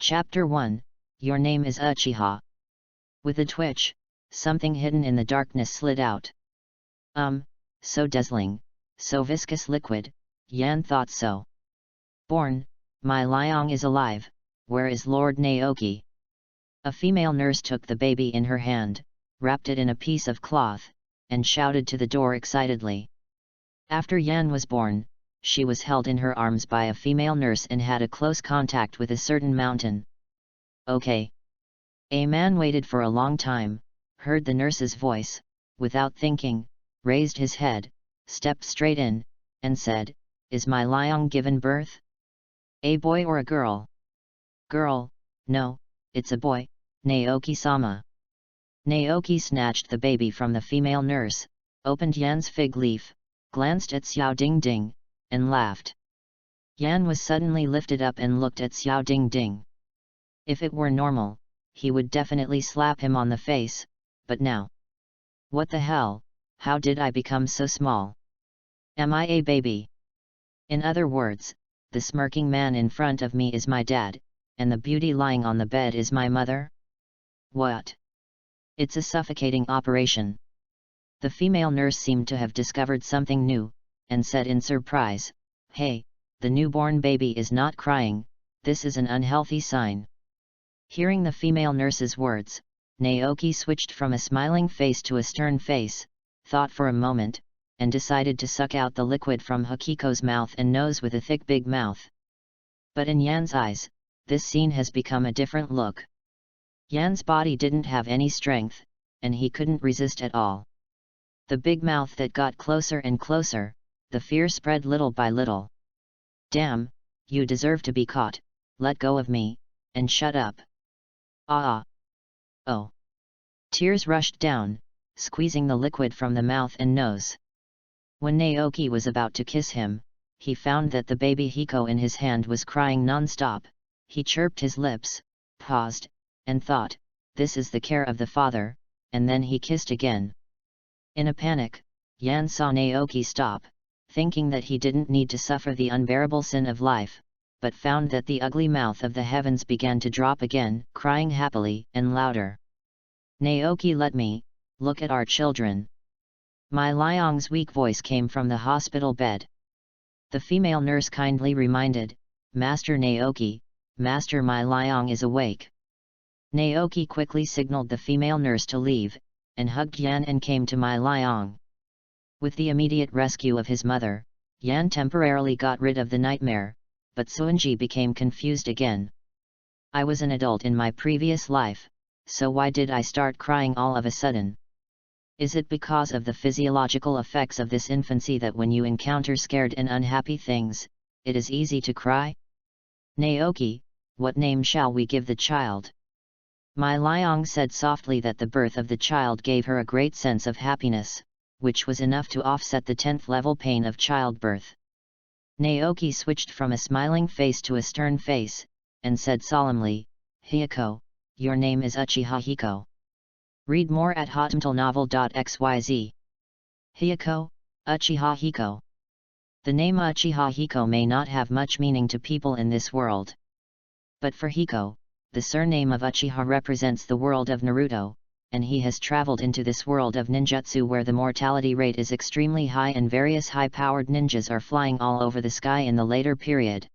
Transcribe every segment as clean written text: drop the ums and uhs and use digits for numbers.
Chapter 1, Your Name is Uchiha. With a twitch, something hidden in the darkness slid out. So dazzling, so viscous liquid, Yan thought so. Born, my Liang is alive, where is Lord Naoki? A female nurse took the baby in her hand, wrapped it in a piece of cloth, and shouted to the door excitedly. After Yan was born, she was held in her arms by a female nurse and had a close contact with a certain mountain. Okay. A man waited for a long time, heard the nurse's voice, without thinking, raised his head, stepped straight in, and said, "Is my Liang given birth? A boy or a girl?" "Girl, no, it's a boy, Naoki-sama." Naoki snatched the baby from the female nurse, opened Yan's fig leaf, glanced at Xiao Ding Ding, and laughed. Yan was suddenly lifted up and looked at Xiao Ding Ding. If it were normal, he would definitely slap him on the face, but now... What the hell, how did I become so small? Am I a baby? In other words, the smirking man in front of me is my dad, and the beauty lying on the bed is my mother? What? It's a suffocating operation. The female nurse seemed to have discovered something new, and said in surprise, "Hey, the newborn baby is not crying, this is an unhealthy sign." Hearing the female nurse's words, Naoki switched from a smiling face to a stern face, thought for a moment, and decided to suck out the liquid from Hokiko's mouth and nose with a thick big mouth. But in Yan's eyes, this scene has become a different look. Yan's body didn't have any strength, and he couldn't resist at all. The big mouth that got closer and closer, the fear spread little by little. "Damn, you deserve to be caught, let go of me, and shut up." Ah! Oh! Tears rushed down, squeezing the liquid from the mouth and nose. When Naoki was about to kiss him, he found that the baby Hiko in his hand was crying non-stop. He chirped his lips, paused, and thought, this is the care of the father, and then he kissed again. In a panic, Yan saw Naoki stop, thinking that he didn't need to suffer the unbearable sin of life, but found that the ugly mouth of the heavens began to drop again, crying happily and louder. "Naoki, let me, look at our children." My Liang's weak voice came from the hospital bed. The female nurse kindly reminded, "Master Naoki, Master My Liang is awake." Naoki quickly signaled the female nurse to leave, and hugged Yan and came to My Liang. With the immediate rescue of his mother, Yan temporarily got rid of the nightmare, but Suanji became confused again. "I was an adult in my previous life, so why did I start crying all of a sudden? Is it because of the physiological effects of this infancy that when you encounter scared and unhappy things, it is easy to cry? Naoki, what name shall we give the child?" My Liang said softly that the birth of the child gave her a great sense of happiness, which was enough to offset the 10th level pain of childbirth. Naoki switched from a smiling face to a stern face, and said solemnly, "Hiko, your name is Uchiha Hiko. Read more at hotmtlenovel.xyz. Hiko, Uchiha Hiko." The name Uchiha Hiko may not have much meaning to people in this world. But for Hiko, the surname of Uchiha represents the world of Naruto, and he has traveled into this world of ninjutsu where the mortality rate is extremely high and various high-powered ninjas are flying all over the sky in the later period.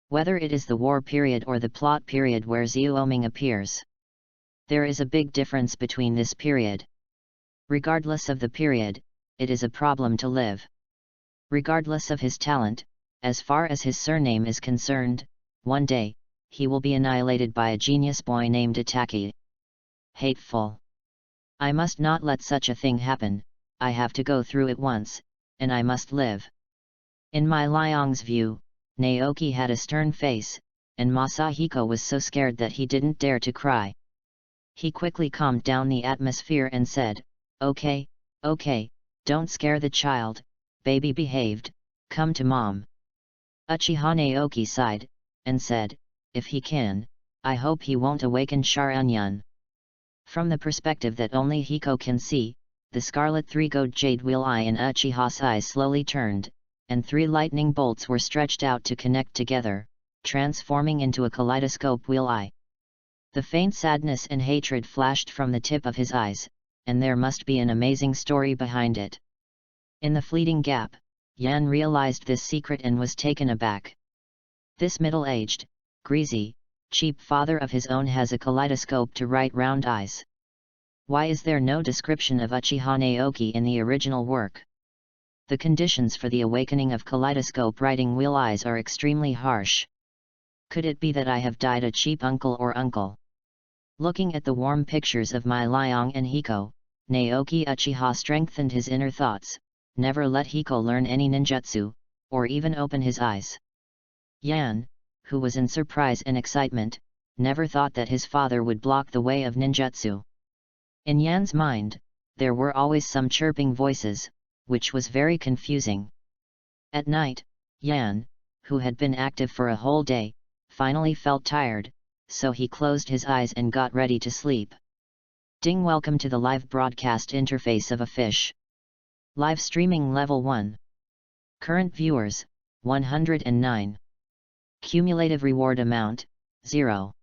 Whether it is the war period or the plot period where Xiaoming appears. There is a big difference between this period. Regardless of the period, it is a problem to live. Regardless of his talent, as far as his surname is concerned, one day, he will be annihilated by a genius boy named Itaki. Hateful. I must not let such a thing happen, I have to go through it once, and I must live. In My Liang's view, Naoki had a stern face, and Masahiko was so scared that he didn't dare to cry. He quickly calmed down the atmosphere and said, okay, don't scare the child, baby behaved, come to mom." Uchiha Naoki sighed, and said, "If he can, I hope he won't awaken Sharanyan." From the perspective that only Hiko can see, the scarlet three-gold jade wheel eye in Uchiha's eyes slowly turned, and 3 lightning bolts were stretched out to connect together, transforming into a kaleidoscope wheel eye. The faint sadness and hatred flashed from the tip of his eyes, and there must be an amazing story behind it. In the fleeting gap, Yan realized this secret and was taken aback. This middle-aged, greasy, cheap father of his own has a kaleidoscope to write round eyes. Why is there no description of Uchiha Naoki in the original work? The conditions for the awakening of kaleidoscope writing wheel eyes are extremely harsh. Could it be that I have died a cheap uncle or uncle? Looking at the warm pictures of my Liang and Hiko, Naoki Uchiha strengthened his inner thoughts, never let Hiko learn any ninjutsu, or even open his eyes. Yan, who was in surprise and excitement, never thought that his father would block the way of ninjutsu. In Yan's mind, there were always some chirping voices, which was very confusing. At night, Yan, who had been active for a whole day, finally felt tired, so he closed his eyes and got ready to sleep. Ding! Welcome to the live broadcast interface of a fish. Live streaming level 1. Current viewers, 109. Cumulative reward amount, 0.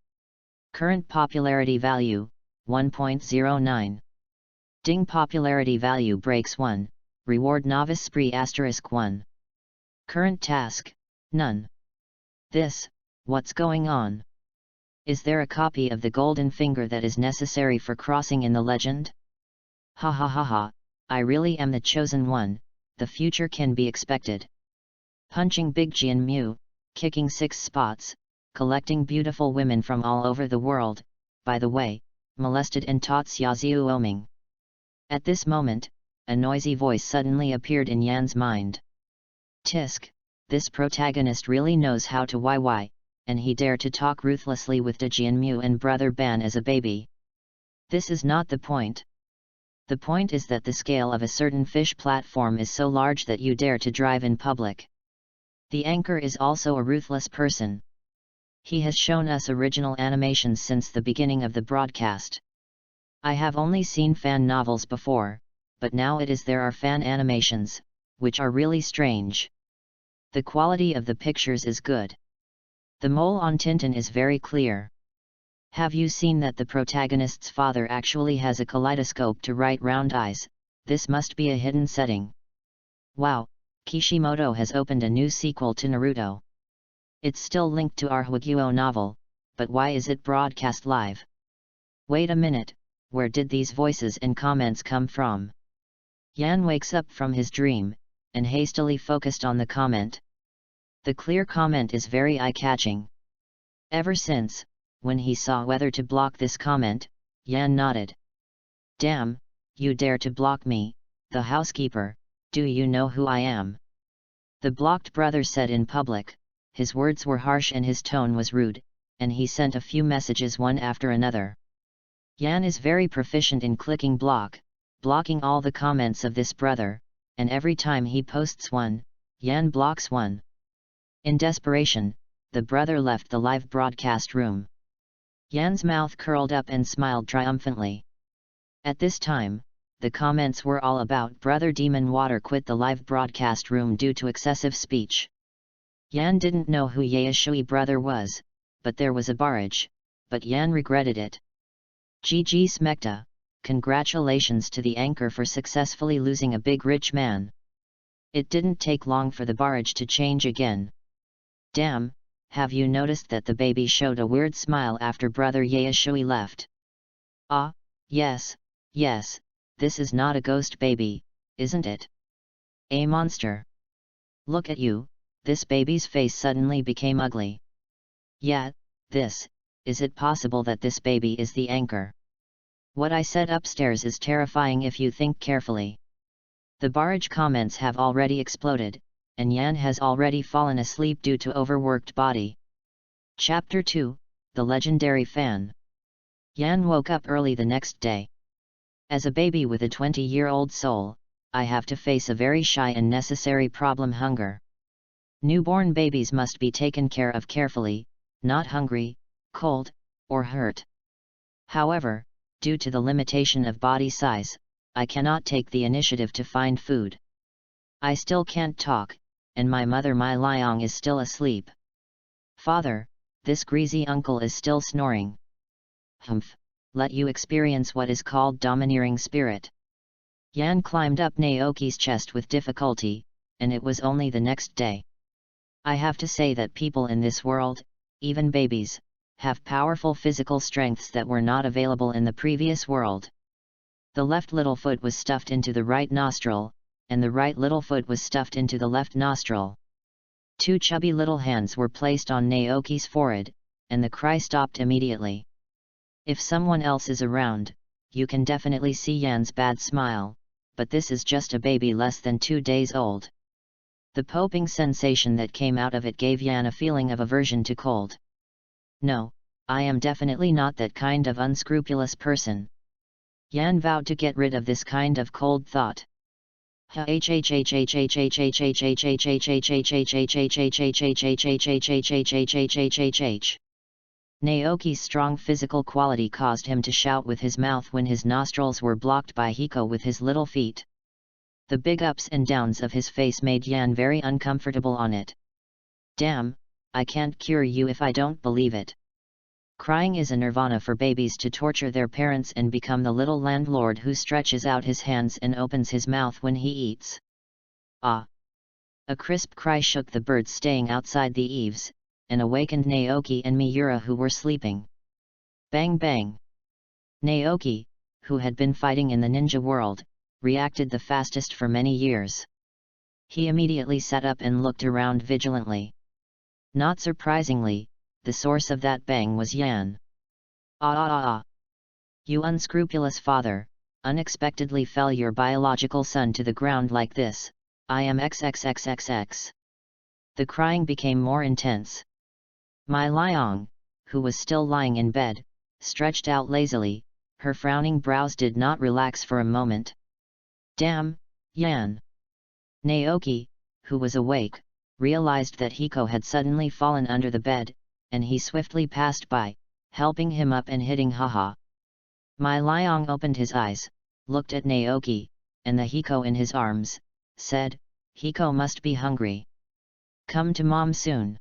Current popularity value, 1.09. Ding! Popularity value breaks 1, reward novice spree *1. Current task, none. What's going on? Is there a copy of the golden finger that is necessary for crossing in the legend? Ha ha ha ha, I really am the chosen one, the future can be expected. Punching Big Jian-mu, kicking 6 spots, collecting beautiful women from all over the world, by the way, molested and taught Xiaoziu Oming. At this moment, a noisy voice suddenly appeared in Yan's mind. Tisk, this protagonist really knows how to YY. And he dared to talk ruthlessly with De Jianmu and Brother Ban as a baby. This is not the point. The point is that the scale of a certain fish platform is so large that you dare to drive in public. The anchor is also a ruthless person. He has shown us original animations since the beginning of the broadcast. I have only seen fan novels before, but now there are fan animations, which are really strange. The quality of the pictures is good. The mole on Tintin is very clear. Have you seen that the protagonist's father actually has a kaleidoscope to write round eyes? This must be a hidden setting. Wow, Kishimoto has opened a new sequel to Naruto. It's still linked to our Hokage novel, but why is it broadcast live? Wait a minute, where did these voices and comments come from? Yan wakes up from his dream, and hastily focused on the comment. The clear comment is very eye-catching. Ever since, when he saw whether to block this comment, Yan nodded. Damn, you dare to block me, the housekeeper, do you know who I am? The blocked brother said in public, his words were harsh and his tone was rude, and he sent a few messages one after another. Yan is very proficient in clicking block, blocking all the comments of this brother, and every time he posts one, Yan blocks one. In desperation, the brother left the live broadcast room. Yan's mouth curled up and smiled triumphantly. At this time, the comments were all about Brother Demon Water quit the live broadcast room due to excessive speech. Yan didn't know who Yayashui brother was, but there was a barrage, but Yan regretted it. GG Smekta, congratulations to the anchor for successfully losing a big rich man. It didn't take long for the barrage to change again. Damn, have you noticed that the baby showed a weird smile after Brother Yayashui left? Ah, yes, this is not a ghost baby, isn't it? A monster. Look at you, this baby's face suddenly became ugly. Yeah, is it possible that this baby is the anchor? What I said upstairs is terrifying if you think carefully. The barrage comments have already exploded, and Yan has already fallen asleep due to overworked body. Chapter 2, The Legendary Fan. Yan woke up early the next day. As a baby with a 20-year-old soul, I have to face a very shy and necessary problem: hunger. Newborn babies must be taken care of carefully, not hungry, cold, or hurt. However, due to the limitation of body size, I cannot take the initiative to find food. I still can't talk, and my mother Mai Liang is still asleep. Father, this greasy uncle is still snoring. Humph, let you experience what is called domineering spirit. Yan climbed up Naoki's chest with difficulty, and it was only the next day. I have to say that people in this world, even babies, have powerful physical strengths that were not available in the previous world. The left little foot was stuffed into the right nostril, and the right little foot was stuffed into the left nostril. 2 chubby little hands were placed on Naoki's forehead, and the cry stopped immediately. If someone else is around, you can definitely see Yan's bad smile, but this is just a baby less than 2 days old. The popping sensation that came out of it gave Yan a feeling of aversion to cold. No, I am definitely not that kind of unscrupulous person. Yan vowed to get rid of this kind of cold thought. Naoki's strong physical quality caused him to shout with his mouth when his nostrils were blocked by Hiko with his little feet. The big ups and downs of his face made Yan very uncomfortable on it. Damn, I can't cure you if I don't believe it. Crying is a nirvana for babies to torture their parents and become the little landlord who stretches out his hands and opens his mouth when he eats. Ah! A crisp cry shook the birds staying outside the eaves, and awakened Naoki and Miura who were sleeping. Bang bang! Naoki, who had been fighting in the ninja world, reacted the fastest for many years. He immediately sat up and looked around vigilantly. Not surprisingly, the source of that bang was Yan. Ah! You unscrupulous father, unexpectedly fell your biological son to the ground like this, I am XXXXX. The crying became more intense. Mai Liang, who was still lying in bed, stretched out lazily, her frowning brows did not relax for a moment. Damn, Yan! Naoki, who was awake, realized that Hiko had suddenly fallen under the bed, and he swiftly passed by, helping him up and hitting haha. Mai Liang opened his eyes, looked at Naoki, and the Hiko in his arms, said, Hiko must be hungry. Come to mom soon.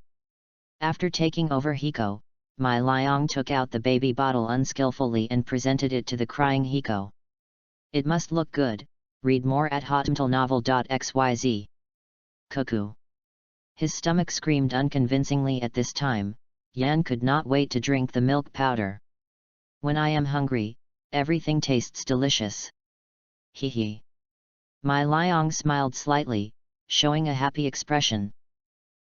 After taking over Hiko, Mai Liang took out the baby bottle unskillfully and presented it to the crying Hiko. It must look good, read more at hotmtlnovel.xyz. Cuckoo. His stomach screamed unconvincingly at this time. Yan could not wait to drink the milk powder. When I am hungry, everything tastes delicious. Hee hee. Mai Liang smiled slightly, showing a happy expression.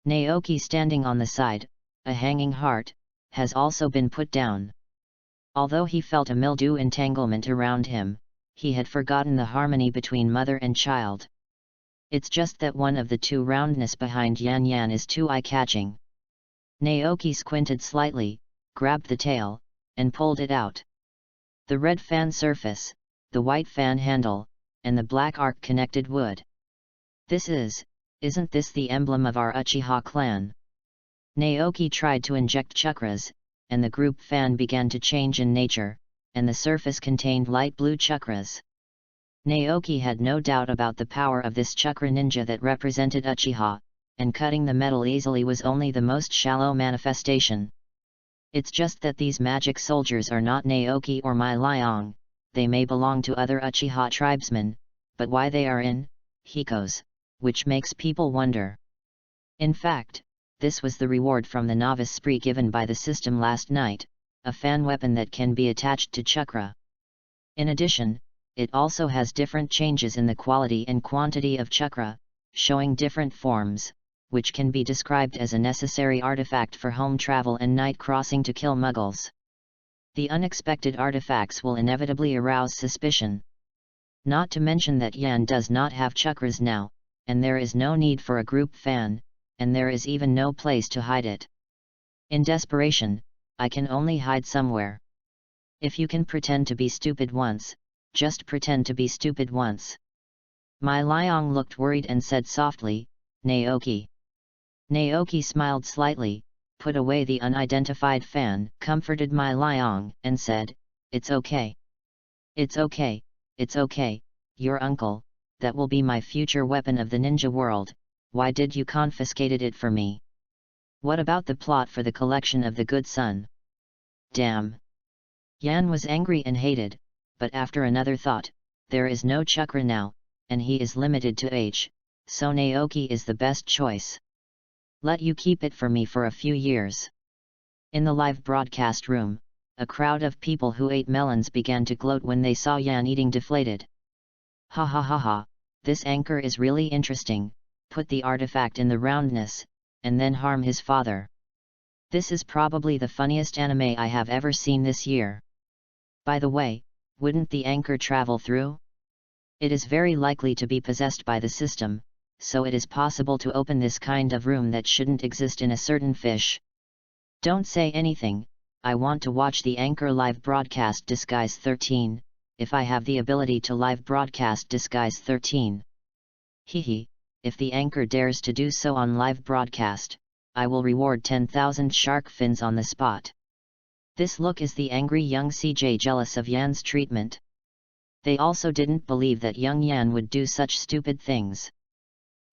Naoki standing on the side, a hanging heart, has also been put down. Although he felt a mildew entanglement around him, he had forgotten the harmony between mother and child. It's just that one of the 2 roundness behind Yan is too eye-catching. Naoki squinted slightly, grabbed the tail, and pulled it out. The red fan surface, the white fan handle, and the black arc connected wood. Isn't this the emblem of our Uchiha clan? Naoki tried to inject chakras, and the group fan began to change in nature, and the surface contained light blue chakras. Naoki had no doubt about the power of this chakra ninja that represented Uchiha, and cutting the metal easily was only the most shallow manifestation. It's just that these magic soldiers are not Naoki or Mai Liang, they may belong to other Uchiha tribesmen, but why they are in Hiko's, which makes people wonder. In fact, this was the reward from the novice spree given by the system last night, a fan weapon that can be attached to chakra. In addition, it also has different changes in the quality and quantity of chakra, showing different forms, which can be described as a necessary artifact for home travel and night crossing to kill muggles. The unexpected artifacts will inevitably arouse suspicion. Not to mention that Yan does not have chakras now, and there is no need for a group fan, and there is even no place to hide it. In desperation, I can only hide somewhere. If you can pretend to be stupid once, just pretend to be stupid once. Mai Liang looked worried and said softly, Naoki. Naoki smiled slightly, put away the unidentified fan, comforted Mai Liang, and said, It's okay. It's okay, it's okay, your uncle, that will be my future weapon of the ninja world, why did you confiscated it for me? What about the plot for the collection of the good son? Damn! Yan was angry and hated, but after another thought, there is no chakra now, and he is limited to H, so Naoki is the best choice. Let you keep it for me for a few years. In the live broadcast room, a crowd of people who ate melons began to gloat when they saw Yan eating deflated. Ha ha ha ha, this anchor is really interesting, put the artifact in the roundness, and then harm his father. This is probably the funniest anime I have ever seen this year. By the way, wouldn't the anchor travel through? It is very likely to be possessed by the system, so it is possible to open this kind of room that shouldn't exist in a certain fish. Don't say anything, I want to watch the anchor live broadcast Disguise 13, if I have the ability to live broadcast Disguise 13. Hehe, if the anchor dares to do so on live broadcast, I will reward 10,000 shark fins on the spot. This look is the angry young CJ jealous of Yan's treatment. They also didn't believe that young Yan would do such stupid things.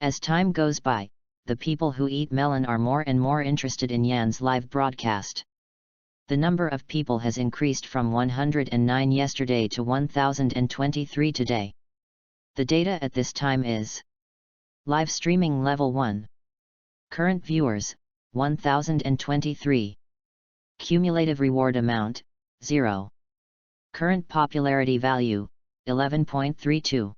As time goes by, the people who eat melon are more and more interested in Yan's live broadcast. The number of people has increased from 109 yesterday to 1023 today. The data at this time is: live streaming level 1. Current viewers, 1023. Cumulative reward amount, 0. Current popularity value, 11.32.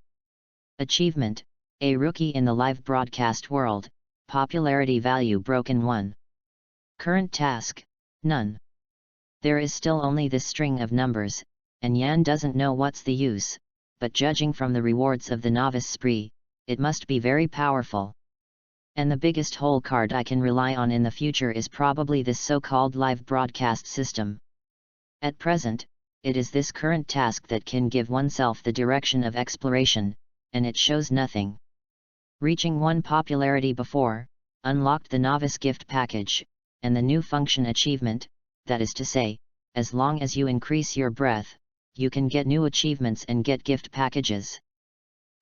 Achievement, a rookie in the live broadcast world, popularity value broken 1. Current task, none. There is still only this string of numbers, and Yan doesn't know what's the use, but judging from the rewards of the novice spree, it must be very powerful. And the biggest hole card I can rely on in the future is probably this so-called live broadcast system. At present, it is this current task that can give oneself the direction of exploration, and it shows nothing. Reaching 1 popularity before, unlocked the novice gift package, and the new function achievement, that is to say, as long as you increase your breath, you can get new achievements and get gift packages.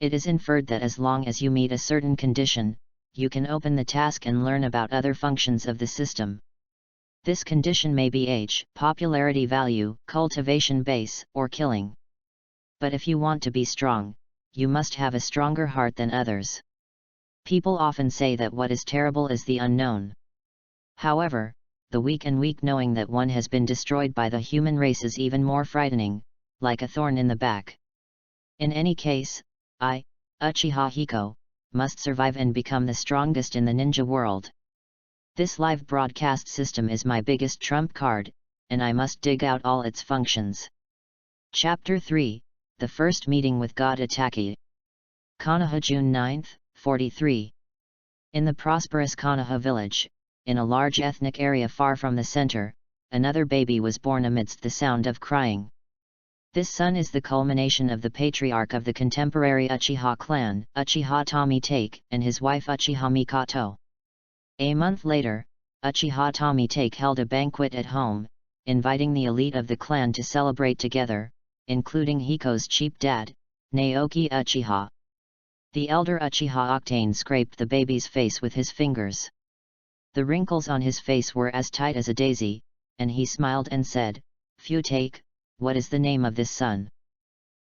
It is inferred that as long as you meet a certain condition, you can open the task and learn about other functions of the system. This condition may be age, popularity value, cultivation base, or killing. But if you want to be strong, you must have a stronger heart than others. People often say that what is terrible is the unknown. However, the weak knowing that one has been destroyed by the human race is even more frightening, like a thorn in the back. In any case, I, Uchiha Hiko, must survive and become the strongest in the ninja world. This live broadcast system is my biggest trump card, and I must dig out all its functions. Chapter 3, The First Meeting with God Itachi. Konoha, June 9, 43. In the prosperous Konoha village, in a large ethnic area far from the center, another baby was born amidst the sound of crying. This son is the culmination of the patriarch of the contemporary Uchiha clan, Uchiha Tomitake, and his wife Uchiha Mikoto. A month later, Uchiha Tomitake held a banquet at home, inviting the elite of the clan to celebrate together, including Hiko's cheap dad, Naoki Uchiha. The elder Uchiha Octane scraped the baby's face with his fingers. The wrinkles on his face were as tight as a daisy, and he smiled and said, "Futake, what is the name of this son?"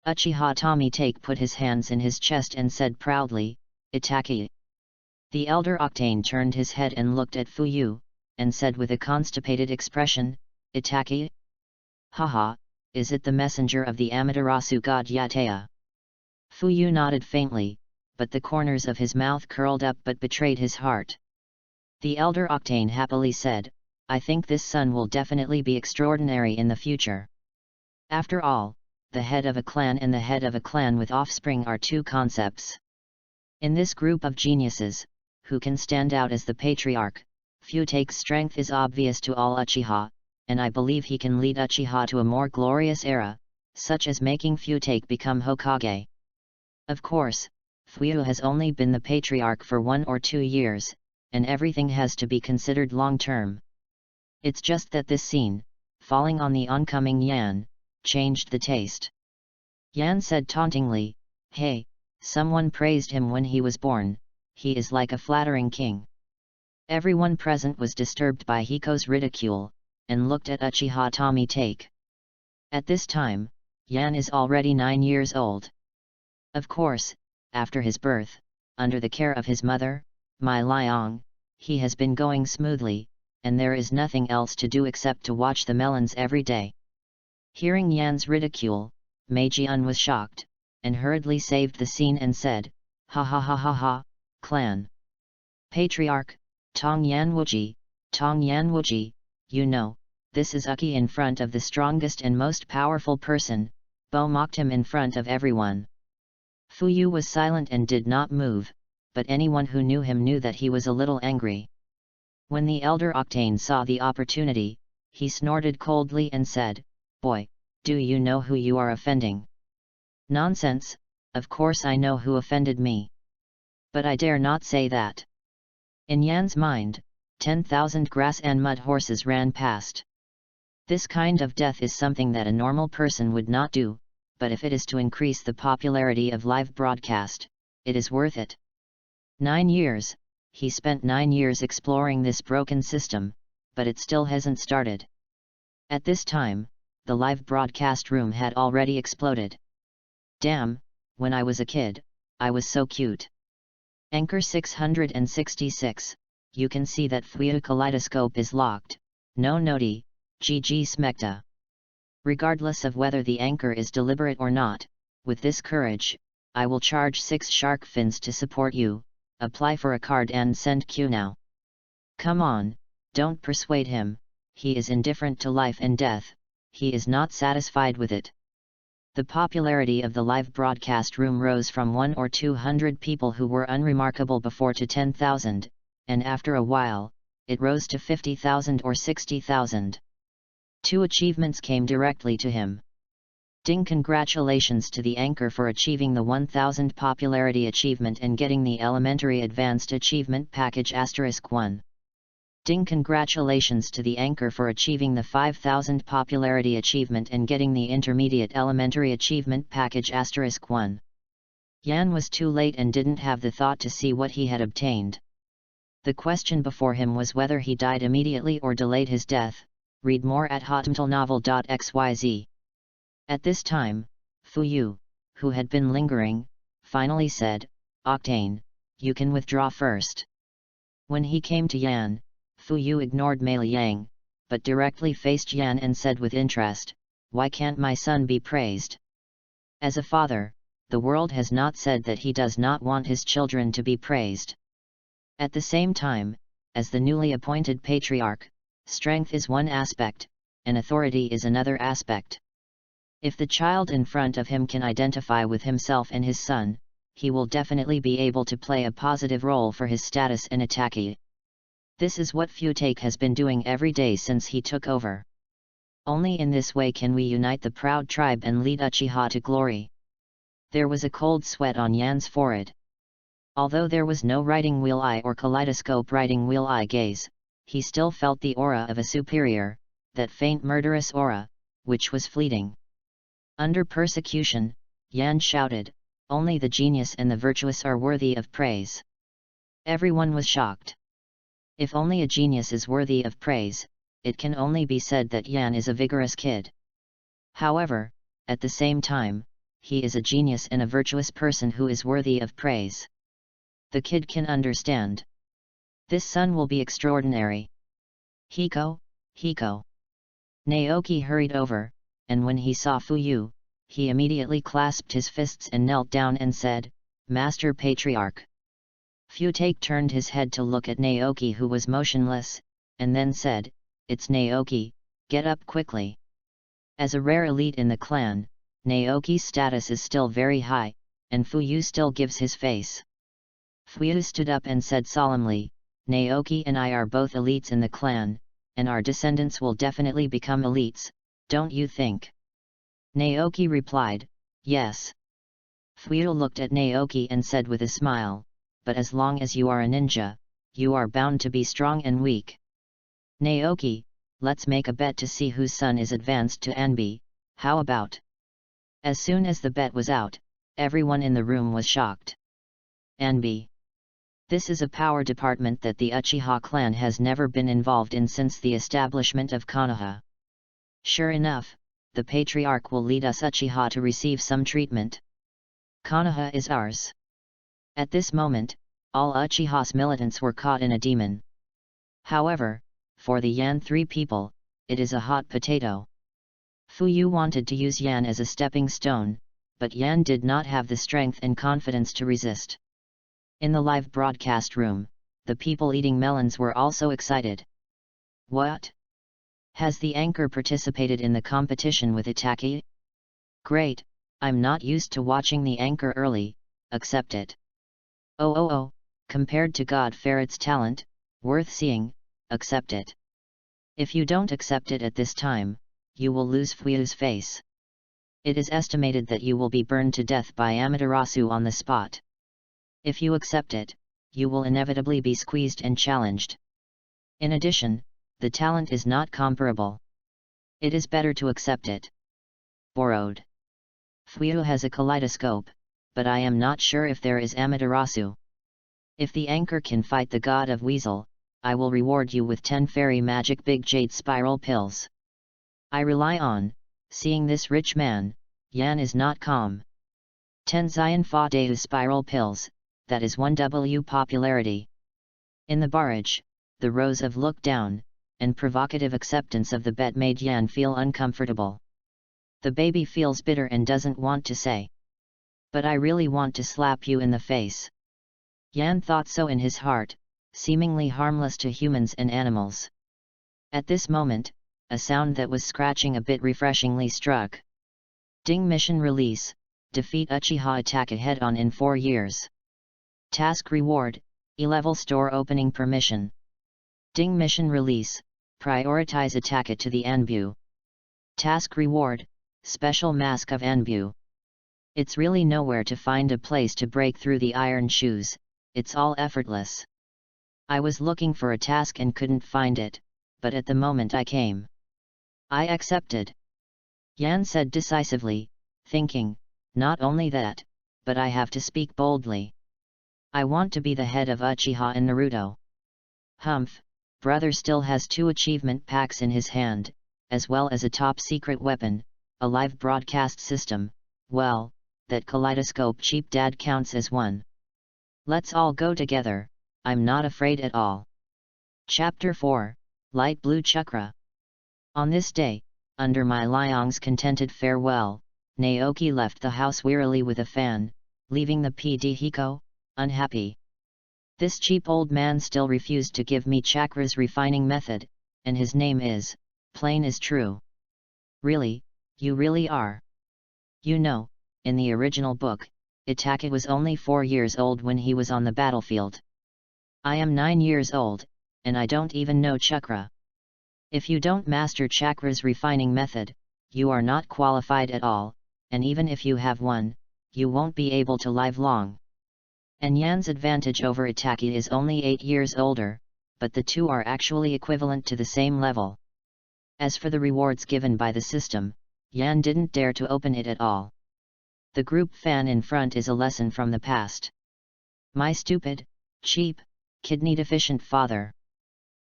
Uchiha Tomitake put his hands in his chest and said proudly, "Itachi." The elder Octane turned his head and looked at Fuyu, and said with a constipated expression, "Itachi? Haha, is it the messenger of the Amaterasu god Yateya?" Fuyu nodded faintly, but the corners of his mouth curled up but betrayed his heart. The elder Octane happily said, "I think this son will definitely be extraordinary in the future." After all, the head of a clan and the head of a clan with offspring are two concepts. In this group of geniuses, who can stand out as the patriarch, Futake's strength is obvious to all Uchiha, and I believe he can lead Uchiha to a more glorious era, such as making Futake become Hokage. Of course, Fuyu has only been the patriarch for 1 or 2 years, and everything has to be considered long-term. It's just that this scene, falling on the oncoming Yan, changed the taste. Yan said tauntingly, "Hey, someone praised him when he was born, he is like a flattering king." Everyone present was disturbed by Hiko's ridicule, and looked at Uchiha Tommy take. At this time, Yan is already 9 years old. Of course, after his birth, under the care of his mother, Mai Liang, he has been going smoothly, and there is nothing else to do except to watch the melons every day. Hearing Yan's ridicule, Meijian was shocked, and hurriedly saved the scene and said, "Ha ha ha ha ha, clan. Patriarch, Tong Yanwuji, you know, this is Uki in front of the strongest and most powerful person." Bo mocked him in front of everyone. Fuyu was silent and did not move, but anyone who knew him knew that he was a little angry. When the elder Octane saw the opportunity, he snorted coldly and said, "Boy, do you know who you are offending?" "Nonsense, of course I know who offended me. But I dare not say that." In Yan's mind, 10,000 grass and mud horses ran past. This kind of death is something that a normal person would not do, but if it is to increase the popularity of live broadcast, it is worth it. 9 years, he spent 9 years exploring this broken system, but it still hasn't started. At this time, the live broadcast room had already exploded. Damn, when I was a kid, I was so cute. Anchor 666, you can see that Fuyu kaleidoscope is locked, no noti, GG smecta. Regardless of whether the anchor is deliberate or not, with this courage, I will charge 6 shark fins to support you. Apply for a card and send Q now. Come on, don't persuade him, he is indifferent to life and death, he is not satisfied with it. The popularity of the live broadcast room rose from 100 or 200 people who were unremarkable before to 10,000, and after a while, it rose to 50,000 or 60,000. 2 achievements came directly to him. Ding! Congratulations to the anchor for achieving the 1000 popularity achievement and getting the elementary advanced achievement package *1. Ding! Congratulations to the anchor for achieving the 5000 popularity achievement and getting the intermediate elementary achievement package *1. Yan was too late and didn't have the thought to see what he had obtained. The question before him was whether he died immediately or delayed his death. Read more at hotmtlnovel.xyz. At this time, Fuyu, who had been lingering, finally said, "Octane, you can withdraw first." When he came to Yan, Fuyu ignored Mei Liang, but directly faced Yan and said with interest, "Why can't my son be praised?" As a father, the world has not said that he does not want his children to be praised. At the same time, as the newly appointed patriarch, strength is one aspect, and authority is another aspect. If the child in front of him can identify with himself and his son, he will definitely be able to play a positive role for his status and attacky. This is what Futake has been doing every day since he took over. Only in this way can we unite the proud tribe and lead Uchiha to glory. There was a cold sweat on Yan's forehead. Although there was no writing wheel eye or kaleidoscope writing wheel eye gaze, he still felt the aura of a superior, that faint murderous aura, which was fleeting. Under persecution, Yan shouted, "Only the genius and the virtuous are worthy of praise." Everyone was shocked. If only a genius is worthy of praise, it can only be said that Yan is a vigorous kid. However, at the same time, he is a genius and a virtuous person who is worthy of praise. The kid can understand. This son will be extraordinary. Hiko, Hiko. Naoki hurried over, and when he saw Fuyu, he immediately clasped his fists and knelt down and said, "Master Patriarch." Futake turned his head to look at Naoki, who was motionless, and then said, "It's Naoki, get up quickly." As a rare elite in the clan, Naoki's status is still very high, and Fuyu still gives his face. Fuyu stood up and said solemnly, "Naoki and I are both elites in the clan, and our descendants will definitely become elites, don't you think?" Naoki replied, "Yes." Fuyu looked at Naoki and said with a smile, "But as long as you are a ninja, you are bound to be strong and weak. Naoki, let's make a bet to see whose son is advanced to Anbi, how about?" As soon as the bet was out, everyone in the room was shocked. Anbi. This is a power department that the Uchiha clan has never been involved in since the establishment of Konoha. Sure enough, the patriarch will lead us Uchiha to receive some treatment. Konoha is ours. At this moment, all Uchiha's militants were caught in a demon. However, for the Yan 3 people, it is a hot potato. Fuyu wanted to use Yan as a stepping stone, but Yan did not have the strength and confidence to resist. In the live broadcast room, the people eating melons were also excited. What? Has the anchor participated in the competition with Itaki? Great, I'm not used to watching the anchor early, accept it. Oh, compared to God Ferret's talent, worth seeing, accept it. If you don't accept it at this time, you will lose Fuyu's face. It is estimated that you will be burned to death by Amaterasu on the spot. If you accept it, you will inevitably be squeezed and challenged. In addition, the talent is not comparable. It is better to accept it. Borrowed. Fuyu has a kaleidoscope, but I am not sure if there is Amaterasu. If the anchor can fight the god of Weasel, I will reward you with 10 fairy magic big jade spiral pills. I rely on, seeing this rich man, Yan is not calm. 10 Zion Fa Deu spiral pills, that is 1W popularity. In the barrage, the rows of look down, and provocative acceptance of the bet made Yan feel uncomfortable. The baby feels bitter and doesn't want to say. But I really want to slap you in the face. Yan thought so in his heart, seemingly harmless to humans and animals. At this moment, a sound that was scratching a bit refreshingly struck. Ding mission release, defeat Uchiha attack head-on in 4 years. Task reward, E-level store opening permission. Ding mission release, prioritize attack to the Anbu. Task reward, special mask of Anbu. It's really nowhere to find a place to break through the iron shoes, it's all effortless. I was looking for a task and couldn't find it, but at the moment I came. I accepted. Yan said decisively, thinking, not only that, but I have to speak boldly. I want to be the head of Uchiha and Naruto. Humph, brother still has 2 achievement packs in his hand, as well as a top-secret weapon, a live broadcast system. Well, that kaleidoscope cheap dad counts as one. Let's all go together, I'm not afraid at all. Chapter 4, Light Blue Chakra. On this day, under my Liang's contented farewell, Naoki left the house wearily with a fan, leaving the PD Hiko, unhappy. This cheap old man still refused to give me Chakra's refining method, and his name is, plain is true. Really, you really are. You know, in the original book, Itaka was only 4 years old when he was on the battlefield. I am 9 years old, and I don't even know Chakra. If you don't master Chakra's refining method, you are not qualified at all, and even if you have one, you won't be able to live long. And Yan's advantage over Itaki is only 8 years older, but the two are actually equivalent to the same level. As for the rewards given by the system, Yan didn't dare to open it at all. The group fan in front is a lesson from the past. My stupid, cheap, kidney-deficient father.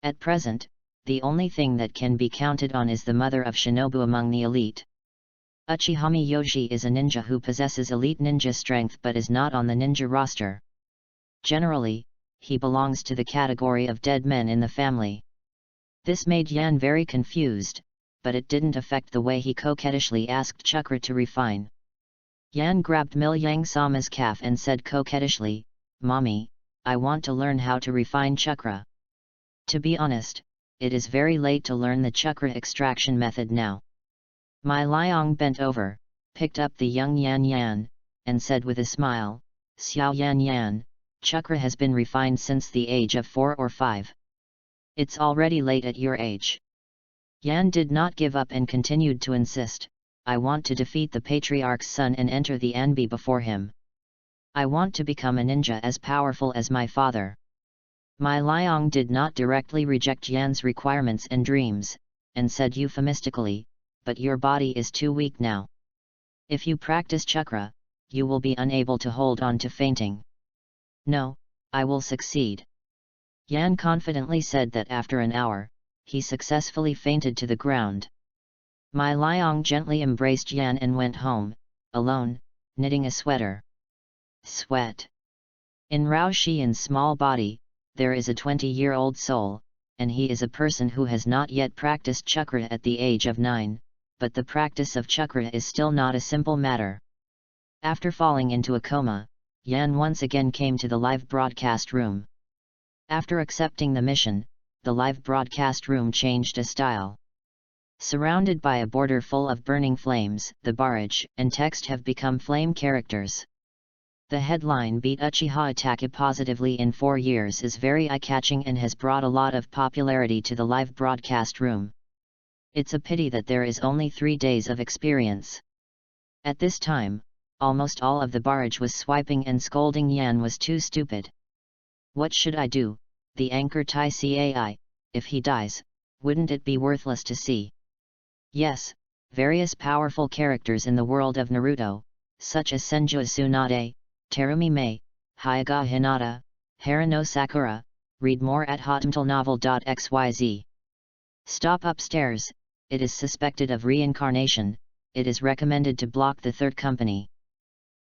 At present, the only thing that can be counted on is the mother of Shinobu among the elite. Uchiha Miyoshi is a ninja who possesses elite ninja strength but is not on the ninja roster. Generally, he belongs to the category of dead men in the family. This made Yan very confused, but it didn't affect the way he coquettishly asked Chakra to refine. Yan grabbed Milyang Sama's calf and said coquettishly, "Mommy, I want to learn how to refine Chakra." To be honest, it is very late to learn the Chakra extraction method now. My Liang bent over, picked up the young Yan, and said with a smile, "Xiao Yan, Chakra has been refined since the age of 4 or 5. It's already late at your age." Yan did not give up and continued to insist, "I want to defeat the Patriarch's son and enter the Anbi before him. I want to become a ninja as powerful as my father." My Liang did not directly reject Yan's requirements and dreams, and said euphemistically, "But your body is too weak now. If you practice Chakra, you will be unable to hold on to fainting." "No, I will succeed. Yan confidently said that after an hour, he successfully fainted to the ground. Mai Liang gently embraced Yan and went home, alone, knitting a sweater. Sweat. In Rao Xian's small body, there is a 20-year-old soul, and he is a person who has not yet practiced chakra at the age of 9, but the practice of chakra is still not a simple matter. After falling into a coma, Yan once again came to the live broadcast room. After accepting the mission, the live broadcast room changed a style. Surrounded by a border full of burning flames, the barrage and text have become flame characters. The headline "Beat Uchiha Itachi positively in 4 years" is very eye-catching and has brought a lot of popularity to the live broadcast room. It's a pity that there is only 3 days of experience. At this time, almost all of the barrage was swiping and scolding Yan was too stupid. What should I do, the anchor Tai Cai, if he dies, wouldn't it be worthless to see? Yes, various powerful characters in the world of Naruto, such as Senju Tsunade, Terumi Mei, Hyuga Hinata, Haruno Sakura, read more at hotmtlnovel.xyz. Stop upstairs, it is suspected of reincarnation, it is recommended to block the third company.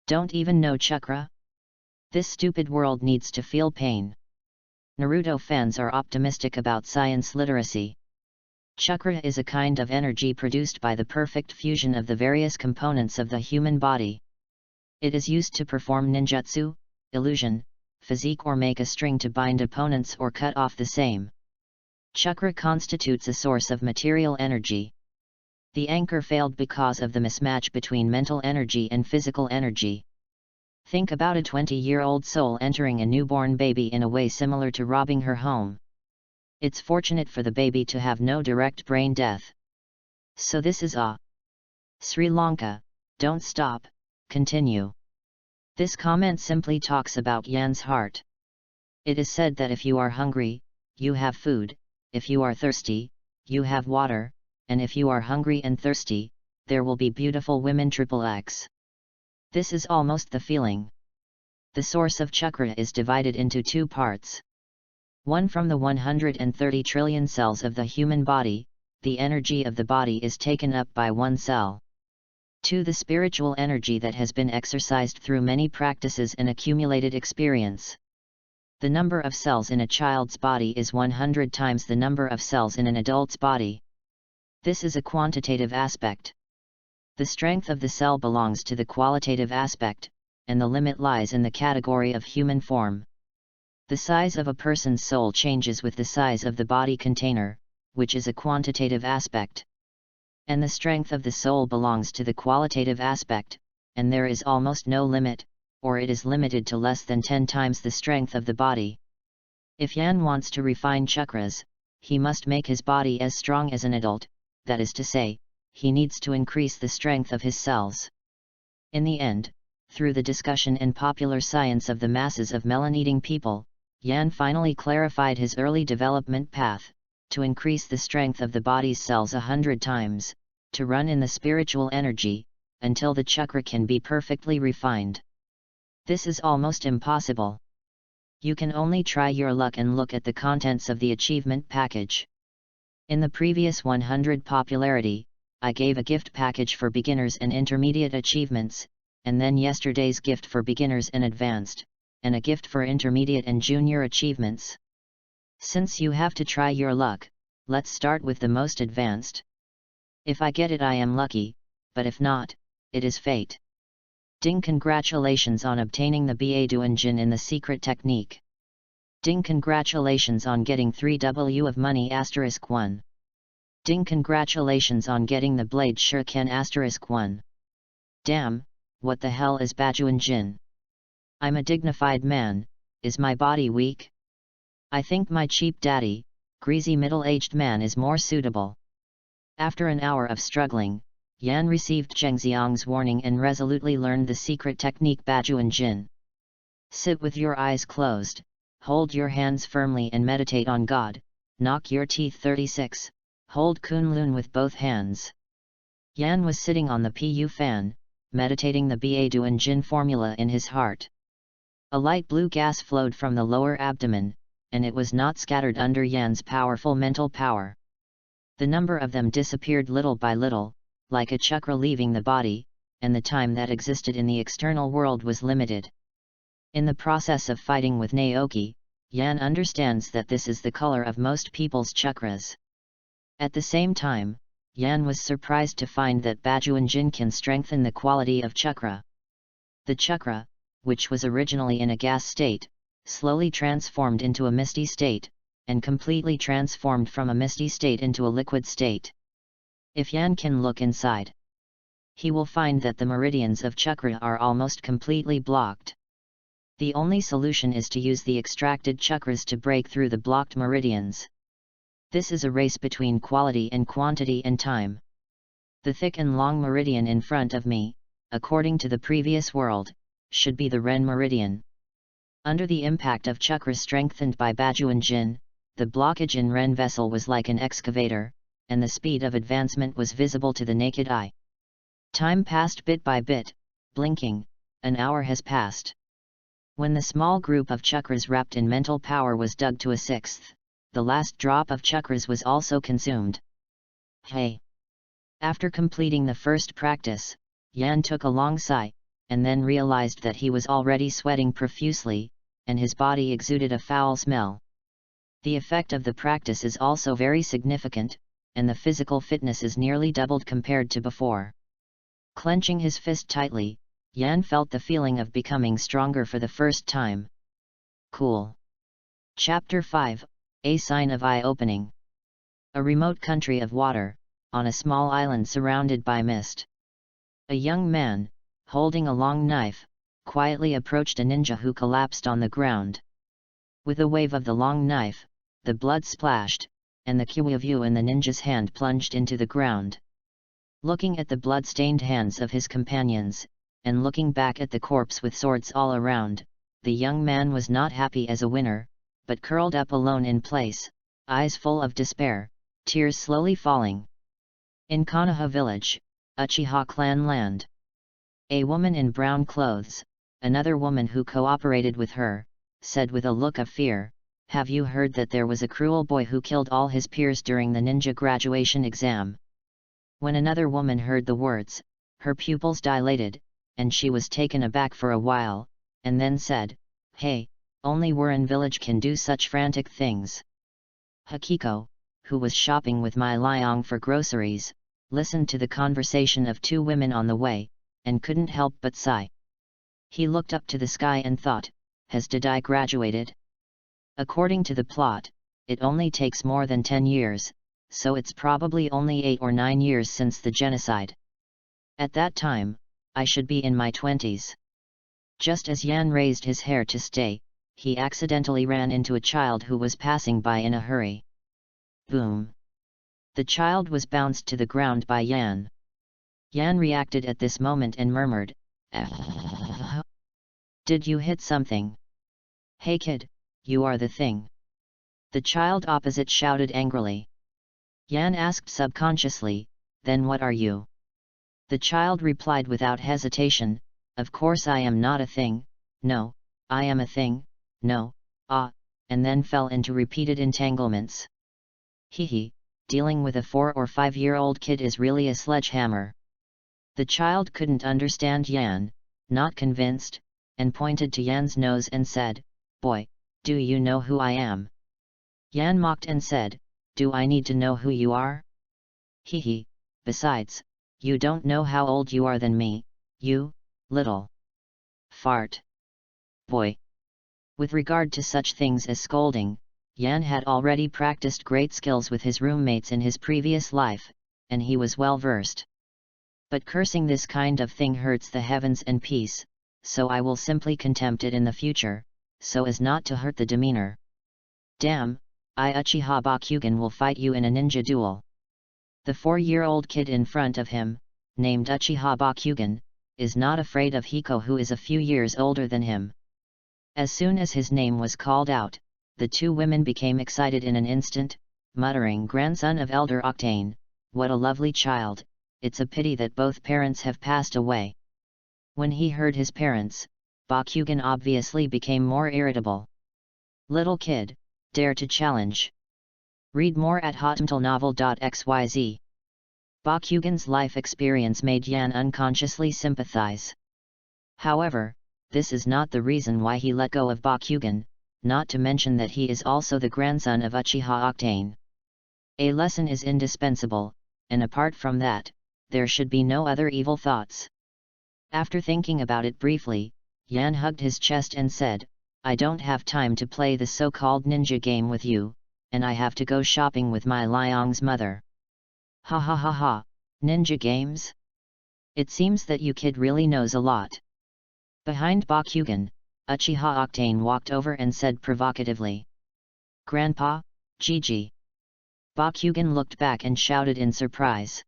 Don't even know chakra? This stupid world needs to feel pain. Naruto fans are optimistic about science literacy. Chakra is a kind of energy produced by the perfect fusion of the various components of the human body. It is used to perform ninjutsu, illusion, physique or make a string to bind opponents or cut off the same. Chakra constitutes a source of material energy. The anchor failed because of the mismatch between mental energy and physical energy. Think about a 20-year-old soul entering a newborn baby in a way similar to robbing her home. It's fortunate for the baby to have no direct brain death. So this is Sri Lanka, don't stop, continue. This comment simply talks about Yan's heart. It is said that if you are hungry, you have food, if you are thirsty, you have water, and if you are hungry and thirsty, there will be beautiful women XXX. This is almost the feeling. The source of chakra is divided into 2 parts. One from the 130 trillion cells of the human body, the energy of the body is taken up by 1 cell. 2. The spiritual energy that has been exercised through many practices and accumulated experience. The number of cells in a child's body is 100 times the number of cells in an adult's body. This is a quantitative aspect. The strength of the cell belongs to the qualitative aspect, and the limit lies in the category of human form. The size of a person's soul changes with the size of the body container, which is a quantitative aspect. And the strength of the soul belongs to the qualitative aspect, and there is almost no limit, or it is limited to less than 10 times the strength of the body. If Yan wants to refine chakras, he must make his body as strong as an adult, that is to say, he needs to increase the strength of his cells. In the end, through the discussion and popular science of the masses of melon-eating people, Yan finally clarified his early development path, to increase the strength of the body's cells 100 times, to run in the spiritual energy, until the chakra can be perfectly refined. This is almost impossible. You can only try your luck and look at the contents of the achievement package. In the previous 100 popularity, I gave a gift package for beginners and intermediate achievements, and then yesterday's gift for beginners and advanced, and a gift for intermediate and junior achievements. Since you have to try your luck, let's start with the most advanced. If I get it, I am lucky, but if not, it is fate. Ding, congratulations on obtaining the BA Duanjin in the secret technique. Ding, congratulations on getting 3W of money *1. Ding, congratulations on getting the blade shuriken *1. Damn, what the hell is Bajuanjin? I'm a dignified man, is my body weak? I think my cheap daddy, greasy middle-aged man is more suitable. After an hour of struggling, Yan received Zhengxiang's warning and resolutely learned the secret technique Bajuanjin. Sit with your eyes closed, hold your hands firmly and meditate on God, knock your teeth 36, hold Kunlun with both hands. Yan was sitting on the PU fan, meditating the Ba Duanjin formula in his heart. A light blue gas flowed from the lower abdomen, and it was not scattered under Yan's powerful mental power. The number of them disappeared little by little, like a chakra leaving the body, and the time that existed in the external world was limited. In the process of fighting with Naoki, Yan understands that this is the color of most people's chakras. At the same time, Yan was surprised to find that Bajuan-jin can strengthen the quality of chakra. The chakra, which was originally in a gas state, slowly transformed into a misty state, and completely transformed from a misty state into a liquid state. If Yan can look inside, he will find that the meridians of chakra are almost completely blocked. The only solution is to use the extracted chakras to break through the blocked meridians. This is a race between quality and quantity and time. The thick and long meridian in front of me, according to the previous world, should be the Ren meridian. Under the impact of chakra strengthened by Bajuan-jin, the blockage in Ren vessel was like an excavator, and the speed of advancement was visible to the naked eye. Time passed bit by bit, blinking. An hour has passed. When the small group of chakras wrapped in mental power was dug to a sixth, the last drop of chakras was also consumed. Hey! After completing the first practice, Yan took a long sigh, and then realized that he was already sweating profusely, and his body exuded a foul smell. The effect of the practice is also very significant, and the physical fitness is nearly doubled compared to before. Clenching his fist tightly, Yan felt the feeling of becoming stronger for the first time. Cool. Chapter 5, A Sign of Eye-Opening. A remote country of water, on a small island surrounded by mist. A young man, holding a long knife, quietly approached a ninja who collapsed on the ground. With a wave of the long knife, the blood splashed, and the Kyuwyu in the ninja's hand plunged into the ground. Looking at the blood-stained hands of his companions, and looking back at the corpse with swords all around, the young man was not happy as a winner, but curled up alone in place, eyes full of despair, tears slowly falling. In Konoha village, Uchiha clan land. A woman in brown clothes, another woman who cooperated with her, said with a look of fear, "Have you heard that there was a cruel boy who killed all his peers during the ninja graduation exam?" When another woman heard the words, her pupils dilated, and she was taken aback for a while, and then said, "Hey, only Wuren village can do such frantic things." Hakiko, who was shopping with Mai Liang for groceries, listened to the conversation of two women on the way, and couldn't help but sigh. He looked up to the sky and thought, has Dai graduated? According to the plot, it only takes more than 10 years, so it's probably only 8 or 9 years since the genocide. At that time, I should be in my 20s. Just as Yan raised his hair to stay, he accidentally ran into a child who was passing by in a hurry. Boom! The child was bounced to the ground by Yan. Yan reacted at this moment and murmured, "Did you hit something? Hey kid, you are the thing." The child opposite shouted angrily. Yan asked subconsciously, "Then what are you?" The child replied without hesitation, "Of course I am not a thing, no, I am a thing, no, and then fell into repeated entanglements. Hehe, dealing with a 4 or 5-year-old kid is really a sledgehammer." The child couldn't understand Yan, not convinced, and pointed to Yan's nose and said, "Boy, do you know who I am?" Yan mocked and said, "Do I need to know who you are? Hehe, besides, you don't know how old you are than me, you little fart. Boy." With regard to such things as scolding, Yan had already practiced great skills with his roommates in his previous life, and he was well versed. But cursing this kind of thing hurts the heavens and peace, so I will simply contempt it in the future, so as not to hurt the demeanor. Damn, I Uchiha Bakugan will fight you in a ninja duel. The 4-year-old kid in front of him, named Uchiha Bakugan, is not afraid of Hiko who is a few years older than him. As soon as his name was called out, the two women became excited in an instant, muttering, "Grandson of Elder Octane, what a lovely child, it's a pity that both parents have passed away." When he heard his parents, Bakugan obviously became more irritable. Little kid, dare to challenge. Read more at hotmtlnovel.xyz. Bakugan's life experience made Yan unconsciously sympathize. However, this is not the reason why he let go of Bakugan, not to mention that he is also the grandson of Uchiha Octane. A lesson is indispensable, and apart from that, there should be no other evil thoughts. After thinking about it briefly, Yan hugged his chest and said, I don't have time to play the so-called ninja game with you, and I have to go shopping with my Liang's mother. Ha ha ha ha, ninja games? It seems that you kid really knows a lot. Behind Bakugan, Uchiha Octane walked over and said provocatively. Grandpa, Gigi. Bakugan looked back and shouted in surprise.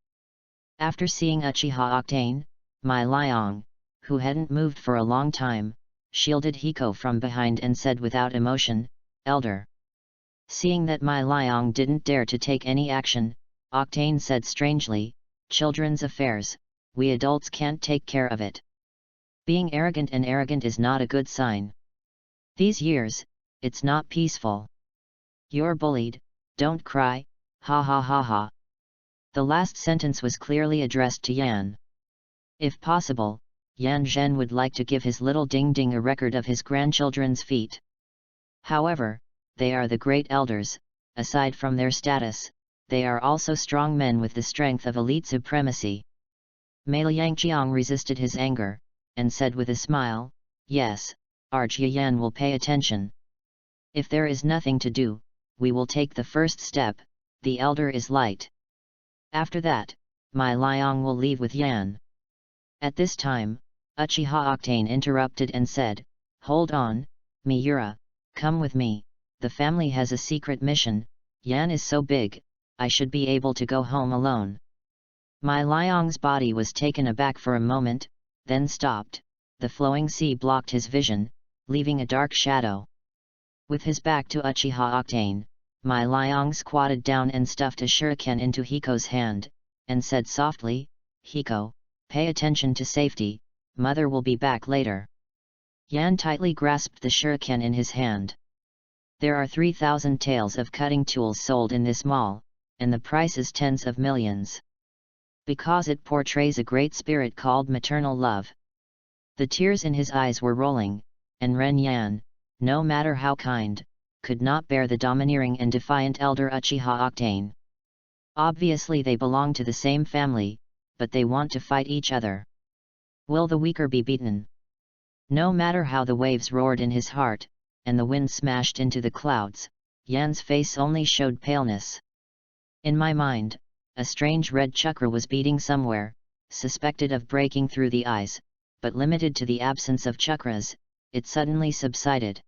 After seeing Uchiha Octane, my Liang, who hadn't moved for a long time, shielded Hiko from behind and said without emotion, Elder. Seeing that my Liang didn't dare to take any action, Octane said strangely, children's affairs, we adults can't take care of it. Being arrogant is not a good sign. These years, it's not peaceful. You're bullied, don't cry, ha ha ha ha. The last sentence was clearly addressed to Yan. If possible, Yan Zhen would like to give his little ding-ding a record of his grandchildren's feat. However, they are the great elders, aside from their status, they are also strong men with the strength of elite supremacy. Mei Liangqiang resisted his anger, and said with a smile, yes, Arjia Yan will pay attention. If there is nothing to do, we will take the first step, the elder is light. After that, my Liang will leave with Yan. At this time, Uchiha Octane interrupted and said, hold on, Miura, come with me, the family has a secret mission, Yan is so big, I should be able to go home alone. My Liang's body was taken aback for a moment, then stopped, the flowing sea blocked his vision, leaving a dark shadow. With his back to Uchiha Octane, my Liang squatted down and stuffed a shuriken into Hiko's hand, and said softly, Hiko, pay attention to safety, mother will be back later. Yan tightly grasped the shuriken in his hand. There are 3,000 taels of cutting tools sold in this mall, and the price is tens of millions. Because it portrays a great spirit called maternal love. The tears in his eyes were rolling, and Ren Yan, no matter how kind, could not bear the domineering and defiant elder Uchiha Octane. Obviously they belong to the same family, but they want to fight each other. Will the weaker be beaten? No matter how the waves roared in his heart, and the wind smashed into the clouds, Yan's face only showed paleness. In my mind, a strange red chakra was beating somewhere, suspected of breaking through the eyes, but limited to the absence of chakras, it suddenly subsided.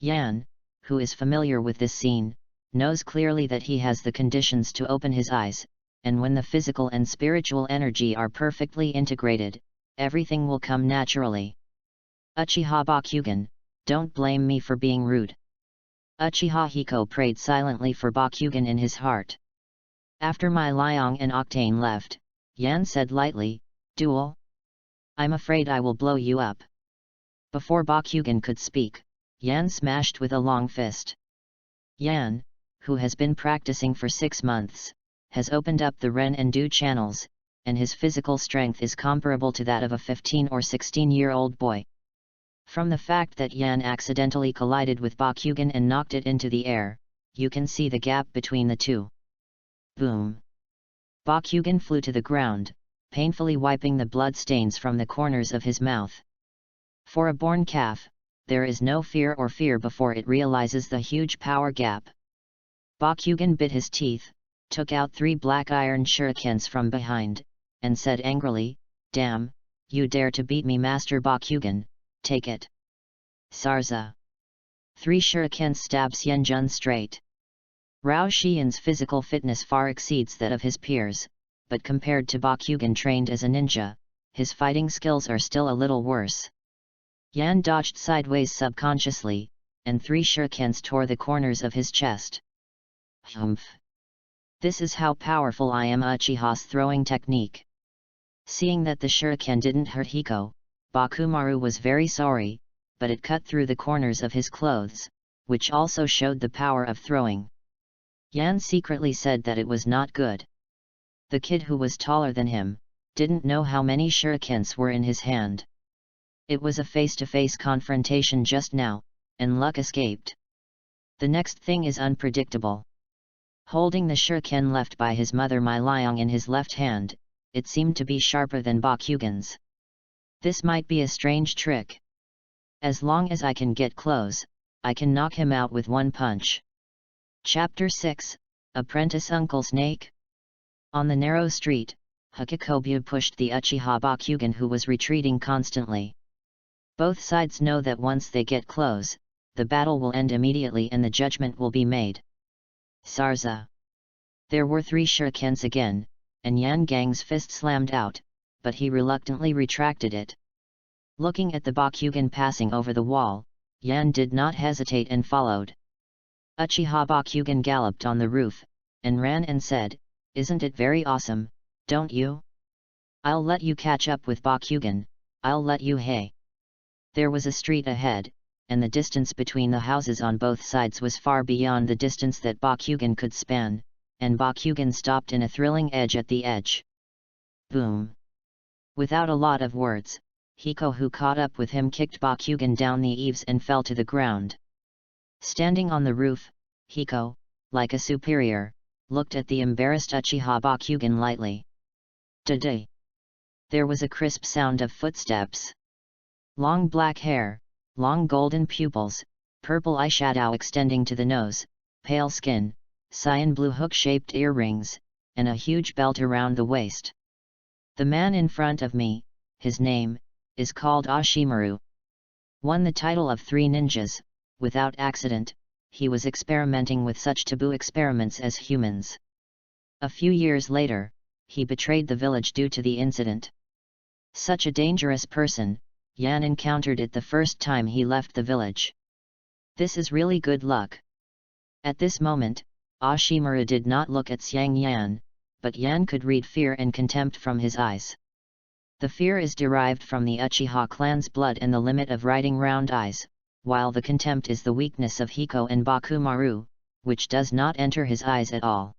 Yan, who is familiar with this scene, knows clearly that he has the conditions to open his eyes, and when the physical and spiritual energy are perfectly integrated, everything will come naturally. Uchiha Bakugan, don't blame me for being rude. Uchiha Hiko prayed silently for Bakugan in his heart. After my Liang and Octane left, Yan said lightly, duel? I'm afraid I will blow you up. Before Bakugan could speak, Yan smashed with a long fist. Yan, who has been practicing for 6 months, has opened up the Ren and Du channels, and his physical strength is comparable to that of a 15 or 16-year-old boy. From the fact that Yan accidentally collided with Bakugan and knocked it into the air, you can see the gap between the two. Boom! Bakugan flew to the ground, painfully wiping the blood stains from the corners of his mouth. For a born calf, there is no fear before it realizes the huge power gap. Bakugan bit his teeth, took out 3 black iron shurikens from behind, and said angrily, damn, you dare to beat me Master Bakugan, take it. Sarza. 3 shurikens stab Xianjun straight. Rao Xian's physical fitness far exceeds that of his peers, but compared to Bakugan trained as a ninja, his fighting skills are still a little worse. Yan dodged sideways subconsciously, and 3 shurikens tore the corners of his chest. Humph! This is how powerful I am. Uchiha's throwing technique. Seeing that the shuriken didn't hurt Hiko, Bakumaru was very sorry, but it cut through the corners of his clothes, which also showed the power of throwing. Yan secretly said that it was not good. The kid, who was taller than him, didn't know how many shurikens were in his hand. It was a face-to-face confrontation just now, and luck escaped. The next thing is unpredictable. Holding the shuriken left by his mother Mai Liang in his left hand, it seemed to be sharper than Bakugan's. This might be a strange trick. As long as I can get close, I can knock him out with one punch. Chapter 6, Apprentice Uncle Snake. On the narrow street, Hokage pushed the Uchiha Bakugan, who was retreating constantly. Both sides know that once they get close, the battle will end immediately and the judgment will be made. Sarza. There were 3 shurikens again, and Yan Gang's fist slammed out, but he reluctantly retracted it. Looking at the Bakugan passing over the wall, Yan did not hesitate and followed. Uchiha Bakugan galloped on the roof, and ran and said, "Isn't it very awesome, don't you? I'll let you catch up with Bakugan, I'll let you hey." There was a street ahead, and the distance between the houses on both sides was far beyond the distance that Bakugan could span, and Bakugan stopped in a thrilling edge at the edge. Boom! Without a lot of words, Hiko, who caught up with him, kicked Bakugan down the eaves and fell to the ground. Standing on the roof, Hiko, like a superior, looked at the embarrassed Uchiha Bakugan lightly. Da-da! There was a crisp sound of footsteps. Long black hair, long golden pupils, purple eyeshadow extending to the nose, pale skin, cyan blue hook-shaped earrings, and a huge belt around the waist. The man in front of me, his name, is called Ashimaru. Won the title of 3 ninjas, without accident. He was experimenting with such taboo experiments as humans. A few years later, he betrayed the village due to the incident. Such a dangerous person, Yan encountered it the first time he left the village. This is really good luck. At this moment, Ashimaru did not look at Xiang Yan, but Yan could read fear and contempt from his eyes. The fear is derived from the Uchiha clan's blood and the limit of writing round eyes, while the contempt is the weakness of Hiko and Bakumaru, which does not enter his eyes at all.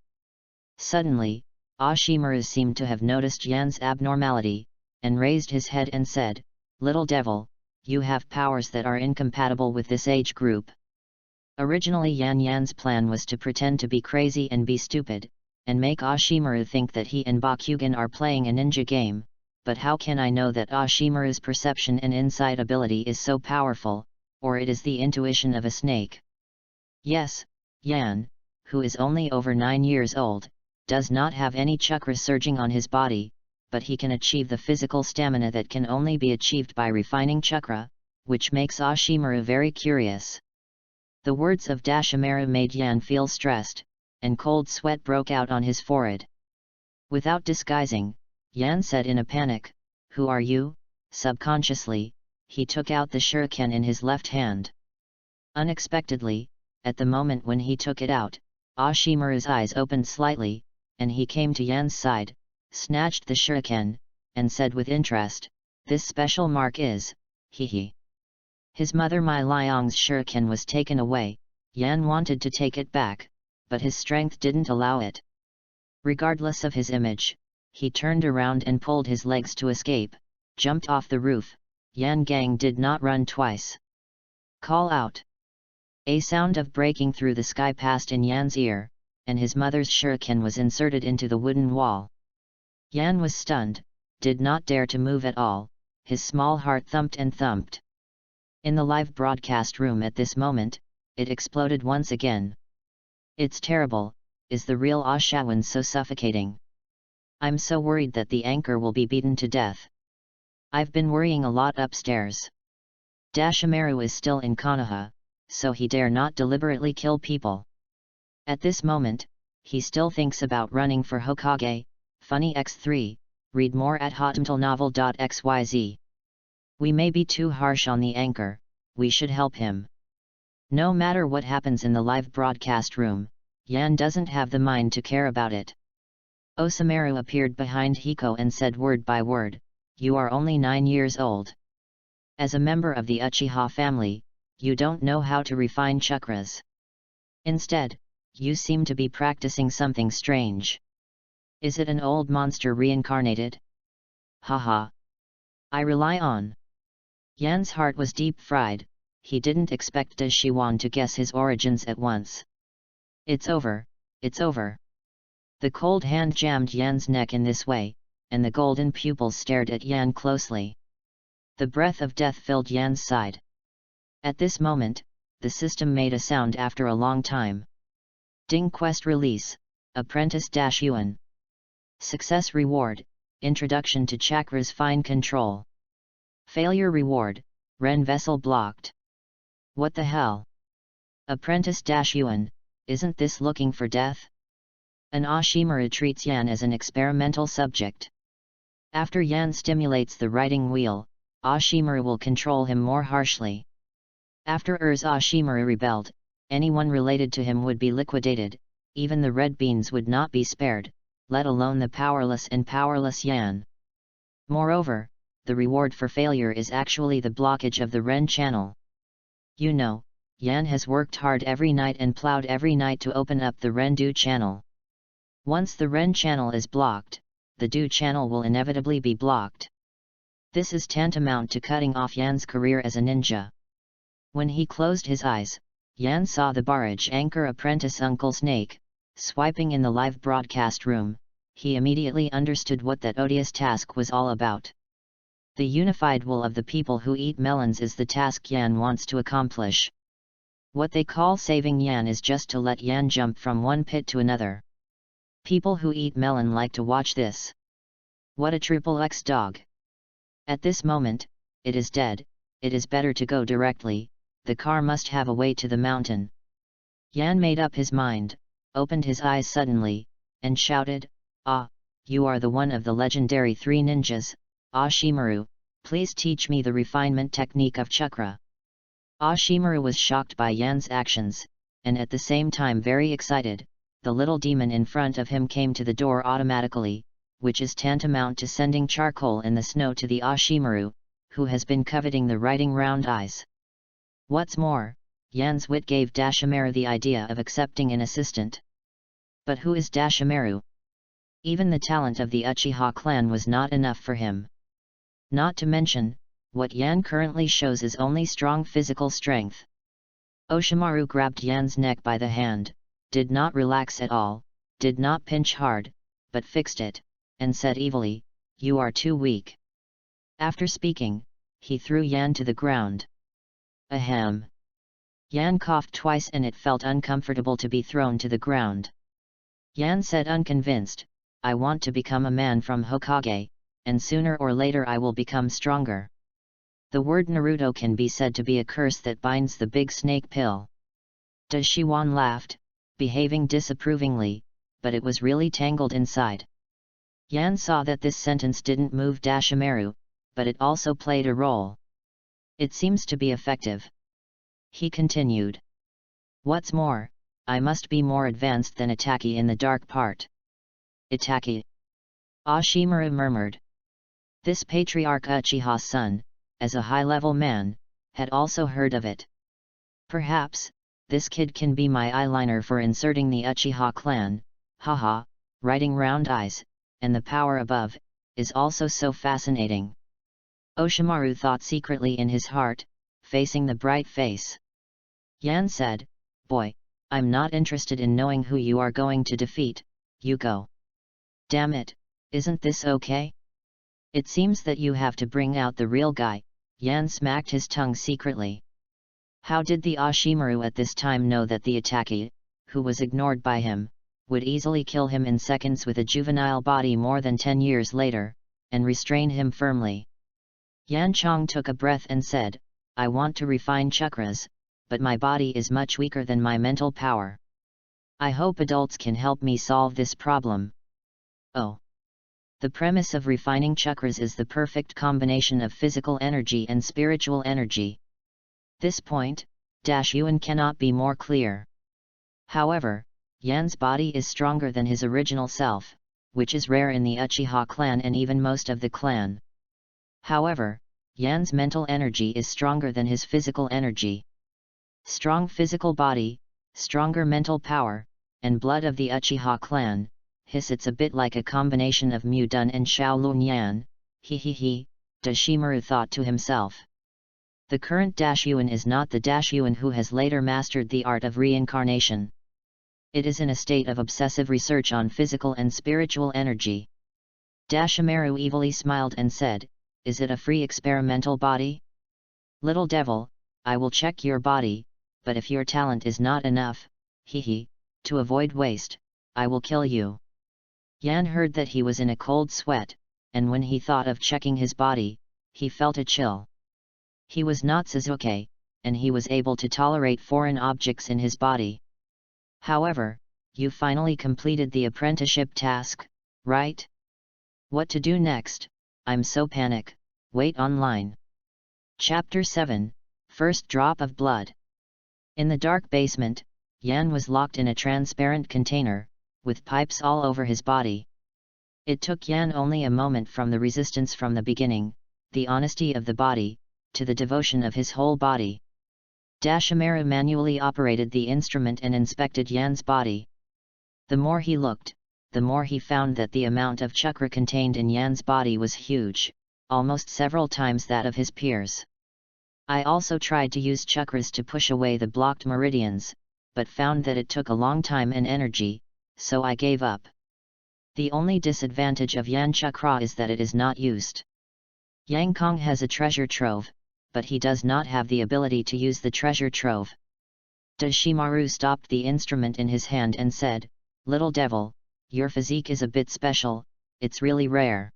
Suddenly, Ashimaru seemed to have noticed Yan's abnormality, and raised his head and said, "Little devil, you have powers that are incompatible with this age group." Originally Yan's plan was to pretend to be crazy and be stupid, and make Ashimaru think that he and Bakugan are playing a ninja game, but how can I know that Ashimaru's perception and insight ability is so powerful, or it is the intuition of a snake? Yes, Yan, who is only over 9 years old, does not have any chakra surging on his body, but he can achieve the physical stamina that can only be achieved by refining chakra, which makes Ashimaru very curious. The words of Dashimaru made Yan feel stressed, and cold sweat broke out on his forehead. Without disguising, Yan said in a panic, "Who are you?" Subconsciously, he took out the shuriken in his left hand. Unexpectedly, at the moment when he took it out, Ashimaru's eyes opened slightly, and he came to Yan's side, snatched the shuriken, and said with interest, "This special mark is, hee." His mother Mai Liang's shuriken was taken away. Yan wanted to take it back, but his strength didn't allow it. Regardless of his image, he turned around and pulled his legs to escape, jumped off the roof. Yan Gang did not run twice. "Call out!" A sound of breaking through the sky passed in Yan's ear, and his mother's shuriken was inserted into the wooden wall. Yan was stunned, did not dare to move at all, his small heart thumped and thumped. In the live broadcast room at this moment, it exploded once again. "It's terrible, is the real Ashawan so suffocating? I'm so worried that the anchor will be beaten to death. I've been worrying a lot upstairs. Dashimaru is still in Konoha, so he dare not deliberately kill people. At this moment, he still thinks about running for Hokage." Funny X3, read more at hotmtlnovel.xyz. We may be too harsh on the anchor, we should help him. No matter what happens in the live broadcast room, Yan doesn't have the mind to care about it. Osamu appeared behind Hiko and said word by word, "You are only 9 years old. As a member of the Uchiha family, you don't know how to refine chakras. Instead, you seem to be practicing something strange. Is it an old monster reincarnated? Haha. I rely on. Yan's heart was deep fried. He didn't expect Da Shiwan to guess his origins at once. It's over, it's over. The cold hand jammed Yan's neck in this way, and the golden pupils stared at Yan closely. The breath of death filled Yan's side. At this moment, the system made a sound after a long time. Ding quest release, Apprentice Yuan. Success reward, Introduction to Chakras Fine Control. Failure reward, Ren vessel blocked. What the hell? Apprentice Yuan, isn't this looking for death? An Ashimaru treats Yan as an experimental subject. After Yan stimulates the writing wheel, Ashimaru will control him more harshly. After Ashimaru rebelled, anyone related to him would be liquidated, even the red beans would not be spared, let alone the powerless and powerless Yan. Moreover, the reward for failure is actually the blockage of the Ren channel. You know, Yan has worked hard every night and plowed every night to open up the Ren Du channel. Once the Ren channel is blocked, the Du channel will inevitably be blocked. This is tantamount to cutting off Yan's career as a ninja. When he closed his eyes, Yan saw the barrage anchor apprentice Uncle Snake, swiping in the live broadcast room. He immediately understood what that odious task was all about. The unified will of the people who eat melons is the task Yan wants to accomplish. What they call saving Yan is just to let Yan jump from one pit to another. People who eat melon like to watch this. What a triple X dog! At this moment, it is dead, it is better to go directly, the car must have a way to the mountain. Yan made up his mind, opened his eyes suddenly, and shouted, "Ah, you are the one of the legendary 3 ninjas, Ashimaru, please teach me the refinement technique of chakra." Ashimaru was shocked by Yan's actions, and at the same time very excited. The little demon in front of him came to the door automatically, which is tantamount to sending charcoal in the snow to the Ashimaru, who has been coveting the writing round eyes. What's more, Yan's wit gave Dashimaru the idea of accepting an assistant. But who is Dashimaru? Even the talent of the Uchiha clan was not enough for him. Not to mention, what Yan currently shows is only strong physical strength. Oshimaru grabbed Yan's neck by the hand, did not relax at all, did not pinch hard, but fixed it, and said evilly, "You are too weak." After speaking, he threw Yan to the ground. Ahem. Yan coughed twice and it felt uncomfortable to be thrown to the ground. Yan said unconvinced, "I want to become a man from Hokage, and sooner or later I will become stronger." The word Naruto can be said to be a curse that binds the big snake pill. Da Shiwan laughed, behaving disapprovingly, but it was really tangled inside. Yan saw that this sentence didn't move Dashimaru, but it also played a role. It seems to be effective. He continued. What's more, I must be more advanced than Itaki in the dark part. Itaki? Ashimaru murmured. This patriarch Uchiha's son, as a high-level man, had also heard of it. Perhaps, this kid can be my eyeliner for inserting the Uchiha clan, haha, writing round eyes, and the power above, is also so fascinating. Oshimaru thought secretly in his heart, facing the bright face. Yan said, "Boy, I'm not interested in knowing who you are going to defeat, you go." Damn it, isn't this okay? It seems that you have to bring out the real guy. Yan smacked his tongue secretly. How did the Ashimaru at this time know that the Itaki, who was ignored by him, would easily kill him in seconds with a juvenile body more than 10 years later, and restrain him firmly? Yan Chong took a breath and said, "I want to refine chakras, but my body is much weaker than my mental power. I hope adults can help me solve this problem." Oh. The premise of refining chakras is the perfect combination of physical energy and spiritual energy. This point, Yuan cannot be more clear. However, Yan's body is stronger than his original self, which is rare in the Uchiha clan and even most of the clan. However, Yan's mental energy is stronger than his physical energy. Strong physical body, stronger mental power, and blood of the Uchiha clan. It's a bit like a combination of Mu Dun and Shaolin Yan. He, Dashimaru thought to himself. The current Dashyuan is not the Dashyuan who has later mastered the art of reincarnation. It is in a state of obsessive research on physical and spiritual energy. Dashimaru evilly smiled and said, "Is it a free experimental body? Little devil, I will check your body, but if your talent is not enough, to avoid waste, I will kill you." Yan heard that he was in a cold sweat, and when he thought of checking his body, he felt a chill. He was not Sasuke, and he was able to tolerate foreign objects in his body. However, you finally completed the apprenticeship task, right? What to do next? I'm so panic. Wait online. Chapter 7, First Drop of Blood. In the dark basement, Yan was locked in a transparent container, with pipes all over his body. It took Yan only a moment from the resistance from the beginning, the honesty of the body, to the devotion of his whole body. Dashimaru manually operated the instrument and inspected Yan's body. The more he looked, the more he found that the amount of chakra contained in Yan's body was huge, almost several times that of his peers. I also tried to use chakras to push away the blocked meridians, but found that it took a long time and energy, so I gave up. The only disadvantage of Yan chakra is that it is not used. Yang Kong has a treasure trove, but he does not have the ability to use the treasure trove. Dashimaru stopped the instrument in his hand and said, "Little devil, your physique is a bit special, it's really rare.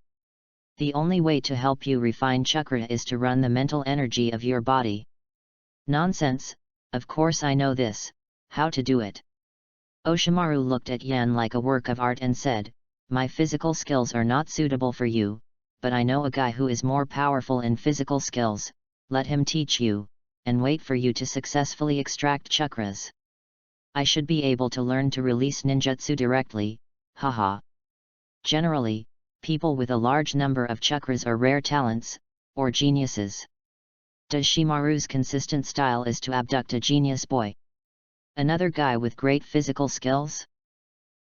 The only way to help you refine chakra is to run the mental energy of your body." "Nonsense, of course I know this, how to do it." Oshimaru looked at Yan like a work of art and said, "My physical skills are not suitable for you, but I know a guy who is more powerful in physical skills, let him teach you, and wait for you to successfully extract chakras. I should be able to learn to release ninjutsu directly, haha." Generally, people with a large number of chakras are rare talents, or geniuses. Dashimaru's consistent style is to abduct a genius boy. Another guy with great physical skills?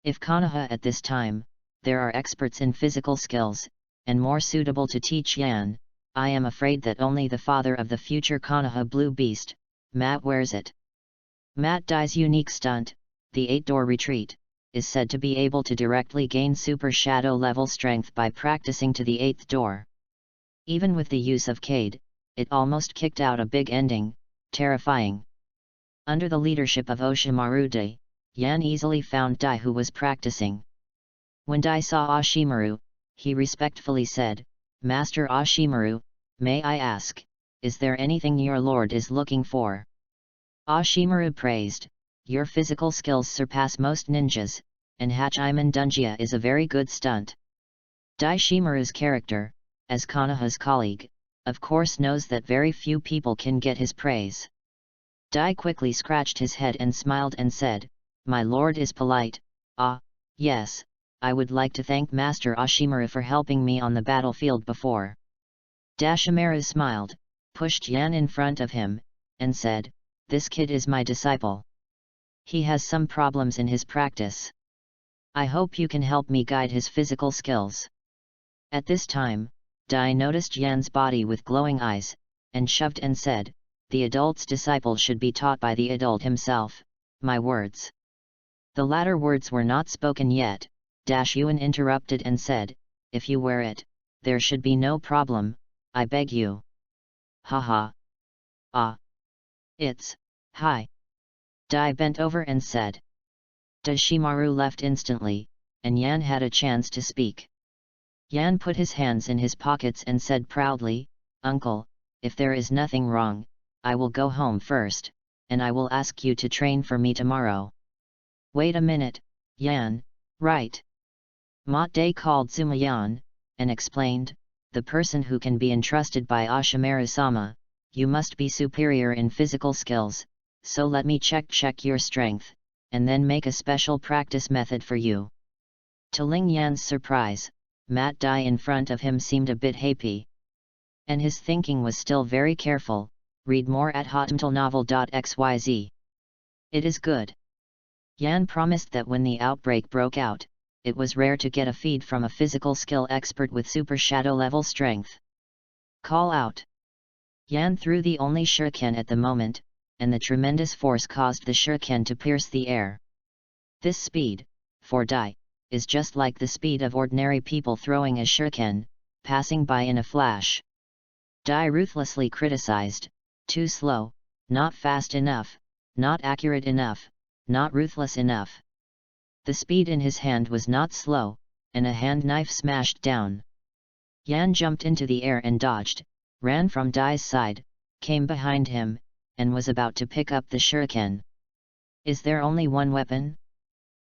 If Konoha at this time, there are experts in physical skills, and more suitable to teach Yan, I am afraid that only the father of the future Konoha Blue Beast, Matt wears it. Matt Dai's unique stunt, the 8-door retreat, is said to be able to directly gain super shadow level strength by practicing to the 8th door. Even with the use of Cade, it almost kicked out a big ending, terrifying. Under the leadership of Oshimaru Dai, Yan easily found Dai who was practicing. When Dai saw Oshimaru, he respectfully said, "Master Oshimaru, may I ask, is there anything your lord is looking for?" Oshimaru praised, "Your physical skills surpass most ninjas, and Hachiman Dunjia is a very good stunt." Daishimaru's character, as Konoha's colleague, of course knows that very few people can get his praise. Dai quickly scratched his head and smiled and said, "My lord is polite, yes, I would like to thank Master Oshimaru for helping me on the battlefield before." Dashimaru smiled, pushed Yan in front of him, and said, "This kid is my disciple. He has some problems in his practice. I hope you can help me guide his physical skills." At this time, Dai noticed Yan's body with glowing eyes, and shoved and said, "The adult's disciple should be taught by the adult himself, my words." The latter words were not spoken yet. Dashyuan interrupted and said, "If you wear it, there should be no problem, I beg you." Haha. It's, hi. Dai bent over and said. Dashimaru left instantly, and Yan had a chance to speak. Yan put his hands in his pockets and said proudly, "Uncle, if there is nothing wrong, I will go home first, and I will ask you to train for me tomorrow." "Wait a minute, Yan, right?" Mat Dai called Zumayan, and explained, "The person who can be entrusted by Oshimaru-sama, you must be superior in physical skills, so let me check your strength, and then make a special practice method for you." To Ling Yan's surprise, Mat Dai in front of him seemed a bit happy. And his thinking was still very careful. Read more at hotmtlnovel.xyz. It is good. Yan promised that when the outbreak broke out, it was rare to get a feed from a physical skill expert with super shadow level strength. Call out. Yan threw the only shuriken at the moment, and the tremendous force caused the shuriken to pierce the air. This speed, for Dai, is just like the speed of ordinary people throwing a shuriken, passing by in a flash. Dai ruthlessly criticized, too slow, not fast enough, not accurate enough, not ruthless enough. The speed in his hand was not slow, and a hand knife smashed down. Yan jumped into the air and dodged, ran from Dai's side, came behind him, and was about to pick up the shuriken. Is there only one weapon?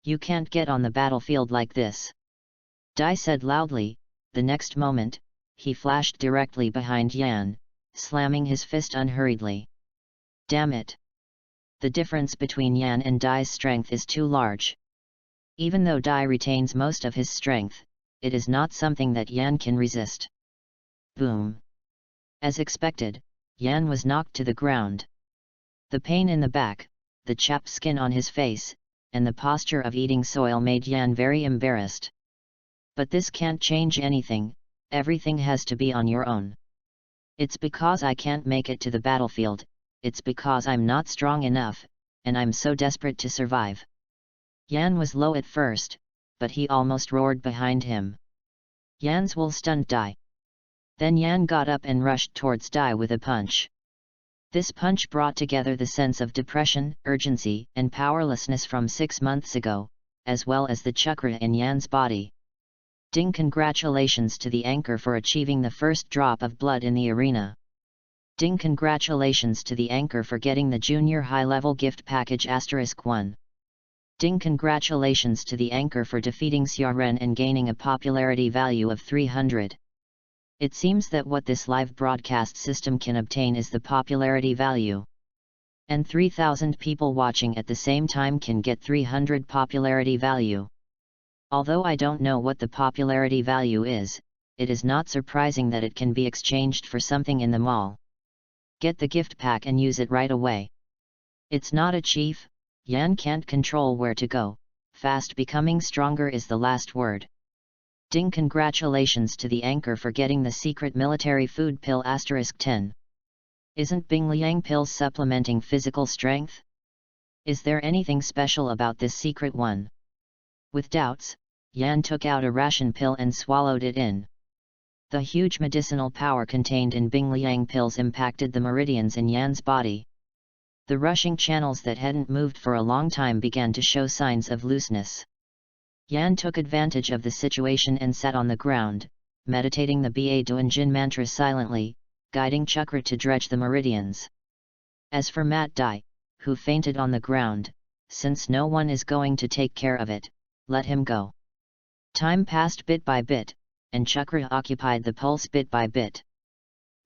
You can't get on the battlefield like this. Dai said loudly. The next moment, he flashed directly behind Yan, slamming his fist unhurriedly. Damn it! The difference between Yan and Dai's strength is too large. Even though Dai retains most of his strength, it is not something that Yan can resist. Boom! As expected, Yan was knocked to the ground. The pain in the back, the chapped skin on his face, and the posture of eating soil made Yan very embarrassed. But this can't change anything, everything has to be on your own. It's because I can't make it to the battlefield, it's because I'm not strong enough, and I'm so desperate to survive. Yan was low at first, but he almost roared behind him. Yan's will stunned Dai. Then Yan got up and rushed towards Dai with a punch. This punch brought together the sense of depression, urgency, and powerlessness from 6 months ago, as well as the chakra in Yan's body. Ding! Congratulations to the anchor for achieving the first drop of blood in the arena. Ding! Congratulations to the anchor for getting the junior high-level gift package *1. Ding! Congratulations to the anchor for defeating Xiaoren and gaining a popularity value of 300. It seems that what this live broadcast system can obtain is the popularity value. And 3,000 people watching at the same time can get 300 popularity value. Although I don't know what the popularity value is, it is not surprising that it can be exchanged for something in the mall. Get the gift pack and use it right away. It's not a chief, Yan can't control where to go, fast becoming stronger is the last word. Ding! Congratulations to the anchor for getting the secret military food pill *10. Isn't Bingliang pills supplementing physical strength? Is there anything special about this secret one? With doubts, Yan took out a ration pill and swallowed it in. The huge medicinal power contained in Bingliang pills impacted the meridians in Yan's body. The rushing channels that hadn't moved for a long time began to show signs of looseness. Yan took advantage of the situation and sat on the ground, meditating the Ba Duanjin mantra silently, guiding chakra to dredge the meridians. As for Mat Dai, who fainted on the ground, since no one is going to take care of it, let him go. Time passed bit by bit, and chakra occupied the pulse bit by bit.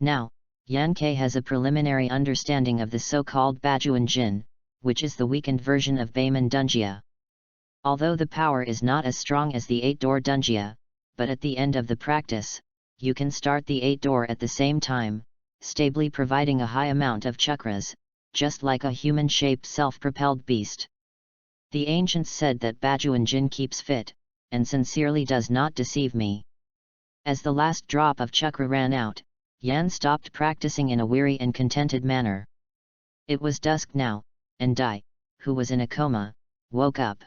Now, Yan Ke has a preliminary understanding of the so-called Bajuan Jin, which is the weakened version of Bayman Dunjia. Although the power is not as strong as the 8-door Dunjia, but at the end of the practice, you can start the 8-door at the same time, stably providing a high amount of chakras, just like a human-shaped self-propelled beast. The ancients said that Bajuan Jin keeps fit, and sincerely does not deceive me. As the last drop of chakra ran out, Yan stopped practicing in a weary and contented manner. It was dusk now, and Dai, who was in a coma, woke up.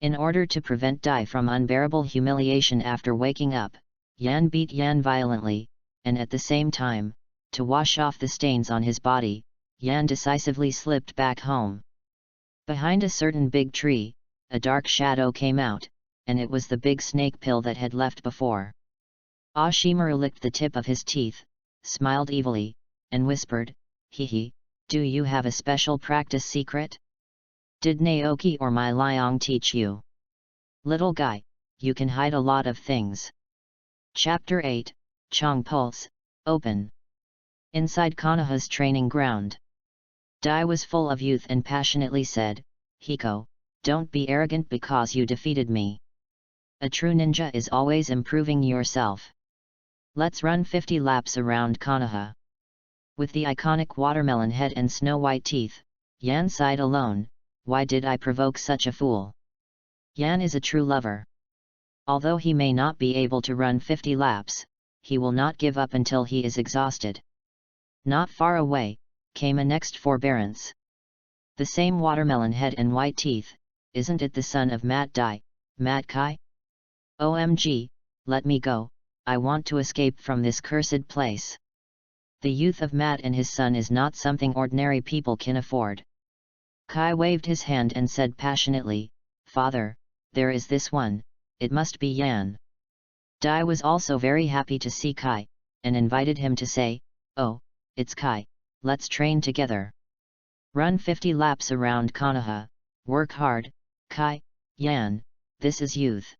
In order to prevent Dai from unbearable humiliation after waking up, Yan beat Yan violently, and at the same time, to wash off the stains on his body, Yan decisively slipped back home. Behind a certain big tree, a dark shadow came out, and it was the big snake pill that had left before. Ashimaru licked the tip of his teeth, smiled evilly, and whispered, "Hee hee, do you have a special practice secret? Did Naoki or my Liang teach you? Little guy, you can hide a lot of things." Chapter 8, Chong Pulse, Open. Inside Konoha's training ground. Dai was full of youth and passionately said, "Hiko, don't be arrogant because you defeated me. A true ninja is always improving yourself. Let's run 50 laps around Konoha. With the iconic watermelon head and snow-white teeth, Yan sighed alone, why did I provoke such a fool? Yan is a true lover. Although he may not be able to run 50 laps, he will not give up until he is exhausted. Not far away, came a next forbearance. The same watermelon head and white teeth, isn't it the son of Matt Dai, Matt Kai? OMG, let me go, I want to escape from this cursed place. The youth of Matt and his son is not something ordinary people can afford. Kai waved his hand and said passionately, Father, there is this one, it must be Yan. Dai was also very happy to see Kai, and invited him to say, oh, it's Kai, let's train together. Run 50 laps around Konoha, work hard, Kai, Yan, this is youth.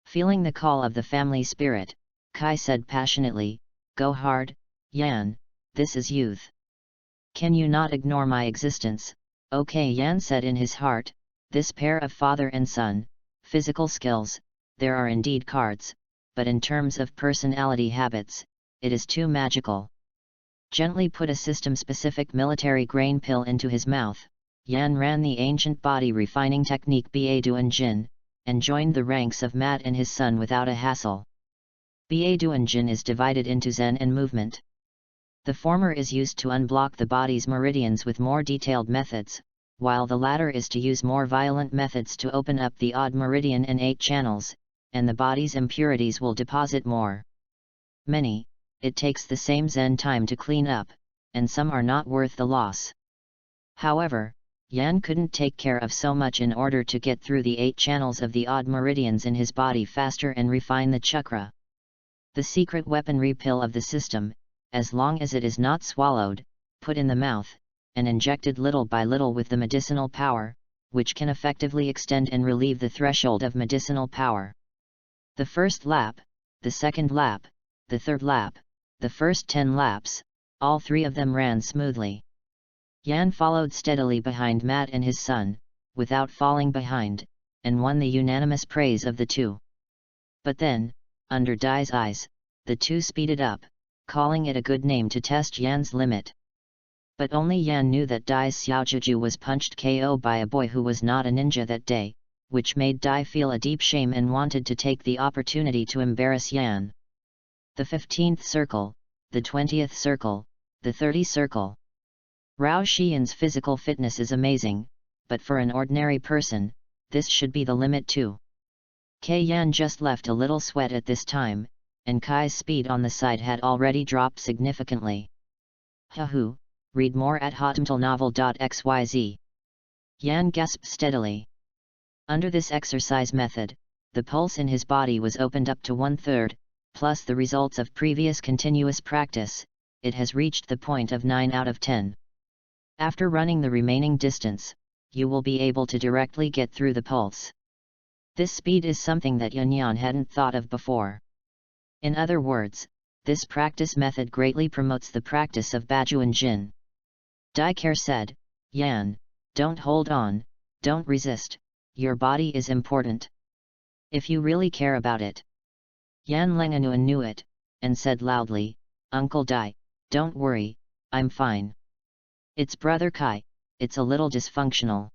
Feeling the call of the family spirit, Kai said passionately, go hard, Yan, this is youth. Can you not ignore my existence? Okay, Yan said in his heart, this pair of father and son, physical skills, there are indeed cards, but in terms of personality habits, it is too magical. Gently put a system-specific military grain pill into his mouth, Yan ran the ancient body refining technique Baeduan Jin, and joined the ranks of Matt and his son without a hassle. Baeduan Jin is divided into Zen and movement. The former is used to unblock the body's meridians with more detailed methods, while the latter is to use more violent methods to open up the odd meridian and 8 channels, and the body's impurities will deposit more. It takes the same Zen time to clean up, and some are not worth the loss. However, Yan couldn't take care of so much in order to get through the 8 channels of the odd meridians in his body faster and refine the chakra. The secret weaponry pill of the system, as long as it is not swallowed, put in the mouth, and injected little by little with the medicinal power, which can effectively extend and relieve the threshold of medicinal power. The first lap, the second lap, the third lap, the first 10 laps, all 3 of them ran smoothly. Yan followed steadily behind Matt and his son, without falling behind, and won the unanimous praise of the two. But then, under Dai's eyes, the two speeded up, calling it a good name to test Yan's limit. But only Yan knew that Dai's Xiaojuju was punched KO by a boy who was not a ninja that day, which made Dai feel a deep shame and wanted to take the opportunity to embarrass Yan. The 15th circle, the 20th circle, the 30th circle. Rao Xian's physical fitness is amazing, but for an ordinary person, this should be the limit too. Yan just left a little sweat at this time, and Kai's speed on the side had already dropped significantly. Hahoo, read more at hotmtlnovel.xyz. Yan gasped steadily. Under this exercise method, the pulse in his body was opened up to 1/3, plus the results of previous continuous practice, it has reached the point of 9 out of 10. After running the remaining distance, you will be able to directly get through the pulse. This speed is something that Yan hadn't thought of before. In other words, this practice method greatly promotes the practice of Bajuan Jin. Daikare said, Yan, don't hold on, don't resist, your body is important. If you really care about it. Yan Lenganuan knew it, and said loudly, Uncle Dai, don't worry, I'm fine. It's brother Kai, it's a little dysfunctional.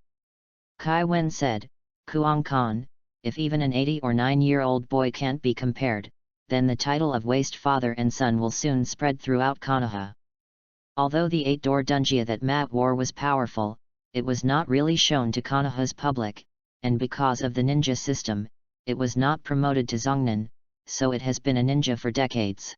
Kai Wen said, Kuang Kan, if even an 8 or 9-year-old boy can't be compared, then the title of waste father and son will soon spread throughout Konoha. Although the 8-door dunjia that Matt wore was powerful, it was not really shown to Konoha's public, and because of the ninja system, it was not promoted to Zongnan, so it has been a ninja for decades.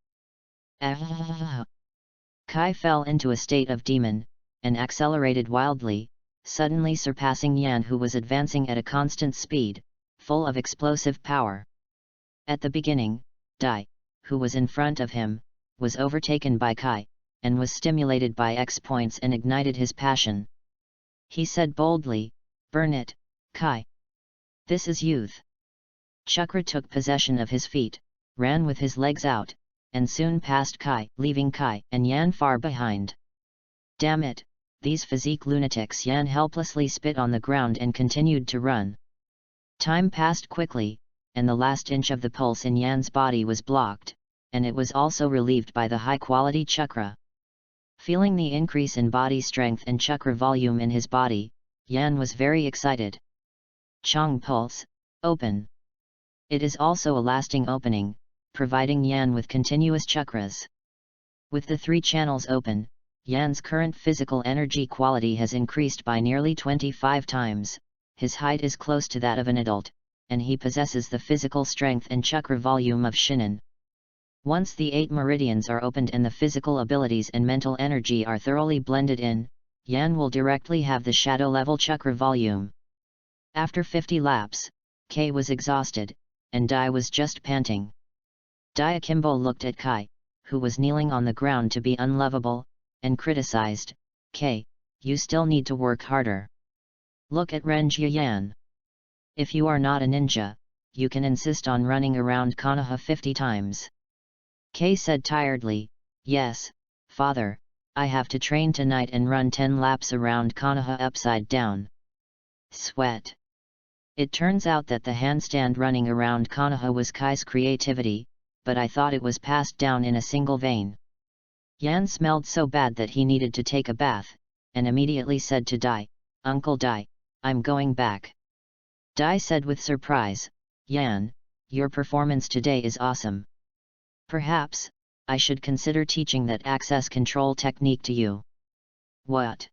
Kai fell into a state of demon, and accelerated wildly, suddenly surpassing Yan, who was advancing at a constant speed, full of explosive power. At the beginning, Dai, who was in front of him, was overtaken by Kai, and was stimulated by X points and ignited his passion. He said boldly, burn it, Kai. This is youth. Chakra took possession of his feet, ran with his legs out, and soon passed Kai, leaving Kai and Yan far behind. Damn it, these physique lunatics! Yan helplessly spit on the ground and continued to run. Time passed quickly, and the last inch of the pulse in Yan's body was blocked, and it was also relieved by the high-quality chakra. Feeling the increase in body strength and chakra volume in his body, Yan was very excited. Chong pulse, open. It is also a lasting opening, providing Yan with continuous chakras. With the 3 channels open, Yan's current physical energy quality has increased by nearly 25 times, his height is close to that of an adult, and he possesses the physical strength and chakra volume of Shinin. Once the 8 meridians are opened and the physical abilities and mental energy are thoroughly blended in, Yan will directly have the shadow-level chakra volume. After 50 laps, Kai was exhausted, and Dai was just panting. Dai Akimbo looked at Kai, who was kneeling on the ground to be unlovable, and criticized, "Kai, you still need to work harder. Look at Renjia Yan. If you are not a ninja, you can insist on running around Konoha 50 times. Kai said tiredly, "Yes, father, I have to train tonight and run 10 laps around Konoha upside down." Sweat. It turns out that the handstand running around Konoha was Kai's creativity, but I thought it was passed down in a single vein. Yan smelled so bad that he needed to take a bath, and immediately said to Dai, "Uncle Dai, I'm going back." Dai said with surprise, "Yan, your performance today is awesome. Perhaps, I should consider teaching that access control technique to you." "What?"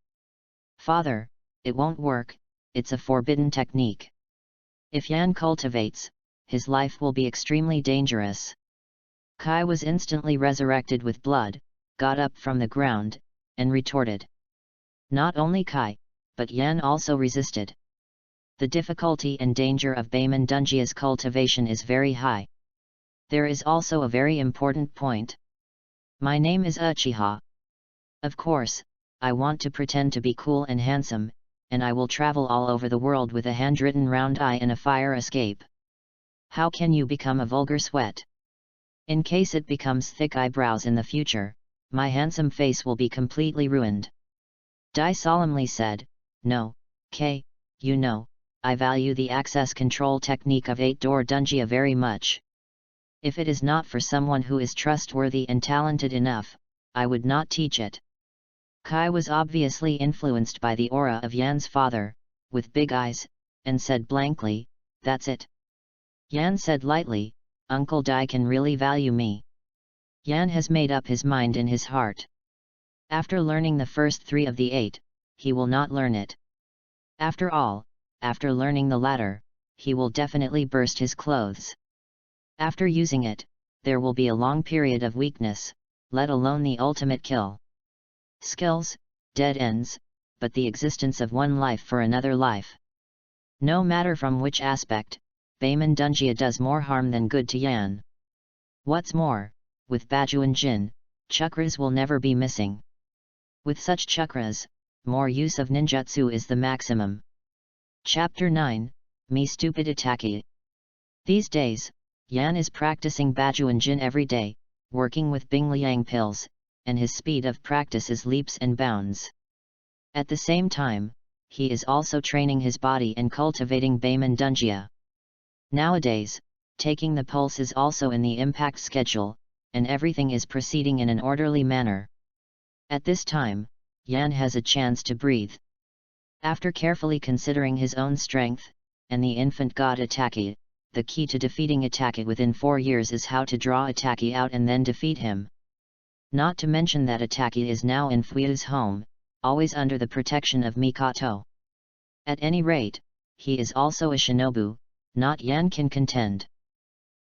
"Father, it won't work, it's a forbidden technique. If Yan cultivates, his life will be extremely dangerous." Kai was instantly resurrected with blood, got up from the ground, and retorted. Not only Kai, but Yan also resisted. The difficulty and danger of Baemon Dunjia's cultivation is very high. There is also a very important point. My name is Uchiha. Of course, I want to pretend to be cool and handsome, and I will travel all over the world with a handwritten round eye and a fire escape. How can you become a vulgar sweat? In case it becomes thick eyebrows in the future, my handsome face will be completely ruined." Dai solemnly said, "No, Kai, you know, I value the access control technique of 8-door Dunjia very much. If it is not for someone who is trustworthy and talented enough, I would not teach it." Kai was obviously influenced by the aura of Yan's father, with big eyes, and said blankly, "That's it." Yan said lightly, "Uncle Dai can really value me." Yan has made up his mind in his heart. After learning the first 3 of the 8, he will not learn it. After all, after learning the latter, he will definitely burst his clothes. After using it, there will be a long period of weakness, let alone the ultimate kill. Skills, dead ends, but the existence of one life for another life. No matter from which aspect, Baemon Dunjia does more harm than good to Yan. What's more, with Bajuan Jin, chakras will never be missing. With such chakras, more use of ninjutsu is the maximum. Chapter 9, Me Stupid Attacky. These days, Yan is practicing Bajuan Jin every day, working with Bing Liang pills, and his speed of practice is leaps and bounds. At the same time, he is also training his body and cultivating Baemon Dunjia. Nowadays, taking the pulse is also in the impact schedule, and everything is proceeding in an orderly manner. At this time, Yan has a chance to breathe. After carefully considering his own strength, and the infant god Attacky, the key to defeating Attacky within 4 years is how to draw Attacky out and then defeat him. Not to mention that Attacky is now in Fuyu's home, always under the protection of Mikoto. At any rate, he is also a shinobu, not Yan can contend.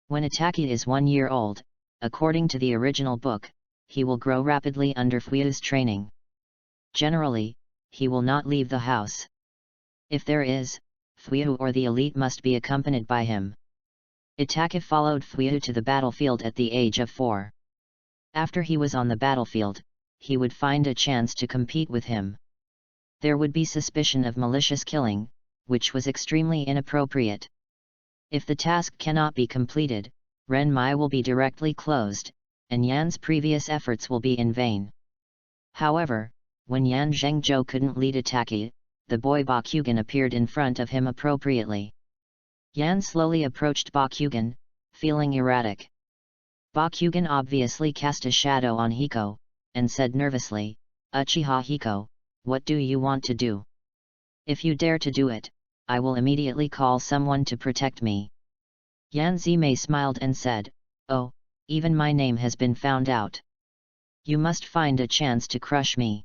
When Attacky is 1 year old, according to the original book, he will grow rapidly under Fuyu's training. Generally, he will not leave the house. If there is, Fuyu or the elite must be accompanied by him. Attacky followed Fuyu to the battlefield at the age of 4. After he was on the battlefield, he would find a chance to compete with him. There would be suspicion of malicious killing, which was extremely inappropriate. If the task cannot be completed, Renmai will be directly closed, and Yan's previous efforts will be in vain. However, when Yan Zhengzhou couldn't lead Attacky, the boy Bakugan appeared in front of him appropriately. Yan slowly approached Bakugan, feeling erratic. Bakugan obviously cast a shadow on Hiko, and said nervously, "Uchiha Hiko, what do you want to do? If you dare to do it, I will immediately call someone to protect me." Yanzime smiled and said, "Oh, even my name has been found out. You must find a chance to crush me."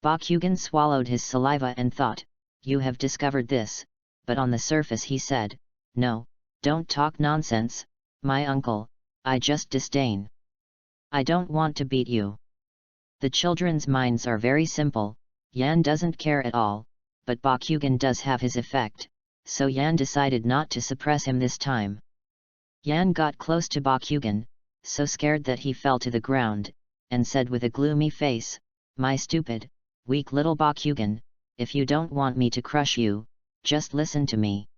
Bakugan swallowed his saliva and thought, "You have discovered this," but on the surface he said, "No, don't talk nonsense, my uncle, I just disdain. I don't want to beat you." The children's minds are very simple. Yan doesn't care at all, but Bakugan does have his effect, so Yan decided not to suppress him this time. Yan got close to Bakugan, so scared that he fell to the ground, and said with a gloomy face, "My stupid, weak little Bakugan, if you don't want me to crush you, just listen to me."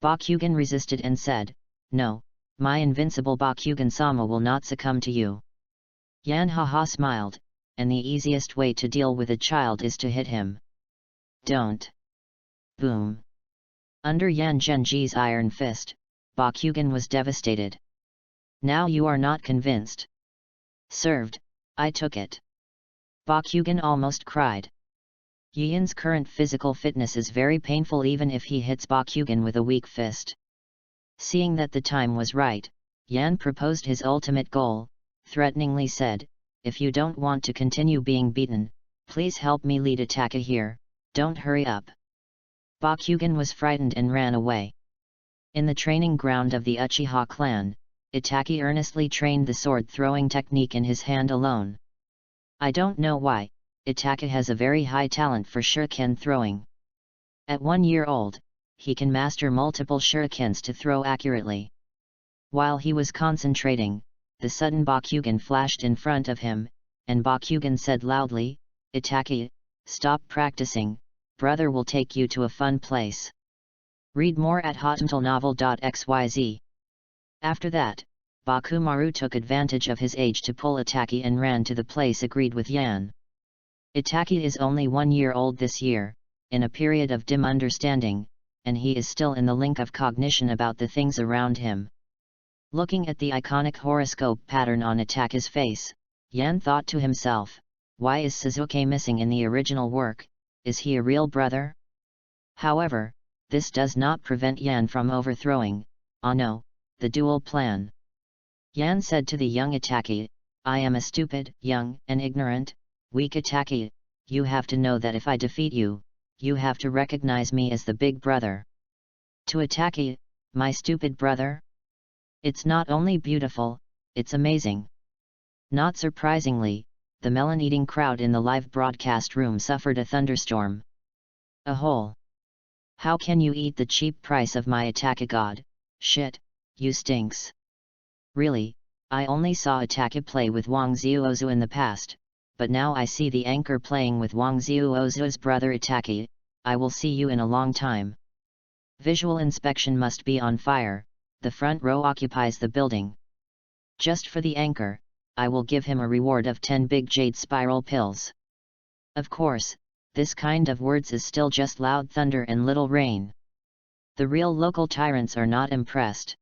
Bakugan resisted and said, "No, my invincible Bakugan-sama will not succumb to you." Yan haha smiled, and the easiest way to deal with a child is to hit him. Don't. Boom. Under Yan Genji's iron fist, Bakugan was devastated. "Now you are not convinced." "Served, I took it." Bakugan almost cried. Yan's current physical fitness is very painful even if he hits Bakugan with a weak fist. Seeing that the time was right, Yan proposed his ultimate goal, threateningly said, "If you don't want to continue being beaten, please help me lead Itaka here, don't hurry up." Bakugan was frightened and ran away. In the training ground of the Uchiha clan, Itaki earnestly trained the sword-throwing technique in his hand alone. I don't know why, Itaka has a very high talent for shuriken throwing. At 1 year old, he can master multiple shurikens to throw accurately. While he was concentrating, the sudden Bakugan flashed in front of him, and Bakugan said loudly, "Itaki, stop practicing, brother will take you to a fun place." Read more at hotentleNovel.xyz. After that, Bakumaru took advantage of his age to pull Itaki and ran to the place agreed with Yan. Itaki is only 1 year old this year, in a period of dim understanding, and he is still in the link of cognition about the things around him. Looking at the iconic horoscope pattern on Itaki's face, Yan thought to himself, "Why is Sasuke missing in the original work? Is he a real brother?" However, this does not prevent Yan from overthrowing, "Oh no, the dual plan." Yan said to the young Itaki, "I am a stupid, young, and ignorant, weak Itaki, you have to know that if I defeat you, you have to recognize me as the big brother." To Itaki, "My stupid brother? It's not only beautiful, it's amazing." Not surprisingly, the melon-eating crowd in the live broadcast room suffered a thunderstorm. A hole. "How can you eat the cheap price of my Itaka god? Shit, you stinks." Really, I only saw Itaka play with Wang Xiuozu in the past, but now I see the anchor playing with Wang Xiuozu's brother Itaki, I will see you in a long time. Visual inspection must be on fire, the front row occupies the building. Just for the anchor, I will give him a reward of 10 big jade spiral pills. Of course, this kind of words is still just loud thunder and little rain. The real local tyrants are not impressed.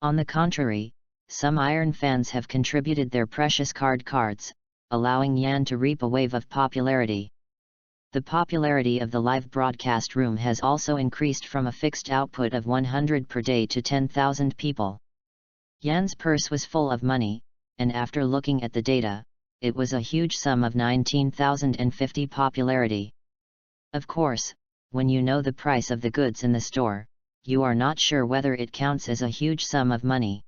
On the contrary, some Iron fans have contributed their precious cards, allowing Yan to reap a wave of popularity. The popularity of the live broadcast room has also increased from a fixed output of 100 per day to 10,000 people. Yan's purse was full of money, and after looking at the data, it was a huge sum of 19,050 popularity. Of course, when you know the price of the goods in the store, you are not sure whether it counts as a huge sum of money.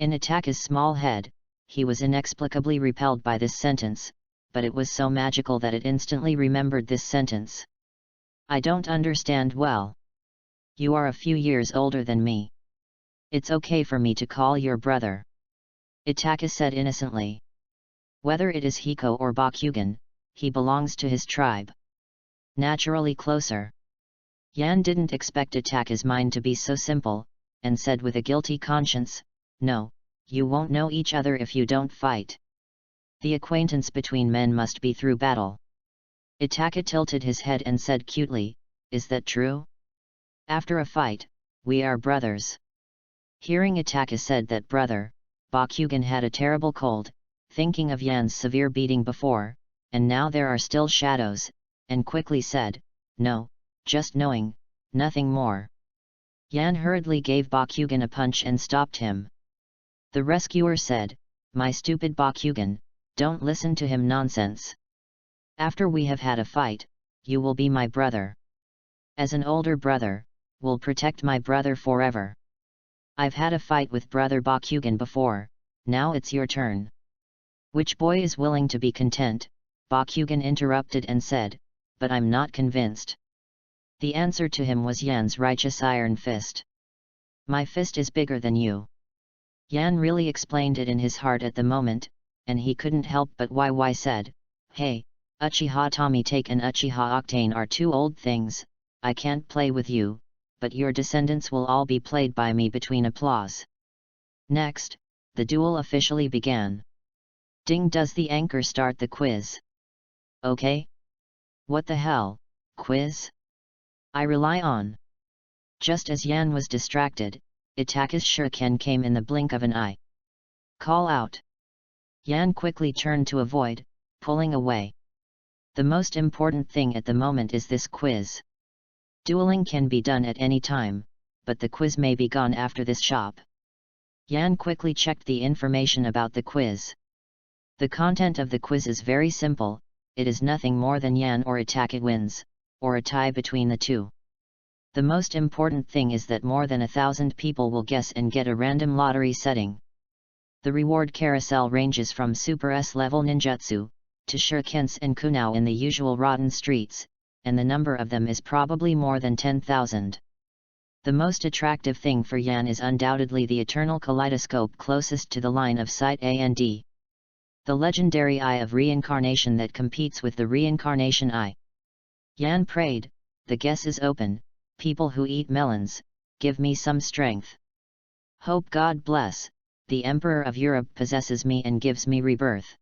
In Itaka's small head, he was inexplicably repelled by this sentence, but it was so magical that it instantly remembered this sentence. "I don't understand well. You are a few years older than me. It's okay for me to call your brother," Itaka said innocently. Whether it is Hiko or Bakugan, he belongs to his tribe. Naturally closer. Yan didn't expect Itaka's mind to be so simple, and said with a guilty conscience, "No, you won't know each other if you don't fight. The acquaintance between men must be through battle." Itaka tilted his head and said cutely, "Is that true? After a fight, we are brothers." Hearing Itaka said that brother, Bakugan had a terrible cold, thinking of Yan's severe beating before, and now there are still shadows, and quickly said, "No, just knowing, nothing more." Yan hurriedly gave Bakugan a punch and stopped him. The rescuer said, "My stupid Bakugan, don't listen to him nonsense. After we have had a fight, you will be my brother. As an older brother, will protect my brother forever. I've had a fight with brother Bakugan before, now it's your turn." "Which boy is willing to be content?" Bakugan interrupted and said, "But I'm not convinced." The answer to him was Yan's righteous iron fist. "My fist is bigger than you." Yan really explained it in his heart at the moment, and he couldn't help but said, "Hey, Uchiha Take and Uchiha Octane are two old things, I can't play with you, but your descendants will all be played by me." Between applause. Next, the duel officially began. Ding, does the anchor start the quiz? Okay. What the hell, quiz? I rely on. Just as Yan was distracted, Itaka's shuriken came in the blink of an eye. Call out. Yan quickly turned to avoid, pulling away. The most important thing at the moment is this quiz. Dueling can be done at any time, but the quiz may be gone after this shop. Yan quickly checked the information about the quiz. The content of the quiz is very simple, it is nothing more than Yan or Itaka wins, or a tie between the two. The most important thing is that more than 1,000 people will guess and get a random lottery setting. The reward carousel ranges from Super S-level ninjutsu, to shurikens and kunao in the usual rotten streets, and the number of them is probably more than 10,000. The most attractive thing for Yan is undoubtedly the eternal kaleidoscope closest to the line of sight and the legendary Eye of Reincarnation that competes with the Reincarnation Eye. Yan prayed, "The guess is open, people who eat melons, give me some strength. Hope God bless, the Emperor of Europe possesses me and gives me rebirth."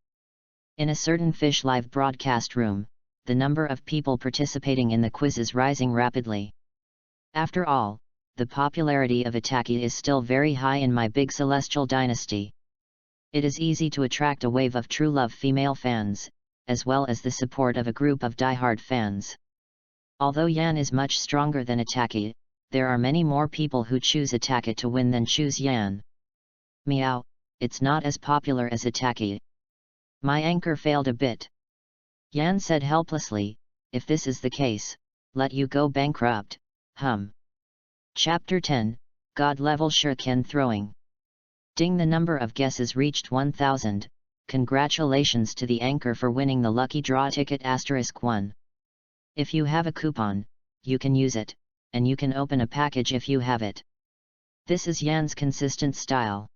In a certain Fish Live broadcast room, the number of people participating in the quiz is rising rapidly. After all, the popularity of Itaki is still very high in my big celestial dynasty. It is easy to attract a wave of true love female fans, as well as the support of a group of die-hard fans. Although Yan is much stronger than Itaki, there are many more people who choose Itaki to win than choose Yan. Meow, it's not as popular as Itaki. My anchor failed a bit. Yan said helplessly, "If this is the case, let you go bankrupt, Chapter 10, God-level shuriken throwing. Ding, the number of guesses reached 1,000, congratulations to the anchor for winning the lucky draw ticket *1. If you have a coupon, you can use it, and you can open a package if you have it. This is Yan's consistent style.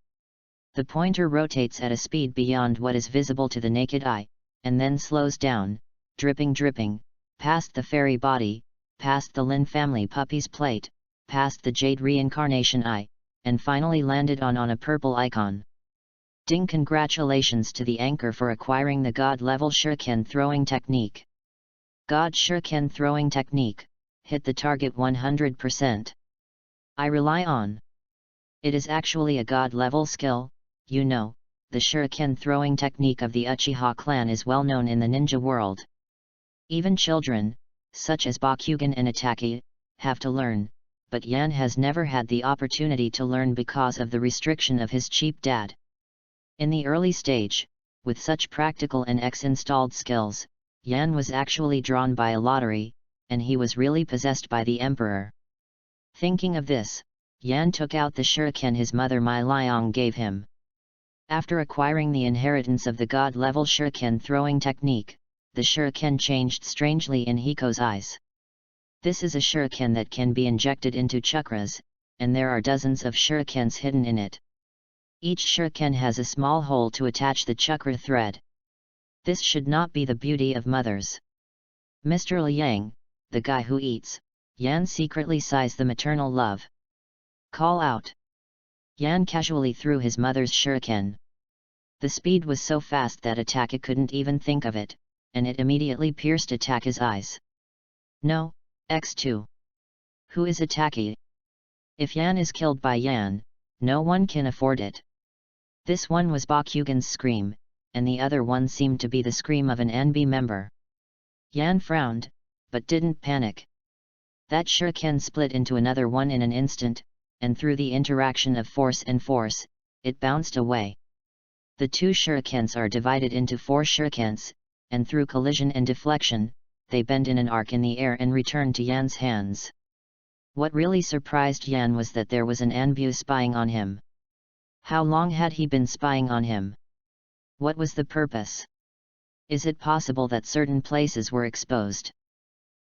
The pointer rotates at a speed beyond what is visible to the naked eye, and then slows down, dripping, past the fairy body, past the Lin family puppy's plate, past the Jade Reincarnation Eye, and finally landed on a purple icon. Ding, congratulations to the anchor for acquiring the God-level shuriken throwing technique. God shuriken throwing technique, hit the target 100%. I rely on. It is actually a God-level skill, you know, the shuriken throwing technique of the Uchiha clan is well known in the ninja world. Even children, such as Bakugan and Itaki, have to learn, but Yan has never had the opportunity to learn because of the restriction of his cheap dad. In the early stage, with such practical and installed skills, Yan was actually drawn by a lottery, and he was really possessed by the emperor. Thinking of this, Yan took out the shuriken his mother Mai Liang gave him. After acquiring the inheritance of the God-level shuriken throwing technique, the shuriken changed strangely in Hiko's eyes. This is a shuriken that can be injected into chakras, and there are dozens of shurikens hidden in it. Each shuriken has a small hole to attach the chakra thread. This should not be the beauty of mothers. Mr. Liang, the guy who eats, Yan secretly sighs the maternal love. Call out. Yan casually threw his mother's shuriken. The speed was so fast that Itaka couldn't even think of it, and it immediately pierced Itaka's eyes. No, X2. Who is Itaki? If Yan is killed by Yan, no one can afford it. This one was Bakugan's scream, and the other one seemed to be the scream of an NB member. Yan frowned, but didn't panic. That shuriken split into another one in an instant, and through the interaction of force and force, it bounced away. The two shurikens are divided into 4 shurikens, and through collision and deflection, they bend in an arc in the air and return to Yan's hands. What really surprised Yan was that there was an Anbu spying on him. How long had he been spying on him? What was the purpose? Is it possible that certain places were exposed?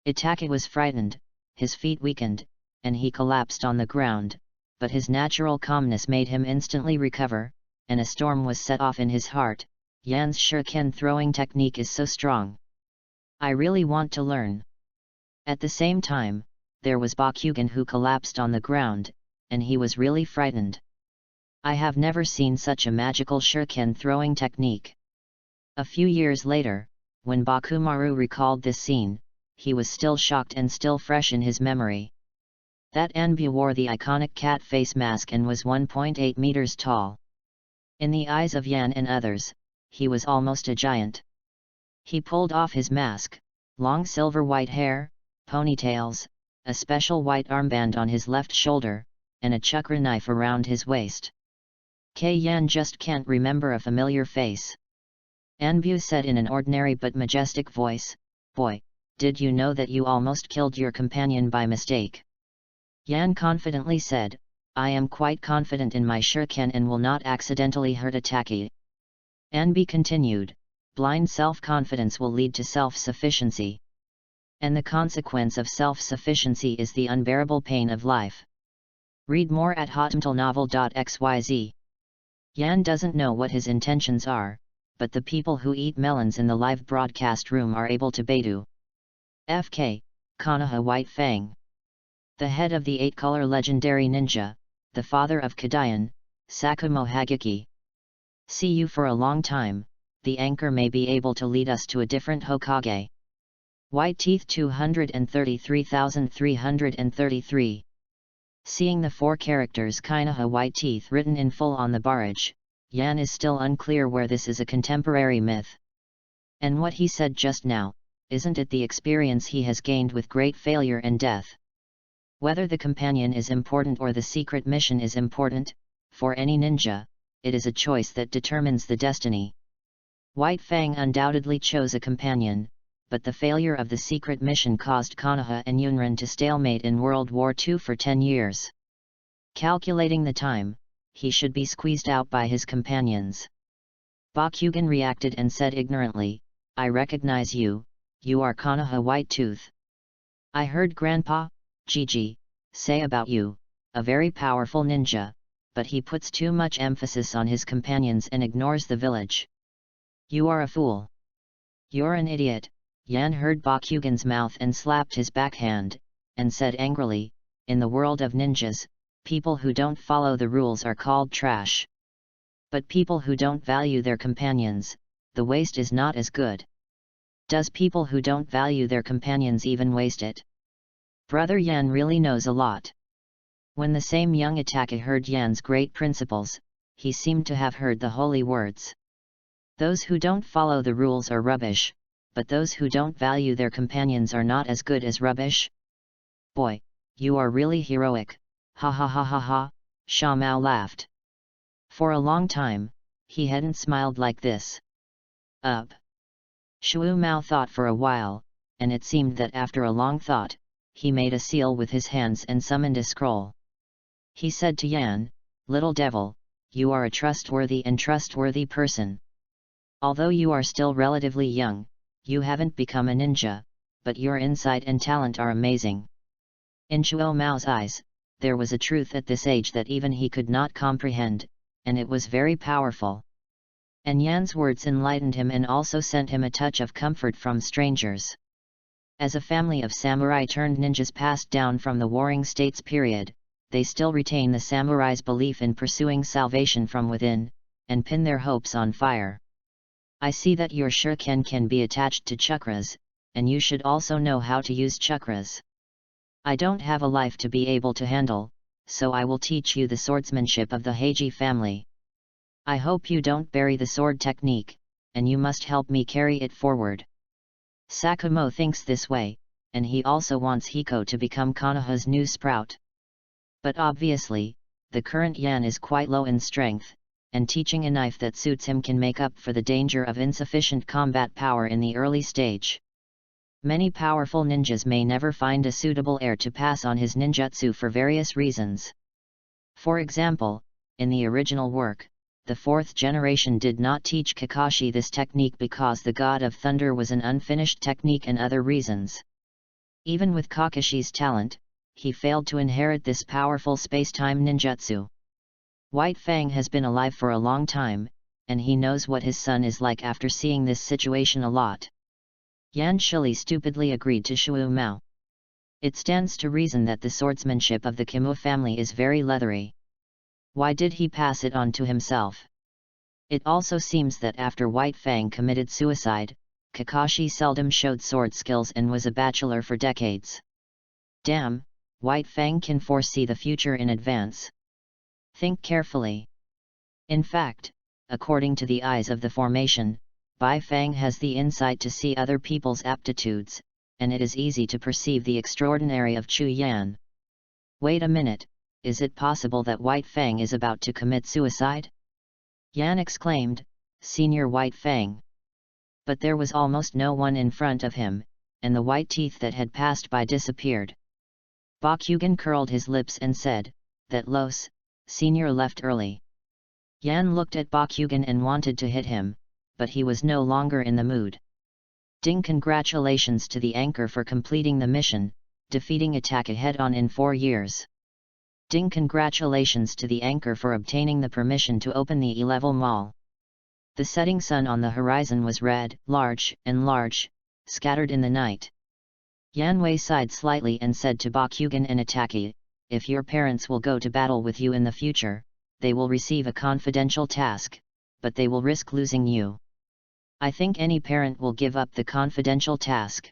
Itake was frightened, his feet weakened, and he collapsed on the ground, but his natural calmness made him instantly recover, and a storm was set off in his heart. Yan's shuriken throwing technique is so strong. I really want to learn. At the same time, there was Bakugan who collapsed on the ground, and he was really frightened. I have never seen such a magical shuriken throwing technique. A few years later, when Bakumaru recalled this scene, he was still shocked and still fresh in his memory. That Anbu wore the iconic cat face mask and was 1.8 meters tall. In the eyes of Yan and others, he was almost a giant. He pulled off his mask, long silver white hair, ponytails, a special white armband on his left shoulder, and a chakra knife around his waist. Yan just can't remember a familiar face. Anbu said in an ordinary but majestic voice, "Boy, did you know that you almost killed your companion by mistake?" Yan confidently said, "I am quite confident in my shuriken and will not accidentally hurt Itake." Anbu continued, "Blind self-confidence will lead to self-sufficiency. And the consequence of self-sufficiency is the unbearable pain of life." Read more at hotmtlnovel.xyz. Yan doesn't know what his intentions are, but the people who eat melons in the live broadcast room are able to Baidu. FK, Konoha White Fang. The head of the 8-color legendary ninja, the father of Kadayan, Sakumo Hageki. See you for a long time, the anchor may be able to lead us to a different Hokage. White Teeth 233,333. Seeing the 4 characters Konoha White Teeth written in full on the barrage, Yan is still unclear where this is a contemporary myth. And what he said just now, isn't it the experience he has gained with great failure and death? Whether the companion is important or the secret mission is important, for any ninja, it is a choice that determines the destiny. White Fang undoubtedly chose a companion, but the failure of the secret mission caused Konoha and Yunrin to stalemate in World War II for 10 years. Calculating the time, he should be squeezed out by his companions. Bakugan reacted and said ignorantly, "I recognize you, you are Konoha Whitetooth. I heard Grandpa, Gigi, say about you, a very powerful ninja, but he puts too much emphasis on his companions and ignores the village. You are a fool. You're an idiot." Yan heard Bakugan's mouth and slapped his backhand, and said angrily, "In the world of ninjas, people who don't follow the rules are called trash. But people who don't value their companions, the waste is not as good. Does people who don't value their companions even waste it?" Brother Yan really knows a lot. When the same young Itake heard Yan's great principles, he seemed to have heard the holy words. Those who don't follow the rules are rubbish, but those who don't value their companions are not as good as rubbish. Boy, you are really heroic, ha ha ha ha ha, Sha Mao laughed. For a long time, he hadn't smiled like this. Up. Shu Mao thought for a while, and it seemed that after a long thought, he made a seal with his hands and summoned a scroll. He said to Yan, "Little devil, you are a trustworthy person. Although you are still relatively young, you haven't become a ninja, but your insight and talent are amazing." In Shu Mao's eyes, there was a truth at this age that even he could not comprehend, and it was very powerful. And Yan's words enlightened him and also sent him a touch of comfort from strangers. As a family of samurai turned ninjas passed down from the Warring States period, they still retain the samurai's belief in pursuing salvation from within, and pin their hopes on fire. I see that your shuriken can be attached to chakras, and you should also know how to use chakras. I don't have a life to be able to handle, so I will teach you the swordsmanship of the Heiji family. I hope you don't bury the sword technique, and you must help me carry it forward. Sakumo thinks this way, and he also wants Hiko to become Konoha's new sprout. But obviously, the current Yan is quite low in strength, and teaching a knife that suits him can make up for the danger of insufficient combat power in the early stage. Many powerful ninjas may never find a suitable heir to pass on his ninjutsu for various reasons. For example, in the original work, the fourth generation did not teach Kakashi this technique because the God of Thunder was an unfinished technique and other reasons. Even with Kakashi's talent, he failed to inherit this powerful space-time ninjutsu. White Fang has been alive for a long time, and he knows what his son is like after seeing this situation a lot. Yan Shili stupidly agreed to Shu Mao. It stands to reason that the swordsmanship of the Kimura family is very leathery. Why did he pass it on to himself? It also seems that after White Fang committed suicide, Kakashi seldom showed sword skills and was a bachelor for decades. Damn, White Fang can foresee the future in advance. Think carefully. In fact, according to the eyes of the formation, Bai Fang has the insight to see other people's aptitudes, and it is easy to perceive the extraordinary of Chu Yan. Wait a minute, is it possible that White Fang is about to commit suicide? Yan exclaimed, Senior White Fang. But there was almost no one in front of him, and the white teeth that had passed by disappeared. Bakugan curled his lips and said, that Los, Senior left early. Yan looked at Bakugan and wanted to hit him, but he was no longer in the mood. Ding, congratulations to the anchor for completing the mission, defeating Attack head-on in 4 years. Ding, congratulations to the anchor for obtaining the permission to open the E-level mall. The setting sun on the horizon was red, large, scattered in the night. Yanwei sighed slightly and said to Bakugan and Ataki, if your parents will go to battle with you in the future, they will receive a confidential task, but they will risk losing you. I think any parent will give up the confidential task.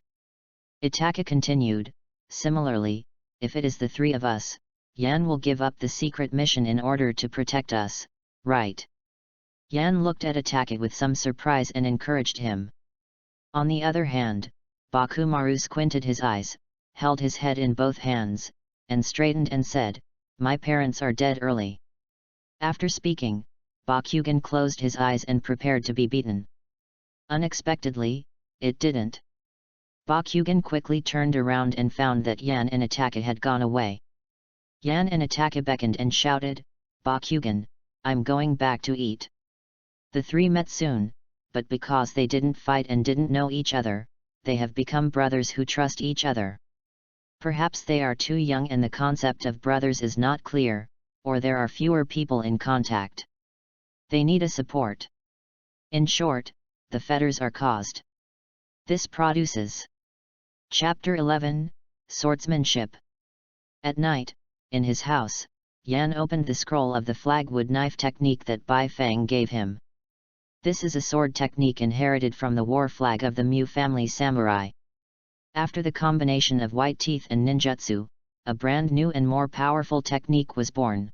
Itaka continued, similarly, if it is the 3 of us, Yan will give up the secret mission in order to protect us, right? Yan looked at Itaka with some surprise and encouraged him. On the other hand, Bakumaru squinted his eyes, held his head in both hands, and straightened and said, my parents are dead early. After speaking, Bakugan closed his eyes and prepared to be beaten. Unexpectedly, it didn't. Bakugan quickly turned around and found that Yan and Itaka had gone away. Yan and Itaka beckoned and shouted, Bakugan, I'm going back to eat. The 3 met soon, but because they didn't fight and didn't know each other, they have become brothers who trust each other. Perhaps they are too young and the concept of brothers is not clear, or there are fewer people in contact. They need a support. In short, the fetters are caused. This produces. Chapter 11, Swordsmanship. At night, in his house, Yan opened the scroll of the flagwood knife technique that Bai Fang gave him. This is a sword technique inherited from the war flag of the Mu family samurai. After the combination of white teeth and ninjutsu, a brand new and more powerful technique was born.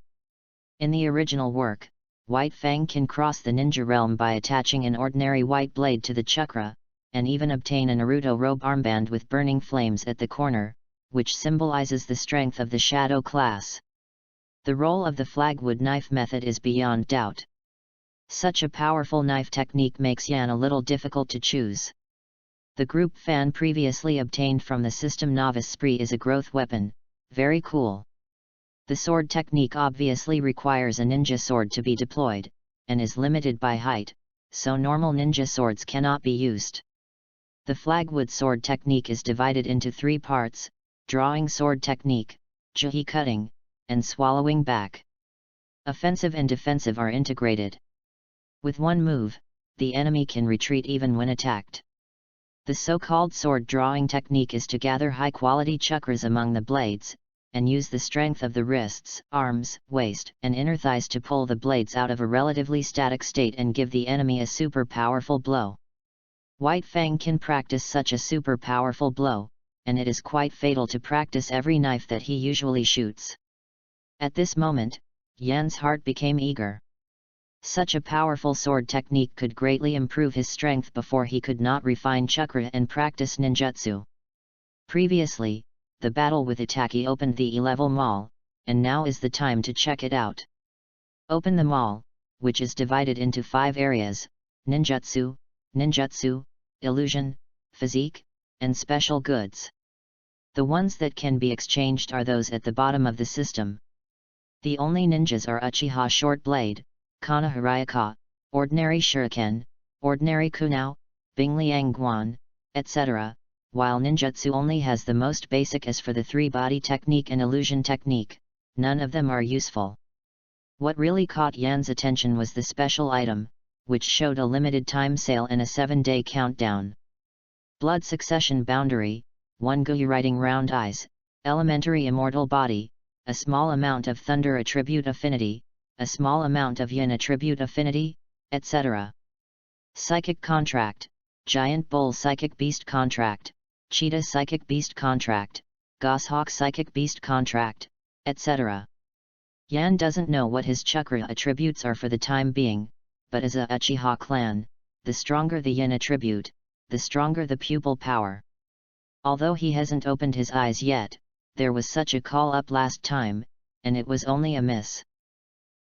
In the original work, White Fang can cross the ninja realm by attaching an ordinary white blade to the chakra, and even obtain a Naruto robe armband with burning flames at the corner, which symbolizes the strength of the shadow class. The role of the flagwood knife method is beyond doubt. Such a powerful knife technique makes Yan a little difficult to choose. The group fan previously obtained from the system Novice Spree is a growth weapon, very cool. The sword technique obviously requires a ninja sword to be deployed, and is limited by height, so normal ninja swords cannot be used. The flagwood sword technique is divided into 3 parts, drawing sword technique, juhi cutting, and swallowing back. Offensive and defensive are integrated. With one move, the enemy can retreat even when attacked. The so-called sword drawing technique is to gather high-quality chakras among the blades, and use the strength of the wrists, arms, waist, and inner thighs to pull the blades out of a relatively static state and give the enemy a super powerful blow. White Fang can practice such a super powerful blow, and it is quite fatal to practice every knife that he usually shoots. At this moment, Yan's heart became eager. Such a powerful sword technique could greatly improve his strength before he could not refine chakra and practice ninjutsu. Previously, the battle with Itachi opened the E-level mall, and now is the time to check it out. Open the mall, which is divided into 5 areas: ninjutsu, illusion, physique, and special goods. The ones that can be exchanged are those at the bottom of the system. The only ninjas are Uchiha Short Blade, Kana Hirayaka, Ordinary Shuriken, Ordinary Kunao, Bingliang Guan, etc., while ninjutsu only has the most basic as for the 3-body technique and illusion technique. None of them are useful. What really caught Yan's attention was the special item, which showed a limited time sale and a 7-day countdown. Blood Succession Boundary, 1 Guyu Writing Round Eyes, Elementary Immortal Body, a small amount of Thunder Attribute Affinity, a small amount of Yin Attribute Affinity, etc. Psychic Contract, Giant Bull Psychic Beast Contract, Cheetah Psychic Beast Contract, Goshawk Psychic Beast Contract, etc. Yan doesn't know what his chakra attributes are for the time being, but as a Uchiha clan, the stronger the Yin attribute, the stronger the pupil power. Although he hasn't opened his eyes yet, there was such a call up last time, and it was only a miss.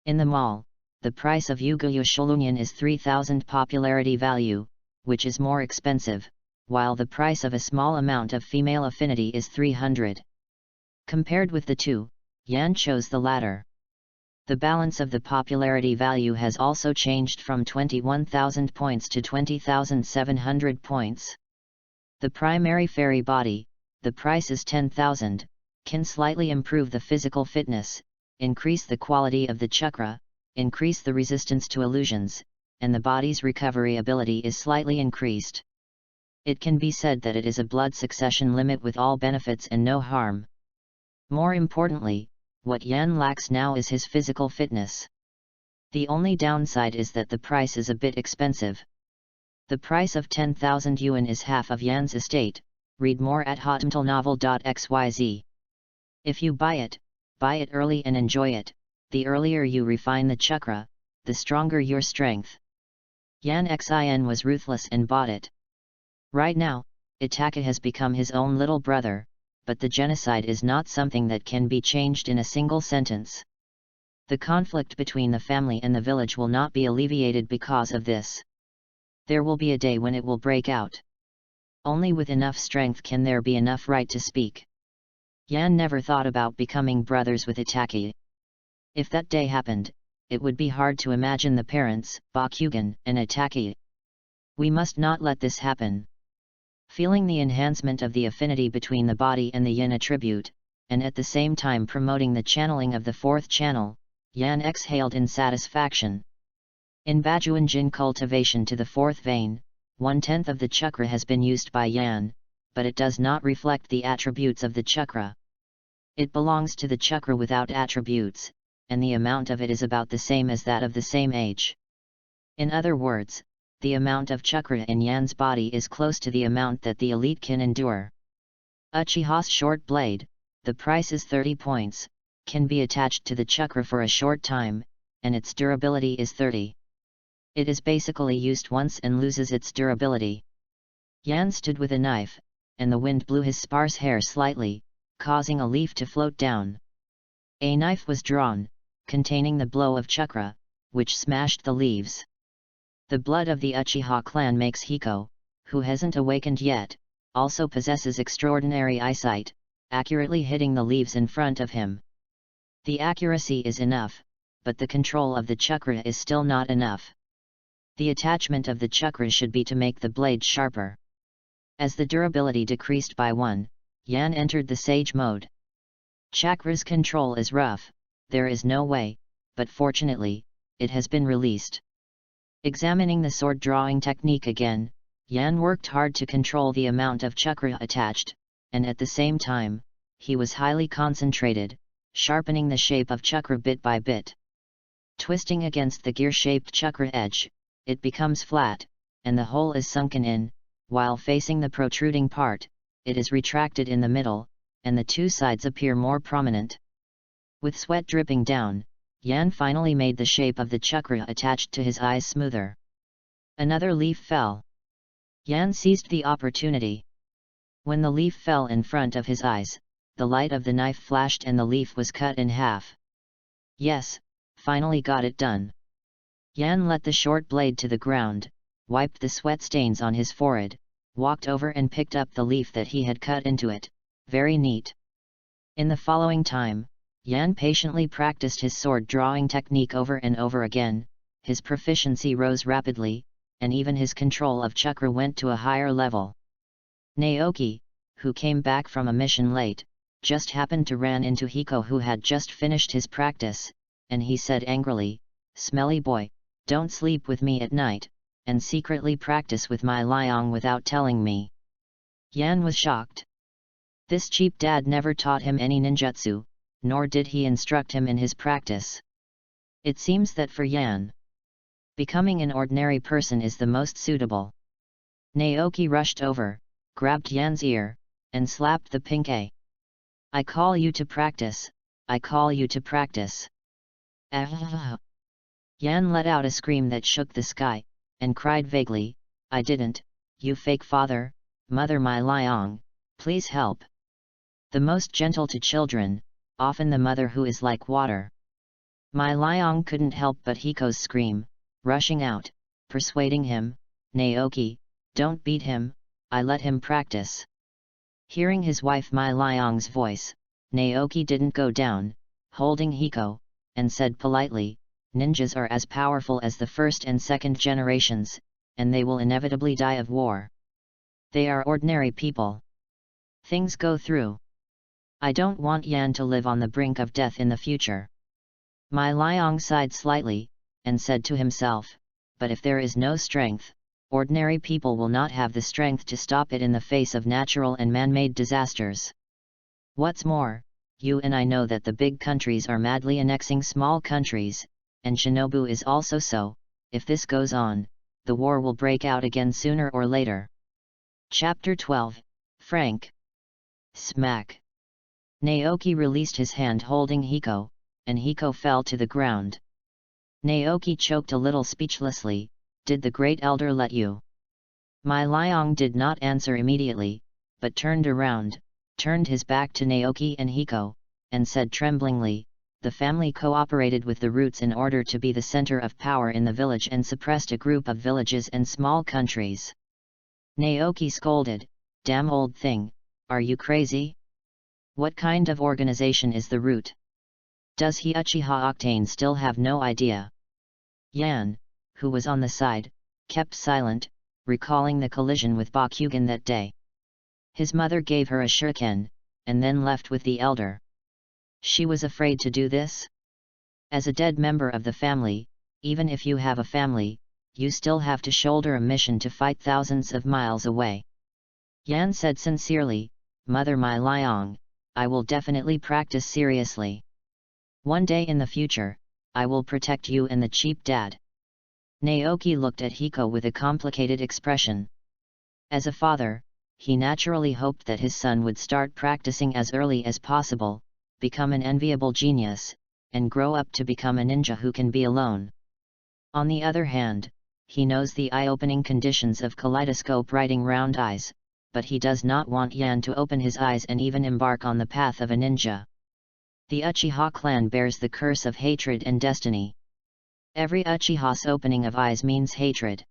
In the mall, the price of Yuguyu Shulunyan is 3,000 popularity value, which is more expensive, while the price of a small amount of female affinity is 300. Compared with the two, Yan chose the latter. The balance of the popularity value has also changed from 21,000 points to 20,700 points. The primary fairy body, the price is 10,000, can slightly improve the physical fitness, increase the quality of the chakra, increase the resistance to illusions, and the body's recovery ability is slightly increased. It can be said that it is a blood succession limit with all benefits and no harm. More importantly, what Yan lacks now is his physical fitness. The only downside is that the price is a bit expensive. The price of 10,000 yuan is half of Yan's estate. Read more at hotmtalnovel.xyz. If you buy it early and enjoy it. The earlier you refine the chakra, the stronger your strength. Yan Xin was ruthless and bought it. Right now, Itachi has become his own little brother, but the genocide is not something that can be changed in a single sentence. The conflict between the family and the village will not be alleviated because of this. There will be a day when it will break out. Only with enough strength can there be enough right to speak. Yan never thought about becoming brothers with Itachi. If that day happened, it would be hard to imagine the parents, Bakugan and Itachi. We must not let this happen. Feeling the enhancement of the affinity between the body and the yin attribute, and at the same time promoting the channeling of the fourth channel, Yan exhaled in satisfaction. In Bajuan Jin cultivation to the fourth vein, 1/10 of the chakra has been used by Yan, but it does not reflect the attributes of the chakra. It belongs to the chakra without attributes, and the amount of it is about the same as that of the same age. In other words, the amount of chakra in Yan's body is close to the amount that the elite can endure. Uchiha's short blade, the price is 30 points, can be attached to the chakra for a short time, and its durability is 30. It is basically used once and loses its durability. Yan stood with a knife, and the wind blew his sparse hair slightly, causing a leaf to float down. A knife was drawn, containing the blow of chakra, which smashed the leaves. The blood of the Uchiha clan makes Hiko, who hasn't awakened yet, also possesses extraordinary eyesight, accurately hitting the leaves in front of him. The accuracy is enough, but the control of the chakra is still not enough. The attachment of the chakra should be to make the blade sharper. As the durability decreased by 1, Yan entered the sage mode. Chakra's control is rough, there is no way, but fortunately, it has been released. Examining the sword drawing technique again, Yan worked hard to control the amount of chakra attached, and at the same time, he was highly concentrated, sharpening the shape of chakra bit by bit. Twisting against the gear-shaped chakra edge, it becomes flat, and the hole is sunken in, while facing the protruding part, it is retracted in the middle, and the two sides appear more prominent. With sweat dripping down, Yan finally made the shape of the chakra attached to his eyes smoother. Another leaf fell. Yan seized the opportunity. When the leaf fell in front of his eyes, the light of the knife flashed and the leaf was cut in half. Yes, finally got it done. Yan let the short blade to the ground, wiped the sweat stains on his forehead, walked over and picked up the leaf that he had cut into it. Very neat. In the following time, Yan patiently practiced his sword drawing technique over and over again. His proficiency rose rapidly, and even his control of chakra went to a higher level. Naoki, who came back from a mission late, just happened to run into Hiko, who had just finished his practice, and he said angrily, "Smelly boy, don't sleep with me at night, and secretly practice with my Liang without telling me." Yan was shocked. This cheap dad never taught him any ninjutsu, nor did he instruct him in his practice. It seems that for Yan, becoming an ordinary person is the most suitable. Naoki rushed over, grabbed Yan's ear, and slapped the pink A. "I call you to practice, I call you to practice." Yan let out a scream that shook the sky, and cried vaguely, "I didn't, you fake father, mother my Liang, please help." The most gentle to children, often the mother who is like water. My Liang couldn't help but Hiko's scream, rushing out, persuading him, "Naoki, don't beat him, I let him practice." Hearing his wife Mai Liang's voice, Naoki didn't go down, holding Hiko, and said politely, "Ninjas are as powerful as the first and second generations, and they will inevitably die of war. They are ordinary people. Things go through. I don't want Yan to live on the brink of death in the future." Mai Liang sighed slightly, and said to himself, "But if there is no strength, ordinary people will not have the strength to stop it in the face of natural and man-made disasters. What's more, you and I know that the big countries are madly annexing small countries, and Shinobu is also so. If this goes on, the war will break out again sooner or later." Chapter 12, Frank. Smack. Naoki released his hand holding Hiko, and Hiko fell to the ground. Naoki choked a little speechlessly, "Did the great elder let you?" Mai Liang did not answer immediately, but turned around, turned his back to Naoki and Hiko, and said tremblingly, "The family cooperated with the roots in order to be the center of power in the village and suppressed a group of villages and small countries." Naoki scolded, "Damn old thing, are you crazy? What kind of organization is the root? Does he Uchiha Octane still have no idea?" Yan, who was on the side, kept silent, recalling the collision with Bakugan that day. His mother gave her a shuriken, and then left with the elder. She was afraid to do this? As a dead member of the family, even if you have a family, you still have to shoulder a mission to fight thousands of miles away. Yan said sincerely, "Mother Mai Liang, I will definitely practice seriously. One day in the future, I will protect you and the cheap dad." Naoki looked at Hiko with a complicated expression. As a father, he naturally hoped that his son would start practicing as early as possible, become an enviable genius, and grow up to become a ninja who can be alone. On the other hand, he knows the eye-opening conditions of kaleidoscope writing round eyes, but he does not want Yan to open his eyes and even embark on the path of a ninja. The Uchiha clan bears the curse of hatred and destiny. Every Uchiha's opening of eyes means hatred.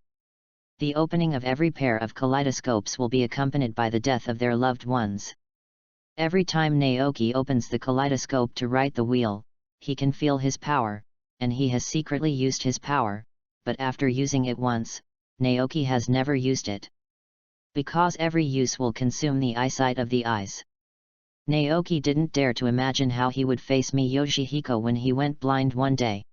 The opening of every pair of kaleidoscopes will be accompanied by the death of their loved ones. Every time Naoki opens the kaleidoscope to write the wheel, he can feel his power, and he has secretly used his power, but after using it once, Naoki has never used it. Because every use will consume the eyesight of the eyes. Naoki didn't dare to imagine how he would face Miyoshi Hiko when he went blind one day.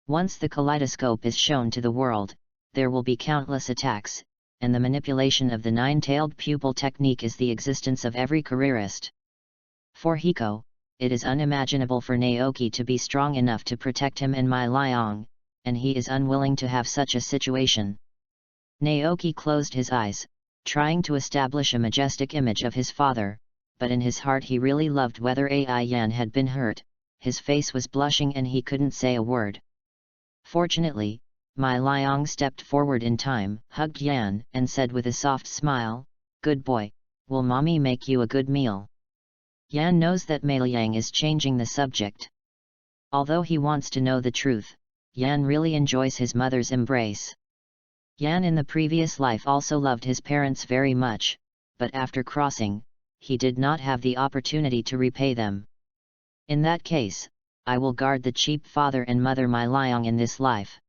Once the kaleidoscope is shown to the world, there will be countless attacks, and the manipulation of the nine-tailed pupil technique is the existence of every careerist. For Hiko, it is unimaginable for Naoki to be strong enough to protect him and Mai Liang, and he is unwilling to have such a situation. Naoki closed his eyes, trying to establish a majestic image of his father, but in his heart he really loved whether Ai Yan had been hurt, his face was blushing and he couldn't say a word. Fortunately, Mai Liang stepped forward in time, hugged Yan, and said with a soft smile, "Good boy, will mommy make you a good meal?" Yan knows that Mai Liang is changing the subject. Although he wants to know the truth, Yan really enjoys his mother's embrace. Yan in the previous life also loved his parents very much, but after crossing, he did not have the opportunity to repay them. In that case, I will guard the cheap father and mother Mai Liang in this life.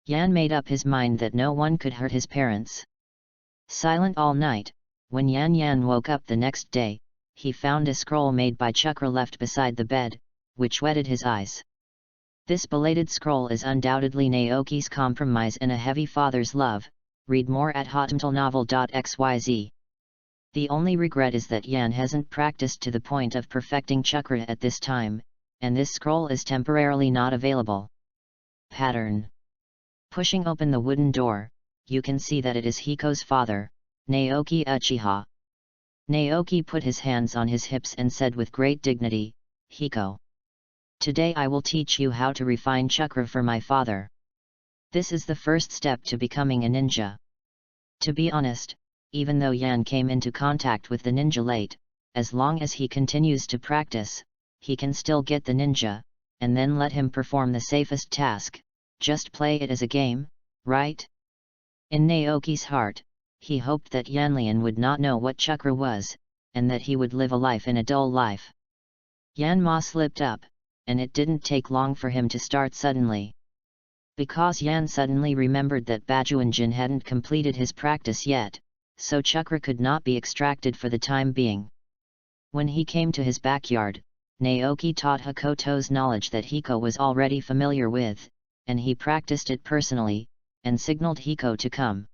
Yan made up his mind that no one could hurt his parents. Silent all night, when Yan woke up the next day, he found a scroll made by Chakra left beside the bed, which wetted his eyes. This belated scroll is undoubtedly Naoki's compromise and a heavy father's love. Read more at hotmtlnovel.xyz. The only regret is that Yan hasn't practiced to the point of perfecting Chakra at this time, and this scroll is temporarily not available. Pattern. Pushing open the wooden door, you can see that it is Hiko's father, Naoki Uchiha. Naoki put his hands on his hips and said with great dignity, "Hiko. Today I will teach you how to refine Chakra for my father. This is the first step to becoming a ninja." To be honest, even though Yan came into contact with the ninja late, as long as he continues to practice, he can still get the ninja, and then let him perform the safest task. Just play it as a game, right? In Naoki's heart, he hoped that Yanlian would not know what Chakra was, and that he would live a life in a dull life. Yan Ma slipped up, and it didn't take long for him to start suddenly. Because Yan suddenly remembered that Bajuanjin hadn't completed his practice yet, so Chakra could not be extracted for the time being. When he came to his backyard, Naoki taught Hakoto's knowledge that Hiko was already familiar with, and he practiced it personally, and signaled Hiko to come.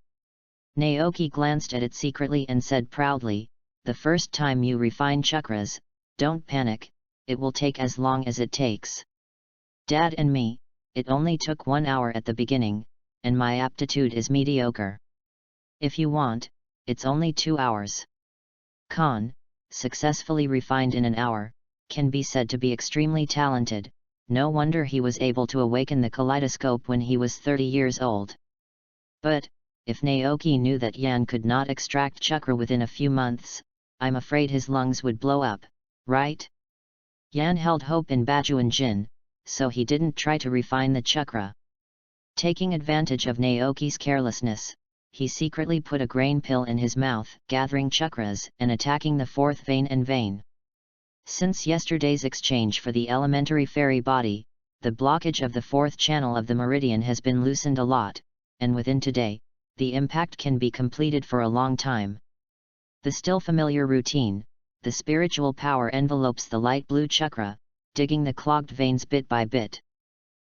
Naoki glanced at it secretly and said proudly, "The first time you refine chakras, don't panic, it will take as long as it takes. Dad and me, it only took 1 hour at the beginning, and my aptitude is mediocre. If you want, it's only 2 hours." Khan, successfully refined in an hour, can be said to be extremely talented. No wonder he was able to awaken the kaleidoscope when he was 30 years old. But, if Naoki knew that Yan could not extract chakra within a few months, I'm afraid his lungs would blow up, right? Yan held hope in Bajuanjin, so he didn't try to refine the chakra. Taking advantage of Naoki's carelessness, he secretly put a grain pill in his mouth, gathering chakras and attacking the fourth vein and vein. Since yesterday's exchange for the elementary fairy body, the blockage of the fourth channel of the meridian has been loosened a lot, and within today, the impact can be completed for a long time. The still familiar routine, the spiritual power envelopes the light blue chakra, digging the clogged veins bit by bit.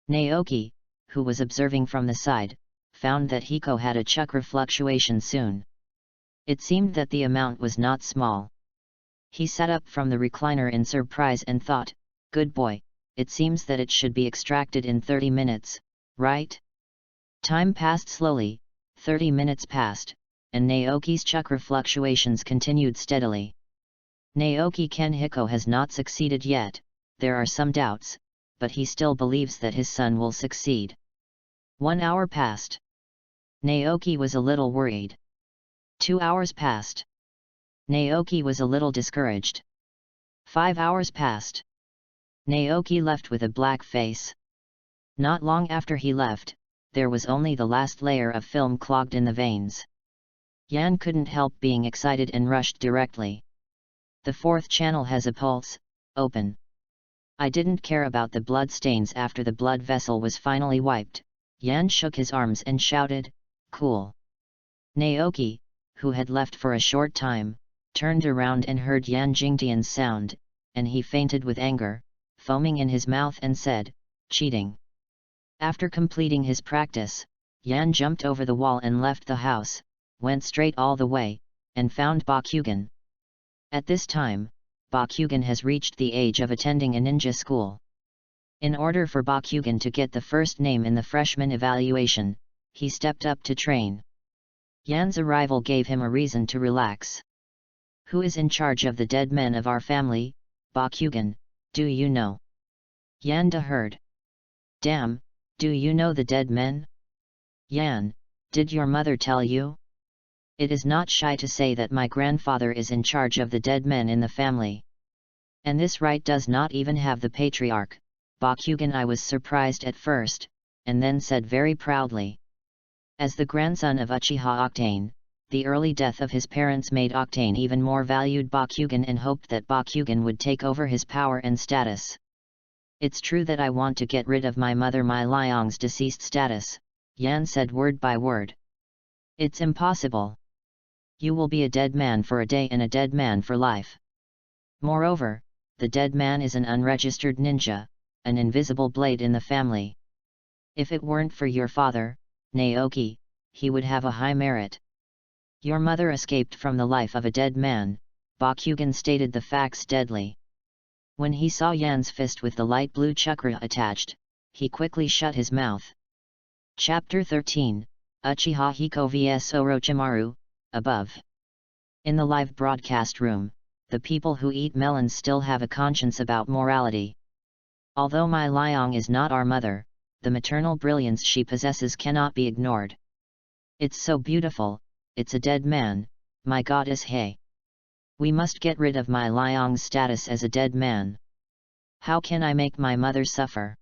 Naoki, who was observing from the side, found that Hiko had a chakra fluctuation soon. It seemed that the amount was not small. He sat up from the recliner in surprise and thought, "Good boy, it seems that it should be extracted in 30 minutes, right?" Time passed slowly, 30 minutes passed, and Naoki's chakra fluctuations continued steadily. Naoki Ken Hiko has not succeeded yet, there are some doubts, but he still believes that his son will succeed. 1 hour passed. Naoki was a little worried. 2 hours passed. Naoki was a little discouraged. 5 hours passed. Naoki left with a black face. Not long after he left, there was only the last layer of film clogged in the veins. Yan couldn't help being excited and rushed directly. "The fourth channel has a pulse, open." I didn't care about the blood stains after the blood vessel was finally wiped. Yan shook his arms and shouted, "Cool." Naoki, who had left for a short time, turned around and heard Yan Jingtian's sound, and he fainted with anger, foaming in his mouth and said, "Cheating." After completing his practice, Yan jumped over the wall and left the house, went straight all the way, and found Bakugan. At this time, Bakugan has reached the age of attending a ninja school. In order for Bakugan to get the first name in the freshman evaluation, he stepped up to train. Yan's arrival gave him a reason to relax. "Who is in charge of the dead men of our family, Bakugan, do you know?" Yan Da heard. Damn, do you know the dead men? Yan, did your mother tell you? It is not shy to say that my grandfather is in charge of the dead men in the family. And this right does not even have the patriarch, Bakugan. I was surprised at first, and then said very proudly. As the grandson of Uchiha Octane, the early death of his parents made Octane even more valued Bakugan and hoped that Bakugan would take over his power and status. It's true that I want to get rid of my mother My Liang's deceased status, Yan said word by word. It's impossible. You will be a dead man for a day and a dead man for life. Moreover, the dead man is an unregistered ninja, an invisible blade in the family. If it weren't for your father, Naoki, he would have a high merit. Your mother escaped from the life of a dead man, Bakugan stated the facts deadly. When he saw Yan's fist with the light blue chakra attached, he quickly shut his mouth. Chapter 13, Uchiha Hiko vs Orochimaru, above. In the live broadcast room, the people who eat melons still have a conscience about morality. Although My Liang is not our mother, the maternal brilliance she possesses cannot be ignored. It's so beautiful, it's a dead man, my goddess Hei. We must get rid of My Liang's status as a dead man. How can I make my mother suffer?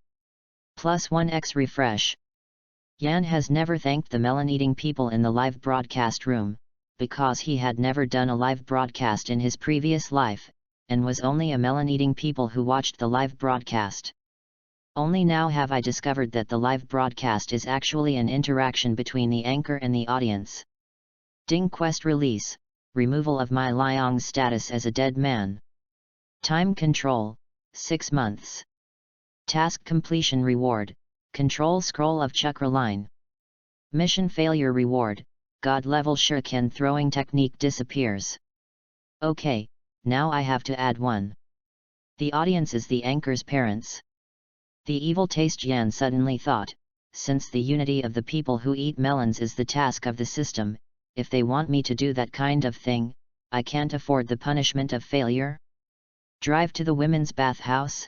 +1x refresh. Yan has never thanked the melon-eating people in the live broadcast room, because he had never done a live broadcast in his previous life, and was only a melon-eating people who watched the live broadcast. Only now have I discovered that the live broadcast is actually an interaction between the anchor and the audience. Ding quest release, removal of My Liang's status as a dead man. Time control, 6 months. Task completion reward, control scroll of chakra line. Mission failure reward, god level shuriken throwing technique disappears. Okay, now I have to add one. The audience is the anchor's parents. The evil taste Yan suddenly thought, since the unity of the people who eat melons is the task of the system, if they want me to do that kind of thing, I can't afford the punishment of failure. Drive to the women's bathhouse?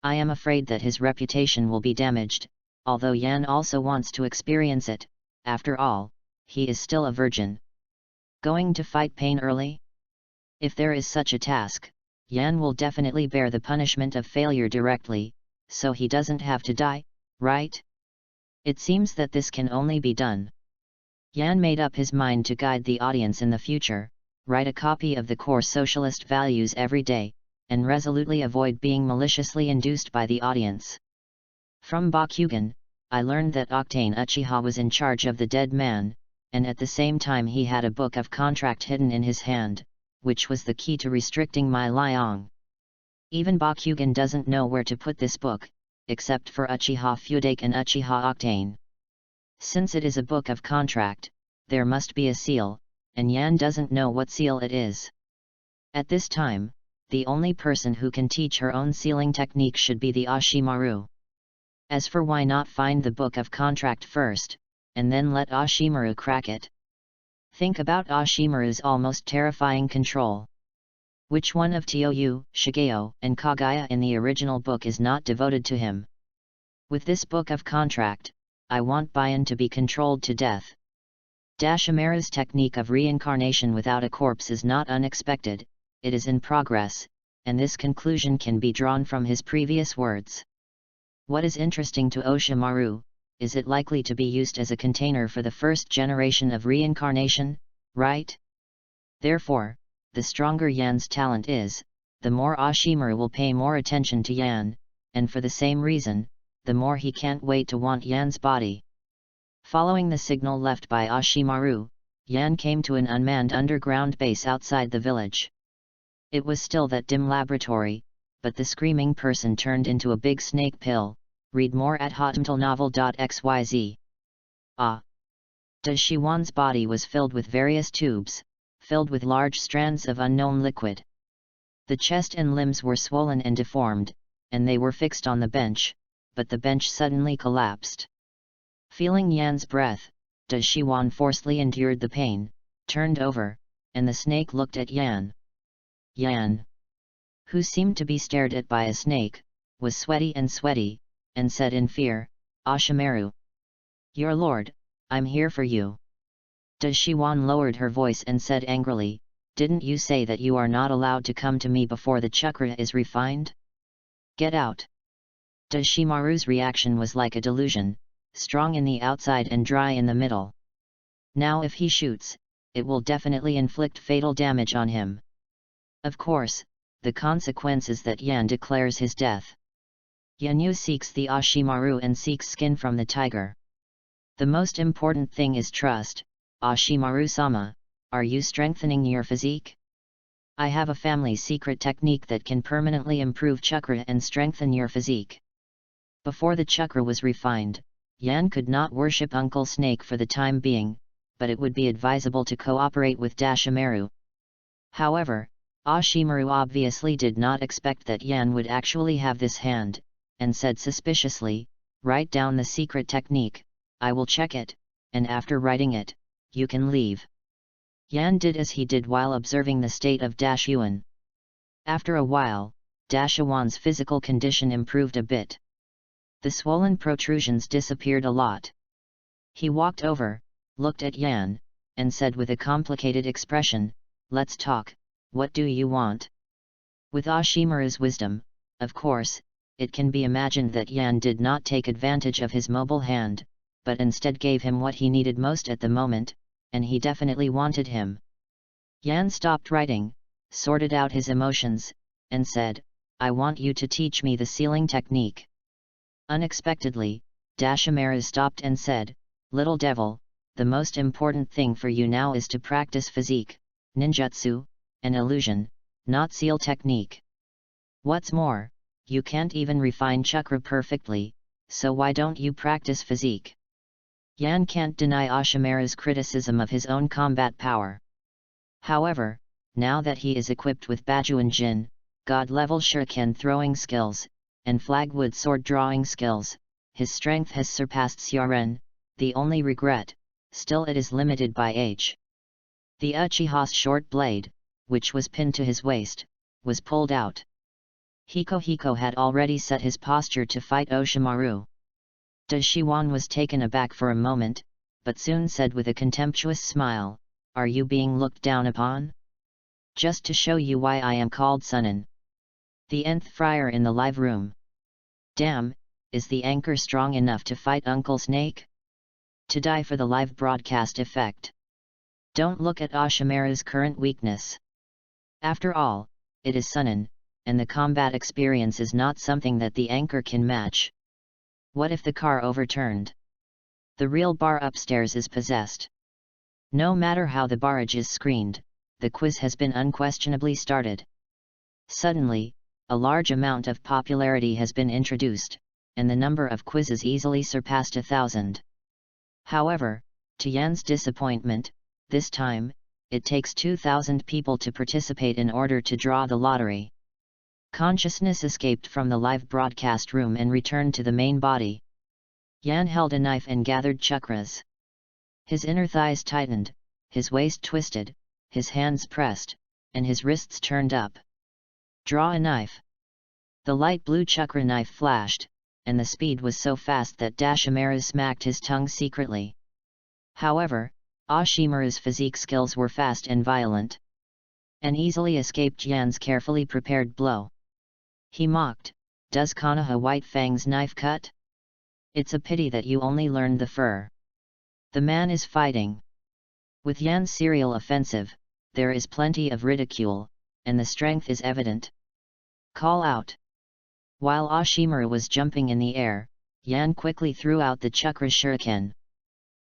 I am afraid that his reputation will be damaged, although Yan also wants to experience it. After all, he is still a virgin. Going to fight pain early? If there is such a task, Yan will definitely bear the punishment of failure directly, so he doesn't have to die, right? It seems that this can only be done. Yan made up his mind to guide the audience in the future, write a copy of the core socialist values every day, and resolutely avoid being maliciously induced by the audience. From Bakugan, I learned that Octane Uchiha was in charge of the dead man, and at the same time he had a book of contract hidden in his hand, which was the key to restricting My Liang. Even Bakugan doesn't know where to put this book, except for Uchiha Fudake and Uchiha Octane. Since it is a book of contract, there must be a seal, and Yan doesn't know what seal it is. At this time, the only person who can teach her own sealing technique should be the Ashimaru. As for why not find the book of contract first, and then let Ashimaru crack it? Think about Ashimaru's almost terrifying control. Which one of Toyu, Shigeo, and Kagaya in the original book is not devoted to him? With this book of contract, I want Bayan to be controlled to death. Dashimaru's technique of reincarnation without a corpse is not unexpected, it is in progress, and this conclusion can be drawn from his previous words. What is interesting to Oshimaru, is it likely to be used as a container for the first generation of reincarnation, right? Therefore, the stronger Yan's talent is, the more Ashimaru will pay more attention to Yan, and for the same reason, the more he can't wait to want Yan's body. Following the signal left by Ashimaru, Yan came to an unmanned underground base outside the village. It was still that dim laboratory, but the screaming person turned into a big snake pill. Read more at hotmtlnovel.xyz. Shiwan's body was filled with various tubes, filled with large strands of unknown liquid. The chest and limbs were swollen and deformed, and they were fixed on the bench, but the bench suddenly collapsed. Feeling Yan's breath, Shiwan forcefully endured the pain, turned over, and the snake looked at Yan. Yan, who seemed to be stared at by a snake, was sweaty, and said in fear, "Ashimaru! Your lord, I'm here for you." Dashiwan lowered her voice and said angrily, "Didn't you say that you are not allowed to come to me before the chakra is refined? Get out!" Dashimaru's reaction was like a delusion, strong in the outside and dry in the middle. Now if he shoots, it will definitely inflict fatal damage on him. Of course, the consequence is that Yan declares his death. Yanyu seeks the Ashimaru and seeks skin from the tiger. The most important thing is trust. Ashimaru-sama, are you strengthening your physique? I have a family secret technique that can permanently improve chakra and strengthen your physique. Before the chakra was refined, Yan could not worship Uncle Snake for the time being, but it would be advisable to cooperate with Dashimaru. However, Ashimaru obviously did not expect that Yan would actually have this hand, and said suspiciously, "Write down the secret technique, I will check it, and after writing it, you can leave." Yan did as he did while observing the state of Dashuan. After a while, Dashuan's physical condition improved a bit. The swollen protrusions disappeared a lot. He walked over, looked at Yan, and said with a complicated expression, "Let's talk, what do you want?" With Ashimaru's wisdom, of course, it can be imagined that Yan did not take advantage of his mobile hand, but instead gave him what he needed most at the moment, and he definitely wanted him. Yan stopped writing, sorted out his emotions, and said, "I want you to teach me the sealing technique." Unexpectedly, Dashimaru stopped and said, "Little devil, the most important thing for you now is to practice physique, ninjutsu, and illusion, not seal technique. What's more, you can't even refine chakra perfectly, so why don't you practice physique?" Yan can't deny Ashimaru's criticism of his own combat power. However, now that he is equipped with Bajuan Jin, god-level shuriken throwing skills, and flagwood sword drawing skills, his strength has surpassed Xiaren. The only regret, still, it is limited by age. The Uchiha's short blade, which was pinned to his waist, was pulled out. Hiko had already set his posture to fight Oshimaru. Dashiwan was taken aback for a moment, but soon said with a contemptuous smile, "Are you being looked down upon? Just to show you why I am called Sunin. The nth friar in the live room. Damn, is the anchor strong enough to fight Uncle Snake? To die for the live broadcast effect. Don't look at Ashimaru's current weakness. After all, it is Sunin, and the combat experience is not something that the anchor can match. What if the car overturned? The real bar upstairs is possessed. No matter how the barrage is screened, the quiz has been unquestionably started. Suddenly, a large amount of popularity has been introduced, and the number of quizzes easily surpassed 1,000. However, to Yan's disappointment, this time, it takes 2,000 people to participate in order to draw the lottery. Consciousness escaped from the live broadcast room and returned to the main body. Yan held a knife and gathered chakras. His inner thighs tightened, his waist twisted, his hands pressed, and his wrists turned up. Draw a knife. The light blue chakra knife flashed, and the speed was so fast that Dashimaru smacked his tongue secretly. However, Ashimaru's physique skills were fast and violent, and easily escaped Yan's carefully prepared blow. He mocked, "Does Konoha White Fang's knife cut? It's a pity that you only learned the fur." The man is fighting. With Yan's serial offensive, there is plenty of ridicule, and the strength is evident. Call out. While Ashimaru was jumping in the air, Yan quickly threw out the chakra shuriken.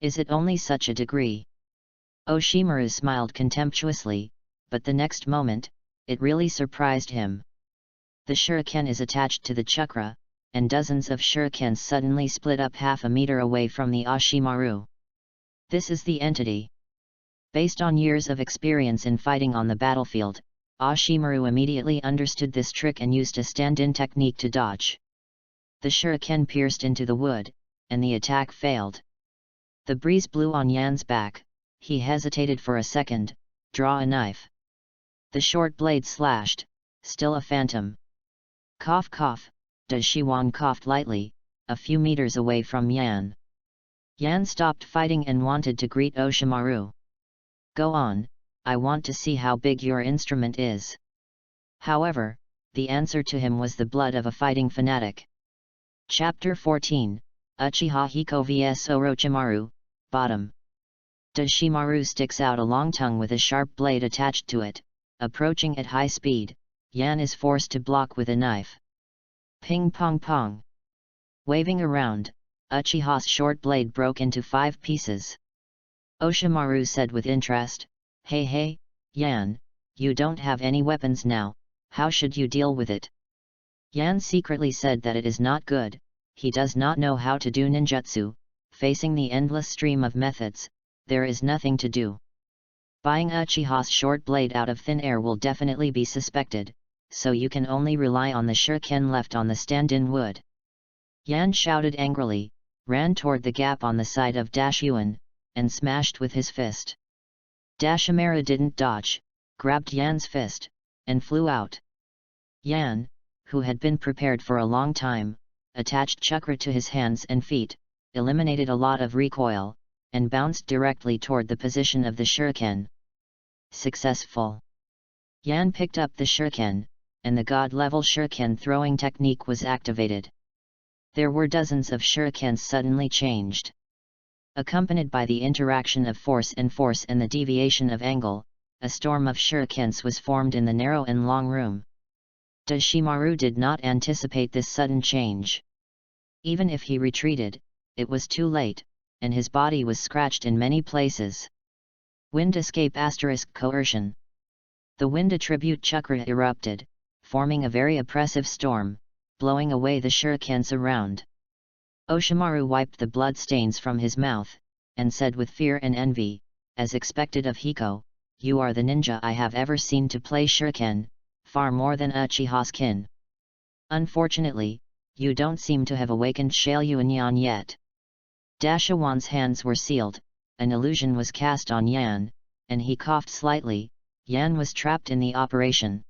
Is it only such a degree? Oshimaru smiled contemptuously, but the next moment, it really surprised him. The shuriken is attached to the chakra, and dozens of shurikens suddenly split up half a meter away from the Ashimaru. This is the entity. Based on years of experience in fighting on the battlefield, Ashimaru immediately understood this trick and used a stand-in technique to dodge. The shuriken pierced into the wood, and the attack failed. The breeze blew on Yan's back. He hesitated for a second. Draw a knife. The short blade slashed, still a phantom. Cough cough, Shiwan coughed lightly, a few meters away from Yan. Yan stopped fighting and wanted to greet Oshimaru. Go on, I want to see how big your instrument is. However, the answer to him was the blood of a fighting fanatic. Chapter 14, Uchiha Hiko vs Orochimaru, Bottom. Shimaru sticks out a long tongue with a sharp blade attached to it. Approaching at high speed, Yan is forced to block with a knife. Ping pong pong. Waving around, Uchiha's short blade broke into 5 pieces. Oshimaru said with interest, Hey, Yan, you don't have any weapons now, how should you deal with it? Yan secretly said that it is not good, he does not know how to do ninjutsu. Facing the endless stream of methods, there is nothing to do. Buying Uchiha's short blade out of thin air will definitely be suspected, so you can only rely on the shuriken left on the stand-in wood. Yan shouted angrily, ran toward the gap on the side of Yuan, and smashed with his fist. Dashimaru didn't dodge, grabbed Yan's fist, and flew out. Yan, who had been prepared for a long time, attached chakra to his hands and feet, eliminated a lot of recoil, and bounced directly toward the position of the shuriken. Successful. Yan picked up the shuriken, and the god-level shuriken throwing technique was activated. There were dozens of shurikens suddenly changed. Accompanied by the interaction of force and the deviation of angle, a storm of shurikens was formed in the narrow and long room. Shimaru did not anticipate this sudden change. Even if he retreated, it was too late, and his body was scratched in many places. Wind escape * coercion. The wind attribute chakra erupted, forming a very oppressive storm, blowing away the shurikens around. Oshimaru wiped the blood stains from his mouth, and said with fear and envy, as expected of Hiko, you are the ninja I have ever seen to play shuriken, far more than Uchiha's kin. Unfortunately, you don't seem to have awakened Shaoyuan yet. Dashiwan's hands were sealed, an illusion was cast on Yan, and he coughed slightly. Yan was trapped in the operation.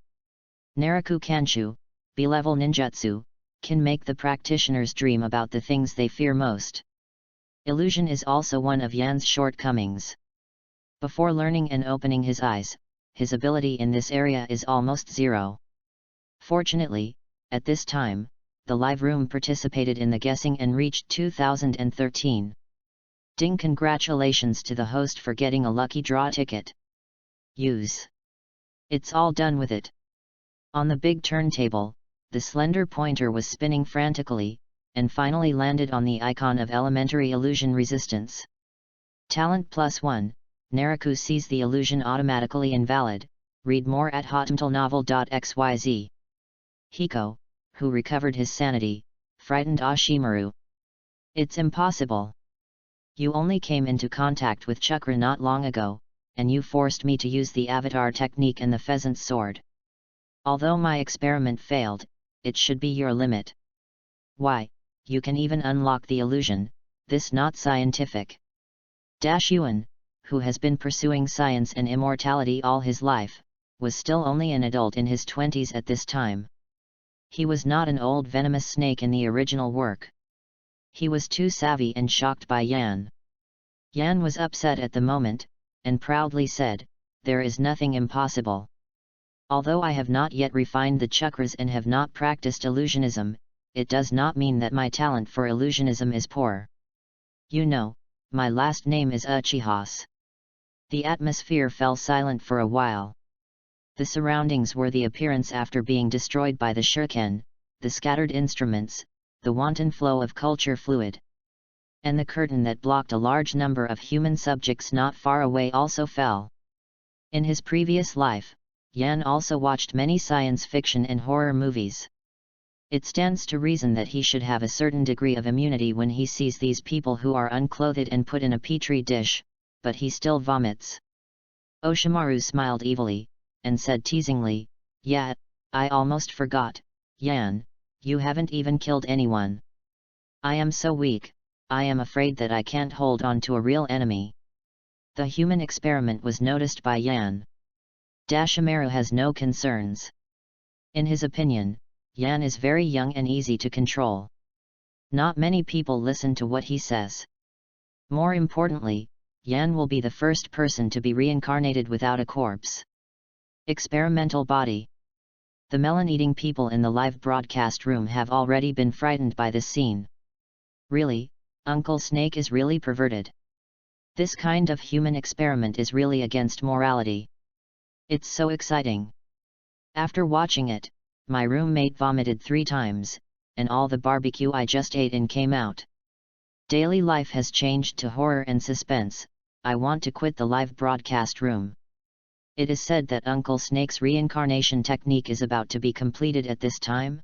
Naraku Kanshu, B-level ninjutsu, can make the practitioners dream about the things they fear most. Illusion is also one of Yan's shortcomings. Before learning and opening his eyes, his ability in this area is almost zero. Fortunately, at this time, the live room participated in the guessing and reached 2013. Ding! Congratulations to the host for getting a lucky draw ticket. Use. It's all done with it. On the big turntable, the slender pointer was spinning frantically, and finally landed on the icon of elementary illusion resistance. Talent +1, Naraku sees the illusion automatically invalid. Read more at hotmtlnovel.xyz. Hiko, who recovered his sanity, frightened Oshimaru. It's impossible. You only came into contact with chakra not long ago, and you forced me to use the avatar technique and the pheasant's sword. Although my experiment failed, it should be your limit. Why, you can even unlock the illusion, this not scientific. Yuan, who has been pursuing science and immortality all his life, was still only an adult in his 20s at this time. He was not an old venomous snake in the original work. He was too savvy and shocked by Yan. Yan was upset at the moment, and proudly said, there is nothing impossible. Although I have not yet refined the chakras and have not practiced illusionism, it does not mean that my talent for illusionism is poor. You know, my last name is Uchiha. The atmosphere fell silent for a while. The surroundings were the appearance after being destroyed by the shuriken, the scattered instruments, the wanton flow of culture fluid. And the curtain that blocked a large number of human subjects not far away also fell. In his previous life, Yan also watched many science fiction and horror movies. It stands to reason that he should have a certain degree of immunity when he sees these people who are unclothed and put in a petri dish, but he still vomits. Oshimaru smiled evilly, and said teasingly, yeah, I almost forgot, Yan, you haven't even killed anyone. I am so weak, I am afraid that I can't hold on to a real enemy. The human experiment was noticed by Yan. Dashimaru has no concerns. In his opinion, Yan is very young and easy to control. Not many people listen to what he says. More importantly, Yan will be the first person to be reincarnated without a corpse. Experimental body. The melon-eating people in the live broadcast room have already been frightened by this scene. Really, Uncle Snake is really perverted. This kind of human experiment is really against morality. It's so exciting. After watching it, my roommate vomited 3 times, and all the barbecue I just ate in came out. Daily life has changed to horror and suspense. I want to quit the live broadcast room. It is said that Uncle Snake's reincarnation technique is about to be completed at this time.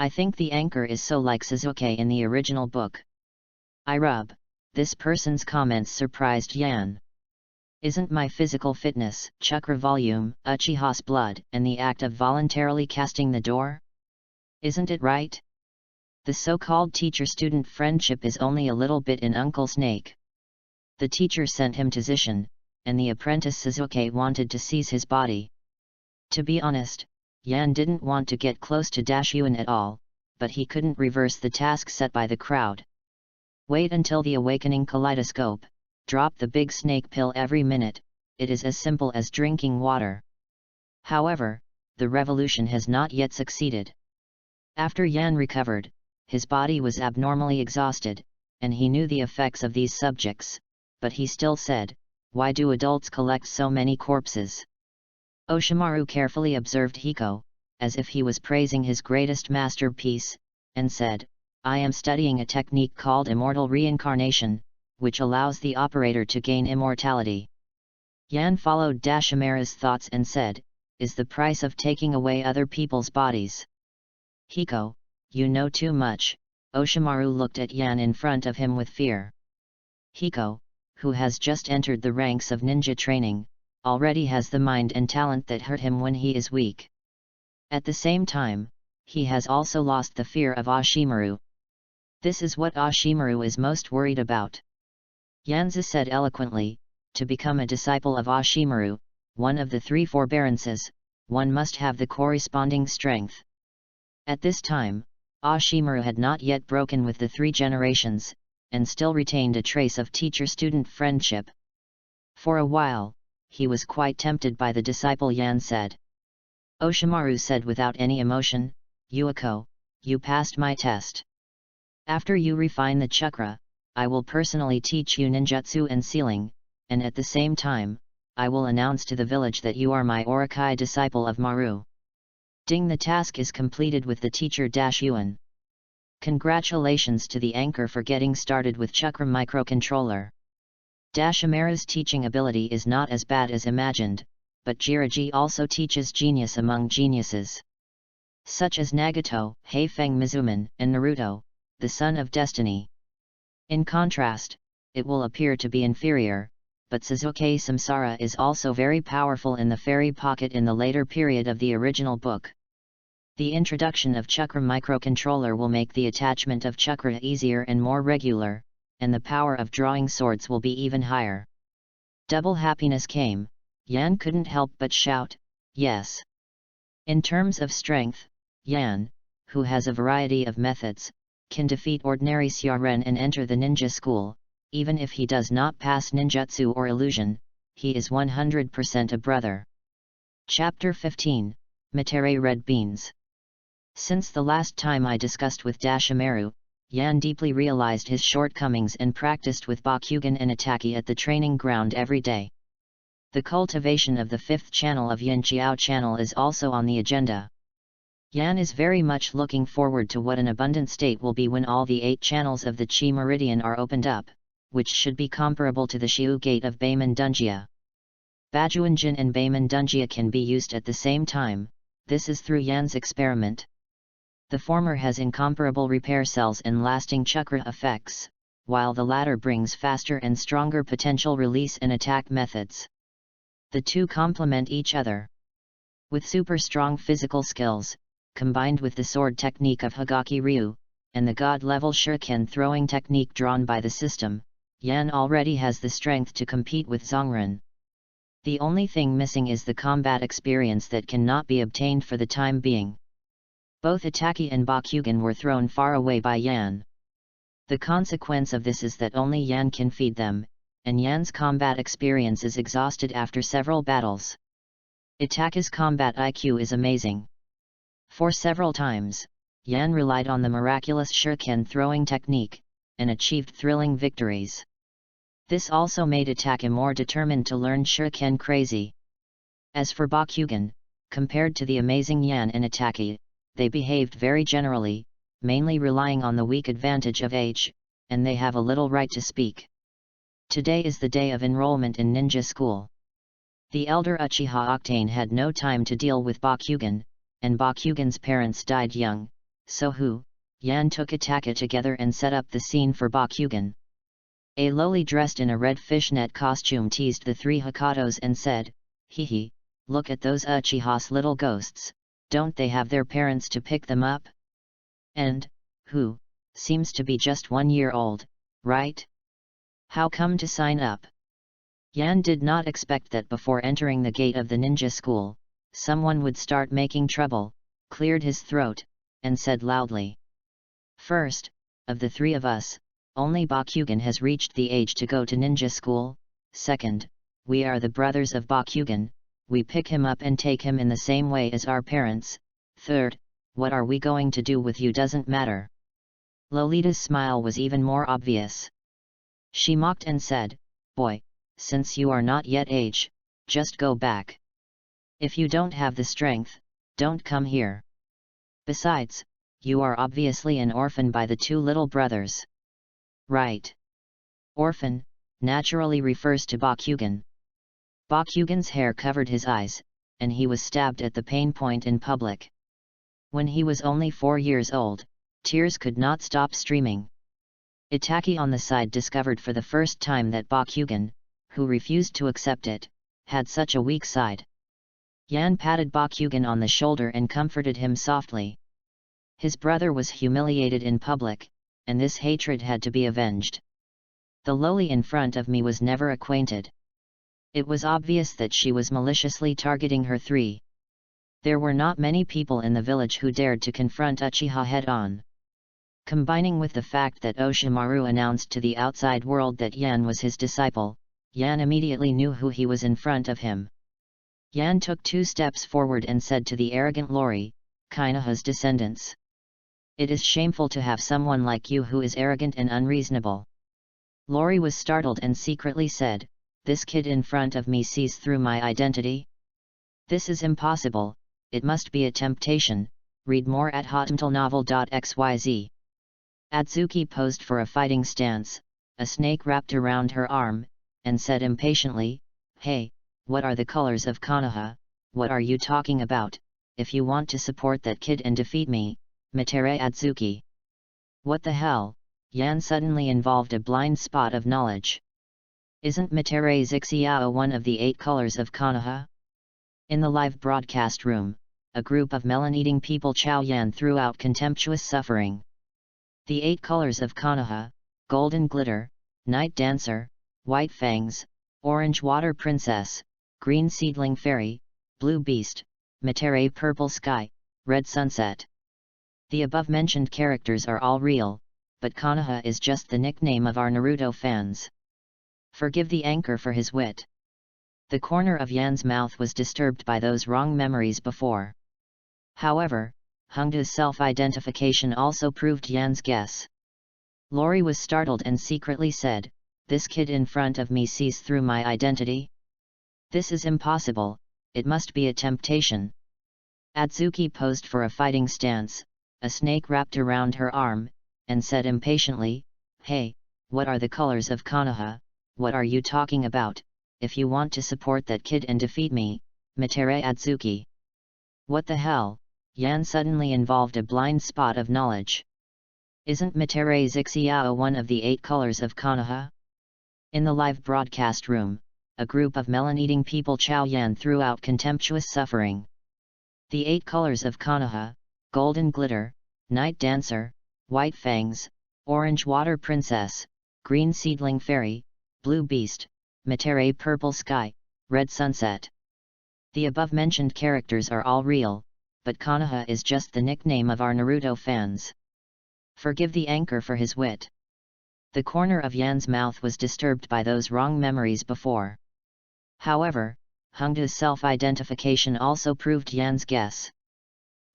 I think the anchor is so like Sasuke in the original book. This person's comments surprised Yan. Isn't my physical fitness, chakra volume, Uchiha's blood, and the act of voluntarily casting the door? Isn't it right? The so-called teacher-student friendship is only a little bit in Uncle Snake. The teacher sent him to Zishin, and the apprentice Sasuke wanted to seize his body. To be honest, Yan didn't want to get close to Dashyuan at all, but he couldn't reverse the task set by the crowd. Wait until the awakening kaleidoscope, drop the big snake pill every minute, it is as simple as drinking water. However, the revolution has not yet succeeded. After Yan recovered, his body was abnormally exhausted, and he knew the effects of these subjects, but he still said, "Why do adults collect so many corpses?" Oshimaru carefully observed Hiko, as if he was praising his greatest masterpiece, and said, "I am studying a technique called immortal reincarnation, which allows the operator to gain immortality." Yan followed Dashimaru's thoughts and said, "Is the price of taking away other people's bodies?" "Hiko, you know too much." Oshimaru looked at Yan in front of him with fear. Hiko, who has just entered the ranks of ninja training, already has the mind and talent that hurt him when he is weak. At the same time, he has also lost the fear of Oshimaru. This is what Oshimaru is most worried about. Yanzi said eloquently, to become a disciple of Oshimaru, one of the 3 forbearances, one must have the corresponding strength. At this time, Oshimaru had not yet broken with the 3 generations, and still retained a trace of teacher-student friendship. For a while, he was quite tempted by the disciple Yan said. Oshimaru said without any emotion, "Yuako, you passed my test. After you refine the chakra, I will personally teach you ninjutsu and sealing, and at the same time, I will announce to the village that you are my Orokai disciple of Maru." Ding, the task is completed with the teacher Dashyuan. Congratulations to the anchor for getting started with Chakra microcontroller. Dashimaru's teaching ability is not as bad as imagined, but Jiraiya also teaches genius among geniuses. Such as Nagato, Heifeng Mizuman, and Naruto, the son of destiny. In contrast, it will appear to be inferior, but Sasuke Samsara is also very powerful in the fairy pocket in the later period of the original book. The introduction of Chakra microcontroller will make the attachment of Chakra easier and more regular, and the power of drawing swords will be even higher. Double happiness came. Yan couldn't help but shout, "Yes!" In terms of strength, Yan, who has a variety of methods, can defeat ordinary Syaren and enter the ninja school. Even if he does not pass ninjutsu or illusion, he is 100% a brother. Chapter 15, Matere Red Beans. Since the last time I discussed with Dashimaru, Yan deeply realized his shortcomings and practiced with Bakugan and Ataki at the training ground every day. The cultivation of the 5th channel of Yin Chiao channel is also on the agenda. Yan is very much looking forward to what an abundant state will be when all the 8 channels of the Chi Meridian are opened up, which should be comparable to the Shiu Gate of Baemon-Dunjia. Bajuan-jin and Baemon-Dunjia can be used at the same time. This is through Yan's experiment. The former has incomparable repair cells and lasting chakra effects, while the latter brings faster and stronger potential release and attack methods. The two complement each other. With super strong physical skills, combined with the sword technique of Hagaki Ryu, and the god-level shuriken throwing technique drawn by the system, Yan already has the strength to compete with Zongren. The only thing missing is the combat experience that cannot be obtained for the time being. Both Itaki and Bakugan were thrown far away by Yan. The consequence of this is that only Yan can feed them, and Yan's combat experience is exhausted after several battles. Itaki's combat IQ is amazing. For several times, Yan relied on the miraculous shuriken throwing technique, and achieved thrilling victories. This also made Itaki more determined to learn shuriken crazy. As for Bakugan, compared to the amazing Yan and Itaki, they behaved very generally, mainly relying on the weak advantage of age, and they have a little right to speak. Today is the day of enrollment in ninja school. The elder Uchiha Octane had no time to deal with Bakugan, and Bakugan's parents died young, so Yan took Itaki together and set up the scene for Bakugan. A loli dressed in a red fishnet costume teased the three Hokatos and said, "Hee hee, look at those Uchiha's little ghosts, don't they have their parents to pick them up? And, seems to be just 1 year old, right? How come to sign up?" Yan did not expect that before entering the gate of the ninja school, someone would start making trouble, cleared his throat, and said loudly, "First, of the three of us, only Bakugan has reached the age to go to ninja school. Second, we are the brothers of Bakugan, we pick him up and take him in the same way as our parents. Third, what are we going to do with you doesn't matter." Lolita's smile was even more obvious. She mocked and said, "Boy, since you are not yet age, just go back. If you don't have the strength, don't come here. Besides, you are obviously an orphan by the two little brothers." Right. Orphan, naturally refers to Bakugan. Bakugan's hair covered his eyes, and he was stabbed at the pain point in public. When he was only 4 years old, tears could not stop streaming. Itaki on the side discovered for the first time that Bakugan, who refused to accept it, had such a weak side. Yan patted Bakugan on the shoulder and comforted him softly. His brother was humiliated in public, and this hatred had to be avenged. The loli in front of me was never acquainted. It was obvious that she was maliciously targeting her three. There were not many people in the village who dared to confront Uchiha head-on. Combining with the fact that Oshimaru announced to the outside world that Yan was his disciple, Yan immediately knew who he was in front of him. Yan took 2 steps forward and said to the arrogant Lori, "Kainaha's descendants. It is shameful to have someone like you who is arrogant and unreasonable." Lori was startled and secretly said, "This kid in front of me sees through my identity? This is impossible, it must be a temptation." Read more at hotmtlnovel.xyz. Adzuki posed for a fighting stance, a snake wrapped around her arm, and said impatiently, "Hey, what are the colors of Konoha, what are you talking about? If you want to support that kid and defeat me, Mitere Adzuki." What the hell? Yan suddenly involved a blind spot of knowledge. Isn't Mitere Zixiao one of the 8 colors of Konoha? In the live broadcast room, a group of melon-eating people chow Yan threw out contemptuous suffering. The 8 colors of Konoha: golden glitter, night dancer, white fangs, orange water princess, green seedling fairy, blue beast, Mitere purple sky, red sunset. The above-mentioned characters are all real, but Konoha is just the nickname of our Naruto fans. Forgive the anchor for his wit. The corner of Yan's mouth was disturbed by those wrong memories before. However, Hongda's self-identification also proved Yan's guess. Lori was startled and secretly said, "This kid in front of me sees through my identity? This is impossible, it must be a temptation." Adzuki posed for a fighting stance, a snake wrapped around her arm, and said impatiently, "Hey, what are the colors of Konoha, what are you talking about? If you want to support that kid and defeat me, Mitere Adzuki." What the hell? Yan suddenly involved a blind spot of knowledge. Isn't Mitere Zixiao one of the 8 colors of Konoha? In the live broadcast room, a group of melon-eating people chow Yan threw out contemptuous suffering. The 8 colors of Konoha: golden glitter, night dancer, white fangs, orange water princess, green seedling fairy, blue beast, Mitere purple sky, red sunset. The above-mentioned characters are all real, but Konoha is just the nickname of our Naruto fans. Forgive the anchor for his wit. The corner of Yan's mouth was disturbed by those wrong memories before. However, Hongda's self-identification also proved Yan's guess.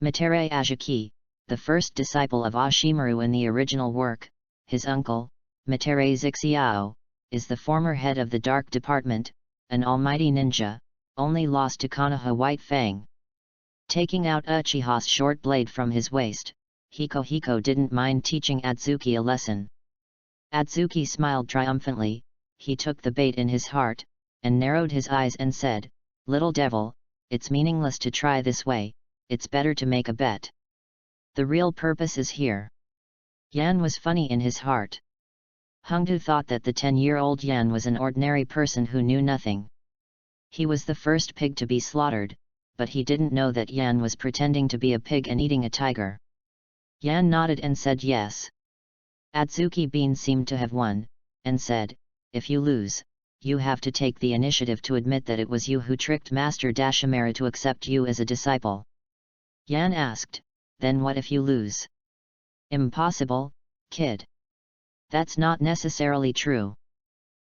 Matere Ajaki, the first disciple of Ashimaru in the original work, his uncle, Matere Zixiao, is the former head of the Dark Department, an almighty ninja, only lost to Konoha White Fang. Taking out Uchiha's short blade from his waist, Hiko didn't mind teaching Atsuki a lesson. Atsuki smiled triumphantly, he took the bait in his heart, and narrowed his eyes and said, "Little devil, it's meaningless to try this way, it's better to make a bet. The real purpose is here." Yan was funny in his heart. Hongdu thought that the 10-year-old Yan was an ordinary person who knew nothing. He was the first pig to be slaughtered, but he didn't know that Yan was pretending to be a pig and eating a tiger. Yan nodded and said yes. Atsuki Bean seemed to have won, and said, "If you lose, you have to take the initiative to admit that it was you who tricked Master Dashimaru to accept you as a disciple." Yan asked, "Then what if you lose?" "Impossible, kid. That's not necessarily true.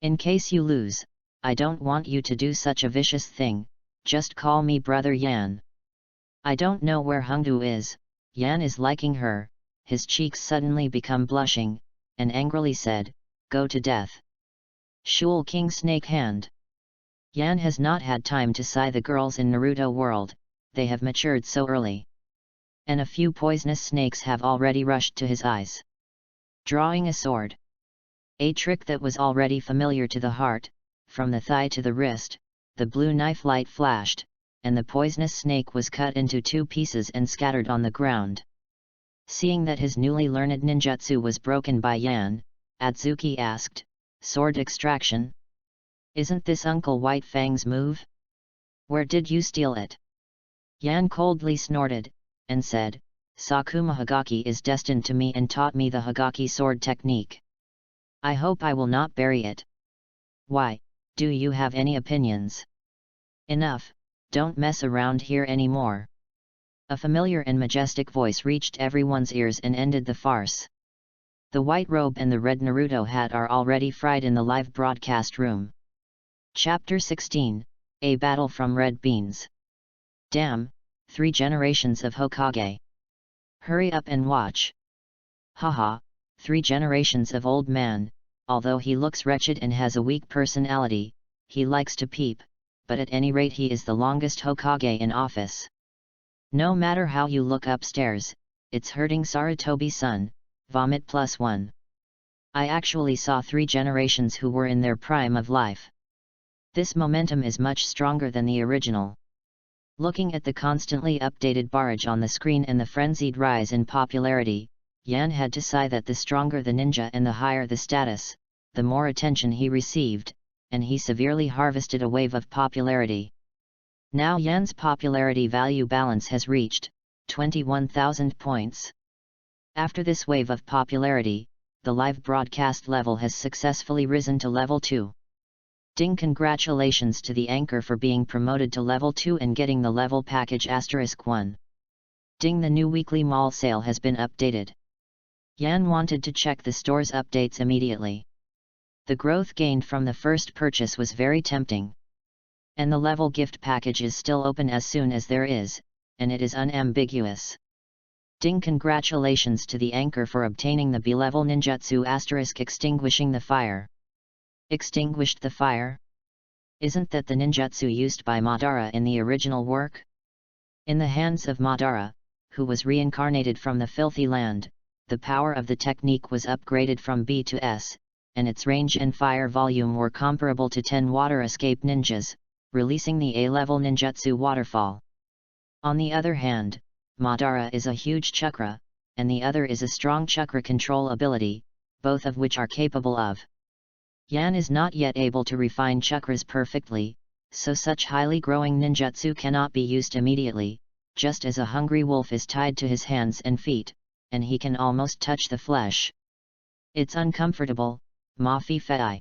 In case you lose, I don't want you to do such a vicious thing, just call me Brother Yan." "I don't know where Hongdu is, Yan is liking her." His cheeks suddenly become blushing, and angrily said, "Go to death. Shul King Snake Hand." Yan has not had time to sigh the girls in Naruto world, they have matured so early. And a few poisonous snakes have already rushed to his eyes. Drawing a sword. A trick that was already familiar to the heart, from the thigh to the wrist, the blue knife light flashed, and the poisonous snake was cut into 2 pieces and scattered on the ground. Seeing that his newly learned ninjutsu was broken by Yan, Atsuki asked, "Sword extraction? Isn't this Uncle White Fang's move? Where did you steal it?" Yan coldly snorted, and said, "Sakuma Hagaki is destined to me and taught me the Hagaki sword technique. I hope I will not bury it." "Why, do you have any opinions?" "Enough, don't mess around here anymore." A familiar and majestic voice reached everyone's ears and ended the farce. The white robe and the red Naruto hat are already fried in the live broadcast room. Chapter 16, A Battle from Red Beans. Damn, 3 generations of Hokage. Hurry up and watch. Haha, 3 generations of old man, although he looks wretched and has a weak personality, he likes to peep, but at any rate he is the longest Hokage in office. No matter how you look upstairs, it's hurting Sarutobi-san, vomit +1. I actually saw 3 generations who were in their prime of life. This momentum is much stronger than the original. Looking at the constantly updated barrage on the screen and the frenzied rise in popularity, Yan had to sigh that the stronger the ninja and the higher the status, the more attention he received, and he severely harvested a wave of popularity. Now Yan's popularity value balance has reached 21,000 points. After this wave of popularity, the live broadcast level has successfully risen to level 2. Ding! Congratulations to the anchor for being promoted to level 2 and getting the level package *1. Ding! The new weekly mall sale has been updated. Yan wanted to check the store's updates immediately. The growth gained from the first purchase was very tempting. And the level gift package is still open as soon as there is, and it is unambiguous. Ding! Congratulations to the anchor for obtaining the B-level ninjutsu * extinguishing the fire. Extinguished the fire? Isn't that the ninjutsu used by Madara in the original work? In the hands of Madara, who was reincarnated from the filthy land, the power of the technique was upgraded from B to S, and its range and fire volume were comparable to 10 water escape ninjas, releasing the A-level ninjutsu waterfall. On the other hand, Madara is a huge chakra, and the other is a strong chakra control ability, both of which are capable of. Yan is not yet able to refine chakras perfectly, so such highly growing ninjutsu cannot be used immediately, just as a hungry wolf is tied to his hands and feet, and he can almost touch the flesh. It's uncomfortable, Mafi Fei.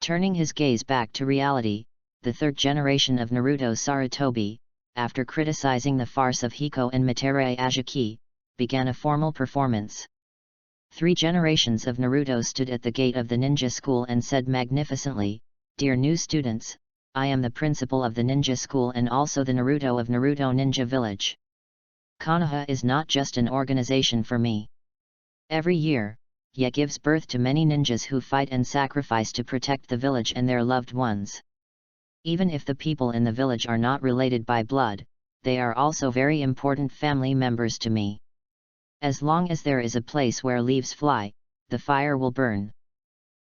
Turning his gaze back to reality, the 3rd generation of Naruto Sarutobi, after criticizing the farce of Hiko and Materai Ajaki, began a formal performance. 3 generations of Naruto stood at the gate of the ninja school and said magnificently, "Dear new students, I am the principal of the ninja school and also the Naruto of Naruto Ninja Village. Konoha is not just an organization for me. Every year, Ye gives birth to many ninjas who fight and sacrifice to protect the village and their loved ones. Even if the people in the village are not related by blood, they are also very important family members to me. As long as there is a place where leaves fly, the fire will burn.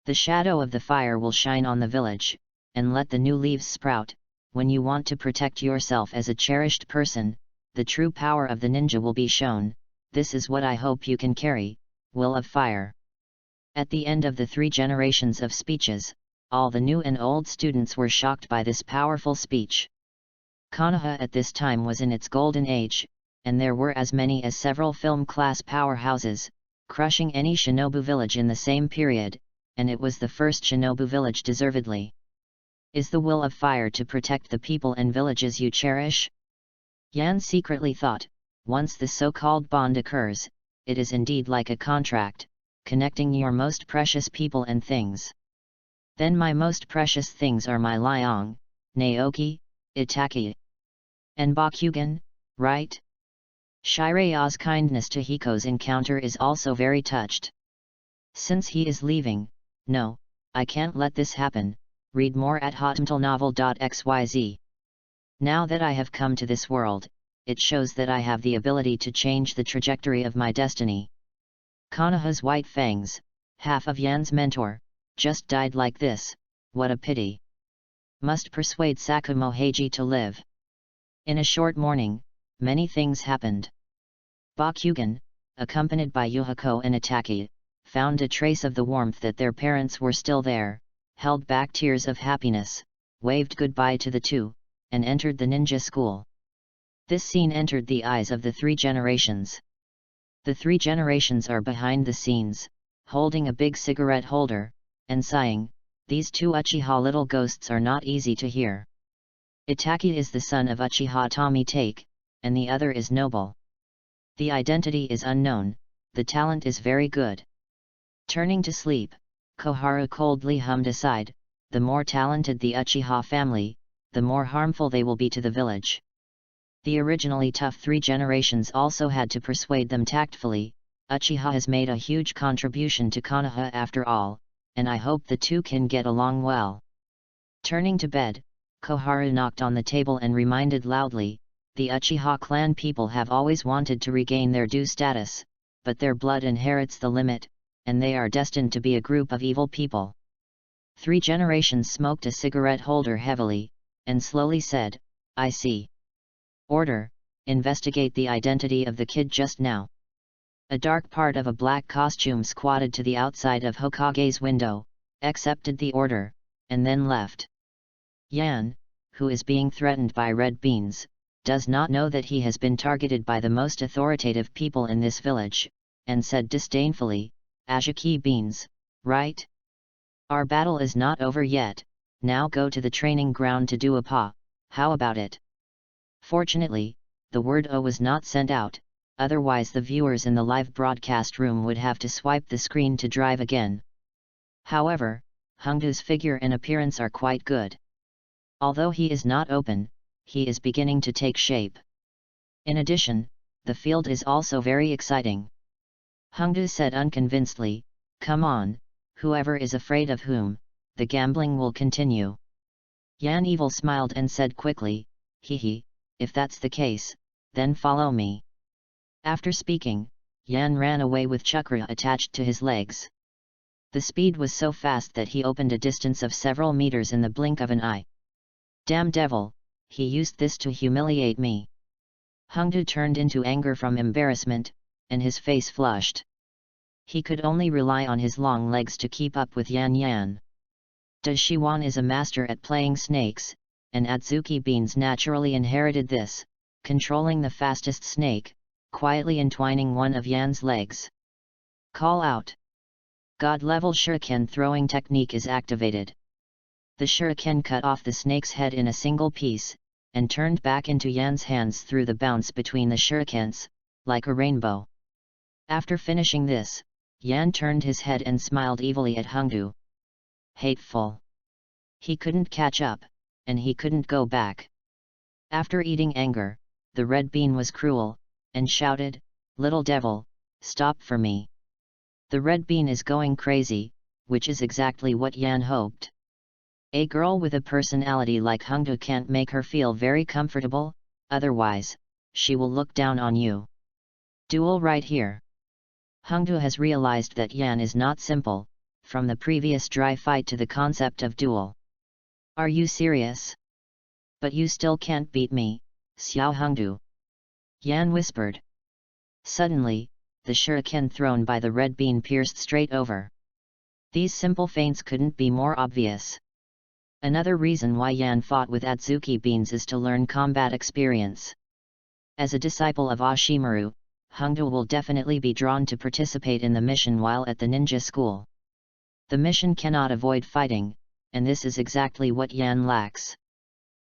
The shadow of the fire will shine on the village, and let the new leaves sprout. When you want to protect yourself as a cherished person, the true power of the ninja will be shown. This is what I hope you can carry, will of fire." At the end of the 3 generations of speeches, all the new and old students were shocked by this powerful speech. Konoha at this time was in its golden age, and there were as many as several film class powerhouses, crushing any shinobu village in the same period, and it was the first shinobu village deservedly. Is the will of fire to protect the people and villages you cherish? Yan secretly thought, once the so-called bond occurs, it is indeed like a contract, connecting your most precious people and things. Then my most precious things are my Liang, Naoki, Itaki, and Bakugan, right? Shiraya's kindness to Hiko's encounter is also very touched. Since he is leaving, no, I can't let this happen. Read more at hotmtlnovel.xyz. Now that I have come to this world, it shows that I have the ability to change the trajectory of my destiny. Konoha's white fangs, half of Yan's mentor, just died like this. What a pity. Must persuade Sakumo Heiji to live. In a short morning, many things happened. Bakugan, accompanied by Yuhiko and Itaki, found a trace of the warmth that their parents were still there, held back tears of happiness, waved goodbye to the 2, and entered the ninja school. This scene entered the eyes of the 3 generations. The 3 generations are behind the scenes, holding a big cigarette holder, and sighing. These 2 Uchiha little ghosts are not easy to hear. Itaki is the son of Uchiha Tommy Take, and the other is Noble. The identity is unknown, the talent is very good. Turning to sleep, Koharu coldly hummed aside, the more talented the Uchiha family, the more harmful they will be to the village. The originally tough 3 generations also had to persuade them tactfully. Uchiha has made a huge contribution to Konoha after all, and I hope the 2 can get along well. Turning to bed, Koharu knocked on the table and reminded loudly, the Uchiha clan people have always wanted to regain their due status, but their blood inherits the limit, and they are destined to be a group of evil people. 3 generations smoked a cigarette holder heavily, and slowly said, I see. Order, investigate the identity of the kid just now. A dark part of a black costume squatted to the outside of Hokage's window, accepted the order, and then left. Yan, who is being threatened by red beans, does not know that he has been targeted by the most authoritative people in this village, and said disdainfully, Ajaki beans, right? Our battle is not over yet, now go to the training ground to do a pa, how about it? Fortunately, the word O was not sent out, otherwise the viewers in the live broadcast room would have to swipe the screen to drive again. However, Hongdu's figure and appearance are quite good. Although he is not open, he is beginning to take shape. In addition, the field is also very exciting. Hongdu said unconvincedly, come on, whoever is afraid of whom, the gambling will continue. Yan Evil smiled and said quickly, hee, if that's the case, then follow me. After speaking, Yan ran away with chakra attached to his legs. The speed was so fast that he opened a distance of several meters in the blink of an eye. Damn devil, he used this to humiliate me. Hongdu turned into anger from embarrassment, and his face flushed. He could only rely on his long legs to keep up with Yan. Shiwan is a master at playing snakes, and Adzuki Beans naturally inherited this, controlling the fastest snake, quietly entwining one of Yan's legs. Call out. God-level shuriken throwing technique is activated. The shuriken cut off the snake's head in a single piece, and turned back into Yan's hands through the bounce between the shurikens, like a rainbow. After finishing this, Yan turned his head and smiled evilly at Hongdu. Hateful. He couldn't catch up, and he couldn't go back. After eating anger, the red bean was cruel, and shouted, "Little devil, stop for me." The red bean is going crazy, which is exactly what Yan hoped. A girl with a personality like Hongdu can't make her feel very comfortable, otherwise, she will look down on you. Duel right here. Hongdu has realized that Yan is not simple, from the previous dry fight to the concept of duel. Are you serious? But you still can't beat me, Xiao Hongdu. Yan whispered. Suddenly, the shuriken thrown by the red bean pierced straight over. These simple feints couldn't be more obvious. Another reason why Yan fought with Adzuki beans is to learn combat experience. As a disciple of Ashimaru, Hongdu will definitely be drawn to participate in the mission while at the ninja school. The mission cannot avoid fighting, and this is exactly what Yan lacks.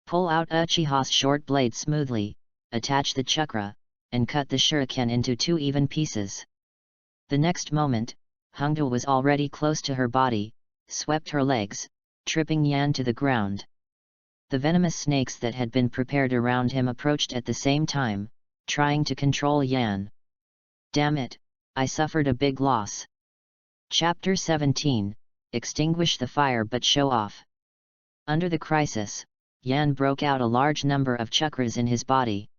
Pull out Uchiha's short blade smoothly, attach the chakra, and cut the shuriken into 2 even pieces. The next moment, Hongdu was already close to her body, swept her legs, tripping Yan to the ground. The venomous snakes that had been prepared around him approached at the same time, trying to control Yan. Damn it, I suffered a big loss. Chapter 17, Extinguish the Fire but Show Off. Under the crisis, Yan broke out a large number of chakras in his body.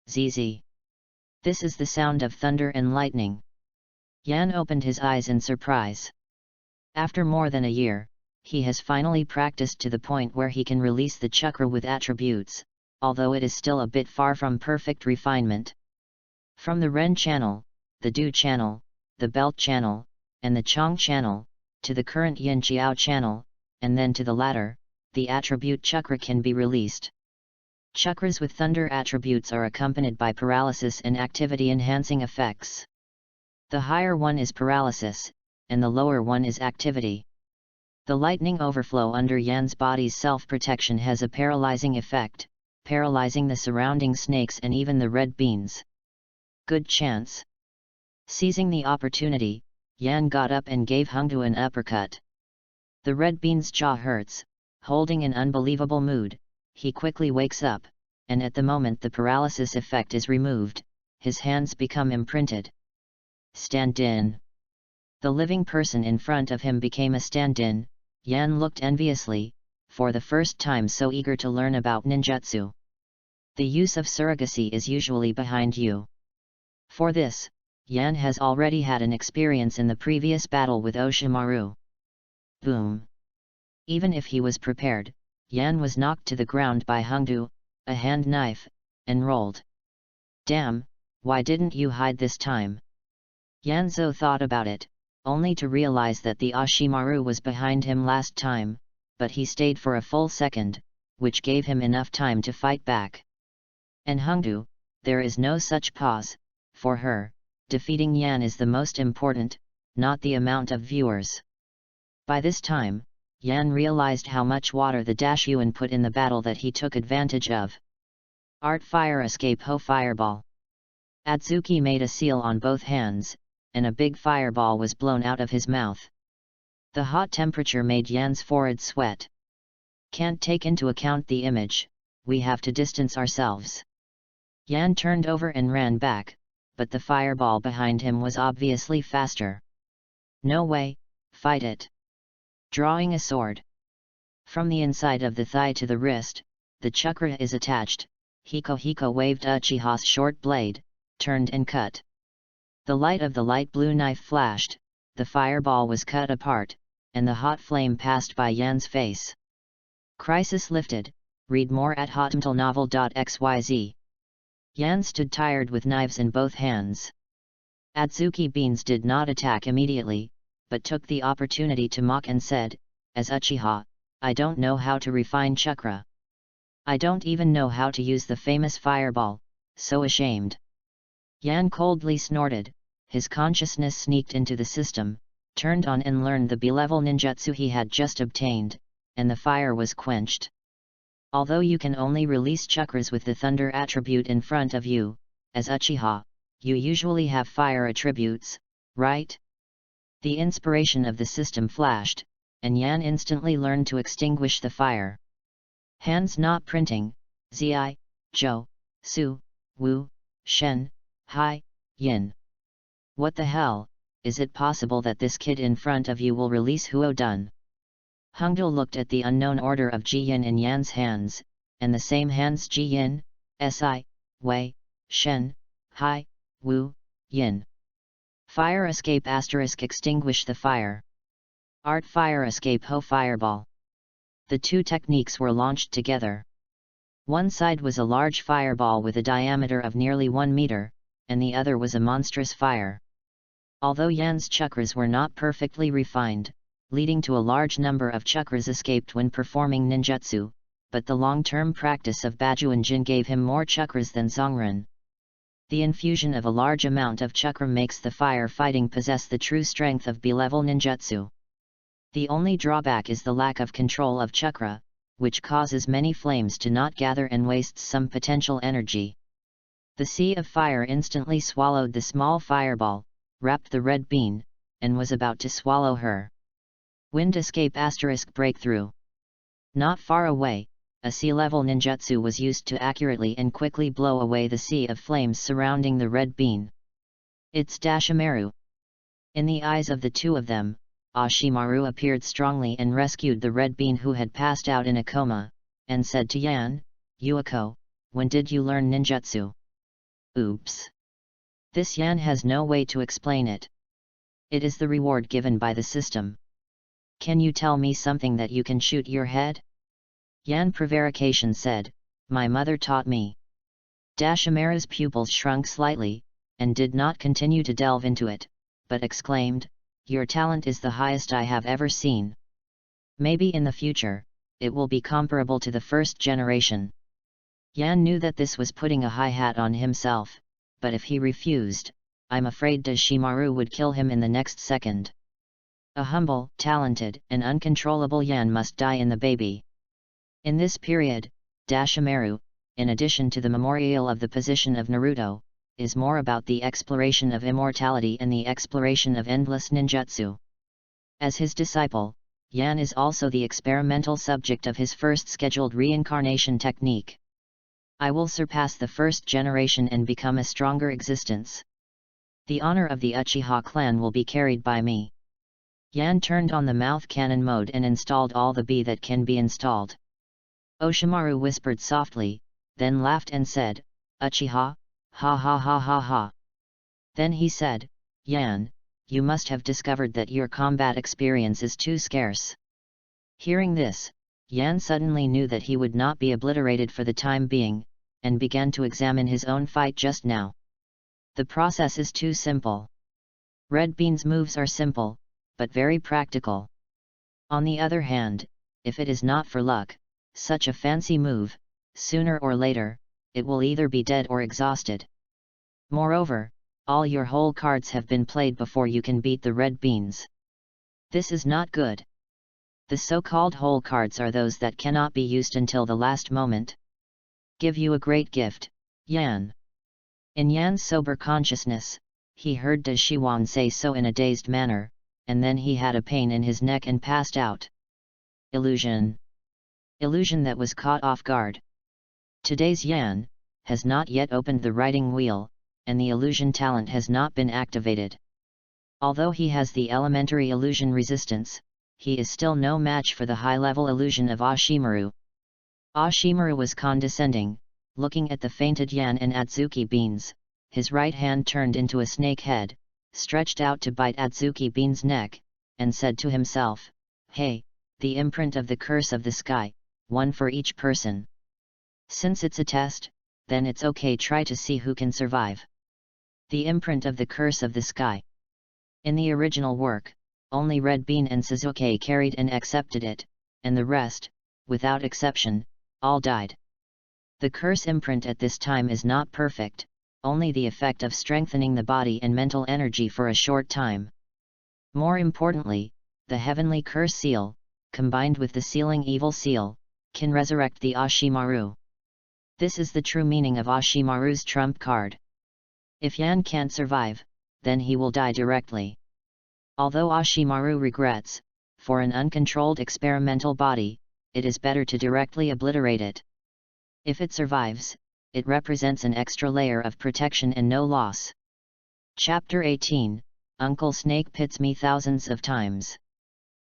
ZZ. This is the sound of thunder and lightning. Yan opened his eyes in surprise. After more than a year, he has finally practiced to the point where he can release the chakra with attributes, although it is still a bit far from perfect refinement. From the Ren channel, the Du channel, the Belt channel, and the Chong channel, to the current Yin Qiao channel, and then to the latter, the attribute chakra can be released. Chakras with thunder attributes are accompanied by paralysis and activity-enhancing effects. The higher one is paralysis, and the lower one is activity. The lightning overflow under Yan's body's self-protection has a paralyzing effect, paralyzing the surrounding snakes and even the red beans. Good chance. Seizing the opportunity, Yan got up and gave Hongdu an uppercut. The red bean's jaw hurts, holding an unbelievable mood, he quickly wakes up, and at the moment the paralysis effect is removed, his hands become imprinted. Stand-in. The living person in front of him became a stand-in. Yan looked enviously, for the first time so eager to learn about ninjutsu. The use of surrogacy is usually behind you. For this, Yan has already had an experience in the previous battle with Oshimaru. Boom! Even if he was prepared, Yan was knocked to the ground by Hongdu, a hand knife, and rolled. Damn, why didn't you hide this time? Yanzo thought about it, only to realize that the Ashimaru was behind him last time, but he stayed for a full second, which gave him enough time to fight back. And Hongdu, there is no such pause, for her, defeating Yan is the most important, not the amount of viewers. By this time, Yan realized how much water the Dashyuan put in the battle that he took advantage of. Art Fire Escape Ho Fireball. Adzuki made a seal on both hands, and a big fireball was blown out of his mouth. The hot temperature made Yan's forehead sweat. Can't take into account the image, we have to distance ourselves. Yan turned over and ran back, but the fireball behind him was obviously faster. No way, fight it. Drawing a sword. From the inside of the thigh to the wrist, the chakra is attached. Hiko waved Uchiha's short blade, turned and cut. The light of the light blue knife flashed, the fireball was cut apart, and the hot flame passed by Yan's face. Crisis lifted. Read more at hotmtlnovel.xyz. Yan stood tired with knives in both hands. Adzuki Beans did not attack immediately, but took the opportunity to mock and said, as Uchiha, I don't know how to refine chakra. I don't even know how to use the famous fireball, so ashamed. Yan coldly snorted, his consciousness sneaked into the system, turned on and learned the B-level ninjutsu he had just obtained, and the fire was quenched. Although you can only release chakras with the thunder attribute in front of you, as Uchiha, you usually have fire attributes, right? The inspiration of the system flashed, and Yan instantly learned to extinguish the fire. Hands not printing, Zi, Zhou, Su, Wu, Shen, Hai, Yin. What the hell, is it possible that this kid in front of you will release Huo Dun? Hongdou looked at the unknown order of Ji Yin in Yan's hands, and the same hands Ji Yin, Si, Wei, Shen, Hai, Wu, Yin. Fire escape * extinguish the fire. Art fire escape Ho fireball. The two techniques were launched together. One side was a large fireball with a diameter of nearly 1 meter, and the other was a monstrous fire. Although Yan's chakras were not perfectly refined, leading to a large number of chakras escaped when performing ninjutsu, but the long-term practice of Bajuan Jin gave him more chakras than Zongren. The infusion of a large amount of chakra makes the fire fighting possess the true strength of B-level ninjutsu. The only drawback is the lack of control of chakra, which causes many flames to not gather and wastes some potential energy. The sea of fire instantly swallowed the small fireball, wrapped the red bean, and was about to swallow her. Wind escape * breakthrough. Not far away, a sea-level ninjutsu was used to accurately and quickly blow away the sea of flames surrounding the red bean. It's Dashimaru. In the eyes of the two of them, Ashimaru appeared strongly and rescued the red bean who had passed out in a coma, and said to Yan, Yuako, when did you learn ninjutsu? Oops. This Yan has no way to explain it. It is the reward given by the system. Can you tell me something that you can shoot your head? Yan prevarication said, my mother taught me. Dashimaru's pupils shrunk slightly, and did not continue to delve into it, but exclaimed, your talent is the highest I have ever seen. Maybe in the future, it will be comparable to the first generation. Yan knew that this was putting a high hat on himself, but if he refused, I'm afraid Dashimaru would kill him in the next second. A humble, talented, and uncontrollable Yan must die in the baby. In this period, Dashimaru, in addition to the memorial of the position of Naruto, is more about the exploration of immortality and the exploration of endless ninjutsu. As his disciple, Yan is also the experimental subject of his first scheduled reincarnation technique. I will surpass the first generation and become a stronger existence. The honor of the Uchiha clan will be carried by me. Yan turned on the mouth cannon mode and installed all the B that can be installed. Oshimaru whispered softly, then laughed and said, Uchiha, ha ha ha ha ha. Then he said, Yan, you must have discovered that your combat experience is too scarce. Hearing this, Yan suddenly knew that he would not be obliterated for the time being, and began to examine his own fight just now. The process is too simple. Red Bean's moves are simple, but very practical. On the other hand, if it is not for luck, such a fancy move, sooner or later, it will either be dead or exhausted. Moreover, all your whole cards have been played before you can beat the red beans. This is not good. The so-called whole cards are those that cannot be used until the last moment. Give you a great gift, Yan. In Yan's sober consciousness, he heard Da Shiwan say so in a dazed manner, and then he had a pain in his neck and passed out. Illusion. Illusion that was caught off guard. Today's Yan has not yet opened the writing wheel, and the illusion talent has not been activated. Although he has the elementary illusion resistance, he is still no match for the high-level illusion of Ashimaru. Ashimaru was condescending, looking at the fainted Yan and Adzuki beans. His right hand turned into a snake head, stretched out to bite Adzuki Bean's neck, and said to himself, hey, the imprint of the curse of the sky, one for each person. Since it's a test, then it's okay, try to see who can survive. The imprint of the curse of the sky. In the original work, only Red Bean and Suzuki carried and accepted it, and the rest, without exception, all died. The curse imprint at this time is not perfect, only the effect of strengthening the body and mental energy for a short time. More importantly, the heavenly curse seal, combined with the sealing evil seal, can resurrect the Ashimaru. This is the true meaning of Ashimaru's trump card. If Yan can't survive, then he will die directly. Although Ashimaru regrets, for an uncontrolled experimental body, it is better to directly obliterate it. If it survives, it represents an extra layer of protection and no loss. Chapter 18, Uncle Snake pits me thousands of times.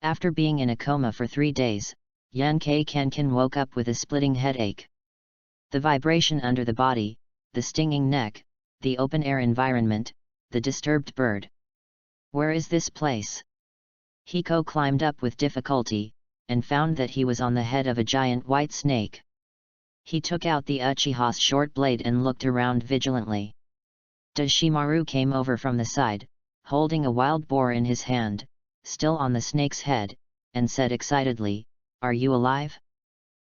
After being in a coma for 3 days, Yan Kankan woke up with a splitting headache. The vibration under the body, the stinging neck, the open-air environment, the disturbed bird. Where is this place? Hiko climbed up with difficulty, and found that he was on the head of a giant white snake. He took out the Uchiha's short blade and looked around vigilantly. Dashimaru came over from the side, holding a wild boar in his hand, still on the snake's head, and said excitedly, "Are you alive?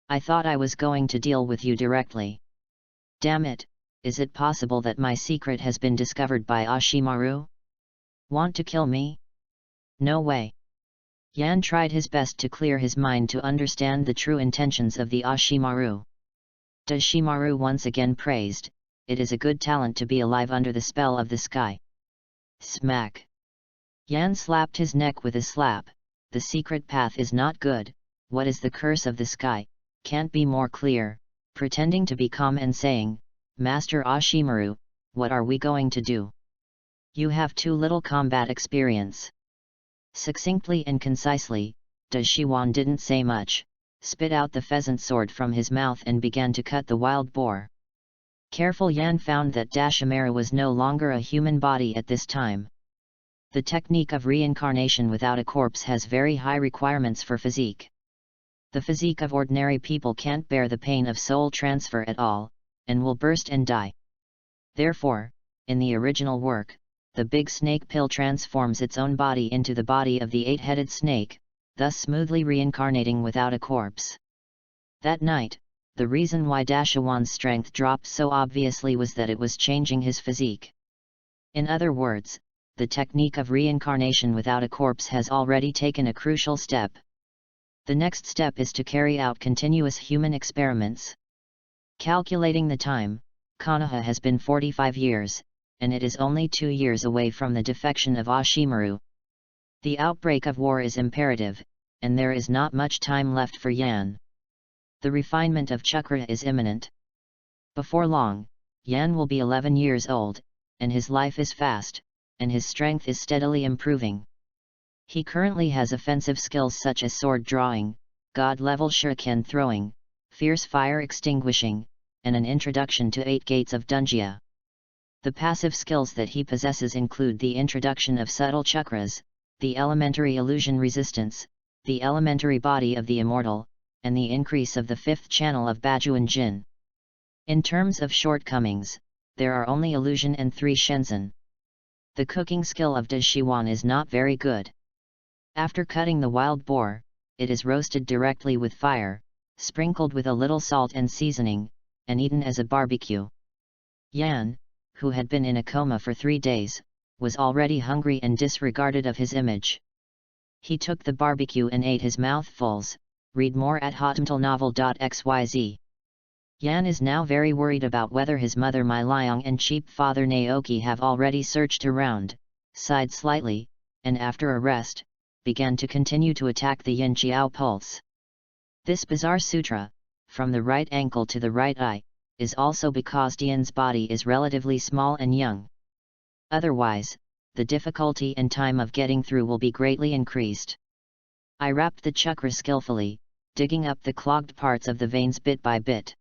I thought I was going to deal with you directly. Damn it, is it possible that my secret has been discovered by Ashimaru? Want to kill me? No way." Yan tried his best to clear his mind to understand the true intentions of the Ashimaru. Dashimaru once again praised, "It is a good talent to be alive under the spell of the sky." Smack! Yan slapped his neck with a slap. "The secret path is not good. What is the curse of the sky? Can't be more clear," pretending to be calm and saying, "Master Ashimaru, what are we going to do? You have too little combat experience." Succinctly and concisely, Dashiwan didn't say much, spit out the pheasant sword from his mouth and began to cut the wild boar. Careful Yan found that Dashimaru was no longer a human body at this time. The technique of reincarnation without a corpse has very high requirements for physique. The physique of ordinary people can't bear the pain of soul transfer at all, and will burst and die. Therefore, in the original work, the big snake pill transforms its own body into the body of the 8-headed snake, thus smoothly reincarnating without a corpse. That night, the reason why Dashiwan's strength dropped so obviously was that it was changing his physique. In other words, the technique of reincarnation without a corpse has already taken a crucial step. The next step is to carry out continuous human experiments. Calculating the time, Konoha has been 45 years, and it is only 2 years away from the defection of Ashimaru. The outbreak of war is imperative, and there is not much time left for Yan. The refinement of chakra is imminent. Before long, Yan will be 11 years old, and his life is fast, and his strength is steadily improving. He currently has offensive skills such as sword drawing, god-level shuriken throwing, fierce fire extinguishing, and an introduction to 8 gates of Dunjia. The passive skills that he possesses include the introduction of subtle chakras, the elementary illusion resistance, the elementary body of the immortal, and the increase of the 5th channel of Bajuan Jin. In terms of shortcomings, there are only illusion and 3 shenzhen. The cooking skill of Dashiwan is not very good. After cutting the wild boar, it is roasted directly with fire, sprinkled with a little salt and seasoning, and eaten as a barbecue. Yan, who had been in a coma for 3 days, was already hungry and disregarded of his image. He took the barbecue and ate his mouthfuls. Read more at hotmtalnovel.xyz. Yan is now very worried about whether his mother Mai Liang and cheap father Naoki have already searched around, sighed slightly, and after a rest, began to continue to attack the Yin Chiao pulse. This bizarre sutra, from the right ankle to the right eye, is also because Dian's body is relatively small and young. Otherwise, the difficulty and time of getting through will be greatly increased. I wrapped the chakra skillfully, digging up the clogged parts of the veins bit by bit.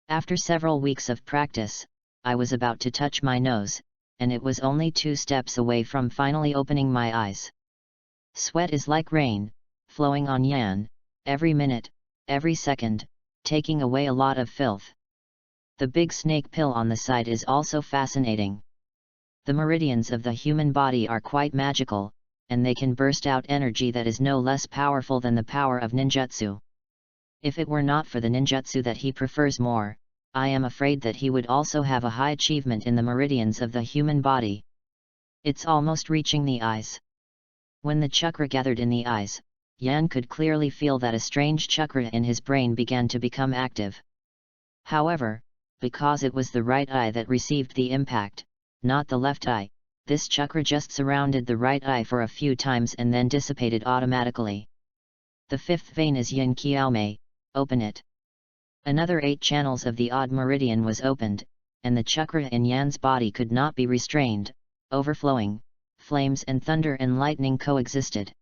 After several weeks of practice, I was about to touch my nose, and it was only 2 steps away from finally opening my eyes. Sweat is like rain, flowing on Yan, every minute, every second, taking away a lot of filth. The big snake pill on the side is also fascinating. The meridians of the human body are quite magical, and they can burst out energy that is no less powerful than the power of ninjutsu. If it were not for the ninjutsu that he prefers more, I am afraid that he would also have a high achievement in the meridians of the human body. It's almost reaching the eyes. When the chakra gathered in the eyes, Yan could clearly feel that a strange chakra in his brain began to become active. However, because it was the right eye that received the impact, not the left eye, this chakra just surrounded the right eye for a few times and then dissipated automatically. The fifth vein is Yin Kiao Mei, open it. Another 8 channels of the odd meridian was opened, and the chakra in Yan's body could not be restrained, overflowing. Flames and thunder and lightning coexisted.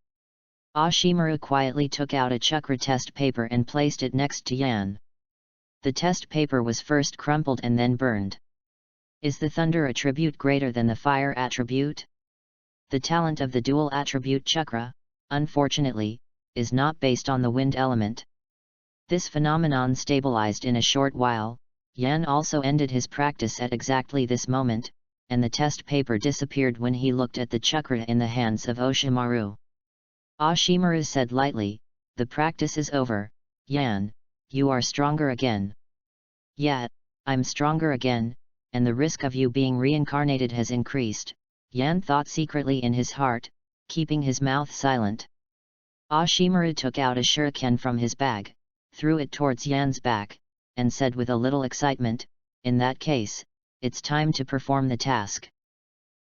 Ashimaru quietly took out a chakra test paper and placed it next to Yan. The test paper was first crumpled and then burned. Is the thunder attribute greater than the fire attribute? The talent of the dual attribute chakra, unfortunately, is not based on the wind element. This phenomenon stabilized in a short while. Yan also ended his practice at exactly this moment, and the test paper disappeared when he looked at the chakra in the hands of Oshimaru. Ashimaru said lightly, "The practice is over, Yan, you are stronger again." "Yeah, I'm stronger again, and the risk of you being reincarnated has increased," Yan thought secretly in his heart, keeping his mouth silent. Ashimaru took out a shuriken from his bag, threw it towards Yan's back, and said with a little excitement, "In that case, it's time to perform the task.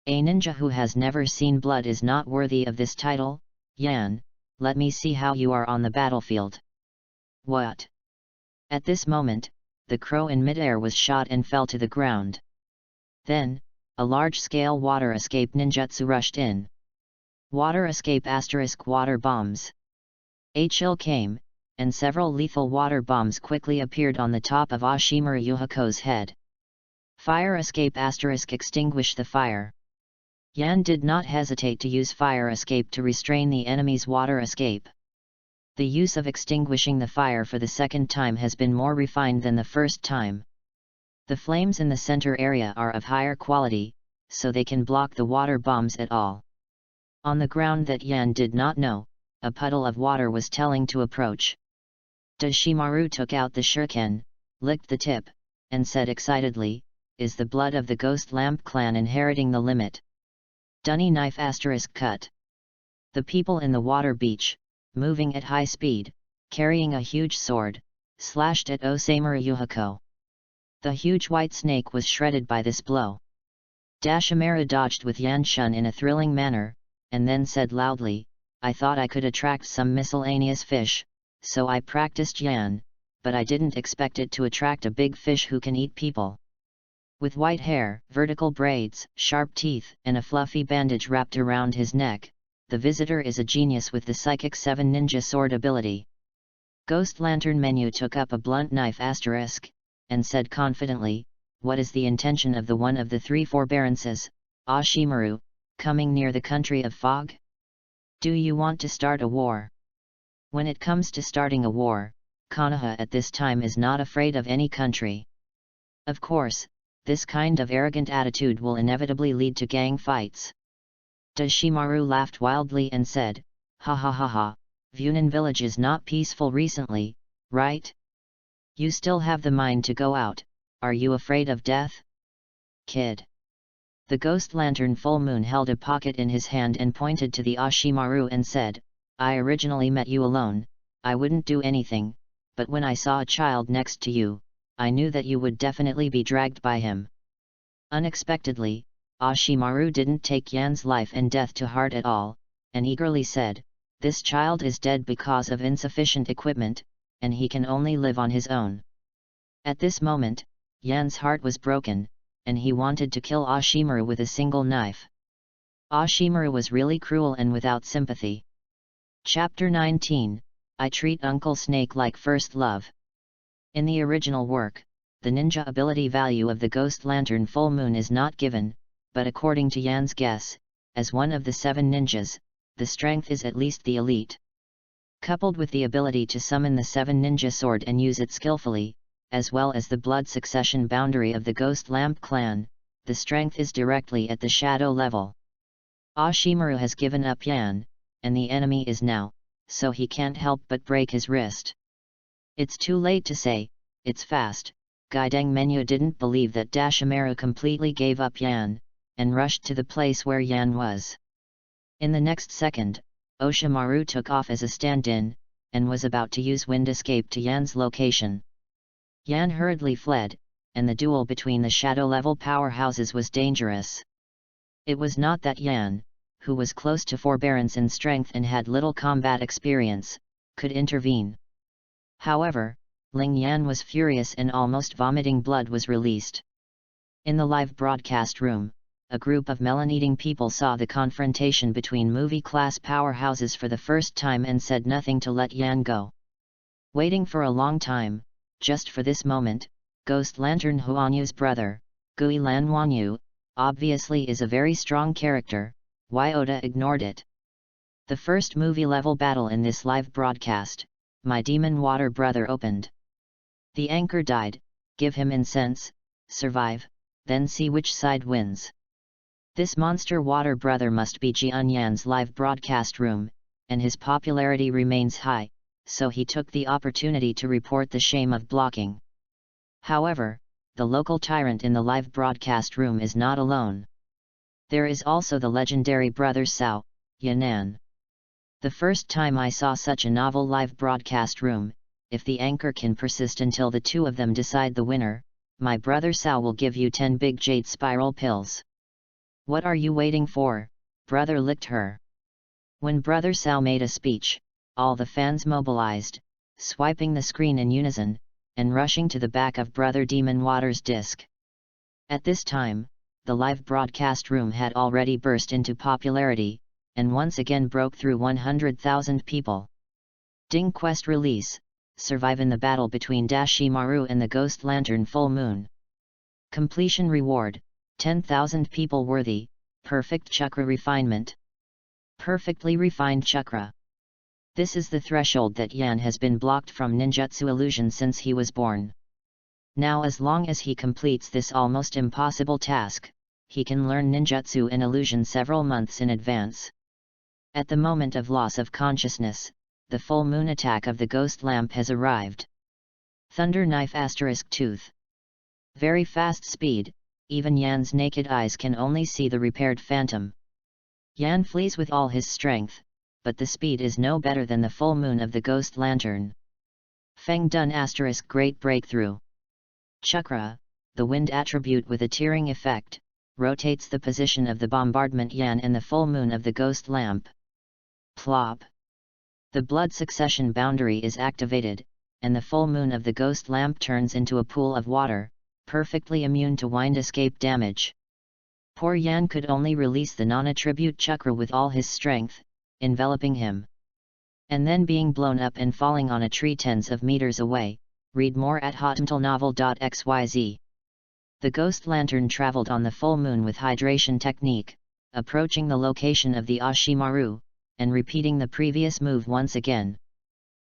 A ninja who has never seen blood is not worthy of this title. Yan, let me see how you are on the battlefield." "What?" At this moment, the crow in midair was shot and fell to the ground. Then, a large-scale water escape ninjutsu rushed in. Water escape * water bombs. A chill came, and several lethal water bombs quickly appeared on the top of Ashimaru Yuhako's head. Fire escape * extinguish the fire. Yan did not hesitate to use fire escape to restrain the enemy's water escape. The use of extinguishing the fire for the second time has been more refined than the first time. The flames in the center area are of higher quality, so they can block the water bombs at all. On the ground that Yan did not know, a puddle of water was telling to approach. Dashimaru took out the shuriken, licked the tip, and said excitedly, "Is the blood of the Ghost Lamp clan inheriting the limit?" Dunny knife * cut. The people in the water beach, moving at high speed, carrying a huge sword, slashed at Osamu Yuhako. The huge white snake was shredded by this blow. Dashimaru dodged with Yan Shun in a thrilling manner, and then said loudly, "I thought I could attract some miscellaneous fish, so I practiced Yan, but I didn't expect it to attract a big fish who can eat people." With white hair, vertical braids, sharp teeth, and a fluffy bandage wrapped around his neck, the visitor is a genius with the Psychic 7 Ninja Sword ability. Ghost Lantern Menu took up a blunt knife * and said confidently, "What is the intention of the one of the 3 forbearances, Ashimaru, coming near the country of fog? Do you want to start a war?" When it comes to starting a war, Konoha at this time is not afraid of any country. Of course, this kind of arrogant attitude will inevitably lead to gang fights. Dashimaru laughed wildly and said, "Ha ha ha ha, Vunan village is not peaceful recently, right? You still have the mind to go out, are you afraid of death? Kid." The Ghost Lantern Full Moon held a pocket in his hand and pointed to the Ashimaru and said, "I originally met you alone, I wouldn't do anything, but when I saw a child next to you, I knew that you would definitely be dragged by him." Unexpectedly, Ashimaru didn't take Yan's life and death to heart at all, and eagerly said, "This child is dead because of insufficient equipment, and he can only live on his own." At this moment, Yan's heart was broken, and he wanted to kill Ashimaru with a single knife. Ashimaru was really cruel and without sympathy. Chapter 19, I Treat Uncle Snake Like First Love. In the original work, the ninja ability value of the Ghost Lantern Full Moon is not given, but according to Yan's guess, as one of the 7 ninjas, the strength is at least the elite. Coupled with the ability to summon the 7 ninja sword and use it skillfully, as well as the blood succession boundary of the Ghost Lamp clan, the strength is directly at the shadow level. Ashimaru has given up Yan, and the enemy is now, so he can't help but break his wrist. It's too late to say, it's fast. Gaideng Menu didn't believe that Dashimaru completely gave up Yan, and rushed to the place where Yan was. In the next second, Oshimaru took off as a stand-in, and was about to use wind escape to Yan's location. Yan hurriedly fled, and the duel between the shadow-level powerhouses was dangerous. It was not that Yan, who was close to forbearance in strength and had little combat experience, could intervene. However, Ling Yan was furious and almost vomiting blood was released. In the live broadcast room, a group of melon-eating people saw the confrontation between movie-class powerhouses for the first time and said nothing to let Yan go. Waiting for a long time, just for this moment, Ghost Lantern Huanyu's brother, Gui Lan Wanyu, obviously is a very strong character. Why Oda ignored it. The first movie-level battle in this live broadcast, my demon water brother opened. The anchor died, give him incense, survive, then see which side wins. This monster water brother must be Jian Yan's live broadcast room, and his popularity remains high, so he took the opportunity to report the shame of blocking. However, the local tyrant in the live broadcast room is not alone. There is also the legendary brother Sao, Yanan. The first time I saw such a novel live broadcast room, if the anchor can persist until the two of them decide the winner, my brother Sao will give you 10 big jade spiral pills. What are you waiting for? Brother licked her. When brother Sao made a speech, all the fans mobilized, swiping the screen in unison, and rushing to the back of brother Demon Water's disc. At this time, the live broadcast room had already burst into popularity, and once again broke through 100,000 people. Ding Quest release, survive in the battle between Dashimaru and the Ghost Lantern Full Moon. Completion reward, 10,000 people worthy, perfect chakra refinement. Perfectly refined chakra. This is the threshold that Yan has been blocked from ninjutsu illusion since he was born. Now as long as he completes this almost impossible task, he can learn ninjutsu and illusion several months in advance. At the moment of loss of consciousness, the full moon attack of the ghost lamp has arrived. Thunder Knife * Tooth. Very fast speed, even Yan's naked eyes can only see the repaired phantom. Yan flees with all his strength, but the speed is no better than the full moon of the ghost lantern. Feng Dun * Great Breakthrough. Chakra, the wind attribute with a tearing effect, rotates the position of the bombardment Yan and the full moon of the ghost lamp. Plop. The blood succession boundary is activated, and the full moon of the ghost lamp turns into a pool of water, perfectly immune to wind escape damage. Poor Yan could only release the non-attribute chakra with all his strength, enveloping him. And then being blown up and falling on a tree tens of meters away. Read more at hotmtlnovel.xyz. The ghost lantern traveled on the full moon with hydration technique, approaching the location of the Ashimaru, and repeating the previous move once again.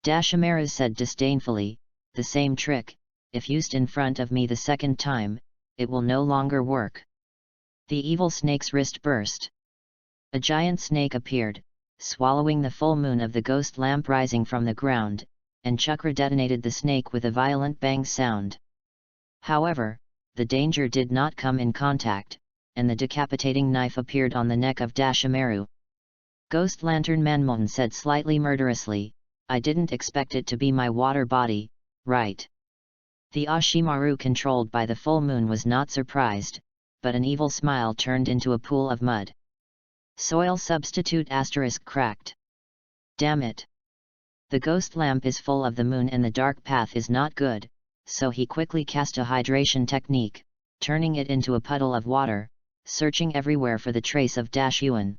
Dashimaru said disdainfully, the same trick, if used in front of me the second time, it will no longer work. The evil snake's wrist burst. A giant snake appeared, swallowing the full moon of the ghost lamp rising from the ground, and chakra detonated the snake with a violent bang sound. However, the danger did not come in contact, and the decapitating knife appeared on the neck of Dashimaru. Ghost Lantern Manmohan said slightly murderously, I didn't expect it to be my water body, right? The Ashimaru controlled by the full moon was not surprised, but an evil smile turned into a pool of mud. Soil substitute * cracked. Damn it! The ghost lamp is full of the moon and the dark path is not good, so he quickly cast a hydration technique, turning it into a puddle of water, searching everywhere for the trace of Dashyuan.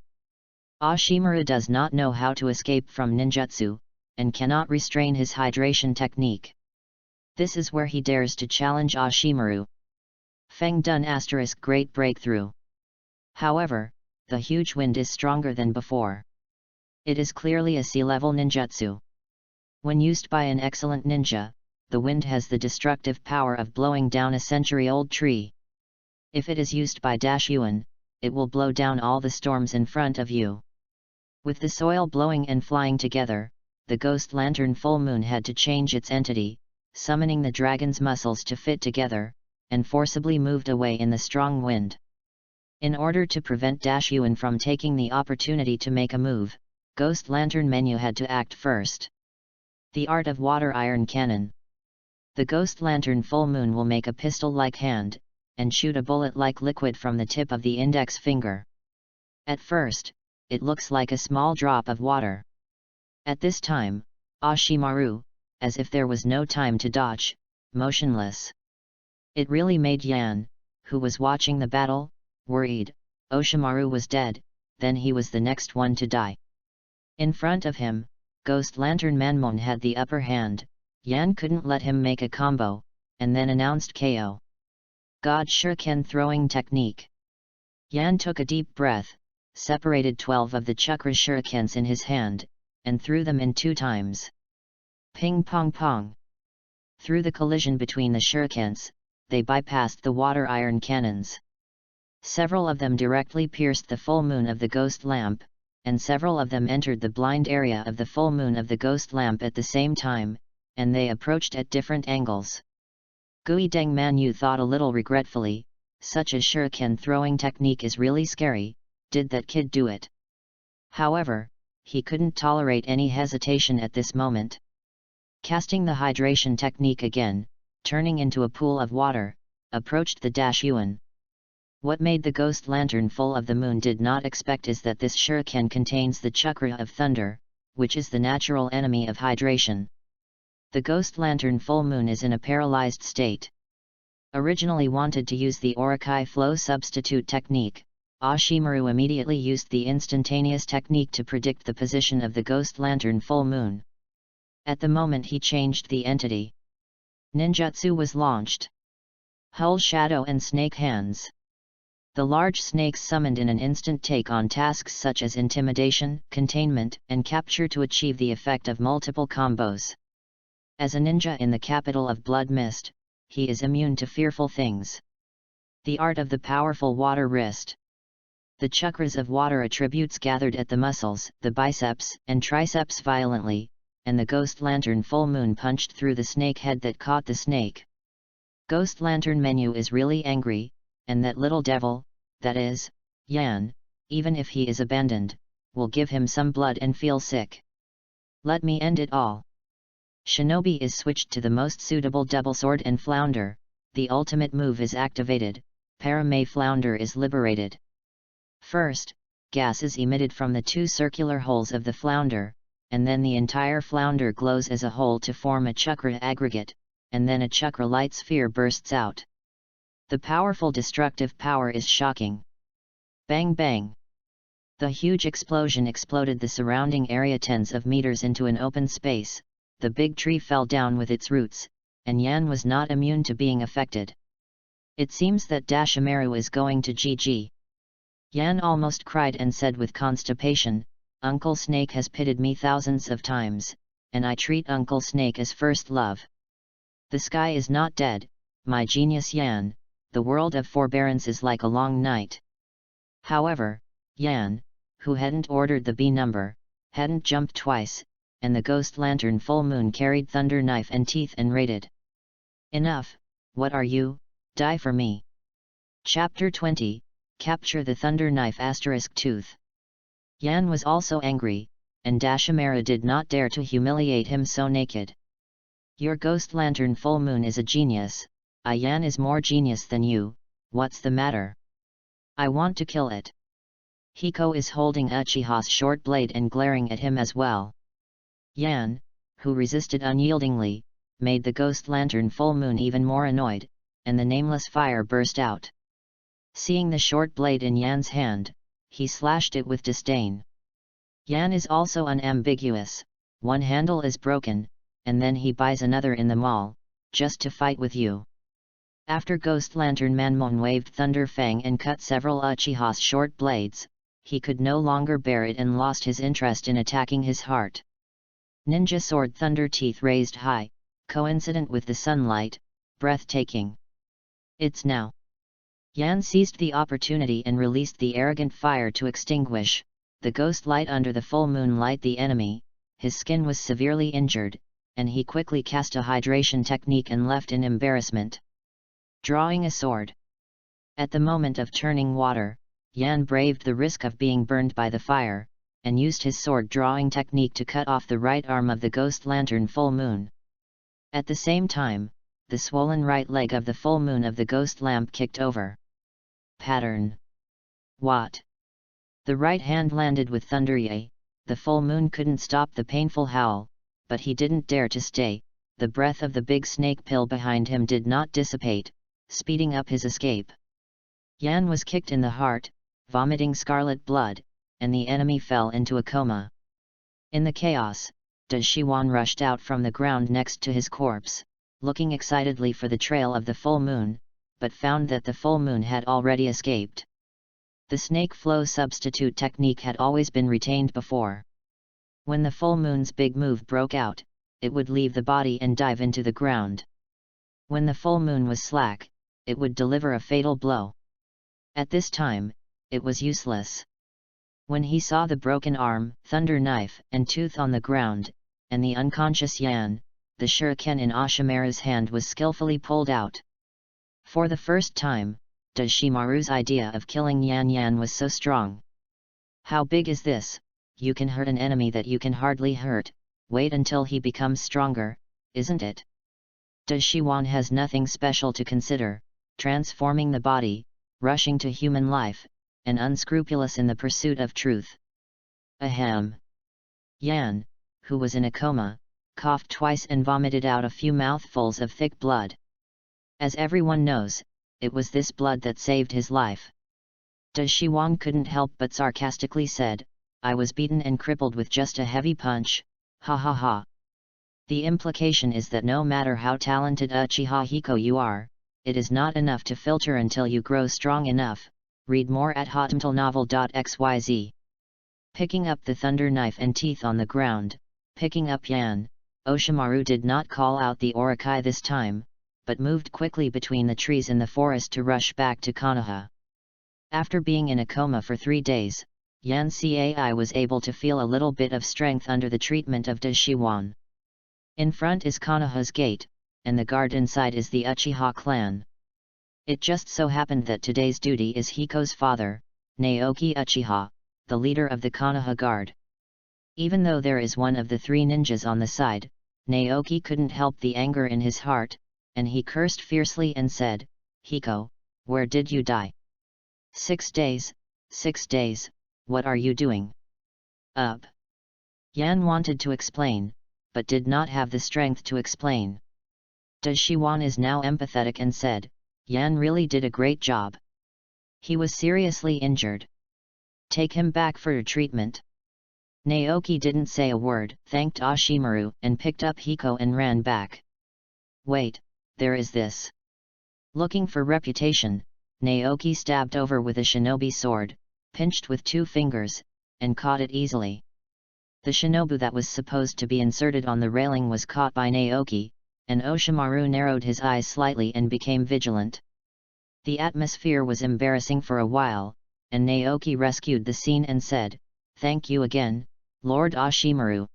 Ashimaru does not know how to escape from ninjutsu, and cannot restrain his hydration technique. This is where he dares to challenge Ashimaru. Feng Dun * Great Breakthrough. However, the huge wind is stronger than before. It is clearly a sea-level ninjutsu. When used by an excellent ninja, the wind has the destructive power of blowing down a century-old tree. If it is used by Dashyuan, it will blow down all the storms in front of you. With the soil blowing and flying together, the ghost lantern full moon had to change its entity, summoning the dragon's muscles to fit together, and forcibly moved away in the strong wind. In order to prevent Dashyuan from taking the opportunity to make a move, Ghost Lantern menu had to act first. The art of water iron cannon. The Ghost Lantern full moon will make a pistol-like hand, and shoot a bullet-like liquid from the tip of the index finger. At first, it looks like a small drop of water. At this time, Oshimaru, as if there was no time to dodge, motionless. It really made Yan, who was watching the battle, worried. Oshimaru was dead, then he was the next one to die. In front of him, Ghost Lantern Manmon had the upper hand. Yan couldn't let him make a combo, and then announced KO. God Shuriken throwing technique. Yan took a deep breath, separated 12 of the chakra shurikens in his hand, and threw them in 2 times. Ping pong pong. Through the collision between the shurikens, they bypassed the water iron cannons. Several of them directly pierced the full moon of the ghost lamp, and several of them entered the blind area of the full moon of the ghost lamp at the same time, and they approached at different angles. Gui Deng Manu thought a little regretfully, such a shuriken throwing technique is really scary, did that kid do it? However, he couldn't tolerate any hesitation at this moment. Casting the hydration technique again, turning into a pool of water, approached the Yuan. What made the ghost lantern full of the moon did not expect is that this shuriken contains the chakra of thunder, which is the natural enemy of hydration. The ghost lantern full moon is in a paralyzed state. Originally wanted to use the Orakai flow substitute technique, Oshimaru immediately used the instantaneous technique to predict the position of the ghost lantern full moon. At the moment he changed the entity. Ninjutsu was launched. Hull Shadow and Snake Hands. The large snakes summoned in an instant take on tasks such as intimidation, containment, and capture to achieve the effect of multiple combos. As a ninja in the capital of Blood Mist, he is immune to fearful things. The art of the powerful water wrist. The chakras of water attributes gathered at the muscles, the biceps and triceps violently, and the ghost lantern full moon punched through the snake head that caught the snake. Ghost Lantern Menu is really angry, and that little devil, that is, Yan, even if he is abandoned, will give him some blood and feel sick. Let me end it all. Shinobi is switched to the most suitable double sword and flounder, the ultimate move is activated, Parame flounder is liberated. First, gas is emitted from the 2 circular holes of the flounder, and then the entire flounder glows as a whole to form a chakra aggregate, and then a chakra light sphere bursts out. The powerful destructive power is shocking. Bang bang! The huge explosion exploded the surrounding area tens of meters into an open space, the big tree fell down with its roots, and Yan was not immune to being affected. It seems that Dashimaru is going to GG. Yan almost cried and said with constipation, Uncle Snake has pitted me thousands of times, and I treat Uncle Snake as first love. The sky is not dead, my genius Yan, the world of forbearance is like a long night. However, Yan, who hadn't ordered the B number, hadn't jumped twice, and the ghost lantern full moon carried thunder knife and teeth and raided. Enough, what are you, die for me. Chapter 20, Capture the Thunder Knife * Tooth. Yan was also angry, and Dashimaru did not dare to humiliate him so naked. Your ghost lantern full moon is a genius, Yan is more genius than you, what's the matter? I want to kill it. Hiko is holding Uchiha's short blade and glaring at him as well. Yan, who resisted unyieldingly, made the ghost lantern full moon even more annoyed, and the nameless fire burst out. Seeing the short blade in Yan's hand, he slashed it with disdain. Yan is also unambiguous, one handle is broken, and then he buys another in the mall, just to fight with you. After Ghost Lantern Manmon waved Thunder Fang and cut several Uchiha's short blades, he could no longer bear it and lost his interest in attacking his heart. Ninja Sword Thunder Teeth raised high, coincident with the sunlight, breathtaking. It's now. Yan seized the opportunity and released the arrogant fire to extinguish the ghost light under the full moon light the enemy. His skin was severely injured, and he quickly cast a hydration technique and left in embarrassment. Drawing a sword. At the moment of turning water, Yan braved the risk of being burned by the fire, and used his sword drawing technique to cut off the right arm of the ghost lantern full moon. At the same time, the swollen right leg of the full moon of the ghost lamp kicked over. Pattern. What? The right hand landed with thunder. Yay! The full moon couldn't stop the painful howl, but he didn't dare to stay. The breath of the big snake pill behind him did not dissipate, speeding up his escape. Yan was kicked in the heart, vomiting scarlet blood, and the enemy fell into a coma. In the chaos, De Shiwan rushed out from the ground next to his corpse, looking excitedly for the trail of the full moon, but found that the full moon had already escaped. The snake flow substitute technique had always been retained before. When the full moon's big move broke out, it would leave the body and dive into the ground. When the full moon was slack, it would deliver a fatal blow. At this time, it was useless. When he saw the broken arm, thunder knife and tooth on the ground, and the unconscious Yan, the shuriken in Ashimaru's hand was skillfully pulled out. For the first time, Deshimaru's idea of killing Yan was so strong. How big is this? You can hurt an enemy that you can hardly hurt, wait until he becomes stronger, isn't it? Deshiwan has nothing special to consider, transforming the body, rushing to human life, and unscrupulous in the pursuit of truth. Ahem! Yan, who was in a coma, coughed twice and vomited out a few mouthfuls of thick blood. As everyone knows, it was this blood that saved his life. Deshiwan couldn't help but sarcastically said, "I was beaten and crippled with just a heavy punch, ha ha ha." The implication is that no matter how talented Uchiha Hiko you are, it is not enough to filter until you grow strong enough. Read more at hotmtlnovel.xyz. Picking up the thunder knife and teeth on the ground, picking up Yan, Oshimaru did not call out the Orokai this time, but moved quickly between the trees in the forest to rush back to Konoha. After being in a coma for 3 days, Yan Cai was able to feel a little bit of strength under the treatment of Deshiwan. In front is Konoha's gate, and the guard inside is the Uchiha clan. It just so happened that today's duty is Hiko's father, Naoki Uchiha, the leader of the Konoha guard. Even though there is one of the 3 ninjas on the side, Naoki couldn't help the anger in his heart, and he cursed fiercely and said, "Hiko, where did you die? 6 days, 6 days, what are you doing?" Up. Yan wanted to explain, but did not have the strength to explain. Deshiwan is now empathetic and said, "Yan really did a great job. He was seriously injured. Take him back for treatment." Naoki didn't say a word, thanked Ashimaru and picked up Hiko and ran back. Wait, there is this. Looking for reputation, Naoki stabbed over with a shinobi sword, pinched with 2 fingers, and caught it easily. The shinobu that was supposed to be inserted on the railing was caught by Naoki, and Oshimaru narrowed his eyes slightly and became vigilant. The atmosphere was embarrassing for a while, and Naoki rescued the scene and said, "Thank you again, Lord Ashimaru."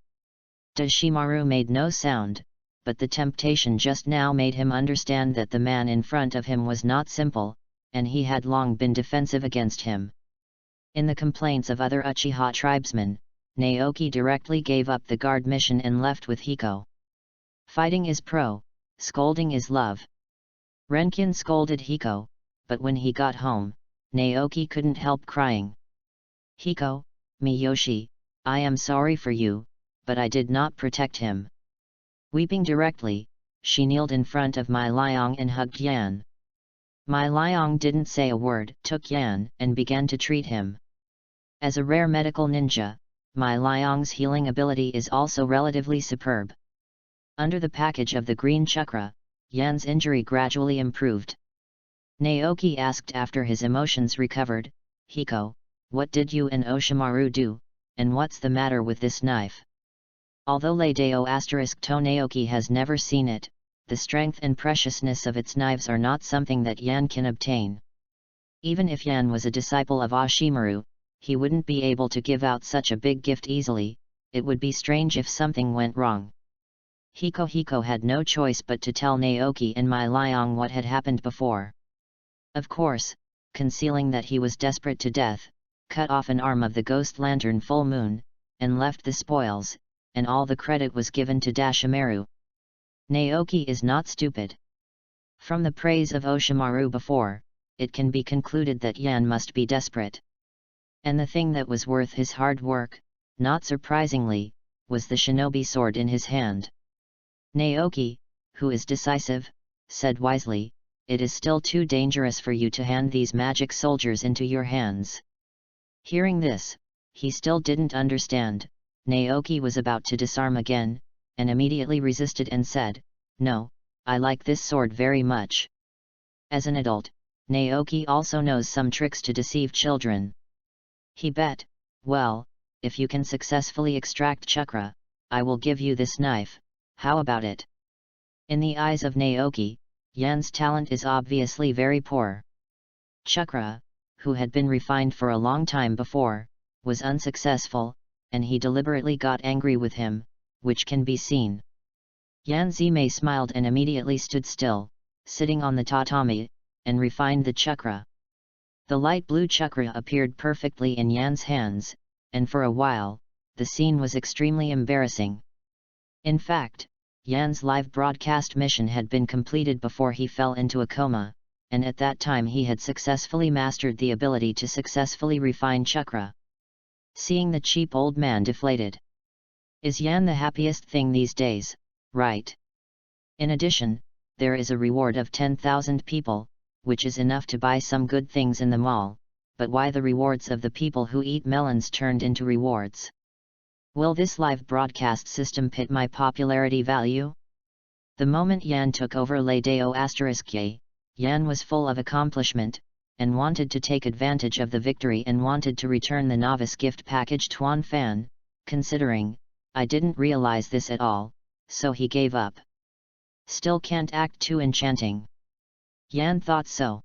Deshimaru made no sound, but the temptation just now made him understand that the man in front of him was not simple, and he had long been defensive against him. In the complaints of other Uchiha tribesmen, Naoki directly gave up the guard mission and left with Hiko. Fighting is pro, scolding is love. Renkin scolded Hiko, but when he got home, Naoki couldn't help crying. "Hiko, Miyoshi, I am sorry for you, but I did not protect him." Weeping directly, she kneeled in front of Mai Liang and hugged Yan. Mai Liang didn't say a word, took Yan and began to treat him. As a rare medical ninja, Mai Liang's healing ability is also relatively superb. Under the package of the green chakra, Yan's injury gradually improved. Naoki asked after his emotions recovered, "Hiko, what did you and Oshimaru do, and what's the matter with this knife?" Although Leideo *to Naoki has never seen it, the strength and preciousness of its knives are not something that Yan can obtain. Even if Yan was a disciple of Ashimaru, he wouldn't be able to give out such a big gift easily. It would be strange if something went wrong. Hiko had no choice but to tell Naoki and Mai Liang what had happened before. Of course, concealing that he was desperate to death, cut off an arm of the ghost lantern full moon, and left the spoils, and all the credit was given to Dashimaru. Naoki is not stupid. From the praise of Oshimaru before, it can be concluded that Yan must be desperate. And the thing that was worth his hard work, not surprisingly, was the shinobi sword in his hand. Naoki, who is decisive, said wisely, "It is still too dangerous for you to hand these magic soldiers into your hands." Hearing this, he still didn't understand. Naoki was about to disarm again, and immediately resisted and said, "No, I like this sword very much." As an adult, Naoki also knows some tricks to deceive children. He bet, "Well, if you can successfully extract chakra, I will give you this knife, how about it?" In the eyes of Naoki, Yan's talent is obviously very poor. Chakra, who had been refined for a long time before, was unsuccessful, and he deliberately got angry with him, which can be seen. Yan Zime smiled and immediately stood still, sitting on the tatami, and refined the chakra. The light blue chakra appeared perfectly in Yan's hands, and for a while, the scene was extremely embarrassing. In fact, Yan's live broadcast mission had been completed before he fell into a coma, and at that time he had successfully mastered the ability to successfully refine chakra. Seeing the cheap old man deflated. Is Yan the happiest thing these days, right? In addition, there is a reward of 10,000 people, which is enough to buy some good things in the mall, but why the rewards of the people who eat melons turned into rewards? Will this live broadcast system pit my popularity value? The moment Yan took over Le Deo *Ye, Yan was full of accomplishment, and wanted to take advantage of the victory and wanted to return the novice gift package Tuan Fan, considering, "I didn't realize this at all," so he gave up. Still can't act too enchanting. Yan thought so.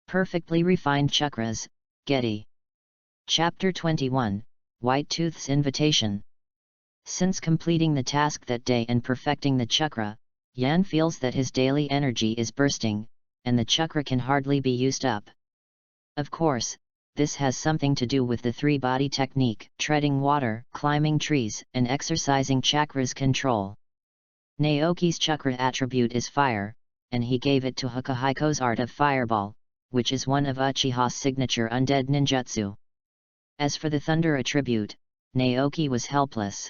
Perfectly refined chakras, Getty. Chapter 21, White Tooth's Invitation. Since completing the task that day and perfecting the chakra, Yan feels that his daily energy is bursting, and the chakra can hardly be used up. Of course, this has something to do with the three-body technique, treading water, climbing trees, and exercising chakras control. Naoki's chakra attribute is fire, and he gave it to Hokage's art of fireball, which is one of Uchiha's signature undead ninjutsu. As for the thunder attribute, Naoki was helpless.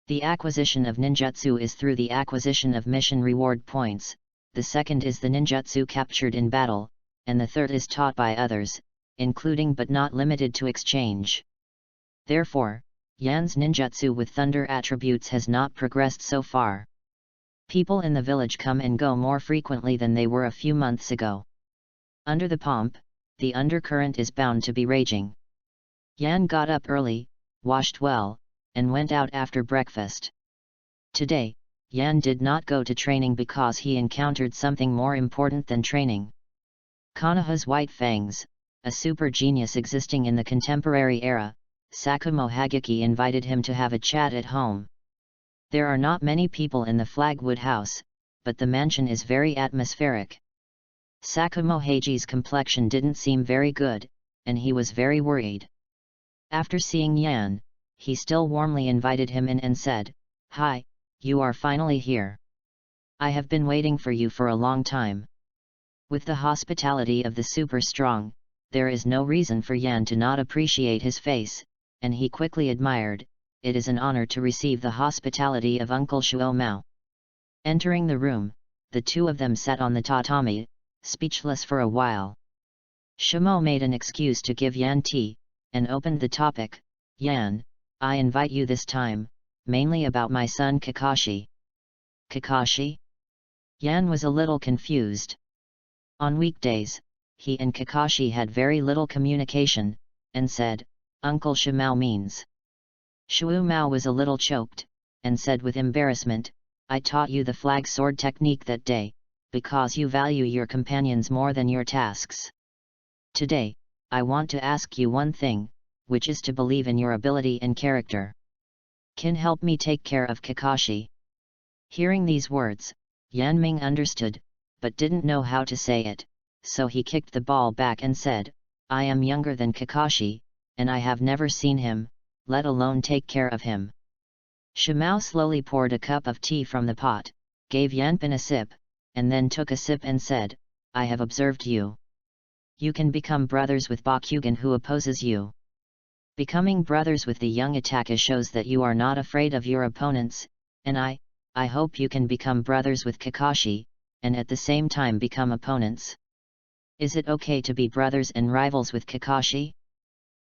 The acquisition of ninjutsu is through the acquisition of mission reward points, the second is the ninjutsu captured in battle, and the third is taught by others, including but not limited to exchange. Therefore, Yan's ninjutsu with thunder attributes has not progressed so far. People in the village come and go more frequently than they were a few months ago. Under the pomp, the undercurrent is bound to be raging. Yan got up early, washed well, and went out after breakfast. Today, Yan did not go to training because he encountered something more important than training. Konoha's White Fangs, a super genius existing in the contemporary era, Sakumo Hageki invited him to have a chat at home. There are not many people in the Flagwood house, but the mansion is very atmospheric. Sakumo Hage's complexion didn't seem very good, and he was very worried. After seeing Yan, he still warmly invited him in and said, "Hi, you are finally here. I have been waiting for you for a long time." With the hospitality of the super strong, there is no reason for Yan to not appreciate his face, and he quickly admired, "It is an honor to receive the hospitality of Uncle Shuo Mao." Entering the room, the two of them sat on the tatami, speechless for a while. Shimo made an excuse to give Yan tea, and opened the topic, "Yan, I invite you this time, mainly about my son Kakashi." Kakashi? Yan was a little confused. On weekdays, he and Kakashi had very little communication, and said, "Uncle Shimao means." Shu Mao was a little choked, and said with embarrassment, "I taught you the flag sword technique that day, because you value your companions more than your tasks. Today, I want to ask you one thing, which is to believe in your ability and character. Can help me take care of Kakashi." Hearing these words, Yan Ming understood, but didn't know how to say it, so he kicked the ball back and said, "I am younger than Kakashi, and I have never seen him, let alone take care of him. Shimao slowly poured a cup of tea from the pot, gave Yanpin a sip, and then took a sip and said, I have observed you. You can become brothers with Bakugan who opposes you. Becoming brothers with the young Ataka shows that you are not afraid of your opponents, and I hope you can become brothers with Kakashi, and at the same time become opponents. Is it okay to be brothers and rivals with Kakashi?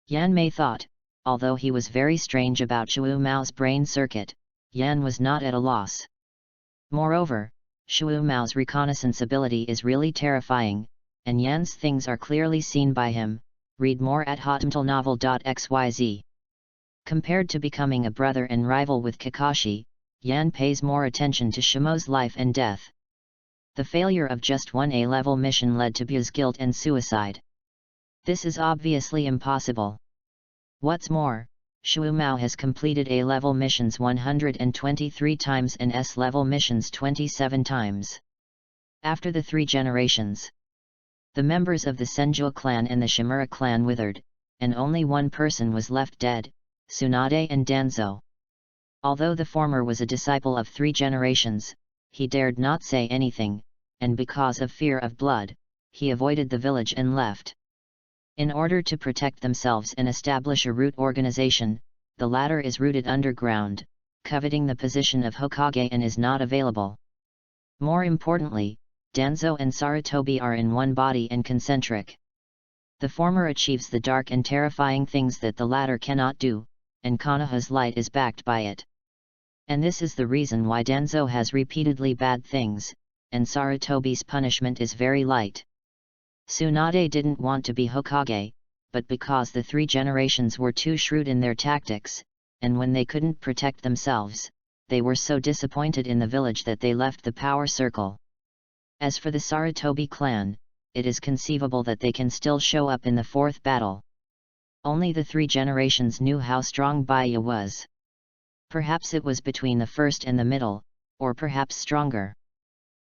Yan Mei thought, although he was very strange about Shu Mao's brain circuit, Yan was not at a loss. Moreover, Shu Mao's reconnaissance ability is really terrifying, and Yan's things are clearly seen by him. Read more at hotmtlnovel.xyz. Compared to becoming a brother and rival with Kakashi, Yan pays more attention to Shimao's life and death. The failure of just one A-level mission led to Bu's guilt and suicide. This is obviously impossible. What's more, Shu Mao has completed A-level missions 123 times and S-level missions 27 times. After the 3 generations, the members of the Senju clan and the Shimura clan withered, and only one person was left dead, Tsunade and Danzo. Although the former was a disciple of 3 generations, he dared not say anything, and because of fear of blood, he avoided the village and left. In order to protect themselves and establish a root organization, the latter is rooted underground, coveting the position of Hokage and is not available. More importantly, Danzo and Sarutobi are in one body and concentric. The former achieves the dark and terrifying things that the latter cannot do, and Konoha's light is backed by it. And this is the reason why Danzo has repeatedly bad things, and Sarutobi's punishment is very light. Tsunade didn't want to be Hokage, but because the 3 generations were too shrewd in their tactics, and when they couldn't protect themselves, they were so disappointed in the village that they left the power circle. As for the Sarutobi clan, it is conceivable that they can still show up in the 4th battle. Only the 3 generations knew how strong Baiya was. Perhaps it was between the first and the middle, or perhaps stronger.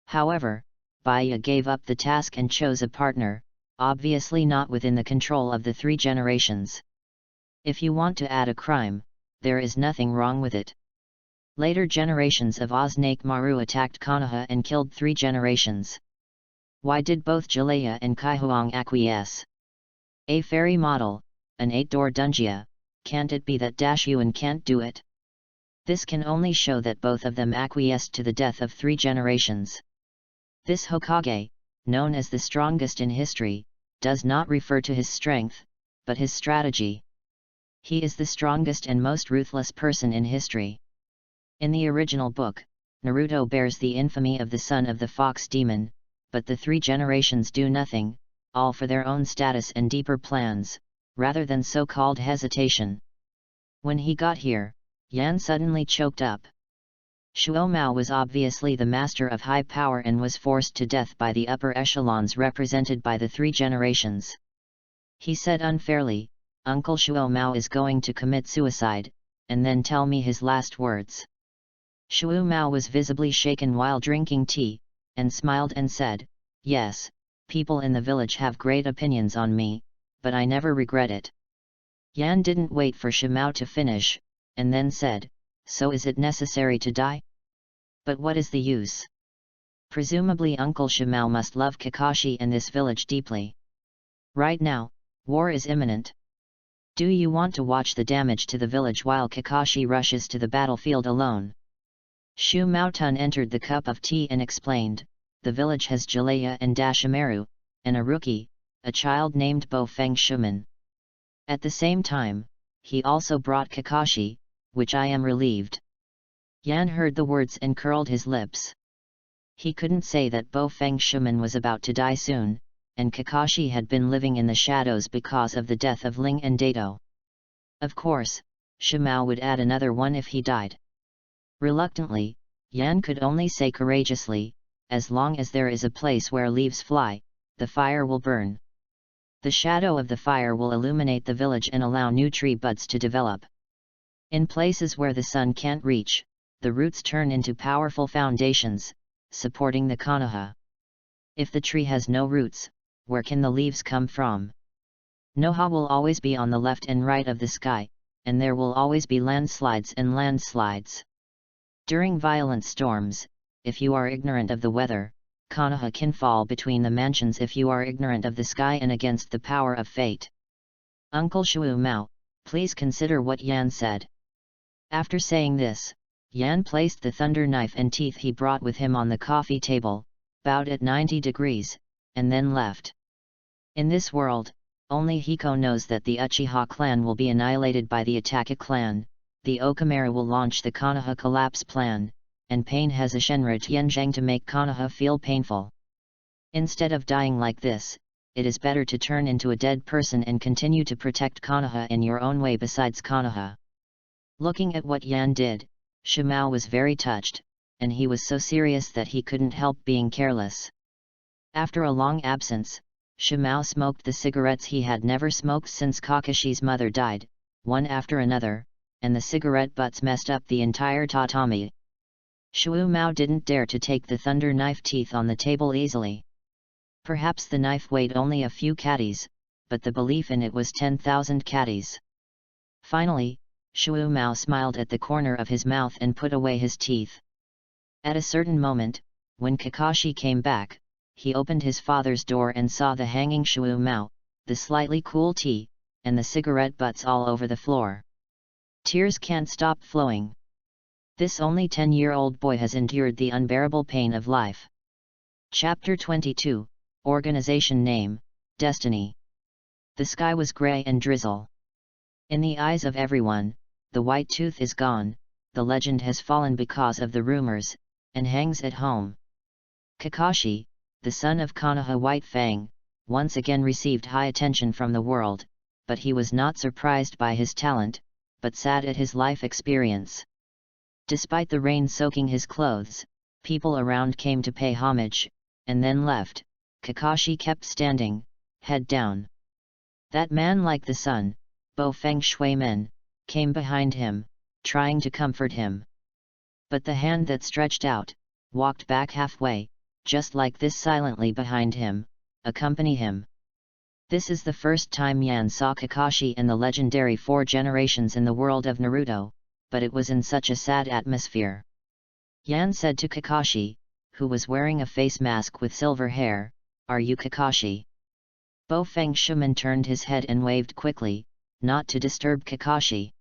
However, Baiya gave up the task and chose a partner, obviously not within the control of the 3 generations. If you want to add a crime, there is nothing wrong with it. Later generations of Oznake Maru attacked Konoha and killed 3 generations. Why did both Jalea and Kaihuang acquiesce? A fairy model, an 8-door dungeon, can't it be that Dashyuan can't do it? This can only show that both of them acquiesced to the death of 3 generations. This Hokage, known as the strongest in history, does not refer to his strength, but his strategy. He is the strongest and most ruthless person in history. In the original book, Naruto bears the infamy of the son of the fox demon, but the 3 generations do nothing, all for their own status and deeper plans, rather than so-called hesitation. When he got here, Yan suddenly choked up. Shuo Mao was obviously the master of high power and was forced to death by the upper echelons represented by the 3 generations. He said unfairly, Uncle Shuo Mao is going to commit suicide, and then tell me his last words. Shuo Mao was visibly shaken while drinking tea, and smiled and said, yes, people in the village have great opinions on me, but I never regret it. Yan didn't wait for Shimao to finish, and then said, so is it necessary to die? But what is the use? Presumably Uncle Shimao must love Kakashi and this village deeply. Right now, war is imminent. Do you want to watch the damage to the village while Kakashi rushes to the battlefield alone? Shu Maotun entered the cup of tea and explained, the village has Jalea and Dashimaru, and a rookie, a child named Bo Feng Shuman. At the same time, he also brought Kakashi, which I am relieved. Yan heard the words and curled his lips. He couldn't say that Bo Feng Shuman was about to die soon, and Kakashi had been living in the shadows because of the death of Ling and Dato. Of course, Shimao would add another one if he died. Reluctantly, Yan could only say courageously, as long as there is a place where leaves fly, the fire will burn. The shadow of the fire will illuminate the village and allow new tree buds to develop. In places where the sun can't reach, the roots turn into powerful foundations, supporting the Konoha. If the tree has no roots, where can the leaves come from? Noha will always be on the left and right of the sky, and there will always be landslides and landslides. During violent storms, if you are ignorant of the weather, Konoha can fall between the mansions if you are ignorant of the sky and against the power of fate. Uncle Shu Mao, please consider what Yan said. After saying this, Yan placed the thunder knife and teeth he brought with him on the coffee table, bowed at 90 degrees, and then left. In this world, only Hiko knows that the Uchiha clan will be annihilated by the Ataka clan, the Okamura will launch the Konoha collapse plan, and Pain has a Shenra Tianzhang to make Konoha feel painful. Instead of dying like this, it is better to turn into a dead person and continue to protect Konoha in your own way besides Konoha. Looking at what Yan did, Shimao was very touched, and he was so serious that he couldn't help being careless. After a long absence, Shimao smoked the cigarettes he had never smoked since Kakashi's mother died, one after another, and the cigarette butts messed up the entire tatami. Shu Mao didn't dare to take the thunder knife teeth on the table easily. Perhaps the knife weighed only a few catties, but the belief in it was 10,000 catties. Finally, Shu Mao smiled at the corner of his mouth and put away his teeth. At a certain moment, when Kakashi came back, he opened his father's door and saw the hanging Shu Mao, the slightly cool tea, and the cigarette butts all over the floor. Tears can't stop flowing. This only 10-year-old boy has endured the unbearable pain of life. Chapter 22, Organization Name, Destiny. The sky was grey and drizzle. In the eyes of everyone, the white tooth is gone, the legend has fallen because of the rumors, and hangs at home. Kakashi, the son of Konoha White Fang, once again received high attention from the world, but he was not surprised by his talent, but sad at his life experience. Despite the rain soaking his clothes, people around came to pay homage, and then left. Kakashi kept standing, head down. That man like the sun, Bo Feng Shui Men, came behind him, trying to comfort him. But the hand that stretched out, walked back halfway, just like this silently behind him, accompany him. This is the first time Yan saw Kakashi and the legendary 4 generations in the world of Naruto, but it was in such a sad atmosphere. Yan said to Kakashi, who was wearing a face mask with silver hair, "Are you Kakashi?" Bo Feng Shui turned his head and waved quickly, not to disturb Kakashi.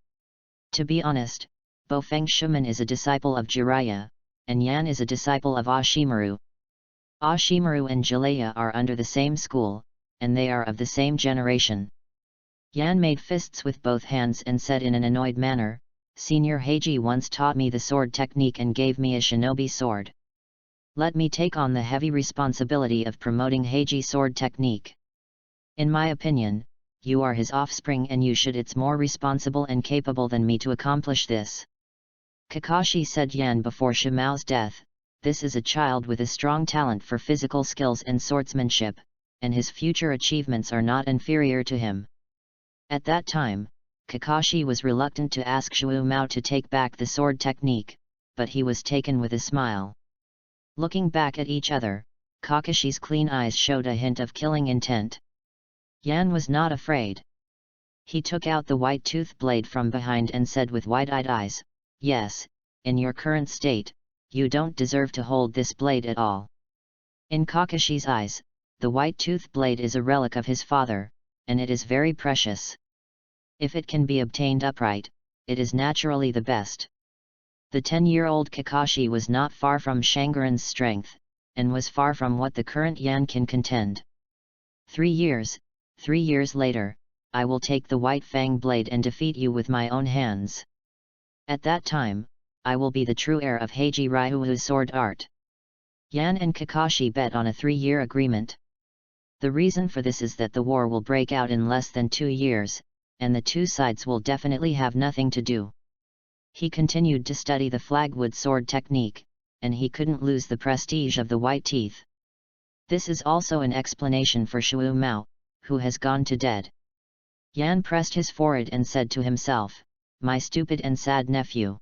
To be honest, Bo Feng Shui is a disciple of Jiraiya, and Yan is a disciple of Ashimaru. Ashimaru and Jiraiya are under the same school, and they are of the same generation. Yan made fists with both hands and said in an annoyed manner, "Senior Heiji once taught me the sword technique and gave me a shinobi sword. Let me take on the heavy responsibility of promoting Heiji sword technique. In my opinion, you are his offspring and you should it's more responsible and capable than me to accomplish this." Kakashi said Yan before Shimao's death, "This is a child with a strong talent for physical skills and swordsmanship, and his future achievements are not inferior to him." At that time, Kakashi was reluctant to ask Shu Mao to take back the sword technique, but he was taken with a smile. Looking back at each other, Kakashi's clean eyes showed a hint of killing intent. Yan was not afraid. He took out the white tooth blade from behind and said with wide-eyed eyes, "Yes, in your current state, you don't deserve to hold this blade at all." In Kakashi's eyes, the white tooth blade is a relic of his father, and it is very precious. If it can be obtained upright, it is naturally the best. The 10-year-old Kakashi was not far from Shangoran's strength, and was far from what the current Yan can contend. 3 years later, I will take the White Fang blade and defeat you with my own hands. At that time, I will be the true heir of Heiji Ryuu's sword art. Yan and Kakashi bet on a 3-year agreement. The reason for this is that the war will break out in less than 2 years, and the two sides will definitely have nothing to do. He continued to study the flagwood sword technique, and he couldn't lose the prestige of the white teeth. This is also an explanation for Shu Mao, who has gone to dead. Yan pressed his forehead and said to himself, "My stupid and sad nephew."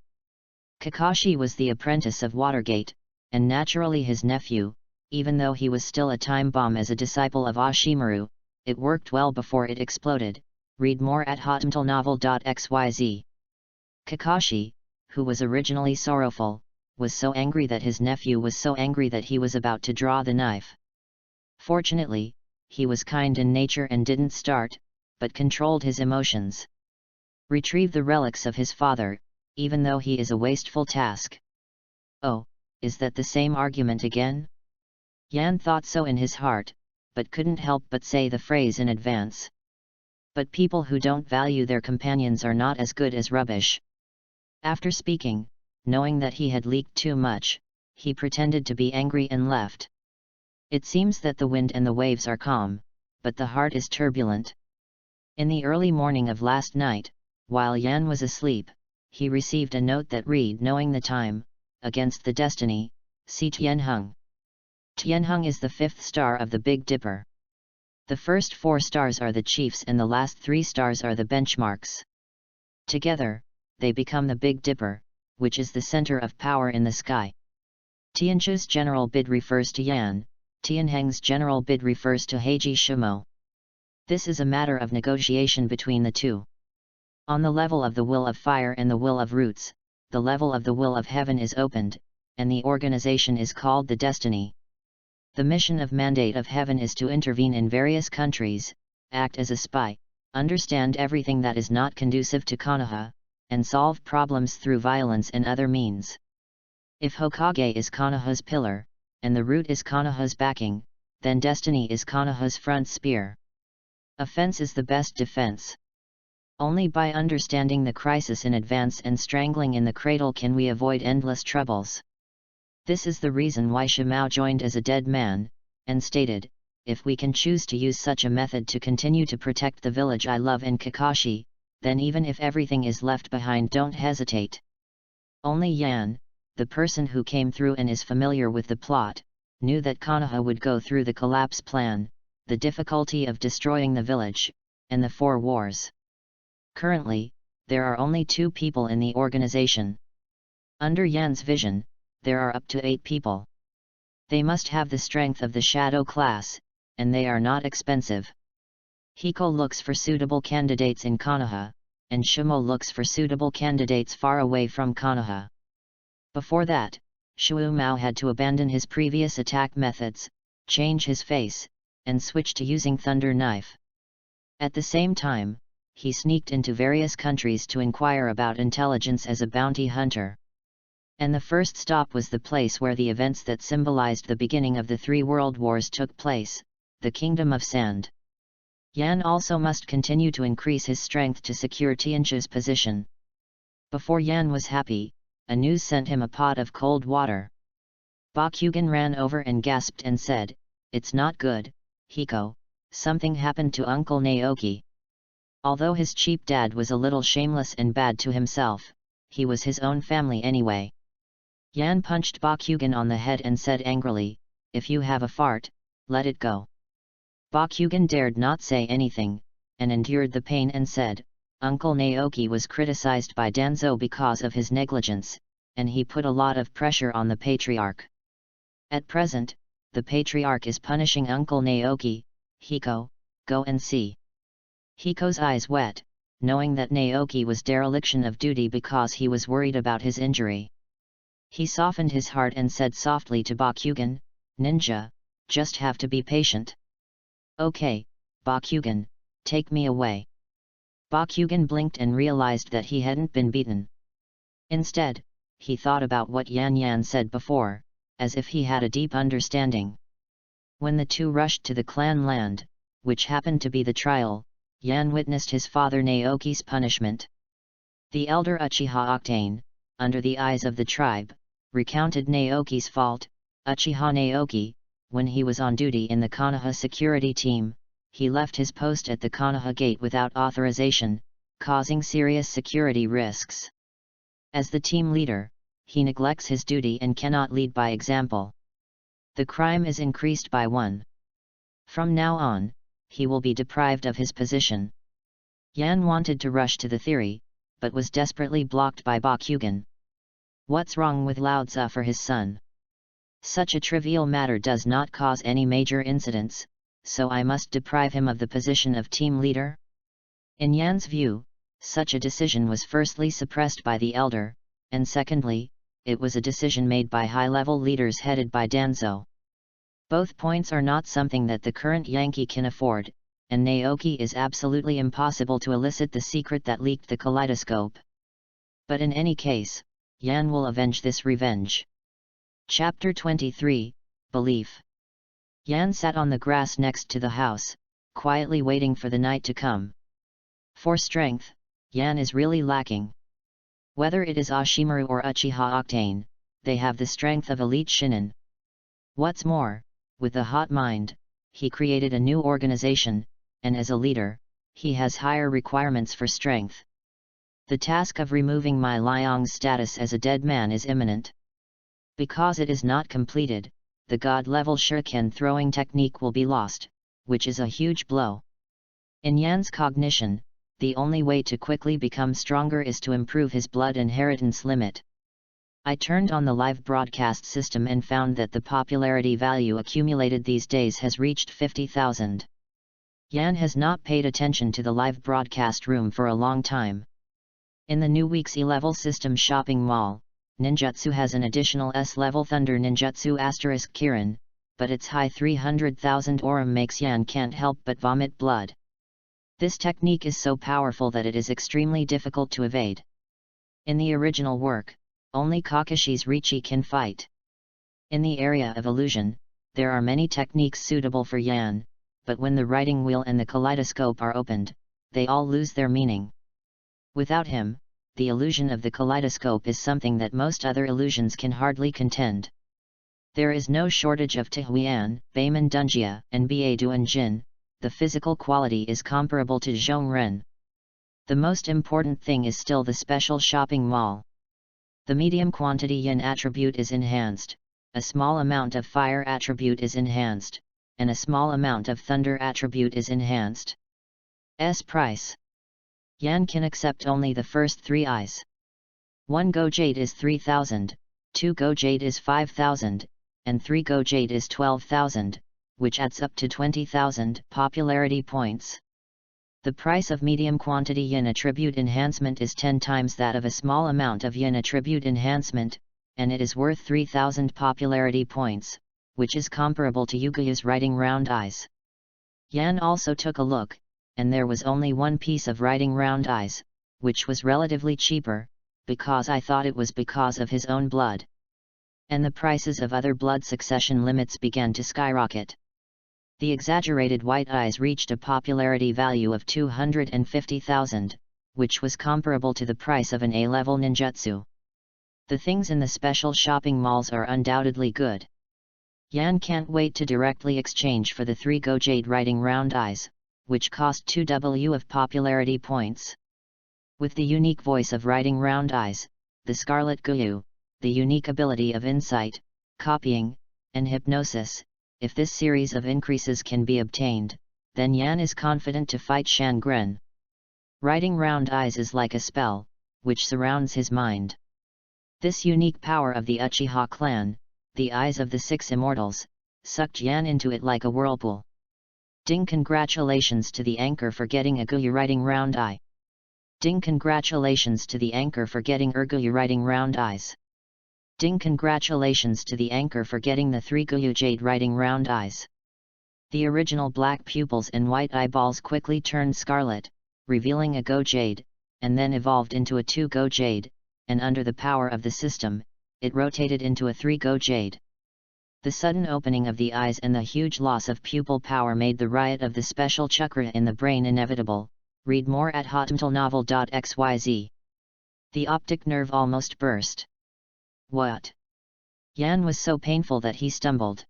Kakashi was the apprentice of Watergate, and naturally his nephew, even though he was still a time bomb as a disciple of Ashimaru, it worked well before it exploded. Read more at hotmtlnovel.xyz. Kakashi, who was originally sorrowful, was so angry that his nephew was so angry that he was about to draw the knife. Fortunately, he was kind in nature and didn't start, but controlled his emotions. Retrieve the relics of his father, even though he is a wasteful task. Oh, is that the same argument again? Yan thought so in his heart, but couldn't help but say the phrase in advance. But people who don't value their companions are not as good as rubbish. After speaking, knowing that he had leaked too much, he pretended to be angry and left. It seems that the wind and the waves are calm, but the heart is turbulent. In the early morning of last night, while Yan was asleep, he received a note that read, knowing the time, against the destiny, see Tianheng. Tianheng is the 5th star of the Big Dipper. The first 4 stars are the chiefs and the last 3 stars are the benchmarks. Together, they become the Big Dipper, which is the center of power in the sky. Tianchu's general bid refers to Yan, Tianheng's general bid refers to Heiji Shimo. This is a matter of negotiation between the two. On the level of the will of fire and the will of roots, the level of the will of heaven is opened, and the organization is called the destiny. The mission of mandate of heaven is to intervene in various countries, act as a spy, understand everything that is not conducive to Konoha, and solve problems through violence and other means. If Hokage is Konoha's pillar, and the root is Konoha's backing, then destiny is Konoha's front spear. Offense is the best defense. Only by understanding the crisis in advance and strangling in the cradle can we avoid endless troubles. This is the reason why Shimao joined as a dead man, and stated, if we can choose to use such a method to continue to protect the village I love and Kakashi, then even if everything is left behind, don't hesitate. Only Yan, the person who came through and is familiar with the plot, knew that Konoha would go through the collapse plan, the difficulty of destroying the village, and the 4 wars. Currently, there are only 2 people in the organization. Under Yan's vision, there are up to 8 people. They must have the strength of the shadow class, and they are not expensive. Hiko looks for suitable candidates in Konoha, and Shimo looks for suitable candidates far away from Konoha. Before that, Shu Mao had to abandon his previous attack methods, change his face, and switch to using Thunder Knife. At the same time, he sneaked into various countries to inquire about intelligence as a bounty hunter. And the first stop was the place where the events that symbolized the beginning of the 3 world wars took place, the Kingdom of Sand. Yan also must continue to increase his strength to secure Tianchu's position. Before Yan was happy, a news sent him a pot of cold water. Bakugan ran over and gasped and said, "It's not good, Hiko, something happened to Uncle Naoki." Although his cheap dad was a little shameless and bad to himself, he was his own family anyway. Yan punched Bakugan on the head and said angrily, "If you have a fart, let it go." Bakugan dared not say anything, and endured the pain and said, "Uncle Naoki was criticized by Danzo because of his negligence, and he put a lot of pressure on the patriarch. At present, the patriarch is punishing Uncle Naoki. Hiko, go and see." Hiko's eyes wet, knowing that Naoki was dereliction of duty because he was worried about his injury. He softened his heart and said softly to Bakugan, "Ninja, just have to be patient." "Okay, Bakugan, take me away." Bakugan blinked and realized that he hadn't been beaten. Instead, he thought about what Yan said before, as if he had a deep understanding. When the 2 rushed to the clan land, which happened to be the trial, Yan witnessed his father Naoki's punishment. The elder Uchiha Octane, under the eyes of the tribe, recounted Naoki's fault. Uchiha Naoki, when he was on duty in the Konoha security team, he left his post at the Konoha gate without authorization, causing serious security risks. As the team leader, he neglects his duty and cannot lead by example. The crime is increased by 1. From now on, he will be deprived of his position. Yan wanted to rush to the theory, but was desperately blocked by Bakugan. What's wrong with Laozi for his son? Such a trivial matter does not cause any major incidents, so I must deprive him of the position of team leader? In Yan's view, such a decision was firstly suppressed by the elder, and secondly, it was a decision made by high-level leaders headed by Danzo. Both points are not something that the current Yankee can afford, and Naoki is absolutely impossible to elicit the secret that leaked the kaleidoscope. But in any case, Yan will avenge this revenge. Chapter 23, Belief. Yan sat on the grass next to the house, quietly waiting for the night to come. For strength, Yan is really lacking. Whether it is Ashimaru or Uchiha Octane, they have the strength of elite shinin. What's more, with a hot mind, he created a new organization, and as a leader, he has higher requirements for strength. The task of removing my Liang's status as a dead man is imminent. Because it is not completed, the god-level shuriken throwing technique will be lost, which is a huge blow. In Yan's cognition, the only way to quickly become stronger is to improve his blood inheritance limit. I turned on the live broadcast system and found that the popularity value accumulated these days has reached 50,000. Yan has not paid attention to the live broadcast room for a long time. In the new week's E-level system shopping mall, Ninjutsu has an additional S-level Thunder Ninjutsu * Kirin, but its high 300,000 Aurum makes Yan can't help but vomit blood. This technique is so powerful that it is extremely difficult to evade. In the original work, only Kakashi's Richi can fight. In the area of illusion, there are many techniques suitable for Yan, but when the writing wheel and the kaleidoscope are opened, they all lose their meaning. Without him, the illusion of the kaleidoscope is something that most other illusions can hardly contend. There is no shortage of Tihuan, Beiman Dunjia, and Baeduan Jin. The physical quality is comparable to Zhongren. The most important thing is still the special shopping mall. The medium quantity yin attribute is enhanced, a small amount of fire attribute is enhanced, and a small amount of thunder attribute is enhanced. Price. Yan can accept only the first 3 eyes. 1 Go Jade is 3,000, 2 Go Jade is 5,000, and 3 Go Jade is 12,000, which adds up to 20,000 popularity points. The price of medium quantity yin attribute enhancement is 10 times that of a small amount of yin attribute enhancement, and it is worth 3,000 popularity points, which is comparable to Yugayu's writing round eyes. Yan also took a look, and there was only one piece of writing round eyes, which was relatively cheaper, because I thought it was because of his own blood. And the prices of other blood succession limits began to skyrocket. The exaggerated white eyes reached a popularity value of 250,000, which was comparable to the price of an A-level ninjutsu. The things in the special shopping malls are undoubtedly good. Yan can't wait to directly exchange for the 3 Go Jade writing round eyes, which cost 2W of popularity points. With the unique voice of writing round eyes, the Scarlet Guyu, the unique ability of insight, copying, and hypnosis, if this series of increases can be obtained, then Yan is confident to fight Shangren. Writing round eyes is like a spell, which surrounds his mind. This unique power of the Uchiha clan, the eyes of the 6 immortals, sucked Yan into it like a whirlpool. Ding, congratulations to the anchor for getting a Guyu writing round eye. Ding, congratulations to the anchor for getting Guyu writing round eyes. Ding, congratulations to the anchor for getting the 3 Guyu Jade writing round eyes. The original black pupils and white eyeballs quickly turned scarlet, revealing a Go Jade, and then evolved into a 2 Go Jade, and under the power of the system, it rotated into a 3 Go Jade. The sudden opening of the eyes and the huge loss of pupil power made the riot of the special chakra in the brain inevitable. Read more at hotmtlnovel.xyz. The optic nerve almost burst. What? Yan was so painful that he stumbled.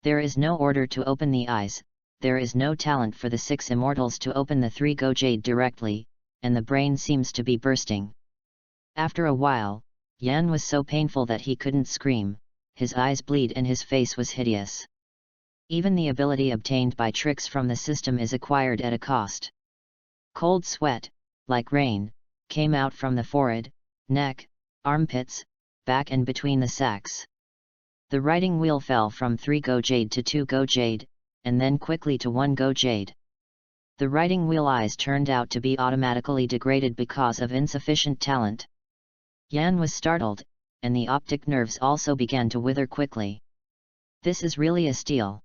There is no order to open the eyes, there is no talent for the 6 immortals to open the 3 Go Jade directly, and the brain seems to be bursting. After a while, Yan was so painful that he couldn't scream, his eyes bleed and his face was hideous. Even the ability obtained by tricks from the system is acquired at a cost. Cold sweat, like rain, came out from the forehead, neck, armpits, back and between the sacks. The writing wheel fell from 3 Go Jade to 2 Go Jade, and then quickly to 1 go jade. The writing wheel eyes turned out to be automatically degraded because of insufficient talent. Yan was startled, and the optic nerves also began to wither quickly. This is really a steal.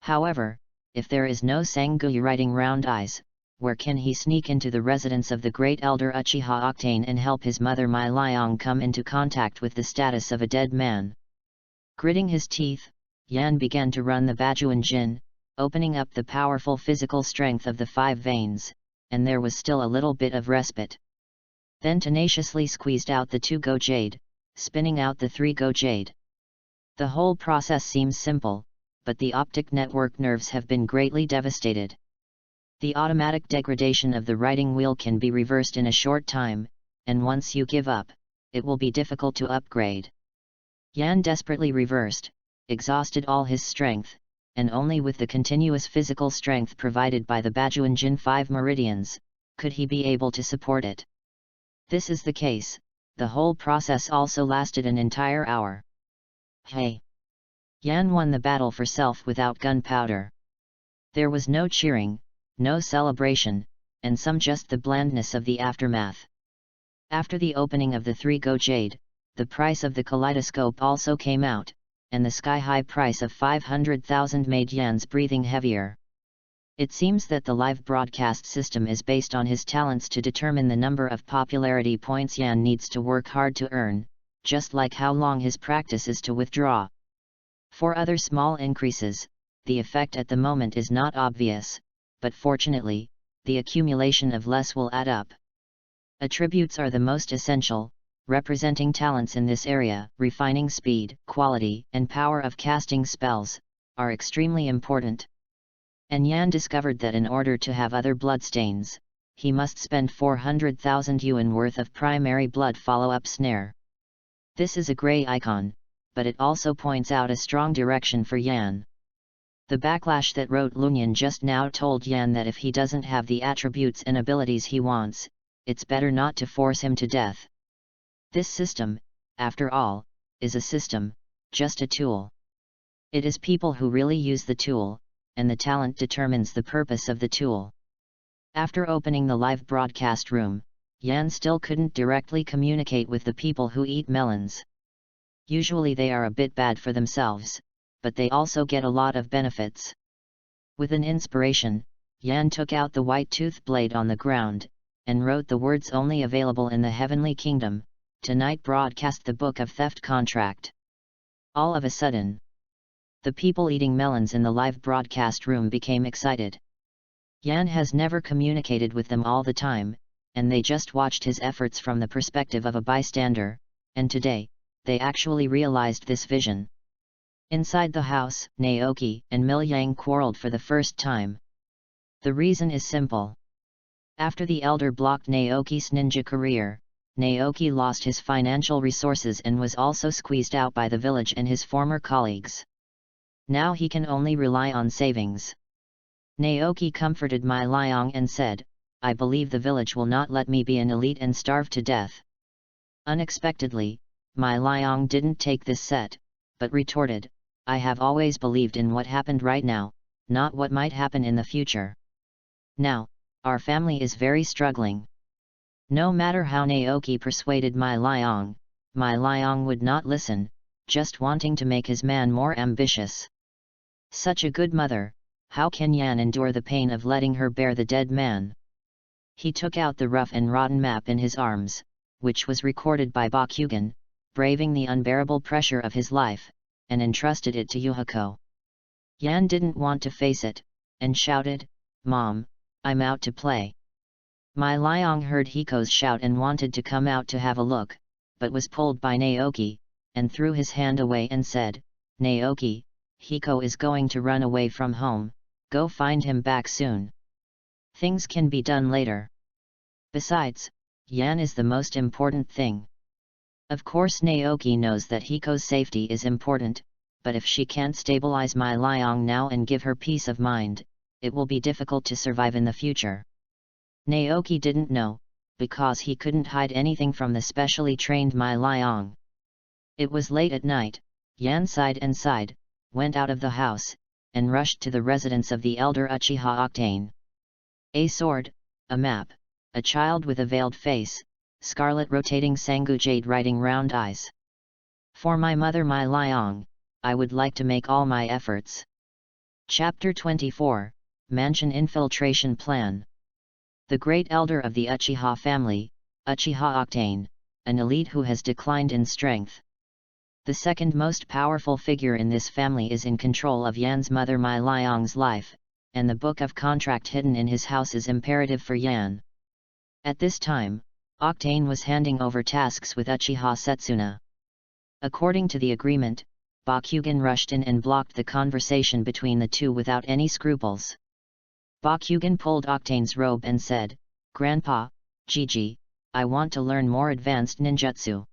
However, if there is no Sangui writing round eyes, where can he sneak into the residence of the great elder Uchiha Octane and help his mother Mai Liang come into contact with the status of a dead man? Gritting his teeth, Yan began to run the Bajuan Jin, opening up the powerful physical strength of the 5 veins, and there was still a little bit of respite. Then tenaciously squeezed out the 2 go jade, spinning out the 3 go jade. The whole process seems simple, but the optic network nerves have been greatly devastated. The automatic degradation of the writing wheel can be reversed in a short time, and once you give up, it will be difficult to upgrade. Yan desperately reversed, exhausted all his strength, and only with the continuous physical strength provided by the Bajuan Jin 5 meridians, could he be able to support it. This is the case, the whole process also lasted an entire hour. Hey! Yan won the battle for self without gunpowder. There was no cheering, no celebration, and just the blandness of the aftermath. After the opening of the 3 go jade, the price of the kaleidoscope also came out, and the sky-high price of 500,000 made Yan's breathing heavier. It seems that the live broadcast system is based on his talents to determine the number of popularity points Yan needs to work hard to earn, just like how long his practice is to withdraw. For other small increases, the effect at the moment is not obvious, but fortunately, the accumulation of less will add up. Attributes are the most essential, representing talents in this area. Refining speed, quality, and power of casting spells are extremely important. And Yan discovered that in order to have other bloodstains, he must spend 400,000 yuan worth of primary blood follow-up snare. This is a gray icon, but it also points out a strong direction for Yan. The backlash that wrote Lunyan just now told Yan that if he doesn't have the attributes and abilities he wants, it's better not to force him to death. This system, after all, is a system, just a tool. It is people who really use the tool, and the talent determines the purpose of the tool. After opening the live broadcast room, Yan still couldn't directly communicate with the people who eat melons. Usually they are a bit bad for themselves, but they also get a lot of benefits. With an inspiration, Yan took out the white tooth blade on the ground, and wrote the words only available in the Heavenly Kingdom, tonight broadcast the Book of Theft contract. All of a sudden, the people eating melons in the live broadcast room became excited. Yan has never communicated with them all the time, and they just watched his efforts from the perspective of a bystander, and today, they actually realized this vision. Inside the house, Naoki and Mil Yang quarreled for the first time. The reason is simple. After the elder blocked Naoki's ninja career, Naoki lost his financial resources and was also squeezed out by the village and his former colleagues. Now he can only rely on savings. Naoki comforted Mai Liang and said, "I believe the village will not let me be an elite and starve to death." Unexpectedly, Mai Liang didn't take this set, but retorted, "I have always believed in what happened right now, not what might happen in the future. Now, our family is very struggling." No matter how Naoki persuaded Mai Liang would not listen, just wanting to make his man more ambitious. Such a good mother, how can Yan endure the pain of letting her bear the dead man? He took out the rough and rotten map in his arms, which was recorded by Bakugan, braving the unbearable pressure of his life, and entrusted it to Yuhiko. Yan didn't want to face it, and shouted, "Mom, I'm out to play." Mai Liang heard Hiko's shout and wanted to come out to have a look, but was pulled by Naoki, and threw his hand away and said, "Naoki, Hiko is going to run away from home, go find him back soon. Things can be done later. Besides, Yan is the most important thing." Of course Naoki knows that Hiko's safety is important, but if she can't stabilize Mai Liang now and give her peace of mind, it will be difficult to survive in the future. Naoki didn't know, because he couldn't hide anything from the specially trained Mai Liang. It was late at night. Yan sighed and sighed, went out of the house, and rushed to the residence of the elder Uchiha Octane. A sword, a map, a child with a veiled face, scarlet rotating sangu jade writing round eyes. For my mother my Liang, I would like to make all my efforts. Chapter 24, Mansion Infiltration Plan. The great elder of the Uchiha family, Uchiha Octane, an elite who has declined in strength. The second most powerful figure in this family is in control of Yan's mother Mai Liang's life, and the book of contract hidden in his house is imperative for Yan. At this time, Octane was handing over tasks with Uchiha Setsuna. According to the agreement, Bakugan rushed in and blocked the conversation between the two without any scruples. Bakugan pulled Octane's robe and said, "Grandpa, Gigi, I want to learn more advanced ninjutsu."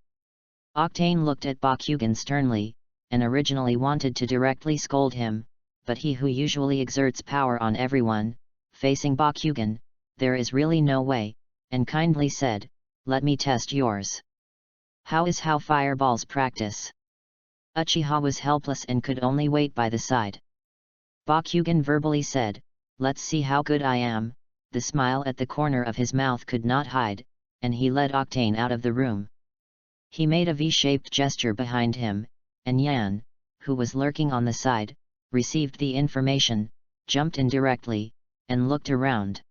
Octane looked at Bakugan sternly, and originally wanted to directly scold him, but he who usually exerts power on everyone, facing Bakugan, there is really no way, and kindly said, "Let me test yours. How fireballs practice?" Uchiha was helpless and could only wait by the side. Bakugan verbally said, "Let's see how good I am." The smile at the corner of his mouth could not hide, and he led Octane out of the room. He made a V-shaped gesture behind him, and Yan, who was lurking on the side, received the information, jumped in directly, and looked around.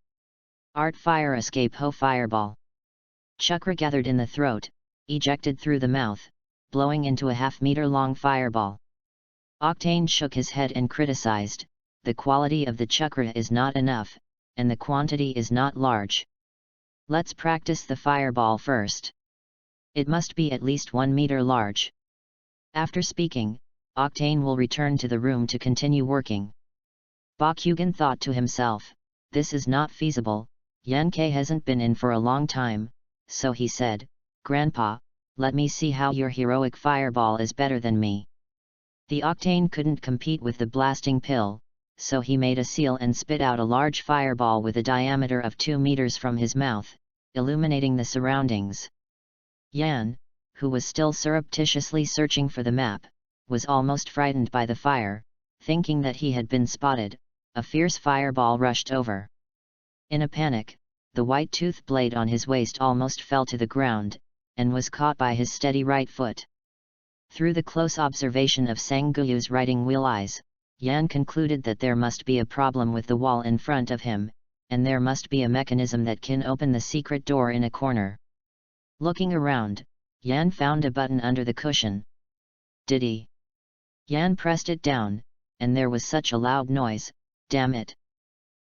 Art fire escape ho fireball. Chakra gathered in the throat, ejected through the mouth, blowing into a half-meter-long fireball. Octane shook his head and criticized, "The quality of the chakra is not enough, and the quantity is not large. Let's practice the fireball first. It must be at least 1 meter large." After speaking, Octane will return to the room to continue working. Bakugan thought to himself, "This is not feasible, Yankei hasn't been in for a long time," so he said, "Grandpa, let me see how your heroic fireball is better than me." The Octane couldn't compete with the blasting pill, so he made a seal and spit out a large fireball with a diameter of 2 meters from his mouth, illuminating the surroundings. Yan, who was still surreptitiously searching for the map, was almost frightened by the fire, thinking that he had been spotted. A fierce fireball rushed over. In a panic, the white tooth blade on his waist almost fell to the ground, and was caught by his steady right foot. Through the close observation of Sanguyu's writing wheel eyes, Yan concluded that there must be a problem with the wall in front of him, and there must be a mechanism that can open the secret door in a corner. Looking around, Yan found a button under the cushion. Did he? Yan pressed it down, and there was such a loud noise, damn it!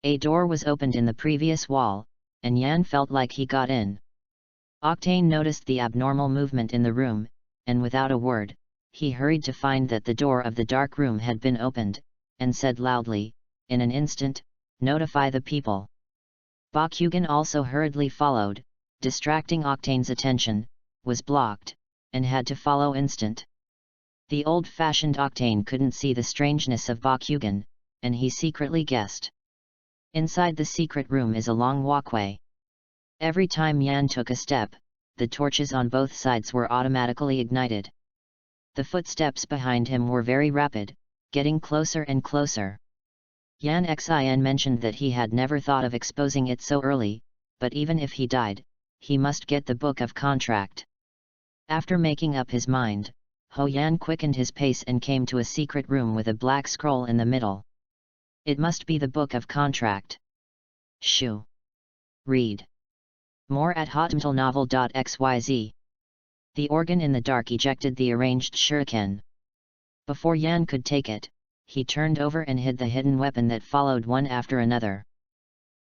A door was opened in the previous wall, and Yan felt like he got in. Octane noticed the abnormal movement in the room, and without a word, he hurried to find that the door of the dark room had been opened, and said loudly, in an instant, "Notify the people." Bakugan also hurriedly followed, distracting Octane's attention, was blocked, and had to follow instant. The old-fashioned Octane couldn't see the strangeness of Bakugan, and he secretly guessed. Inside the secret room is a long walkway. Every time Yan took a step, the torches on both sides were automatically ignited. The footsteps behind him were very rapid, getting closer and closer. Yan Xin mentioned that he had never thought of exposing it so early, but even if he died, he must get the book of contract. After making up his mind, Ho Yan quickened his pace and came to a secret room with a black scroll in the middle. It must be the book of contract. Shoo. Read. More at hotmtlnovel.xyz. The organ in the dark ejected the arranged shuriken. Before Yan could take it, he turned over and hid the hidden weapon that followed one after another.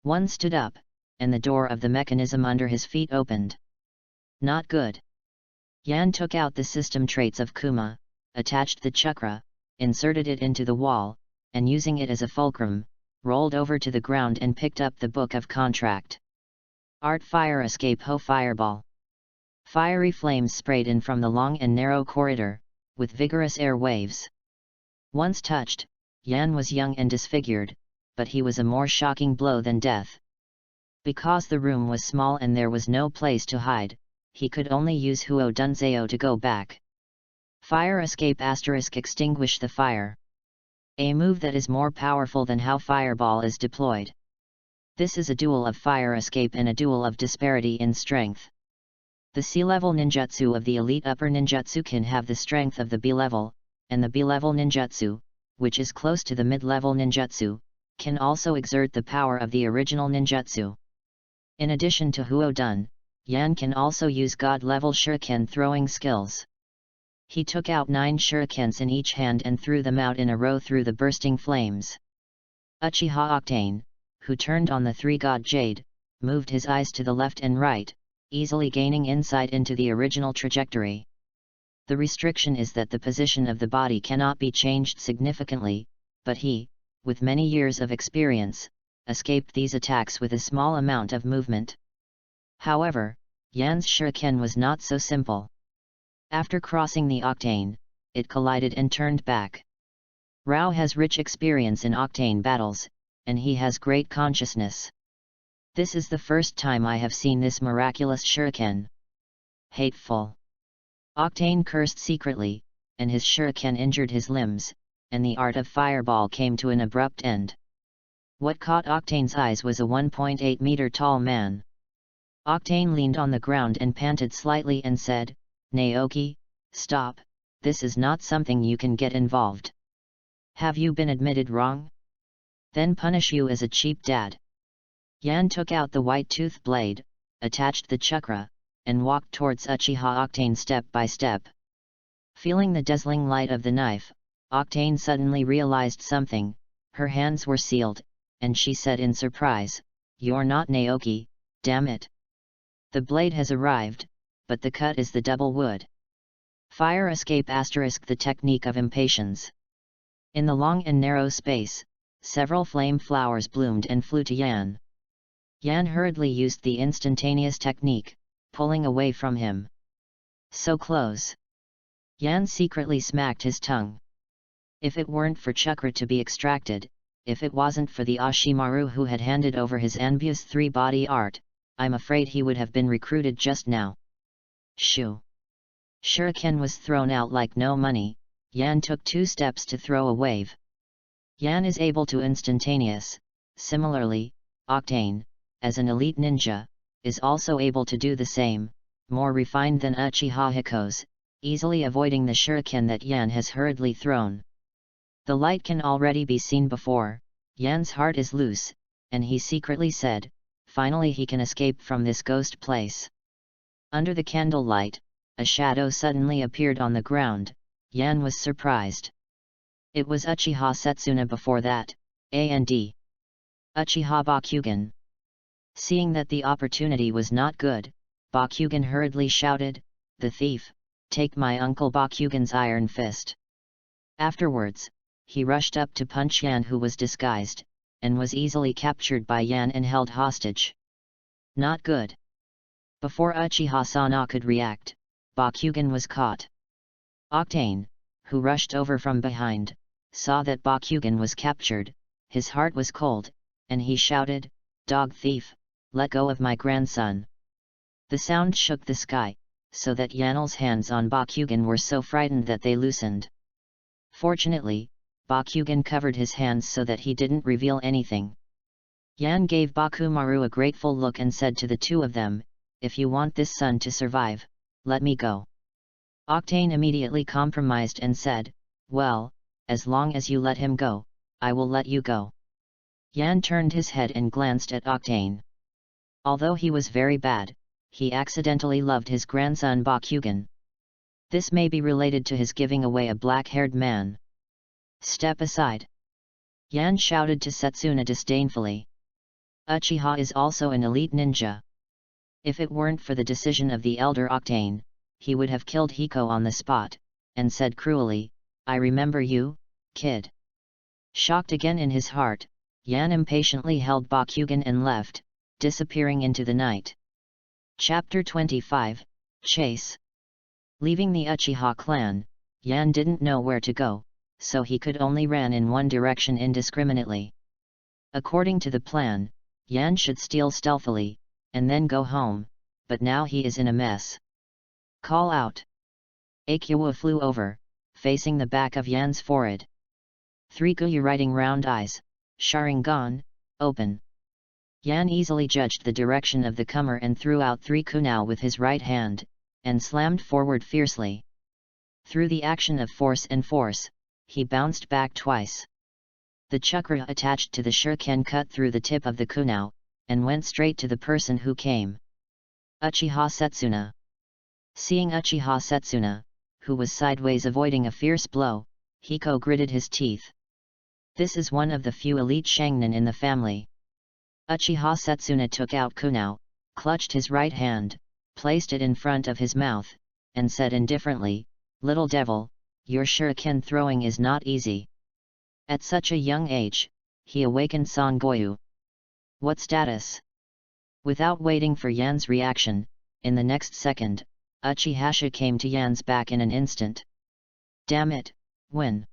One stood up, and the door of the mechanism under his feet opened. Not good. Yan took out the system traits of Kuma, attached the chakra, inserted it into the wall, and using it as a fulcrum, rolled over to the ground and picked up the book of contract. Art fire escape ho fireball. Fiery flames sprayed in from the long and narrow corridor, with vigorous air waves. Once touched, Yan was young and disfigured, but he was a more shocking blow than death. Because the room was small and there was no place to hide, he could only use Huo Dunzeo to go back. Fire escape * extinguish the fire. a move that is more powerful than how Fireball is deployed. This is a duel of fire escape and a duel of disparity in strength. The C-level ninjutsu of the elite upper ninjutsu can have the strength of the B-level, and the B-level ninjutsu, which is close to the mid-level ninjutsu, can also exert the power of the original ninjutsu. In addition to Huodun, Yan can also use God-level shuriken throwing skills. He took out 9 shurikens in each hand and threw them out in a row through the bursting flames. Uchiha Octane, who turned on the 3-god Jade, moved his eyes to the left and right, easily gaining insight into the original trajectory. The restriction is that the position of the body cannot be changed significantly, but he, with many years of experience, escaped these attacks with a small amount of movement. However, Yan's shuriken was not so simple. After crossing the octane, it collided and turned back. Rao has rich experience in octane battles, and he has great consciousness. This is the first time I have seen this miraculous shuriken. Hateful. Octane cursed secretly, and his shuriken injured his limbs, and the art of Fireball came to an abrupt end. What caught Octane's eyes was a 1.8 meter tall man. Octane leaned on the ground and panted slightly and said, "Naoki, stop, this is not something you can get involved. Have you been admitted wrong? Then punish you as a cheap dad." Yan took out the white tooth blade, attached the chakra, and walked towards Uchiha Octane step by step. Feeling the dazzling light of the knife, Octane suddenly realized something. Her hands were sealed, and she said in surprise, "You're not Naoki, damn it. The blade has arrived, but the cut is the double wood." Fire escape * the technique of impatience. In the long and narrow space, several flame flowers bloomed and flew to Yan. Yan hurriedly used the instantaneous technique, pulling away from him. So close. Yan secretly smacked his tongue. If it weren't for chakra to be extracted, if it wasn't for the Ashimaru who had handed over his Anbius 3 body art, I'm afraid he would have been recruited just now. Shoo! Shuriken was thrown out like no money. Yan took 2 steps to throw a wave. Yan is able to instantaneous. Similarly, Octane, as an elite ninja, is also able to do the same, more refined than Uchiha Hiko's, easily avoiding the shuriken that Yan has hurriedly thrown. The light can already be seen before. Yan's heart is loose, and he secretly said, finally he can escape from this ghost place. Under the candlelight, a shadow suddenly appeared on the ground. Yan was surprised. It was Uchiha Setsuna before that, and Uchiha Bakugan. Seeing that the opportunity was not good, Bakugan hurriedly shouted, "The thief, take my uncle Bakugan's iron fist." Afterwards, he rushed up to punch Yan, who was disguised, and was easily captured by Yan and held hostage. Not good. Before Uchiha-sama could react, Bakugan was caught. Octane, who rushed over from behind, saw that Bakugan was captured. His heart was cold, and he shouted, "Dog thief, let go of my grandson." The sound shook the sky, so that Yanel's hands on Bakugan were so frightened that they loosened. Fortunately, Bakugan covered his hands so that he didn't reveal anything. Yan gave Bakumaru a grateful look and said to the two of them, "If you want this son to survive, let me go." Octane immediately compromised and said, "Well, as long as you let him go, I will let you go." Yan turned his head and glanced at Octane. Although he was very bad, he accidentally loved his grandson Bakugan. This may be related to his giving away a black-haired man. "Step aside!" Yan shouted to Setsuna disdainfully. Uchiha is also an elite ninja. If it weren't for the decision of the elder Octane, he would have killed Hiko on the spot, and said cruelly, "I remember you, kid." Shocked again in his heart, Yan impatiently held Bakugan and left, disappearing into the night. Chapter 25, Chase. Leaving the Uchiha clan, Yan didn't know where to go, so he could only ran in one direction indiscriminately. According to the plan, Yan should steal stealthily, and then go home, but now he is in a mess. Call out! Akira flew over, facing the back of Yan's forehead. 3 Guyu writing round eyes, Sharingan, open. Yan easily judged the direction of the comer and threw out 3 kunao with his right hand, and slammed forward fiercely. Through the action of force and force, he bounced back twice. The chakra attached to the shuriken cut through the tip of the kunao, and went straight to the person who came. Uchiha Setsuna. Seeing Uchiha Setsuna, who was sideways avoiding a fierce blow, Hiko gritted his teeth. This is one of the few elite shangnin in the family. Uchiha Setsuna took out kunao, clutched his right hand, placed it in front of his mouth, and said indifferently, "Little devil, your shuriken throwing is not easy." At such a young age, he awakened Sangoyu. What status? Without waiting for Yan's reaction, in the next second, Uchihasha came to Yan's back in an instant. Damn it, when?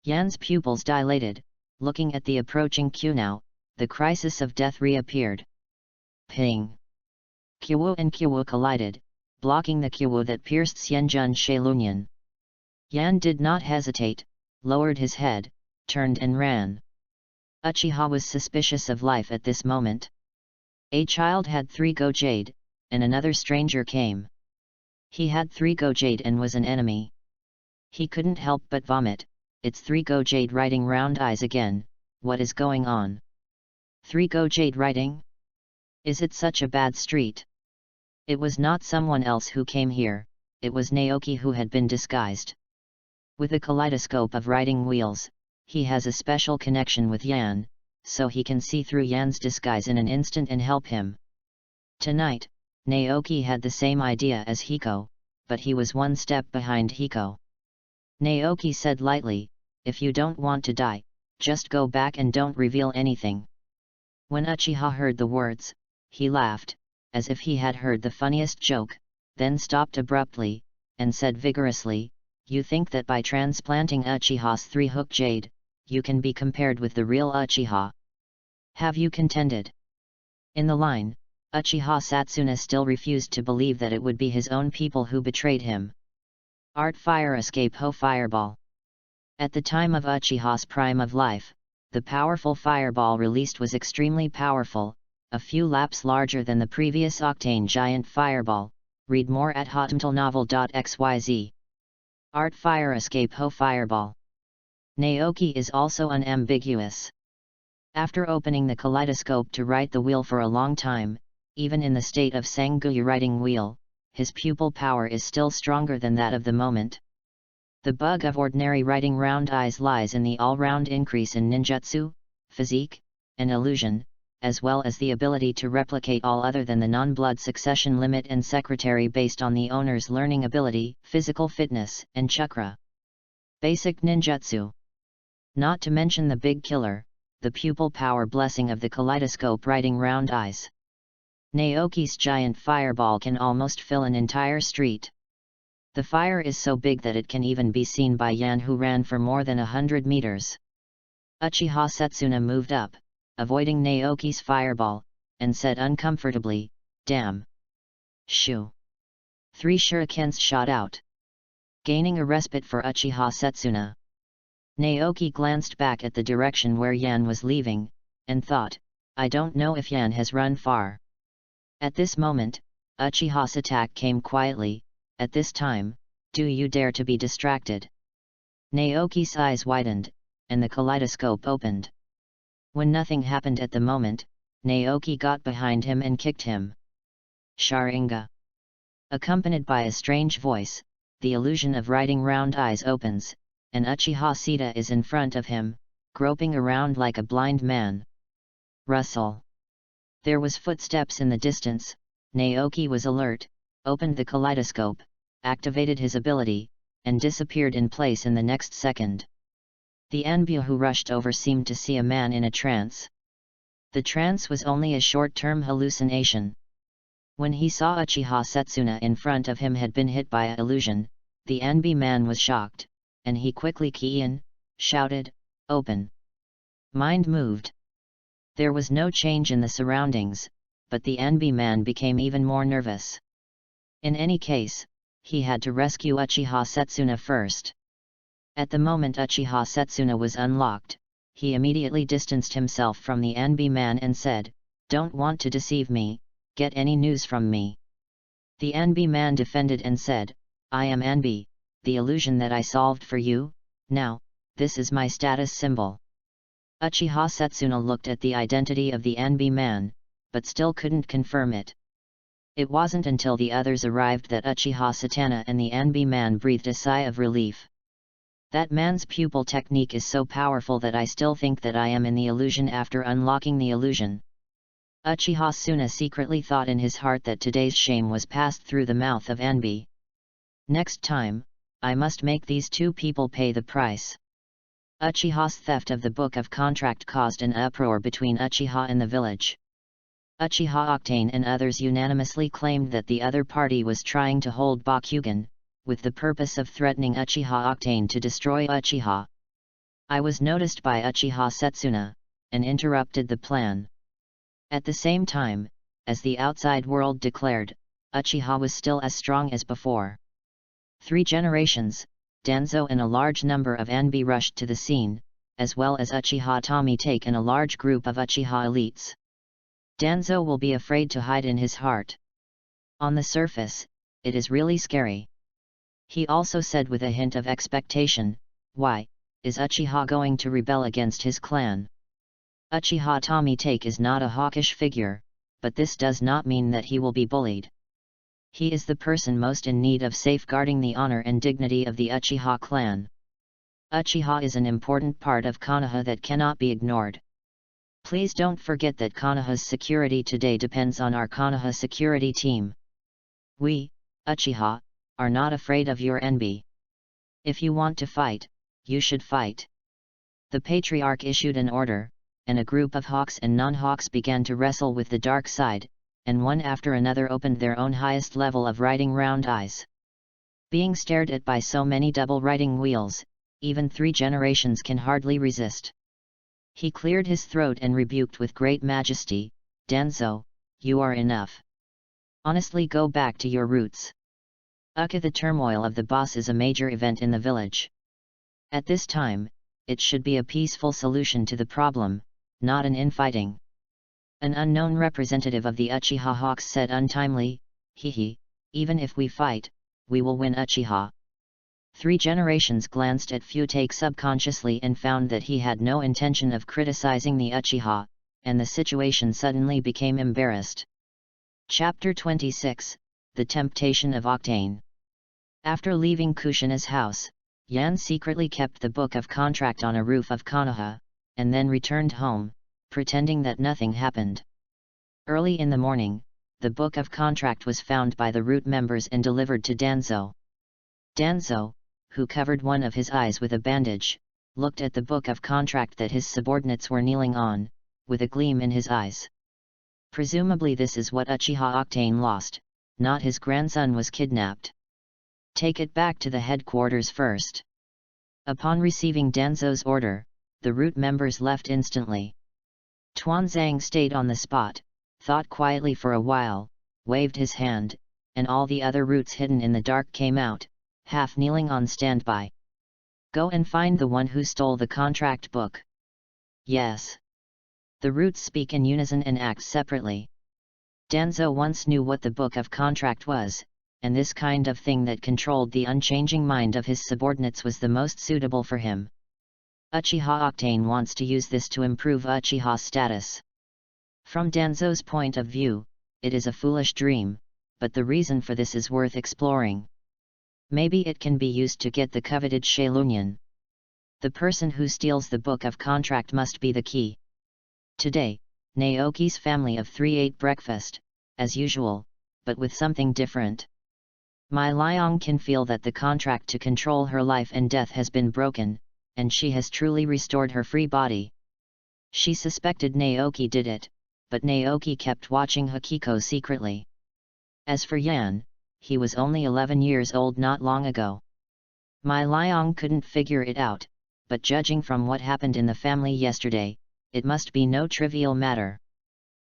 Yan's pupils dilated, looking at the approaching kunao, the crisis of death reappeared. Ping! Kyu and Kyu collided, blocking the Kyu that pierced Xianjun Shailunyan. Yan did not hesitate, lowered his head, turned and ran. Uchiha was suspicious of life at this moment. A child had 3 go jade, and another stranger came. He had 3 go jade and was an enemy. He couldn't help but vomit. It's 3 go jade writing round eyes again, what is going on? 3 go jade writing? Is it such a bad street? It was not someone else who came here, it was Naoki who had been disguised. With a kaleidoscope of writing wheels, he has a special connection with Yan, so he can see through Yan's disguise in an instant and help him. Tonight, Naoki had the same idea as Hiko, but he was one step behind Hiko. Naoki said lightly, "If you don't want to die, just go back and don't reveal anything." When Uchiha heard the words, he laughed, as if he had heard the funniest joke, then stopped abruptly, and said vigorously, "You think that by transplanting Uchiha's 3 hook jade, you can be compared with the real Uchiha? Have you contended?" In the line, Uchiha Satsuna still refused to believe that it would be his own people who betrayed him. Art Fire Escape Ho Fireball. At the time of Uchiha's prime of life, the powerful fireball released was extremely powerful, a few laps larger than the previous octane giant fireball. Read more at hotmailnovel.xyz. Art Fire Escape Ho Fireball. Naoki is also unambiguous. After opening the kaleidoscope to write the wheel for a long time, even in the state of Sangoyu writing wheel, his pupil power is still stronger than that of the moment. The bug of ordinary writing round eyes lies in the all-round increase in ninjutsu, physique, and illusion, as well as the ability to replicate all other than the non-blood succession limit and secretary based on the owner's learning ability, physical fitness, and chakra. Basic ninjutsu. Not to mention the big killer, the pupil power blessing of the kaleidoscope writing round eyes. Naoki's giant fireball can almost fill an entire street. The fire is so big that it can even be seen by Yan, who ran for more than 100 meters. Uchiha Setsuna moved up, avoiding Naoki's fireball, and said uncomfortably, "Damn! Shoo!" 3 shurikens shot out. Gaining a respite for Uchiha Setsuna. Naoki glanced back at the direction where Yan was leaving, and thought, "I don't know if Yan has run far." At this moment, Uchiha's attack came quietly. At this time, do you dare to be distracted? Naoki's eyes widened, and the kaleidoscope opened. When nothing happened at the moment, Naoki got behind him and kicked him. Sharinga. Accompanied by a strange voice, the illusion of writing round eyes opens, and Uchiha Sita is in front of him, groping around like a blind man. Rustle. There was footsteps in the distance. Naoki was alert, opened the kaleidoscope, activated his ability, and disappeared in place in the next second. The Anbu who rushed over seemed to see a man in a trance. The trance was only a short-term hallucination. When he saw Uchiha Setsuna in front of him had been hit by an illusion, the Anbu man was shocked, and he quickly shouted, "Open!" Mind moved. There was no change in the surroundings, but the Anbu man became even more nervous. In any case, he had to rescue Uchiha Setsuna first. At the moment Uchiha Setsuna was unlocked, he immediately distanced himself from the NB man and said, "Don't want to deceive me, get any news from me." The NB man defended and said, "I am NB, the illusion that I solved for you, now, this is my status symbol." Uchiha Setsuna looked at the identity of the NB man, but still couldn't confirm it. It wasn't until the others arrived that Uchiha Satana and the NB man breathed a sigh of relief. That man's pupil technique is so powerful that I still think that I am in the illusion after unlocking the illusion. Uchiha Suna secretly thought in his heart that today's shame was passed through the mouth of NB. Next time, I must make these two people pay the price. Uchiha's theft of the Book of Contract caused an uproar between Uchiha and the village. Uchiha Octane and others unanimously claimed that the other party was trying to hold Bakugan, with the purpose of threatening Uchiha Octane to destroy Uchiha. I was noticed by Uchiha Setsuna, and interrupted the plan. At the same time, as the outside world declared, Uchiha was still as strong as before. 3 generations, Danzo and a large number of NB rushed to the scene, as well as Uchiha Tomitake and a large group of Uchiha elites. Danzo will be afraid to hide in his heart. On the surface, it is really scary. He also said with a hint of expectation, "Why, is Uchiha going to rebel against his clan?" Uchiha Tomitake is not a hawkish figure, but this does not mean that he will be bullied. He is the person most in need of safeguarding the honor and dignity of the Uchiha clan. Uchiha is an important part of Konoha that cannot be ignored. Please don't forget that Konoha's security today depends on our Konoha security team. We, Uchiha, are not afraid of your NB. If you want to fight, you should fight. The Patriarch issued an order, and a group of hawks and non-hawks began to wrestle with the dark side, and one after another opened their own highest level of writing round eyes. Being stared at by so many double writing wheels, even 3 generations can hardly resist. He cleared his throat and rebuked with great majesty, "Danzo, you are enough. Honestly, go back to your roots." The turmoil of the boss is a major event in the village. At this time, it should be a peaceful solution to the problem, not an infighting. An unknown representative of the Uchiha Hawks said untimely, "Hehe, even if we fight, we will win Uchiha." 3 generations glanced at Futake subconsciously and found that he had no intention of criticizing the Uchiha, and the situation suddenly became embarrassed. Chapter 26, The Temptation of Octane. After leaving Kushina's house, Yan secretly kept the Book of Contract on a roof of Konoha, and then returned home, pretending that nothing happened. Early in the morning, the Book of Contract was found by the root members and delivered to Danzo. Danzo, who covered one of his eyes with a bandage, looked at the Book of Contract that his subordinates were kneeling on, with a gleam in his eyes. Presumably this is what Uchiha Octane lost, not his grandson was kidnapped. Take it back to the headquarters first. Upon receiving Danzo's order, the root members left instantly. Tuanzang stayed on the spot, thought quietly for a while, waved his hand, and all the other roots hidden in the dark came out, half kneeling on standby. "Go and find the one who stole the contract book." "Yes." The roots speak in unison and act separately. Danzo once knew what the Book of Contract was, and this kind of thing that controlled the unchanging mind of his subordinates was the most suitable for him. Uchiha Octane wants to use this to improve Uchiha's status. From Danzo's point of view, it is a foolish dream, but the reason for this is worth exploring. Maybe it can be used to get the coveted Shaolunyan. The person who steals the Book of Contract must be the key. Today, Naoki's family of 3 ate breakfast, as usual, but with something different. Mai Liang can feel that the contract to control her life and death has been broken, and she has truly restored her free body. She suspected Naoki did it, but Naoki kept watching Hokiko secretly. As for Yan, he was only 11 years old not long ago. Mai Liang couldn't figure it out, but judging from what happened in the family yesterday, it must be no trivial matter.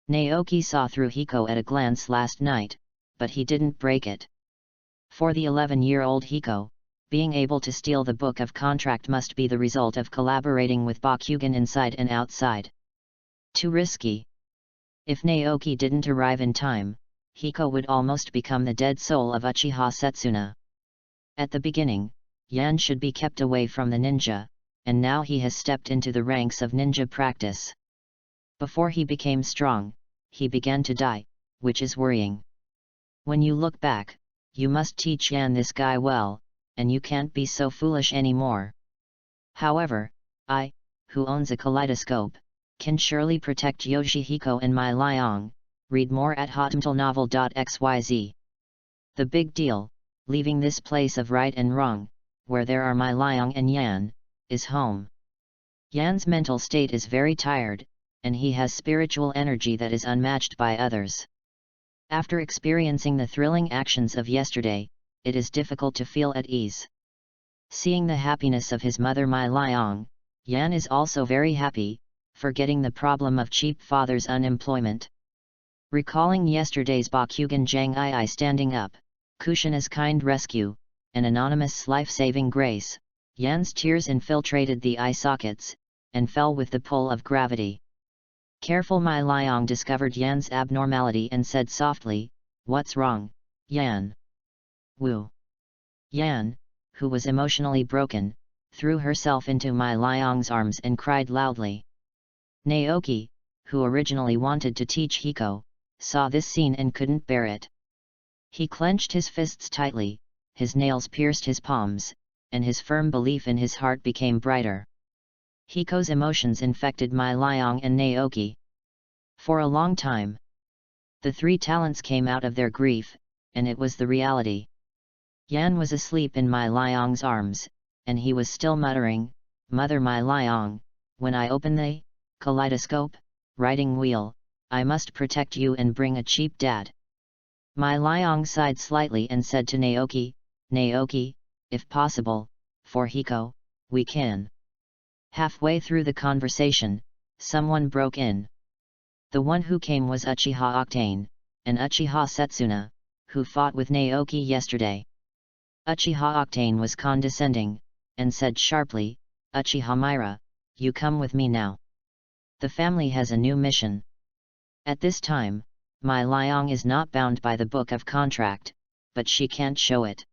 Naoki saw through Hiko at a glance last night, but he didn't break it. For the 11-year-old Hiko, being able to steal the book of contract must be the result of collaborating with Bakugan inside and outside. Too risky. If Naoki didn't arrive in time, Hiko would almost become the dead soul of Uchiha Setsuna. At the beginning, Yan should be kept away from the ninja, and now he has stepped into the ranks of ninja practice. Before he became strong, he began to die, which is worrying. When you look back, you must teach Yan this guy well, and you can't be so foolish anymore. However, I, who owns a kaleidoscope, can surely protect Yoshihiko and my Liang. Read more at hotmtlnovel.xyz. The big deal, leaving this place of right and wrong, where there are my Liang and Yan, is home. Yan's mental state is very tired, and he has spiritual energy that is unmatched by others. After experiencing the thrilling actions of yesterday, it is difficult to feel at ease. Seeing the happiness of his mother Mai Liang, Yan is also very happy, forgetting the problem of cheap father's unemployment. Recalling yesterday's Bakugan Jang Ai standing up, Kushina's kind rescue, and Anonymous' life-saving grace, Yan's tears infiltrated the eye sockets, and fell with the pull of gravity. Careful Mai Liang discovered Yan's abnormality and said softly, "What's wrong, Yan?" "Woo." Yan, who was emotionally broken, threw herself into Mai Liang's arms and cried loudly. Naoki, who originally wanted to teach Hiko, saw this scene and couldn't bear it. He clenched his fists tightly, his nails pierced his palms, and his firm belief in his heart became brighter. Hiko's emotions infected Mai Liang and Naoki. For a long time, the three talents came out of their grief, and it was the reality. Yan was asleep in Mai Liang's arms, and he was still muttering, "Mother Mai Liang, when I open the kaleidoscope, writing wheel, I must protect you and bring a cheap dad." Mai Liang sighed slightly and said to Naoki, "Naoki, if possible, for Hiko, we can." Halfway through the conversation, someone broke in. The one who came was Uchiha Octane, and Uchiha Setsuna, who fought with Naoki yesterday. Uchiha Octane was condescending, and said sharply, "Uchiha Myra, you come with me now. The family has a new mission." At this time, Mai Liang is not bound by the book of contract, but she can't show it.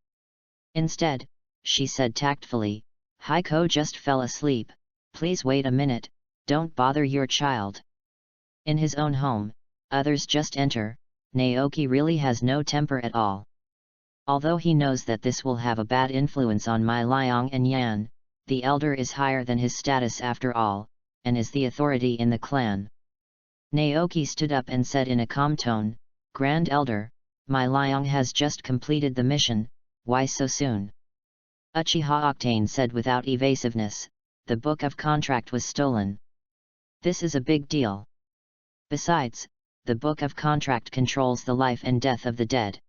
Instead, she said tactfully, "Hiko just fell asleep, please wait a minute, don't bother your child." In his own home, others just enter. Naoki really has no temper at all. Although he knows that this will have a bad influence on Mai Liang and Yan, the elder is higher than his status after all, and is the authority in the clan. Naoki stood up and said in a calm tone, "Grand Elder, Mai Liang has just completed the mission, why so soon?" Uchiha Octane said without evasiveness, "The book of contract was stolen. This is a big deal. Besides, the book of contract controls the life and death of the dead.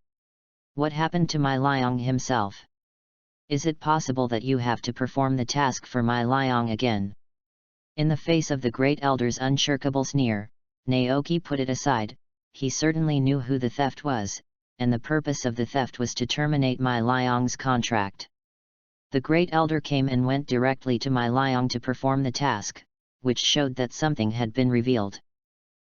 What happened to Mai Liang himself? Is it possible that you have to perform the task for Mai Liang again?" In the face of the great elder's unshirkable sneer, Naoki put it aside. He certainly knew who the theft was, and the purpose of the theft was to terminate Mai Liang's contract. The great elder came and went directly to Mai Liang to perform the task, which showed that something had been revealed.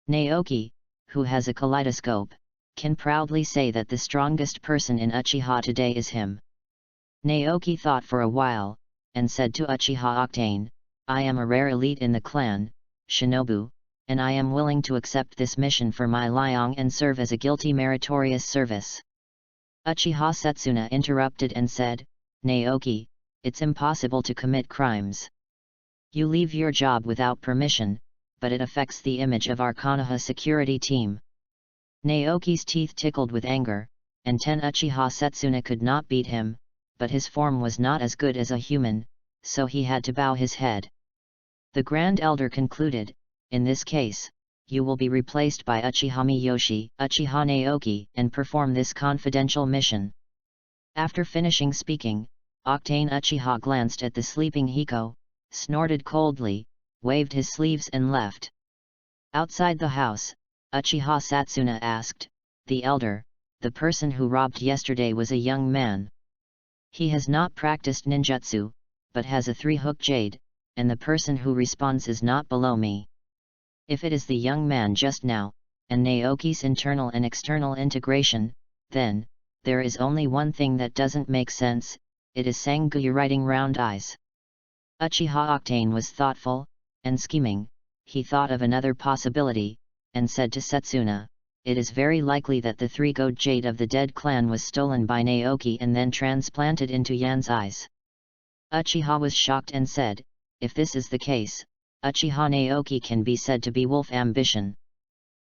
Naoki, who has a kaleidoscope, can proudly say that the strongest person in Uchiha today is him. Naoki thought for a while, and said to Uchiha Octane, "I am a rare elite in the clan, Shinobu, and I am willing to accept this mission for Mai Liang and serve as a guilty meritorious service." Uchiha Setsuna interrupted and said, "Naoki, it's impossible to commit crimes. You leave your job without permission, but it affects the image of our Konoha security team." Naoki's teeth tickled with anger, and Uchiha Setsuna could not beat him, but his form was not as good as a human, so he had to bow his head. The Grand Elder concluded, "In this case, you will be replaced by Uchiha Miyoshi, Uchiha Naoki, and perform this confidential mission." After finishing speaking, Octane Uchiha glanced at the sleeping Hiko, snorted coldly, waved his sleeves and left. Outside the house, Uchiha Setsuna asked, "The elder, the person who robbed yesterday was a young man?" He has not practiced ninjutsu, but has a 3-hook jade, and the person who responds is not below me. If it is the young man just now, and Naoki's internal and external integration, then, there is only one thing that doesn't make sense, it is Sanguyu writing round eyes. Uchiha Octane was thoughtful, and scheming. He thought of another possibility, and said to Setsuna, "It is very likely that the 3-gold jade of the dead clan was stolen by Naoki and then transplanted into Yan's eyes." Uchiha was shocked and said, "If this is the case, Uchiha Naoki can be said to be wolf ambition."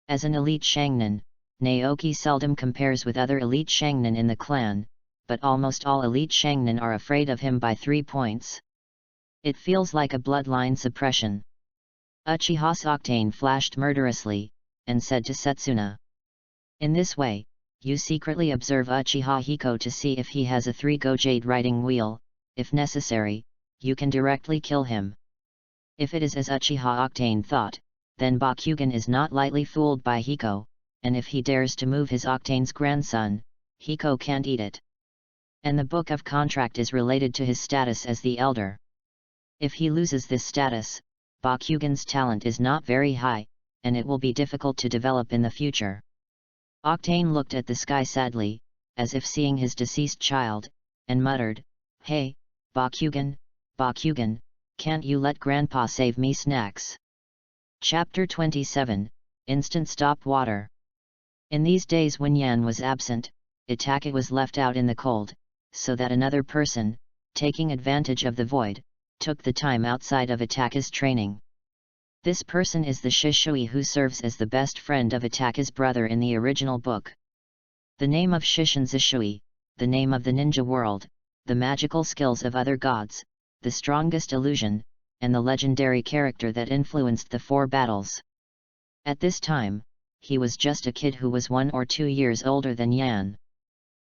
As an elite Shangnin, Naoki seldom compares with other elite Shangnin in the clan, but almost all elite Shangnin are afraid of him by 3 points. It feels like a bloodline suppression. Uchiha's Octane flashed murderously, and said to Setsuna. In this way, you secretly observe Uchiha Hiko to see if he has a 3-go jade writing wheel. If necessary, you can directly kill him. If it is as Uchiha Octane thought, then Bakugan is not lightly fooled by Hiko, and if he dares to move his Octane's grandson, Hiko can't eat it. And the book of contract is related to his status as the elder. If he loses this status, Bakugan's talent is not very high, and it will be difficult to develop in the future. Octane looked at the sky sadly, as if seeing his deceased child, and muttered, "Hey, Bakugan, Bakugan, can't you let Grandpa save me snacks?" Chapter 27, Instant Stop Water. In these days when Yan was absent, Itake was left out in the cold, so that another person, taking advantage of the void, took the time outside of Itake's training. This person is the Shishui who serves as the best friend of Itake's brother in the original book. The name of Shishin Zishui, the name of the ninja world, the magical skills of other gods, the strongest illusion, and the legendary character that influenced the 4 battles. At this time, he was just a kid who was 1 or 2 years older than Yan.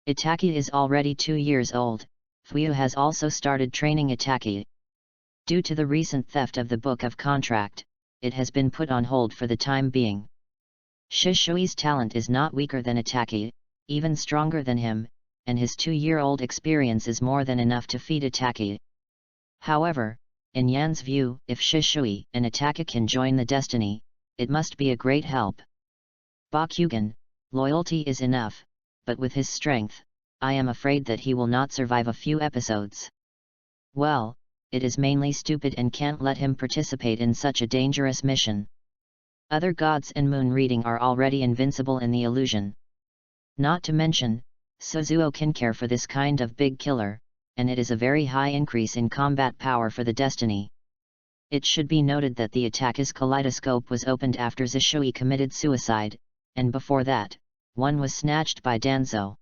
Itake is already 2 years old. Fuyu has also started training Itake. Due to the recent theft of the Book of Contract, it has been put on hold for the time being. Shishui's talent is not weaker than Itake, even stronger than him, and his 2-year-old experience is more than enough to feed Itake. However, in Yan's view, if Shishui and Itake can join the destiny, it must be a great help. Bakugan, loyalty is enough, but with his strength, I am afraid that he will not survive a few episodes. Well, it is mainly stupid and can't let him participate in such a dangerous mission. Other gods and moon reading are already invincible in the illusion. Not to mention, Suzuo can care for this kind of big killer, and it is a very high increase in combat power for the destiny. It should be noted that the Itake's kaleidoscope was opened after Zishui committed suicide, and before that, one was snatched by Danzo.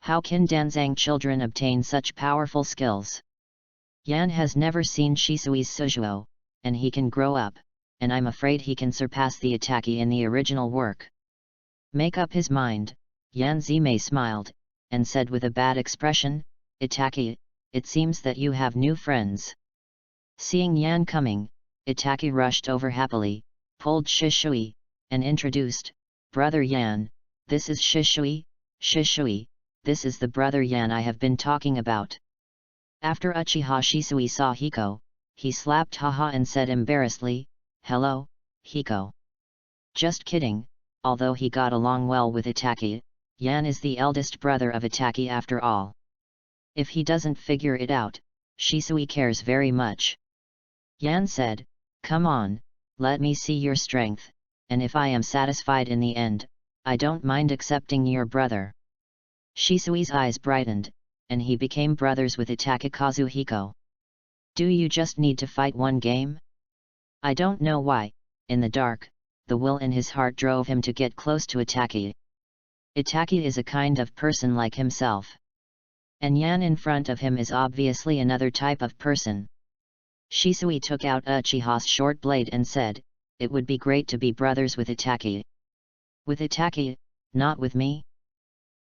How can Danzang children obtain such powerful skills? Yan has never seen Shisui's Suzuo, and he can grow up, and I'm afraid he can surpass the Itake in the original work. Make up his mind, Yan Zime smiled, and said with a bad expression, "Itake, it seems that you have new friends." Seeing Yan coming, Itake rushed over happily, pulled Shishui, and introduced, "Brother Yan, this is Shishui, Shishui, this is the brother Yan I have been talking about." After Uchiha Shisui saw Hiko, he slapped haha and said embarrassedly, "Hello, Hiko." Just kidding, although he got along well with Itake, Yan is the eldest brother of Itake after all. If he doesn't figure it out, Shisui cares very much. Yan said, "Come on, let me see your strength, and if I am satisfied in the end, I don't mind accepting your brother." Shisui's eyes brightened, and he became brothers with Itake Kazuhiko. "Do you just need to fight one game?" I don't know why, in the dark, the will in his heart drove him to get close to Itake. Itake is a kind of person like himself. And Yan in front of him is obviously another type of person. Shisui took out Uchiha's short blade and said, "It would be great to be brothers with Itake." "With Itake, not with me?"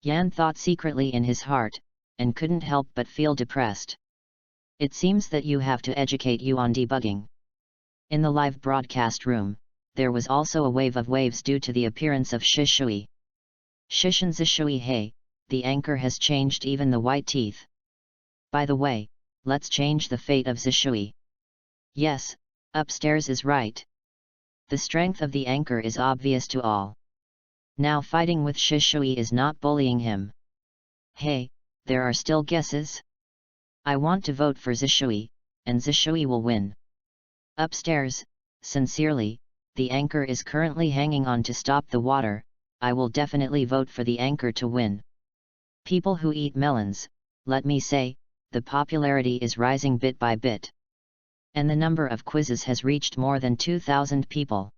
Yan thought secretly in his heart, and couldn't help but feel depressed. "It seems that you have to educate you on debugging." In the live broadcast room, there was also a wave of waves due to the appearance of Shisui. "Shishin Zishui, hey, the anchor has changed even the white teeth." By the way, let's change the fate of Zishui. Yes, upstairs is right. The strength of the anchor is obvious to all. Now fighting with Shishui is not bullying him. Hey, there are still guesses? I want to vote for Zishui, and Zishui will win. Upstairs, sincerely, the anchor is currently hanging on to stop the water. I will definitely vote for the anchor to win. People who eat melons, let me say, the popularity is rising bit by bit. And the number of quizzes has reached more than 2,000 people.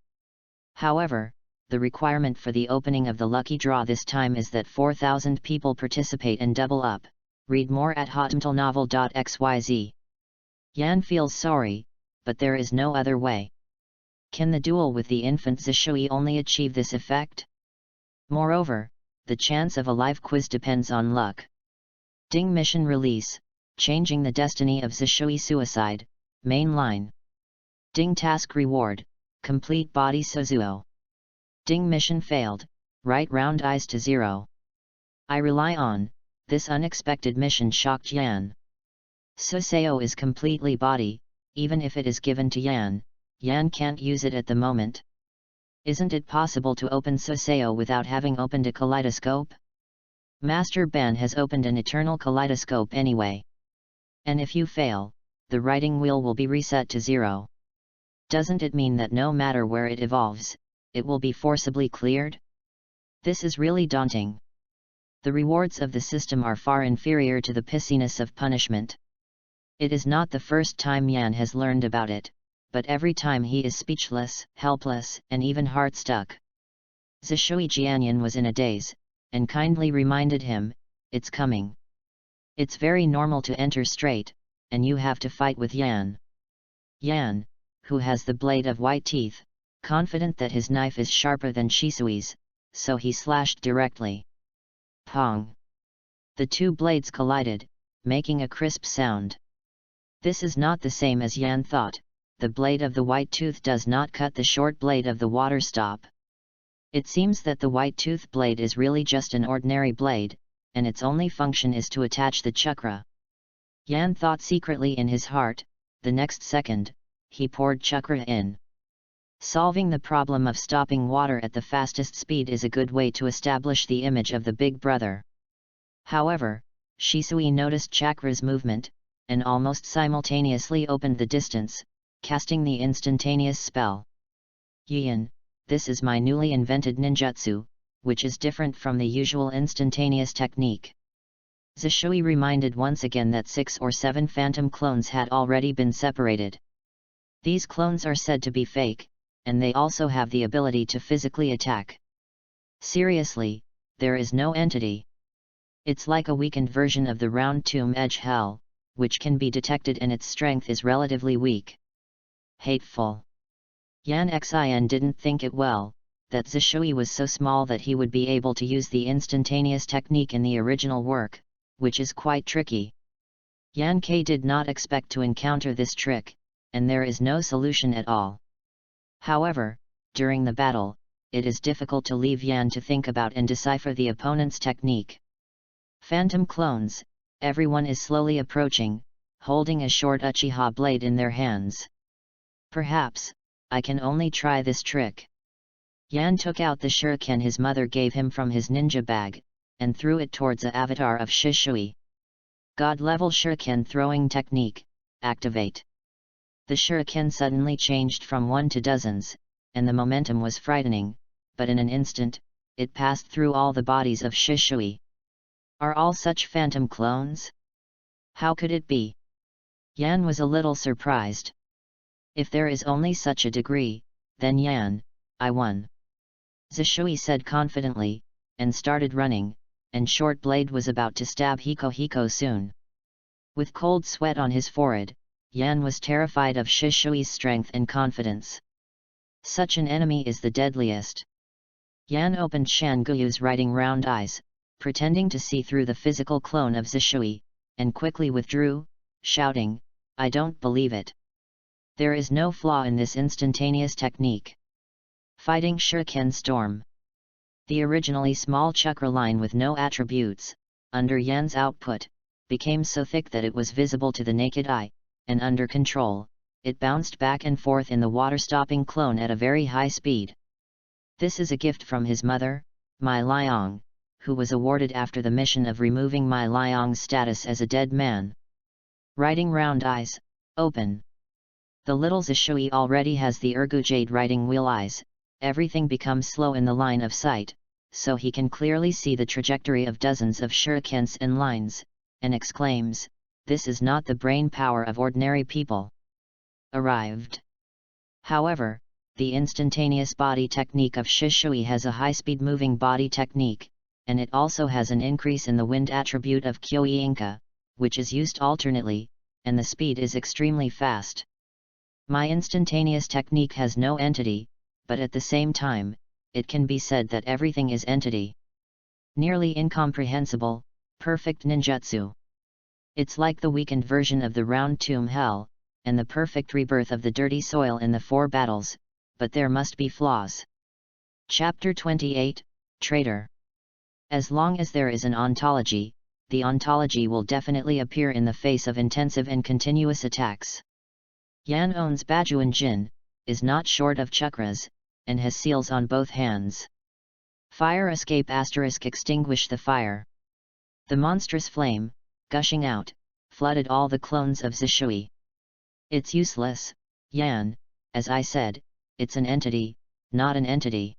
However, the requirement for the opening of the lucky draw this time is that 4,000 people participate and double up. Read more at hotmtlnovel.xyz. Yan feels sorry, but there is no other way. Can the duel with the infant Zishui only achieve this effect? Moreover, the chance of a live quiz depends on luck. Ding mission release, changing the destiny of Zishui suicide, main line. Ding task reward, complete body Suzuo. Ding mission failed, right round eyes to 0. I rely on, this unexpected mission shocked Yan. Suseo is completely body, even if it is given to Yan, Yan can't use it at the moment. Isn't it possible to open Suseo without having opened a kaleidoscope? Master Ben has opened an eternal kaleidoscope anyway. And if you fail, the writing wheel will be reset to 0. Doesn't it mean that no matter where it evolves, it will be forcibly cleared? This is really daunting. The rewards of the system are far inferior to the pissiness of punishment. It is not the first time Yan has learned about it, but every time he is speechless, helpless, and even heart-stuck. Zishui Jianyan was in a daze, and kindly reminded him, it's coming. It's very normal to enter straight, and you have to fight with Yan. Yan, who has the blade of white teeth, confident that his knife is sharper than Shisui's, so he slashed directly. Pong! The two blades collided, making a crisp sound. This is not the same as Yan thought. The blade of the white tooth does not cut the short blade of the water stop. It seems that the white tooth blade is really just an ordinary blade, and its only function is to attach the chakra. Yan thought secretly in his heart. The next second, he poured chakra in. Solving the problem of stopping water at the fastest speed is a good way to establish the image of the big brother. However, Shisui noticed chakra's movement, and almost simultaneously opened the distance, casting the instantaneous spell. Yin, this is my newly invented ninjutsu, which is different from the usual instantaneous technique. Zishui reminded once again that 6 or 7 phantom clones had already been separated. These clones are said to be fake, and they also have the ability to physically attack. Seriously, there is no entity. It's like a weakened version of the round tomb edge hell, which can be detected and its strength is relatively weak. Hateful. Yan Xin didn't think it well, that Zishui was so small that he would be able to use the instantaneous technique in the original work, which is quite tricky. Yan Ke did not expect to encounter this trick, and there is no solution at all. However, during the battle, it is difficult to leave Yan to think about and decipher the opponent's technique. Phantom clones, everyone is slowly approaching, holding a short Uchiha blade in their hands. Perhaps, I can only try this trick. Yan took out the shuriken his mother gave him from his ninja bag, and threw it towards the avatar of Shishui. God-level shuriken throwing technique, activate. The shuriken suddenly changed from 1 to dozens, and the momentum was frightening, but in an instant, it passed through all the bodies of Shishui. Are all such phantom clones? How could it be? Yan was a little surprised. If there is only such a degree, then Yan, I won. Zishui said confidently, and started running, and Short Blade was about to stab Hiko soon. With cold sweat on his forehead, Yan was terrified of Shishui's strength and confidence. Such an enemy is the deadliest. Yan opened Shanguyu's writing round eyes, pretending to see through the physical clone of Zishui, and quickly withdrew, shouting, I don't believe it. There is no flaw in this instantaneous technique. Fighting Shuriken Storm. The originally small chakra line with no attributes, under Yan's output, became so thick that it was visible to the naked eye, and under control, it bounced back and forth in the water-stopping clone at a very high speed. This is a gift from his mother, Mai Liang, who was awarded after the mission of removing Mai Liang's status as a dead man. Writing round eyes, open. The little Zishui already has the Jade writing wheel eyes, everything becomes slow in the line of sight, so he can clearly see the trajectory of dozens of shurikens and lines, and exclaims, "This is not the brain power of ordinary people." Arrived. However, the instantaneous body technique of Shishui has a high-speed moving body technique, and it also has an increase in the wind attribute of Kyoi Inka, which is used alternately, and the speed is extremely fast. My instantaneous technique has no entity, but at the same time, it can be said that everything is entity. Nearly incomprehensible, perfect ninjutsu. It's like the weakened version of the round tomb hell, and the perfect rebirth of the dirty soil in the four battles, but there must be flaws. Chapter 28, Traitor. As long as there is an ontology, the ontology will definitely appear in the face of intensive and continuous attacks. Yan owns Bajuan Jin, is not short of chakras, and has seals on both hands. Fire escape * extinguish the fire. The monstrous flame, gushing out, flooded all the clones of Zishui. It's useless, Yan, as I said, it's an entity, not an entity.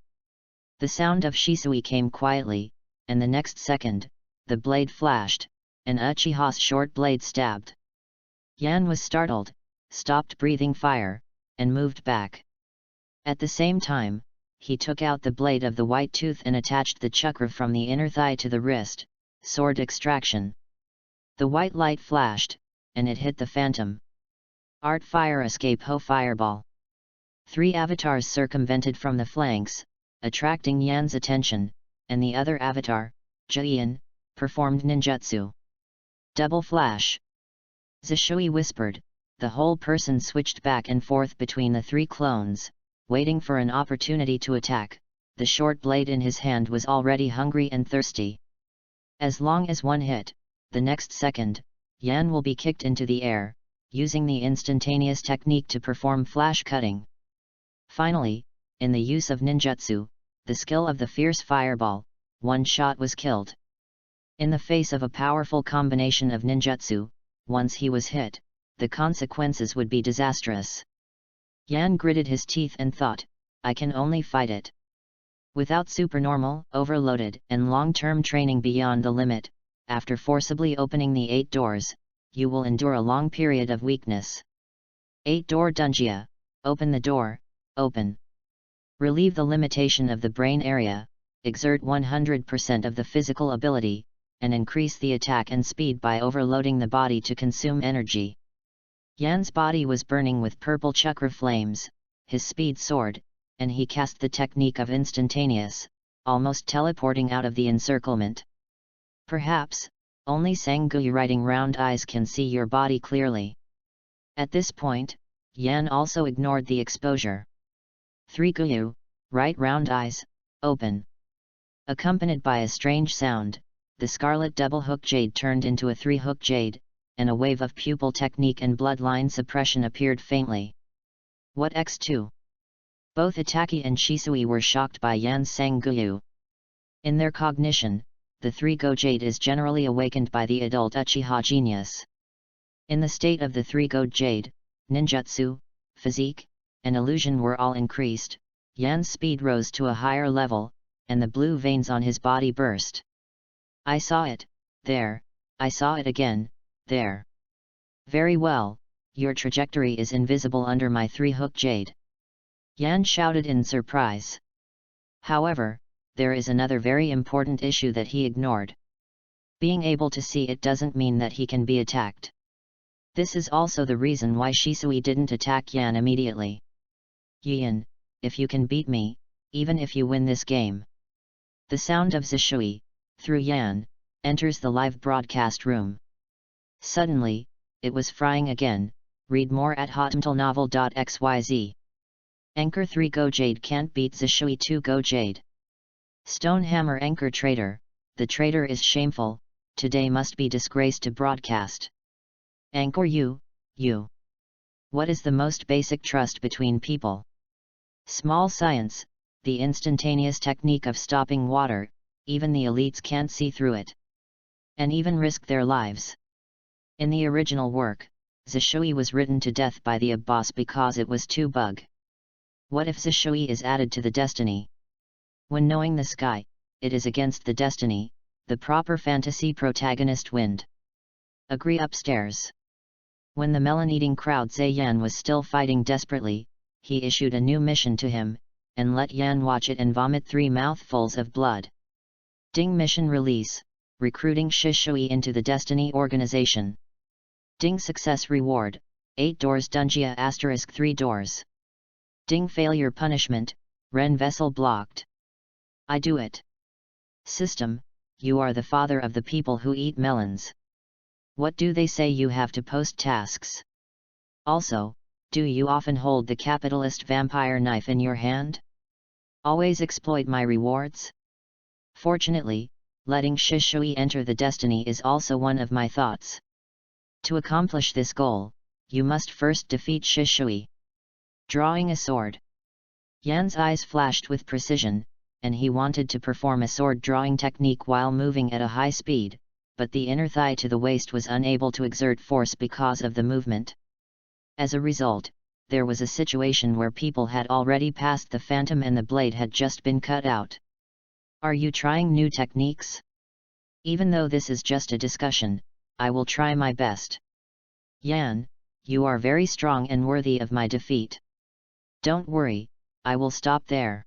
The sound of Shisui came quietly, and the next second, the blade flashed, and Uchiha's short blade stabbed. Yan was startled, stopped breathing fire, and moved back. At the same time, he took out the blade of the white tooth and attached the chakra from the inner thigh to the wrist, sword extraction. The white light flashed, and it hit the phantom. Art fire escape Ho fireball. 3 avatars circumvented from the flanks, attracting Yan's attention, and the other avatar, Jian, performed ninjutsu. Double flash. Zishui whispered. The whole person switched back and forth between the 3 clones, waiting for an opportunity to attack. The short blade in his hand was already hungry and thirsty. As long as one hit, the next second, Yan will be kicked into the air, using the instantaneous technique to perform flash cutting. Finally, in the use of ninjutsu, the skill of the fierce fireball, one shot was killed. In the face of a powerful combination of ninjutsu, once he was hit, the consequences would be disastrous. Yan gritted his teeth and thought, I can only fight it. Without supernormal, overloaded, and long-term training beyond the limit, after forcibly opening the 8 doors, you will endure a long period of weakness. 8-door Dunjia, open the door, open. Relieve the limitation of the brain area, exert 100% of the physical ability, and increase the attack and speed by overloading the body to consume energy. Yan's body was burning with purple chakra flames, his speed soared, and he cast the technique of instantaneous, almost teleporting out of the encirclement. Perhaps, only Sanguyu writing round eyes can see your body clearly. At this point, Yan also ignored the exposure. 3 Guyu, right round eyes, open. Accompanied by a strange sound, the scarlet double hook jade turned into a 3-hook jade, and a wave of pupil technique and bloodline suppression appeared faintly. What X2? Both Itaki and Shisui were shocked by Yan's Sanguyu. In their cognition, the 3-go jade is generally awakened by the adult Uchiha genius. In the state of the 3-go jade, ninjutsu, physique, and illusion were all increased, Yan's speed rose to a higher level, and the blue veins on his body burst. I saw it, there, I saw it again, there. Very well, your trajectory is invisible under my 3-hook jade. Yan shouted in surprise. However, there is another very important issue that he ignored. Being able to see it doesn't mean that he can be attacked. This is also the reason why Shisui didn't attack Yan immediately. Yan, if you can beat me, even if you win this game. The sound of Zishui, through Yan, enters the live broadcast room. Suddenly, it was frying again. Read more at hotmtlnovel.xyz. Anchor 3-go jade can't beat Zishui 2-go jade. Stonehammer anchor traitor, the traitor is shameful, today must be disgraced to broadcast. Anchor you. What is the most basic trust between people? Small science, the instantaneous technique of stopping water, even the elites can't see through it. And even risk their lives. In the original work, Zishui was written to death by the EPUB boss because it was too bug. What if Zishui is added to the destiny? When knowing the sky, it is against the destiny, the proper fantasy protagonist wind. Agree upstairs. When the melon-eating crowd say Yan was still fighting desperately, he issued a new mission to him, and let Yan watch it and vomit 3 mouthfuls of blood. Ding mission release, recruiting Shishui into the Destiny organization. Ding success reward, 8 doors Dungia * 3 doors. Ding failure punishment, Ren vessel blocked. I do it. System, you are the father of the people who eat melons. What do they say you have to post tasks? Also, do you often hold the capitalist vampire knife in your hand? Always exploit my rewards? Fortunately, letting Shishui enter the destiny is also one of my thoughts. To accomplish this goal, you must first defeat Shishui. Drawing a sword. Yan's eyes flashed with precision, and he wanted to perform a sword drawing technique while moving at a high speed, but the inner thigh to the waist was unable to exert force because of the movement. As a result, there was a situation where people had already passed the phantom and the blade had just been cut out. Are you trying new techniques? Even though this is just a discussion, I will try my best. Yan, you are very strong and worthy of my defeat. Don't worry, I will stop there.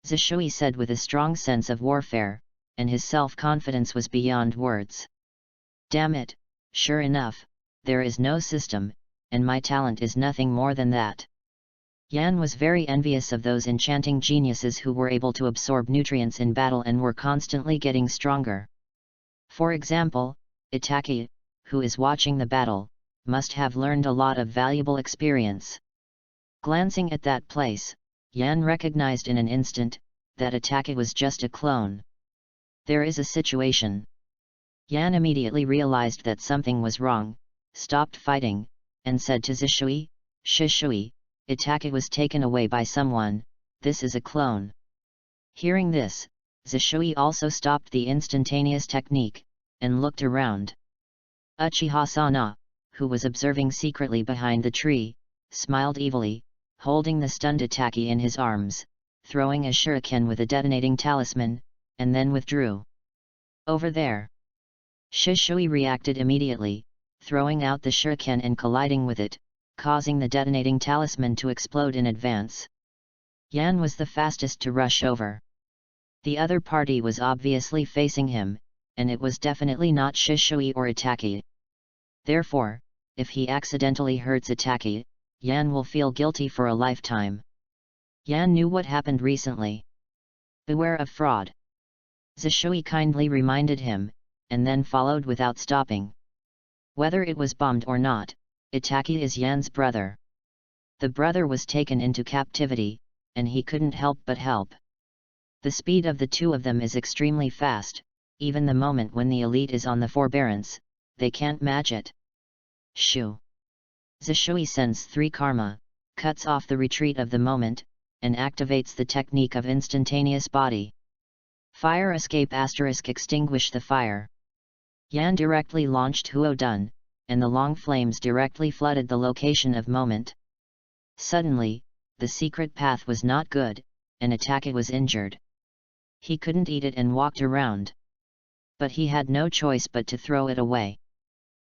Zishui said with a strong sense of warfare, and his self-confidence was beyond words. Damn it, sure enough, there is no system, and my talent is nothing more than that. Yan was very envious of those enchanting geniuses who were able to absorb nutrients in battle and were constantly getting stronger. For example, Itaki, who is watching the battle, must have learned a lot of valuable experience. Glancing at that place, Yan recognized in an instant that Itaki was just a clone. There is a situation. Yan immediately realized that something was wrong, stopped fighting, and said to Zishui, Shishui, Itaki was taken away by someone, this is a clone. Hearing this, Zishui also stopped the instantaneous technique, and looked around. Uchiha Sana, who was observing secretly behind the tree, smiled evilly, holding the stunned Itaki in his arms, throwing a shuriken with a detonating talisman, and then withdrew. Over there. Shishui reacted immediately, throwing out the shuriken and colliding with it, causing the detonating talisman to explode in advance. Yan was the fastest to rush over. The other party was obviously facing him, and it was definitely not Shishui or Itaki. Therefore, if he accidentally hurts Itaki, Yan will feel guilty for a lifetime. Yan knew what happened recently. Beware of fraud. Zishui kindly reminded him, and then followed without stopping. Whether it was bombed or not, Itaki is Yan's brother. The brother was taken into captivity, and he couldn't help but help. The speed of the two of them is extremely fast, even the moment when the elite is on the forbearance, they can't match it. Shoo! Zishui sends 3 karma, cuts off the retreat of the moment, and activates the technique of instantaneous body. Fire escape * extinguish the fire. Yan directly launched Huodun, and the long flames directly flooded the location of moment. Suddenly, the secret path was not good, and Itaki was injured. He couldn't eat it and walked around. But he had no choice but to throw it away.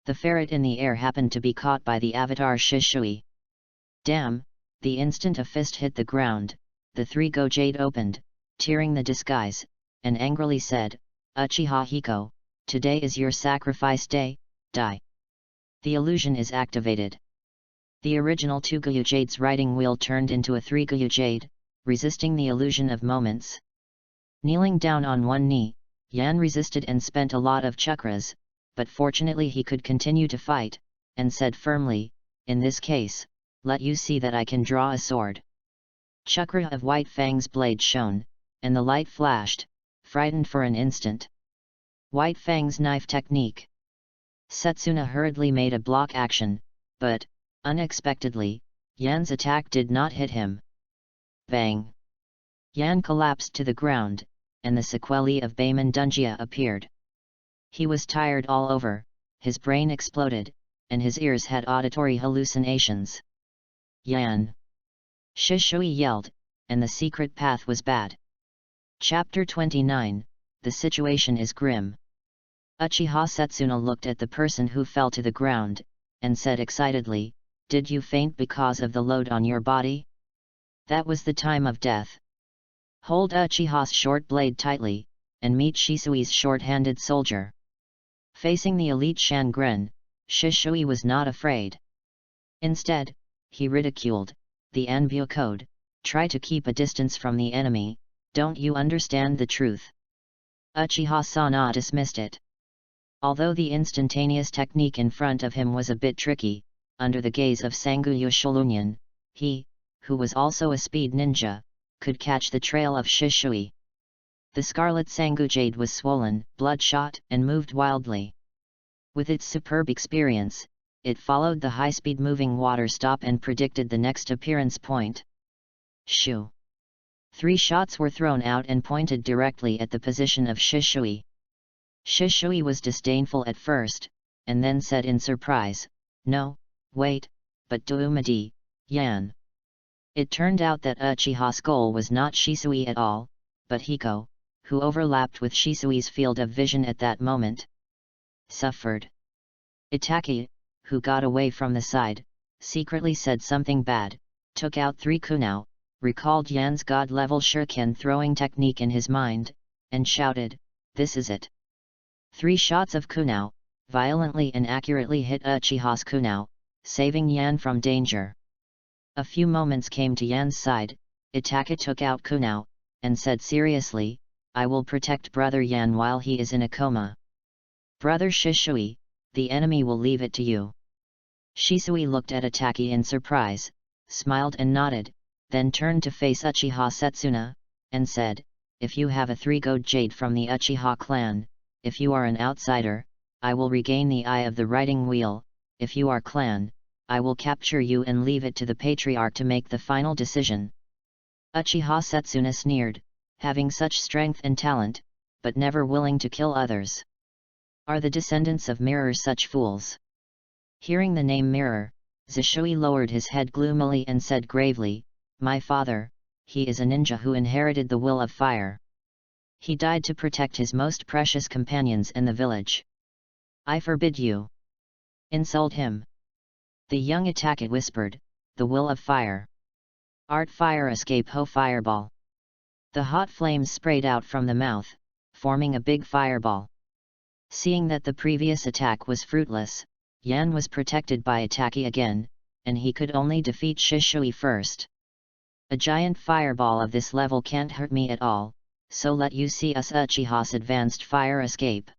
The ferret in the air happened to be caught by the avatar Shishui. Damn, the instant a fist hit the ground, the 3-go jade opened, tearing the disguise, and angrily said, Uchiha Hiko, today is your sacrifice day, die. The illusion is activated. The original 2-go jade's writing wheel turned into a 3-go jade, resisting the illusion of moments. Kneeling down on one knee, Yan resisted and spent a lot of chakras, but fortunately he could continue to fight, and said firmly, in this case, let you see that I can draw a sword. Chakra of White Fang's blade shone, and the light flashed, frightened for an instant. White Fang's knife technique. Setsuna hurriedly made a block action, but, unexpectedly, Yan's attack did not hit him. Bang! Yan collapsed to the ground, and the sequelae of Baemon appeared. He was tired all over, his brain exploded, and his ears had auditory hallucinations. Yan! Shishui yelled, and the secret path was bad. Chapter 29, The situation is grim. Uchiha Setsuna looked at the person who fell to the ground, and said excitedly, "Did you faint because of the load on your body? That was the time of death. Hold Uchiha's short blade tightly, and meet Shisui's short-handed soldier." Facing the elite Shangren, Shishui was not afraid. Instead, he ridiculed, "The Anbu code, try to keep a distance from the enemy, don't you understand the truth?" Uchiha Sana dismissed it. Although the instantaneous technique in front of him was a bit tricky, under the gaze of Sanguyu Shulunyan, he, who was also a speed ninja, could catch the trail of Shishui. The scarlet Sangu jade was swollen, bloodshot, and moved wildly. With its superb experience, it followed the high-speed moving water stop and predicted the next appearance point. Shoo! 3 shots were thrown out and pointed directly at the position of Shishui. Shishui was disdainful at first, and then said in surprise, "No, wait, but Doumadi, Yan." It turned out that Uchiha's goal was not Shisui at all, but Hiko, who overlapped with Shisui's field of vision at that moment. Suffered. Itaki, who got away from the side, secretly said something bad, took out 3 kunao, recalled Yan's god-level shuriken throwing technique in his mind, and shouted, "This is it." 3 shots of kunao, violently and accurately hit Uchiha's kunao, saving Yan from danger. A few moments came to Yan's side, Itaka took out kunao, and said seriously, "I will protect brother Yan while he is in a coma. Brother Shishui, the enemy will leave it to you." Shisui looked at Itaki in surprise, smiled and nodded, then turned to face Uchiha Setsuna, and said, "If you have a 3-gold jade from the Uchiha clan, if you are an outsider, I will regain the eye of the writing wheel, if you are clan, I will capture you and leave it to the patriarch to make the final decision." Uchiha Setsuna sneered, having such strength and talent, but never willing to kill others. Are the descendants of Mirror such fools? Hearing the name Mirror, Shishui lowered his head gloomily and said gravely, "My father, he is a ninja who inherited the will of fire. He died to protect his most precious companions and the village. I forbid you. Insult him." The young Itaka whispered, "The will of fire. Art fire escape ho fireball." The hot flames sprayed out from the mouth, forming a big fireball. Seeing that the previous attack was fruitless, Yan was protected by Itaki again, and he could only defeat Shishui first. "A giant fireball of this level can't hurt me at all, so let you see us Uchiha's advanced fire escape."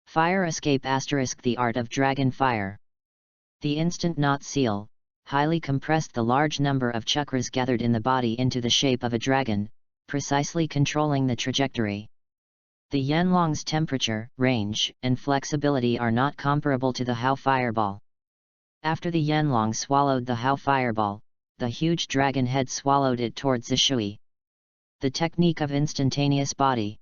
Fire escape * the art of dragon fire. The instant knot seal, highly compressed the large number of chakras gathered in the body into the shape of a dragon, precisely controlling the trajectory. The Yanlong's temperature, range, and flexibility are not comparable to the Hao fireball. After the Yanlong swallowed the Hao fireball, the huge dragon head swallowed it towards Shishui. The technique of instantaneous body.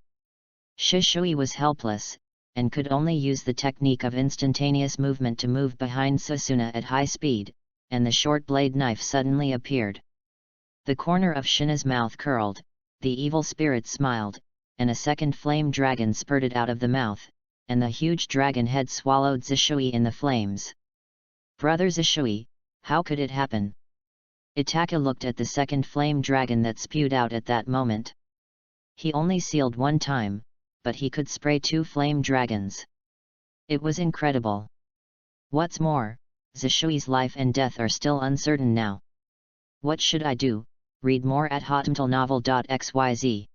Shishui was helpless, and could only use the technique of instantaneous movement to move behind Setsuna at high speed, and the short blade knife suddenly appeared. The corner of Shina's mouth curled, the evil spirit smiled, and a second flame dragon spurted out of the mouth, and the huge dragon head swallowed Shishui in the flames. "Brother Shishui, how could it happen?" Itaka looked at the second flame dragon that spewed out at that moment. He only sealed 1 time, but he could spray 2 flame dragons. It was incredible. What's more, Shishui's life and death are still uncertain now. What should I do? Read more at hotmtlnovel.xyz.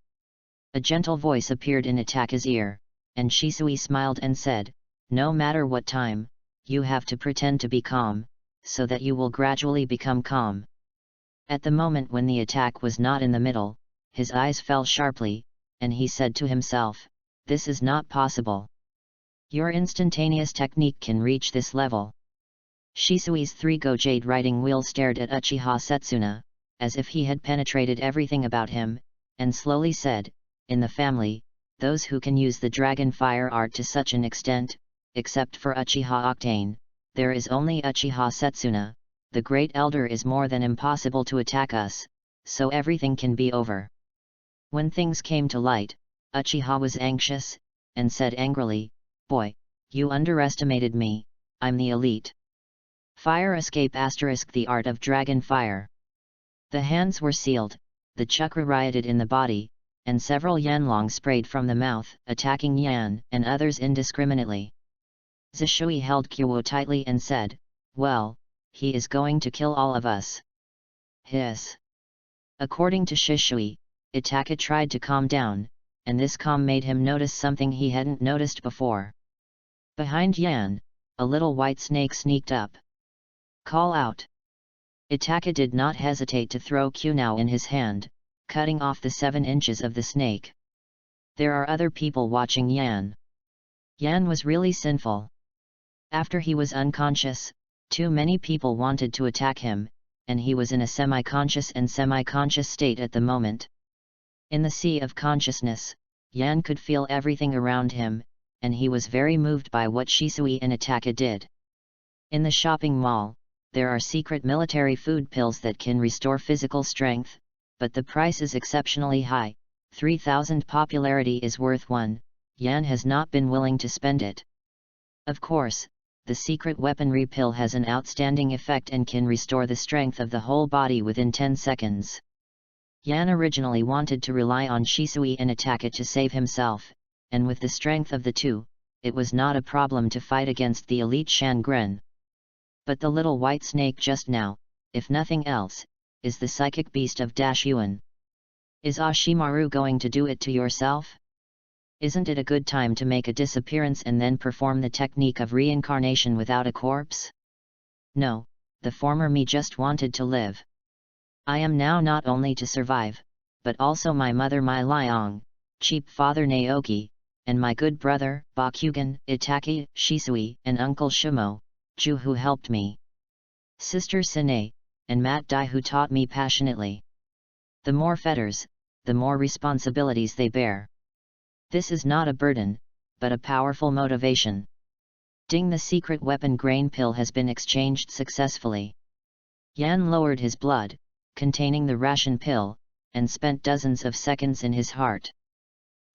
A gentle voice appeared in Itaka's ear, and Shisui smiled and said, "No matter what time, you have to pretend to be calm, so that you will gradually become calm." At the moment when the attack was not in the middle, his eyes fell sharply, and he said to himself, this is not possible. Your instantaneous technique can reach this level. Shisui's 3-go jade riding wheel stared at Uchiha Setsuna, as if he had penetrated everything about him, and slowly said, in the family, those who can use the dragon fire art to such an extent, except for Uchiha Octane, there is only Uchiha Setsuna, the great elder is more than impossible to attack us, so everything can be over. When things came to light, Uchiha was anxious, and said angrily, boy, you underestimated me, I'm the elite. Fire escape * the art of dragon fire. The hands were sealed, the chakra rioted in the body, and several yanlong sprayed from the mouth, attacking Yan and others indiscriminately. Zishui held Kyo tightly and said, well, he is going to kill all of us. Hiss. According to Shishui, Itaka tried to calm down, and this calm made him notice something he hadn't noticed before. Behind Yan, a little white snake sneaked up. Call out. Itaka did not hesitate to throw Kunao in his hand, cutting off the 7 inches of the snake. There are other people watching Yan. Yan was really sinful. After he was unconscious, too many people wanted to attack him, and he was in a semi-conscious and semi-conscious state at the moment. In the sea of consciousness, Yan could feel everything around him, and he was very moved by what Shisui and Itaka did. In the shopping mall, there are secret military food pills that can restore physical strength, but the price is exceptionally high, 3,000 popularity is worth 1, Yan has not been willing to spend it. Of course, the secret weaponry pill has an outstanding effect and can restore the strength of the whole body within 10 seconds. Yan originally wanted to rely on Shisui and Itaka to save himself, and with the strength of the two, it was not a problem to fight against the elite Shangren. But the little white snake just now, if nothing else, is the psychic beast of Yuan. Is Ashimaru going to do it to yourself? Isn't it a good time to make a disappearance and then perform the technique of reincarnation without a corpse? No, the former me just wanted to live. I am now not only to survive, but also my mother Mai Liang, cheap father Naoki, and my good brother, Bakugan, Itaki, Shisui, and Uncle Shimo, Ju who helped me. Sister Sine, and Mat Dai who taught me passionately. The more fetters, the more responsibilities they bear. This is not a burden, but a powerful motivation. Ding, the secret weapon grain pill has been exchanged successfully. Yan lowered his blood, containing the ration pill, and spent dozens of seconds in his heart.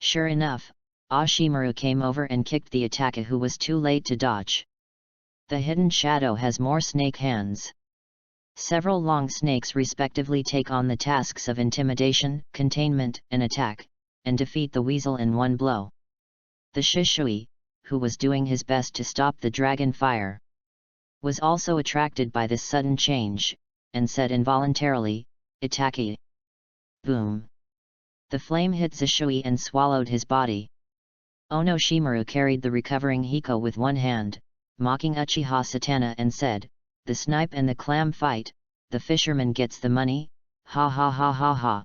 Sure enough, Ashimaru came over and kicked the attacker who was too late to dodge. The hidden shadow has more snake hands. Several long snakes respectively take on the tasks of intimidation, containment, and attack, and defeat the weasel in one blow. The Shishui, who was doing his best to stop the dragon fire, was also attracted by this sudden change, and said involuntarily, Itaki. Boom! The flame hit Zishui and swallowed his body. Onoshimaru carried the recovering Hiko with one hand, mocking Uchiha Satana and said, the snipe and the clam fight, the fisherman gets the money, ha ha ha ha ha.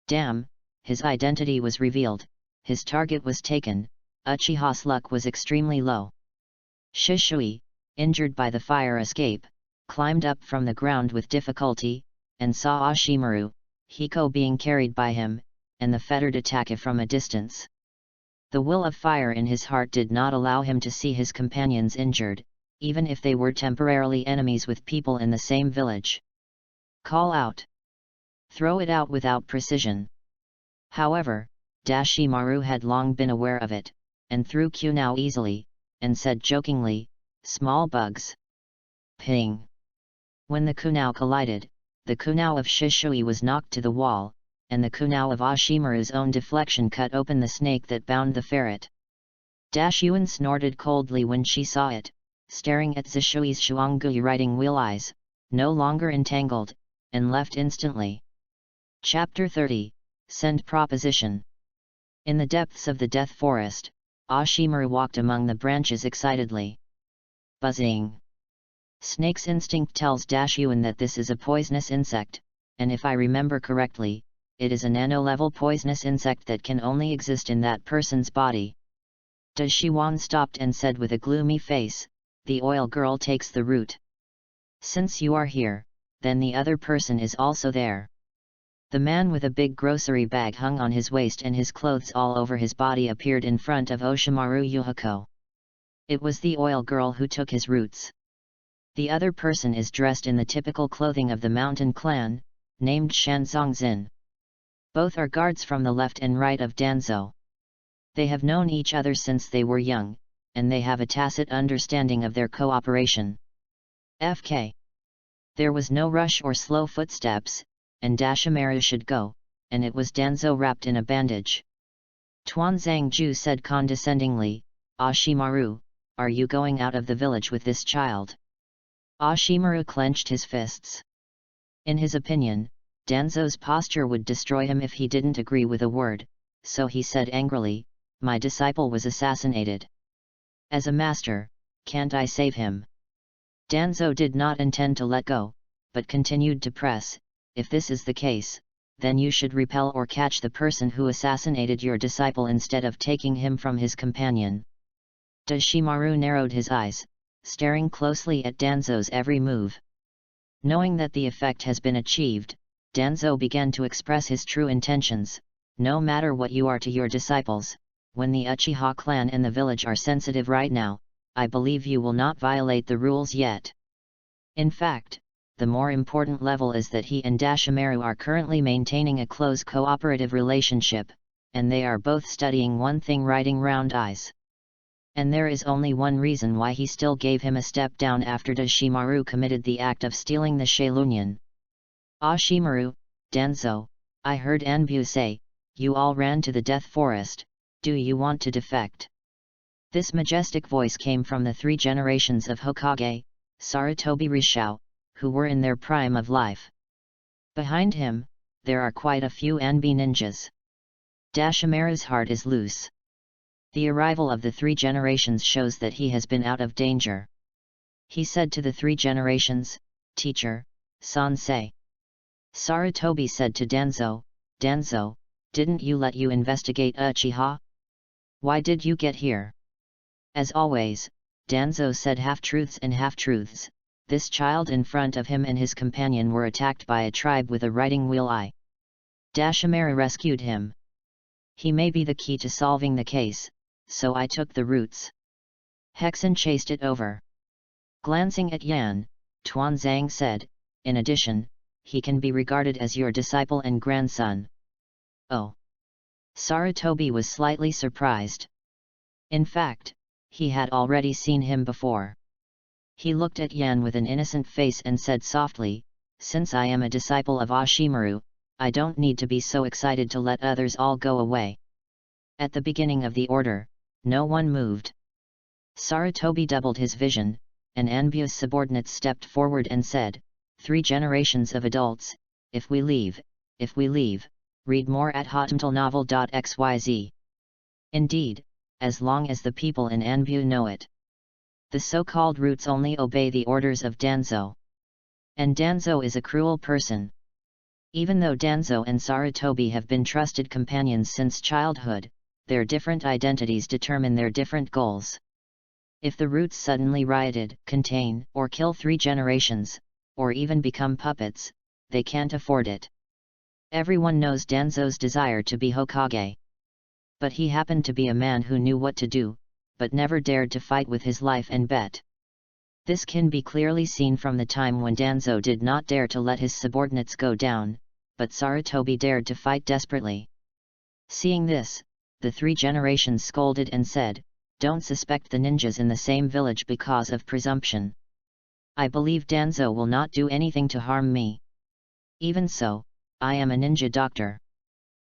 Damn, his identity was revealed, his target was taken, Uchiha's luck was extremely low. Shishui, injured by the fire escape, climbed up from the ground with difficulty, and saw Ashimaru, Hiko being carried by him, and the fettered attacker from a distance. The will of fire in his heart did not allow him to see his companions injured, even if they were temporarily enemies with people in the same village. Call out. Throw it out without precision. However, Ashimaru had long been aware of it, and threw Kunao easily, and said jokingly, small bugs. Ping! When the Kunao collided, the Kunao of Shishui was knocked to the wall, and the Kunao of Ashimaru's own deflection cut open the snake that bound the ferret. Yuan snorted coldly when she saw it, staring at Zishui's Shuangui riding wheel eyes, no longer entangled, and left instantly. Chapter 30, Send Proposition. In the depths of the Death Forest, Ashimaru walked among the branches excitedly. Buzzing. Snake's instinct tells Yuan that this is a poisonous insect, and if I remember correctly, it is a nano-level poisonous insect that can only exist in that person's body. Shiwan stopped and said with a gloomy face, "The oil girl takes the root. Since you are here, then the other person is also there." The man with a big grocery bag hung on his waist and his clothes all over his body appeared in front of Oshimaru Yuhiko. It was the oil girl who took his roots. The other person is dressed in the typical clothing of the mountain clan, named Shanzongzin. Both are guards from the left and right of Danzo. They have known each other since they were young, and they have a tacit understanding of their cooperation. FK. There was no rush or slow footsteps, and Dashimaru should go, and it was Danzo wrapped in a bandage. Tuan Zhangju said condescendingly, "Ashimaru, are you going out of the village with this child?" Ashimaru clenched his fists. In his opinion, Danzo's posture would destroy him if he didn't agree with a word, so he said angrily, "My disciple was assassinated. As a master, can't I save him?" Danzo did not intend to let go, but continued to press, "If this is the case, then you should repel or catch the person who assassinated your disciple instead of taking him from his companion." Dashimaru narrowed his eyes, staring closely at Danzo's every move. Knowing that the effect has been achieved, Danzo began to express his true intentions. "No matter what you are to your disciples, when the Uchiha clan and the village are sensitive right now, I believe you will not violate the rules yet." In fact, the more important level is that he and Dashimaru are currently maintaining a close cooperative relationship, and they are both studying one thing, writing round eyes. And there is only one reason why he still gave him a step down after Dashimaru committed the act of stealing the Shailunian. "Ashimaru, Danzo, I heard Anbu say, you all ran to the Death Forest, do you want to defect?" This majestic voice came from the 3 generations of Hokage, Sarutobi Rishao, who were in their prime of life. Behind him, there are quite a few Anbi ninjas. Dashimaru's heart is loose. The arrival of the 3 generations shows that he has been out of danger. He said to the 3 generations, "Teacher, Sansei." Sarutobi said to Danzo, "Danzo, didn't you let you investigate Uchiha? Why did you get here?" As always, Danzo said half-truths and half-truths. This child in front of him and his companion were attacked by a tribe with a writing wheel eye. Dashimaru rescued him. He may be the key to solving the case, so I took the roots. Hexen chased it over. Glancing at Yan, Tuan Zhang said, "In addition, he can be regarded as your disciple and grandson." Oh! Sarutobi was slightly surprised. In fact, he had already seen him before. He looked at Yan with an innocent face and said softly, "Since I am a disciple of Ashimaru, I don't need to be so excited to let others all go away." At the beginning of the order, no one moved. Sarutobi doubled his vision, and Anbu's subordinates stepped forward and said, 3 generations of adults, if we leave, read more at hotmtlnovel.xyz. Indeed, as long as the people in Anbu know it. The so-called roots only obey the orders of Danzo. And Danzo is a cruel person. Even though Danzo and Sarutobi have been trusted companions since childhood, their different identities determine their different goals. If the roots suddenly rioted, contain, or kill 3 generations, or even become puppets, they can't afford it. Everyone knows Danzo's desire to be Hokage. But he happened to be a man who knew what to do, but never dared to fight with his life and bet. This can be clearly seen from the time when Danzo did not dare to let his subordinates go down, but Sarutobi dared to fight desperately. Seeing this, the 3 generations scolded and said, "Don't suspect the ninjas in the same village because of presumption. I believe Danzo will not do anything to harm me. Even so, I am a ninja doctor."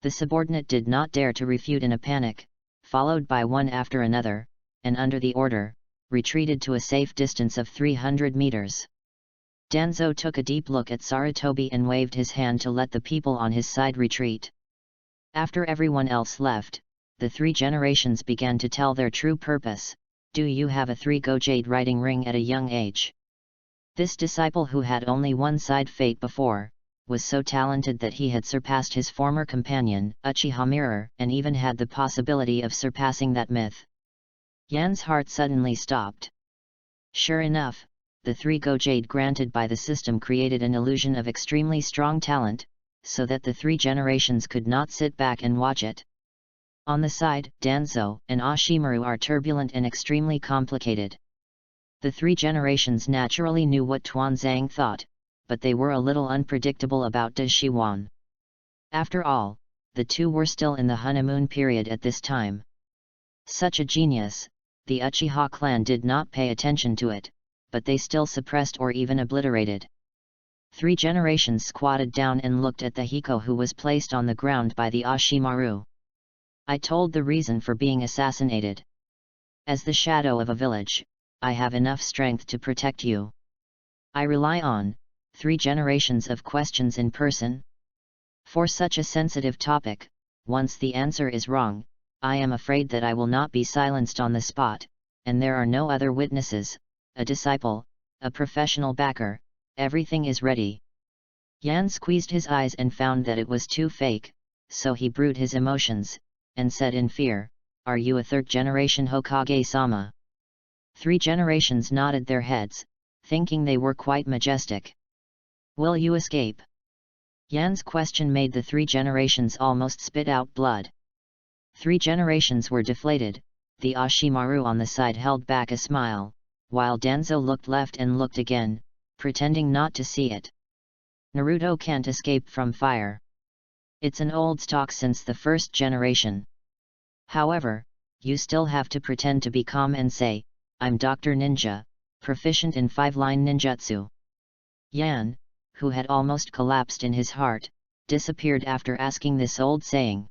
The subordinate did not dare to refute in a panic, followed by one after another, and under the order, retreated to a safe distance of 300 meters. Danzo took a deep look at Sarutobi and waved his hand to let the people on his side retreat. After everyone else left, the 3 generations began to tell their true purpose. "Do you have a 3-go jade writing ring at a young age?" This disciple who had only one side fate before, was so talented that he had surpassed his former companion, Uchiha Mirror, and even had the possibility of surpassing that myth. Yan's heart suddenly stopped. Sure enough, the 3 Gojade granted by the system created an illusion of extremely strong talent, so that the 3 generations could not sit back and watch it. On the side, Danzo and Ashimaru are turbulent and extremely complicated. The 3 generations naturally knew what Tuanzang thought, but they were a little unpredictable about Dashiwan. After all, the 2 were still in the honeymoon period at this time. Such a genius, the Uchiha clan did not pay attention to it, but they still suppressed or even obliterated. 3 generations squatted down and looked at the Hiko who was placed on the ground by the Ashimaru. I told the reason for being assassinated. As the shadow of a village, I have enough strength to protect you. I rely on 3 generations of questions in person. For such a sensitive topic, once the answer is wrong, I am afraid that I will not be silenced on the spot, and there are no other witnesses, a disciple, a professional backer, everything is ready. Yan squeezed his eyes and found that it was too fake, so he brewed his emotions, and said in fear, "Are you a 3rd generation Hokage-sama?" 3 generations nodded their heads, thinking they were quite majestic. Will you escape? Yan's question made the 3 generations almost spit out blood. 3 generations were deflated, the Ashimaru on the side held back a smile, while Danzo looked left and looked again, pretending not to see it. Naruto can't escape from fire. It's an old stock since the 1st generation. However, you still have to pretend to be calm and say, "I'm Dr. Ninja, proficient in 5-line ninjutsu." Yan, who had almost collapsed in his heart, disappeared after asking this old saying.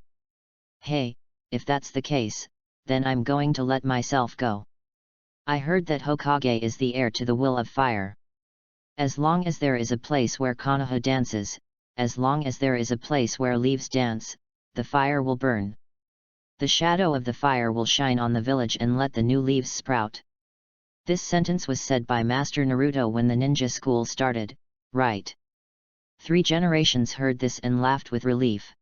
Hey, if that's the case, then I'm going to let myself go. I heard that Hokage is the heir to the will of fire. As long as there is a place where Konoha dances, as long as there is a place where leaves dance, the fire will burn. The shadow of the fire will shine on the village and let the new leaves sprout. This sentence was said by Master Naruto when the ninja school started, right? 3 generations heard this and laughed with relief.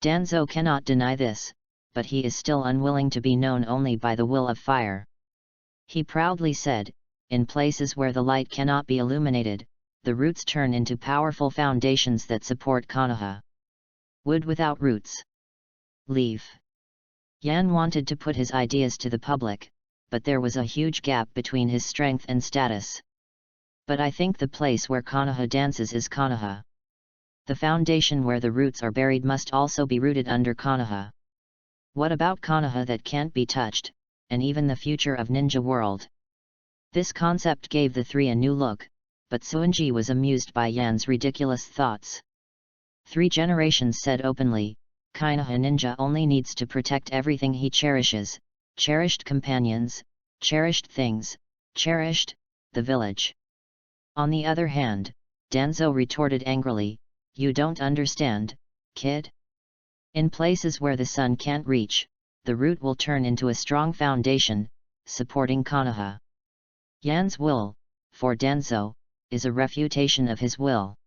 Danzo cannot deny this, but he is still unwilling to be known only by the will of fire. He proudly said, "In places where the light cannot be illuminated, the roots turn into powerful foundations that support Konoha. Wood without roots. Leaf." Yan wanted to put his ideas to the public, but there was a huge gap between his strength and status. But I think the place where Konoha dances is Konoha. The foundation where the roots are buried must also be rooted under Konoha. What about Konoha that can't be touched, and even the future of ninja world? This concept gave the 3 a new look, but Suinji was amused by Yan's ridiculous thoughts. 3 generations said openly, Konoha ninja only needs to protect everything he cherishes, cherished companions, cherished things, cherished, the village. On the other hand, Danzo retorted angrily, "You don't understand, kid? In places where the sun can't reach, the root will turn into a strong foundation, supporting Konoha." Yan's will, for Danzo, is a refutation of his will.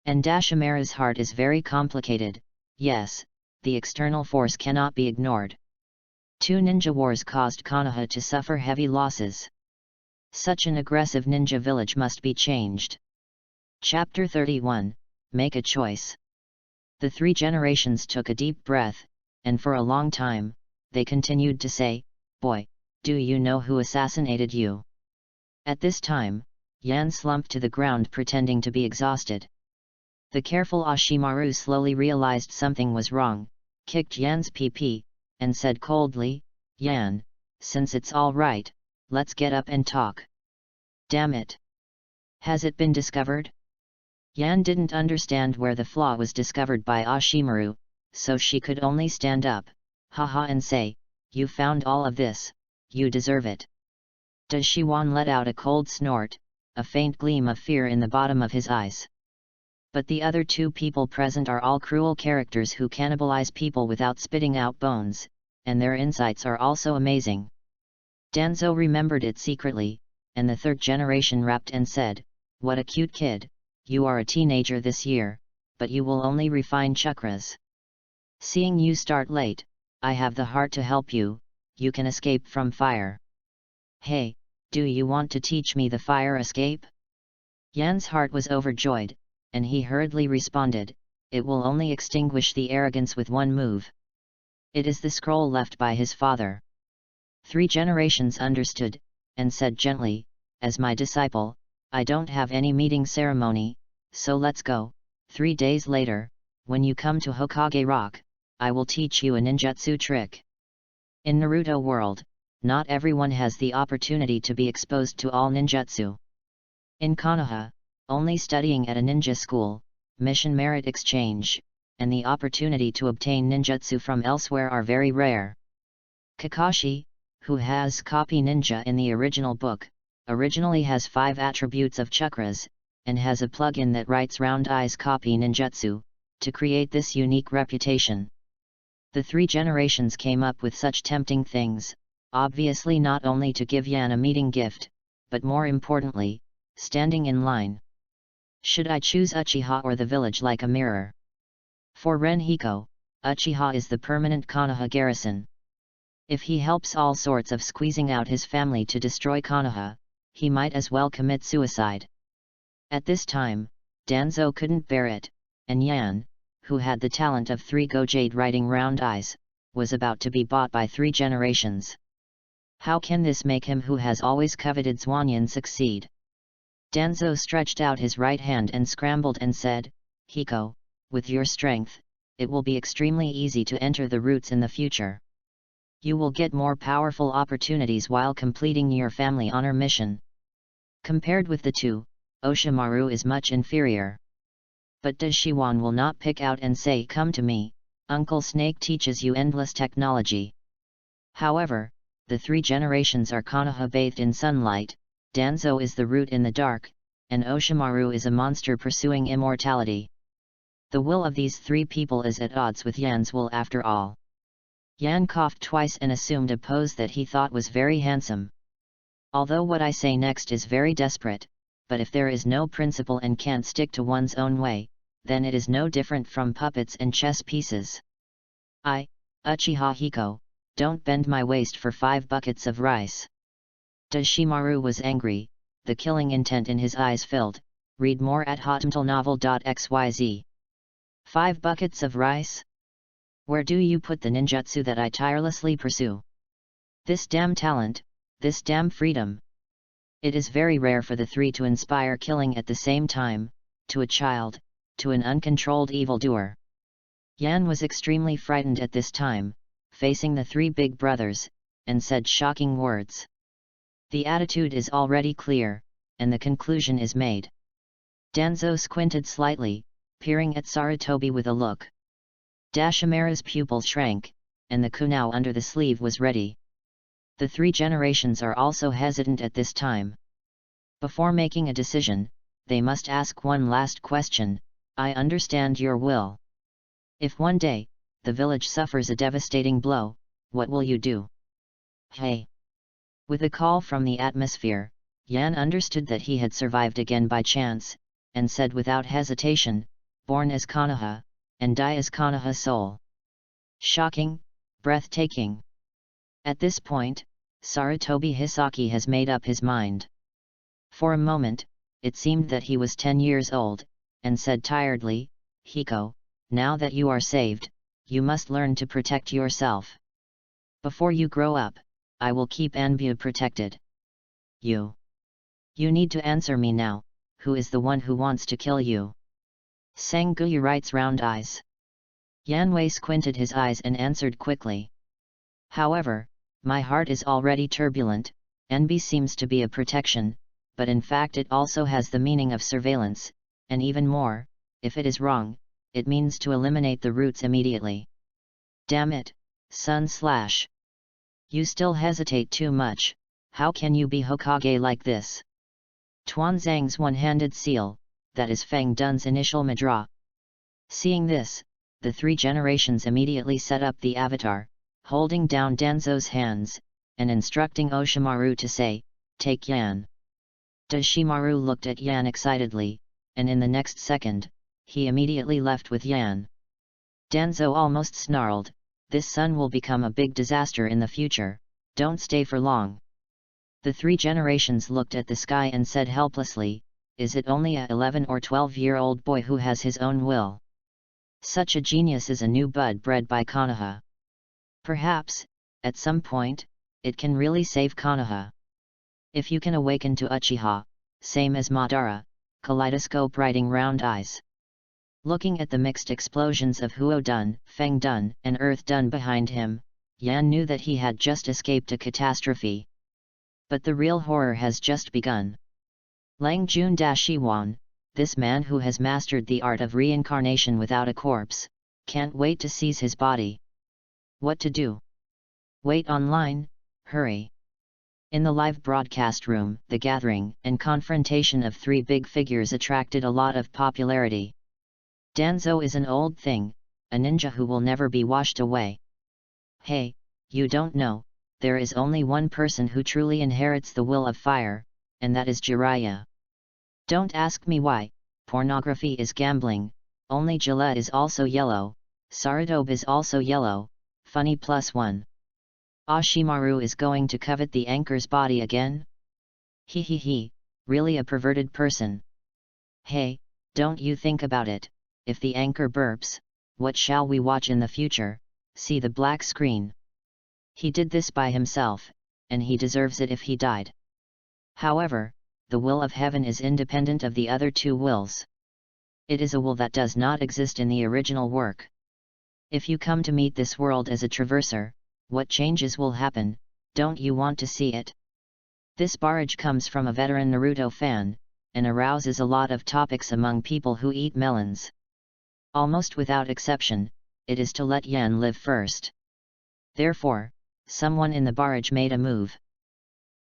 And Dashimaru's heart is very complicated. Yes, the external force cannot be ignored. 2 ninja wars caused Konoha to suffer heavy losses. Such an aggressive ninja village must be changed. Chapter 31, Make a Choice. The 3 generations took a deep breath, and for a long time, they continued to say, "Boy, do you know who assassinated you?" At this time, Yan slumped to the ground pretending to be exhausted. The careful Ashimaru slowly realized something was wrong, kicked Yan's PP, and said coldly, "Yan, since it's all right, let's get up and talk." Damn it! Has it been discovered? Yan didn't understand where the flaw was discovered by Ashimaru, so she could only stand up, haha, and say, "You found all of this, you deserve it." Dashiwan let out a cold snort, a faint gleam of fear in the bottom of his eyes. But the other 2 people present are all cruel characters who cannibalize people without spitting out bones, and their insights are also amazing. Danzo remembered it secretly, and the 3rd generation rapped and said, "What a cute kid, you are a teenager this year, but you will only refine chakras. Seeing you start late, I have the heart to help you, you can escape from fire. Hey, do you want to teach me the fire escape? Yan's heart was overjoyed, and he hurriedly responded, it will only extinguish the arrogance with one move. It is the scroll left by his father. 3 generations understood, and said gently, as my disciple, I don't have any meeting ceremony, so let's go. 3 days later, when you come to Hokage Rock, I will teach you a ninjutsu trick. In Naruto world, not everyone has the opportunity to be exposed to all ninjutsu. In Konoha, only studying at a ninja school, mission merit exchange, and the opportunity to obtain ninjutsu from elsewhere are very rare. Kakashi, who has copy ninja in the original book, originally has 5 attributes of chakras, and has a plugin that writes round eyes copy ninjutsu, to create this unique reputation. The 3 generations came up with such tempting things, obviously not only to give Yan a meeting gift, but more importantly, standing in line. Should I choose Uchiha or the village like a mirror? For Ren Hiko, Uchiha is the permanent Konoha garrison. If he helps all sorts of squeezing out his family to destroy Konoha, he might as well commit suicide. At this time, Danzo couldn't bear it, and Yan, who had the talent of 3 Gojade writing round eyes, was about to be bought by 3 generations. How can this make him who has always coveted Zwanyan succeed? Danzo stretched out his right hand and scrambled and said, Hiko, with your strength, it will be extremely easy to enter the roots in the future. You will get more powerful opportunities while completing your family honor mission. Compared with the 2, Oshimaru is much inferior. But Dashiwan will not pick out and say come to me, Uncle Snake teaches you endless technology. However, the 3 generations are Konoha bathed in sunlight, Danzo is the root in the dark, and Oshimaru is a monster pursuing immortality. The will of these 3 people is at odds with Yan's will after all. Yan coughed twice and assumed a pose that he thought was very handsome. Although what I say next is very desperate, but if there is no principle and can't stick to one's own way, then it is no different from puppets and chess pieces. I, Uchiha Hiko, don't bend my waist for 5 buckets of rice. Dashimaru was angry, the killing intent in his eyes filled. Read more at hotmailnovel.xyz. 5 buckets of rice? Where do you put the ninjutsu that I tirelessly pursue? This damn talent, this damn freedom. It is very rare for the 3 to inspire killing at the same time, to a child, to an uncontrolled evildoer. Yan was extremely frightened at this time, facing the 3 big brothers, and said shocking words. The attitude is already clear, and the conclusion is made. Danzo squinted slightly, peering at Sarutobi with a look. Dashimera's pupils shrank, and the kunao under the sleeve was ready. The 3 generations are also hesitant at this time. Before making a decision, they must ask one last question, I understand your will. If one day, the village suffers a devastating blow, what will you do? Hey! With a call from the atmosphere, Yan understood that he had survived again by chance, and said without hesitation, born as Konoha, and die as Konoha soul. Shocking, breathtaking. At this point, Sarutobi Hisaki has made up his mind. For a moment, it seemed that he was 10 years old, and said tiredly, Hiko, now that you are saved, you must learn to protect yourself. Before you grow up, I will keep Anbu protected. You need to answer me now, who is the one who wants to kill you? Sanguyu writes round eyes. Yanwei squinted his eyes and answered quickly. However, my heart is already turbulent, Anbu seems to be a protection, but in fact it also has the meaning of surveillance, and even more, if it is wrong, it means to eliminate the roots immediately. Damn it, Sun Slash. You still hesitate too much, how can you be Hokage like this? Tuanzang's one-handed seal, that is Feng Dun's initial madra. Seeing this, the 3 generations immediately set up the avatar, holding down Danzo's hands, and instructing Oshimaru to say, take Yan. Dashimaru looked at Yan excitedly, and in the next second, he immediately left with Yan. Danzo almost snarled, "This son will become a big disaster in the future, don't stay for long." The 3 generations looked at the sky and said helplessly, "Is it only a 11 or 12-year-old boy who has his own will? Such a genius is a new bud bred by Konoha. Perhaps, at some point, it can really save Konoha. If you can awaken to Uchiha, same as Madara," Kaleidoscope writing round eyes. Looking at the mixed explosions of Huo Dun, Feng Dun, and Earth Dun behind him, Yan knew that he had just escaped a catastrophe. But the real horror has just begun. Lang Jun Dashiwan, this man who has mastered the art of reincarnation without a corpse, can't wait to seize his body. What to do? Wait online, hurry. In the live broadcast room, the gathering and confrontation of 3 big figures attracted a lot of popularity. Danzo is an old thing, a ninja who will never be washed away. Hey, you don't know, there is only one person who truly inherits the will of fire, and that is Jiraiya. Don't ask me why, pornography is gambling, only Gillette is also yellow, Sarutobe is also yellow, funny +1. Ashimaru is going to covet the anchor's body again? He, really a perverted person. Hey, don't you think about it, if the anchor burps, what shall we watch in the future? See the black screen. He did this by himself, and he deserves it if he died. However, the will of heaven is independent of the other 2 wills. It is a will that does not exist in the original work. If you come to meet this world as a traverser, what changes will happen, don't you want to see it? This barrage comes from a veteran Naruto fan, and arouses a lot of topics among people who eat melons. Almost without exception, it is to let Yan live first. Therefore, someone in the barrage made a move.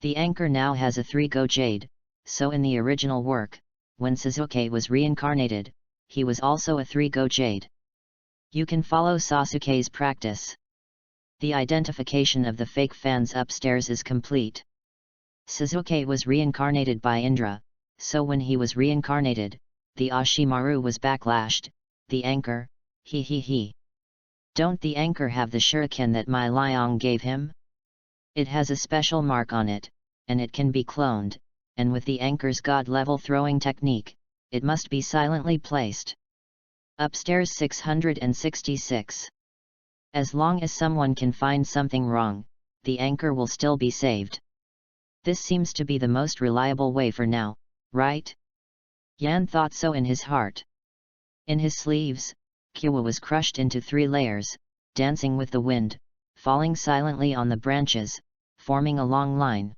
The anchor now has a 3-go jade, so in the original work, when Sasuke was reincarnated, he was also a 3-go jade. You can follow Sasuke's practice. The identification of the fake fans upstairs is complete. Sasuke was reincarnated by Indra, so when he was reincarnated, the Ashimaru was backlashed, the anchor, he. Don't the anchor have the shuriken that Mai Liang gave him? It has a special mark on it, and it can be cloned, and with the anchor's god-level throwing technique, it must be silently placed. Upstairs 666. As long as someone can find something wrong, the anchor will still be saved. This seems to be the most reliable way for now, right? Yan thought so in his heart. In his sleeves, Kiwa was crushed into 3 layers, dancing with the wind, falling silently on the branches, forming a long line.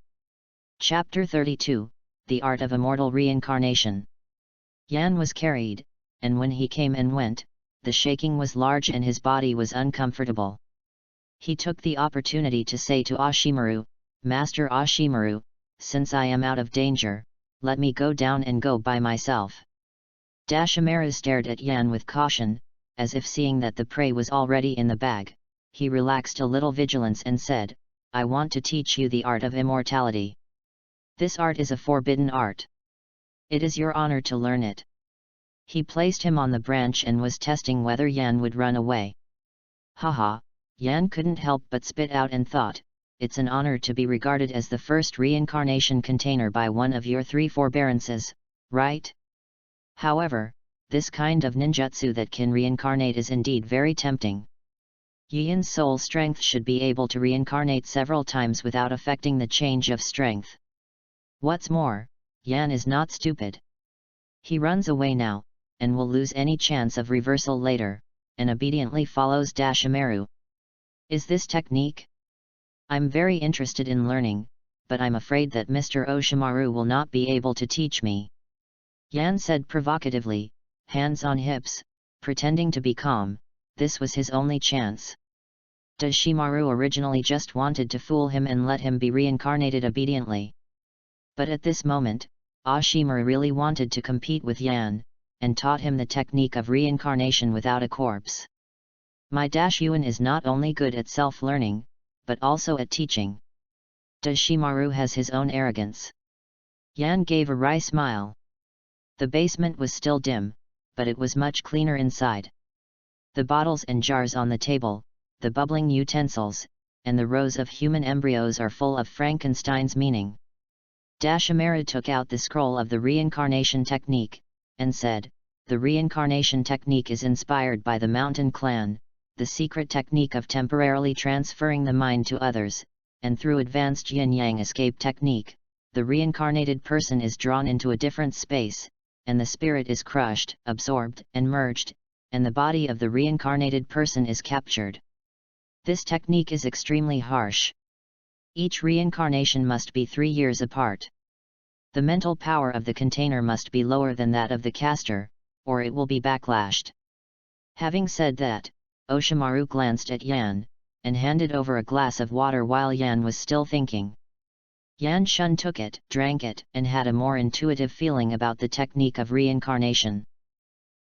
Chapter 32, The Art of Immortal Reincarnation. Yan was carried, and when he came and went, the shaking was large and his body was uncomfortable. He took the opportunity to say to Ashimaru, "Master Ashimaru, since I am out of danger, let me go down and go by myself." Dashimaru stared at Yan with caution, as if seeing that the prey was already in the bag. He relaxed a little vigilance and said, "I want to teach you the art of immortality. This art is a forbidden art. It is your honor to learn it." He placed him on the branch and was testing whether Yan would run away. Haha, Yan couldn't help but spit out and thought, "It's an honor to be regarded as the first reincarnation container by one of your 3 forbearances, right?" However, this kind of ninjutsu that can reincarnate is indeed very tempting. Yan's soul strength should be able to reincarnate several times without affecting the change of strength. What's more, Yan is not stupid. He runs away now, and will lose any chance of reversal later, and obediently follows Dashimaru. Is this technique? I'm very interested in learning, but I'm afraid that Mr. Oshimaru will not be able to teach me. Yan said provocatively, hands on hips, pretending to be calm. This was his only chance. Dashimaru originally just wanted to fool him and let him be reincarnated obediently. But at this moment, Ashimaru really wanted to compete with Yan, and taught him the technique of reincarnation without a corpse. My Yuan is not only good at self-learning, but also at teaching. Dashimaru has his own arrogance. Yan gave a wry smile. The basement was still dim, but it was much cleaner inside. The bottles and jars on the table, the bubbling utensils, and the rows of human embryos are full of Frankenstein's meaning. Dashamara took out the scroll of the reincarnation technique, and said, "The reincarnation technique is inspired by the Mountain Clan, the secret technique of temporarily transferring the mind to others, and through advanced yin-yang escape technique, the reincarnated person is drawn into a different space, and the spirit is crushed, absorbed, and merged, and the body of the reincarnated person is captured. This technique is extremely harsh. Each reincarnation must be 3 years apart. The mental power of the container must be lower than that of the caster, or it will be backlashed." Having said that, Oshimaru glanced at Yan, and handed over a glass of water while Yan was still thinking. Yan Shun took it, drank it, and had a more intuitive feeling about the technique of reincarnation.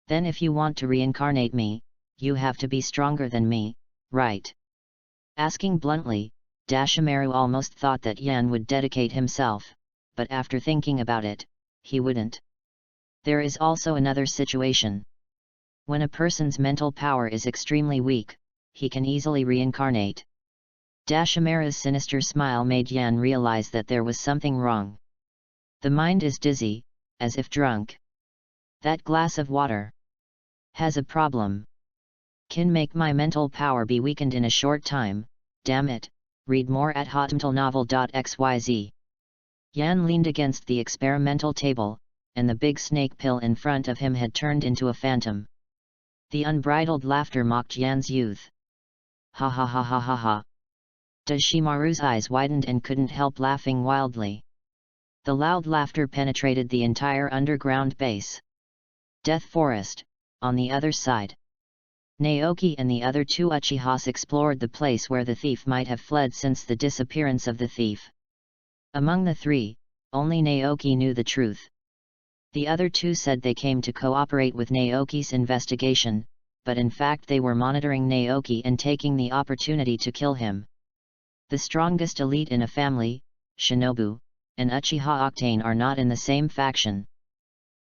"Then if you want to reincarnate me, you have to be stronger than me, right?" Asking bluntly, Dashimaru almost thought that Yan would dedicate himself, but after thinking about it, he wouldn't. There is also another situation. When a person's mental power is extremely weak, he can easily reincarnate. Dashimaru's sinister smile made Yan realize that there was something wrong. The mind is dizzy, as if drunk. That glass of water has a problem. Can make my mental power be weakened in a short time, damn it. Read more at hotmtlnovel.xyz. Yan leaned against the experimental table, and the big snake pill in front of him had turned into a phantom. The unbridled laughter mocked Yan's youth. "Ha ha ha ha ha ha." Dashimaru's eyes widened and couldn't help laughing wildly. The loud laughter penetrated the entire underground base. Death Forest, on the other side. Naoki and the other 2 Uchihas explored the place where the thief might have fled since the disappearance of the thief. Among the 3, only Naoki knew the truth. The other 2 said they came to cooperate with Naoki's investigation, but in fact they were monitoring Naoki and taking the opportunity to kill him. The strongest elite in a family, Shinobu, and Uchiha Octane are not in the same faction.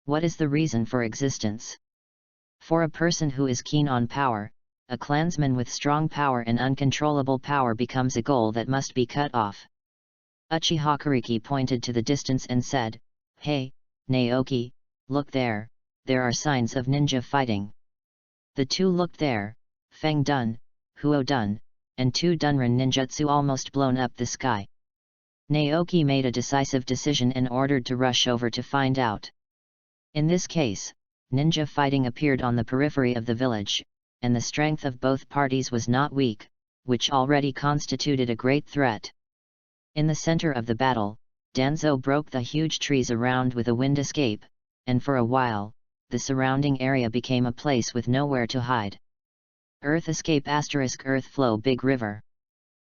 What is the reason for existence? For a person who is keen on power, a clansman with strong power and uncontrollable power becomes a goal that must be cut off. Uchiha Kariki pointed to the distance and said, "Hey, Naoki, look there are signs of ninja fighting." The 2 looked there, Feng Dun, Huo Dun, and 2 Dunran ninjutsu almost blown up the sky. Naoki made a decisive decision and ordered to rush over to find out. In this case, ninja fighting appeared on the periphery of the village, and the strength of both parties was not weak, which already constituted a great threat. In the center of the battle, Danzo broke the huge trees around with a wind escape, and for a while, the surrounding area became a place with nowhere to hide. Earth escape * earth flow big river.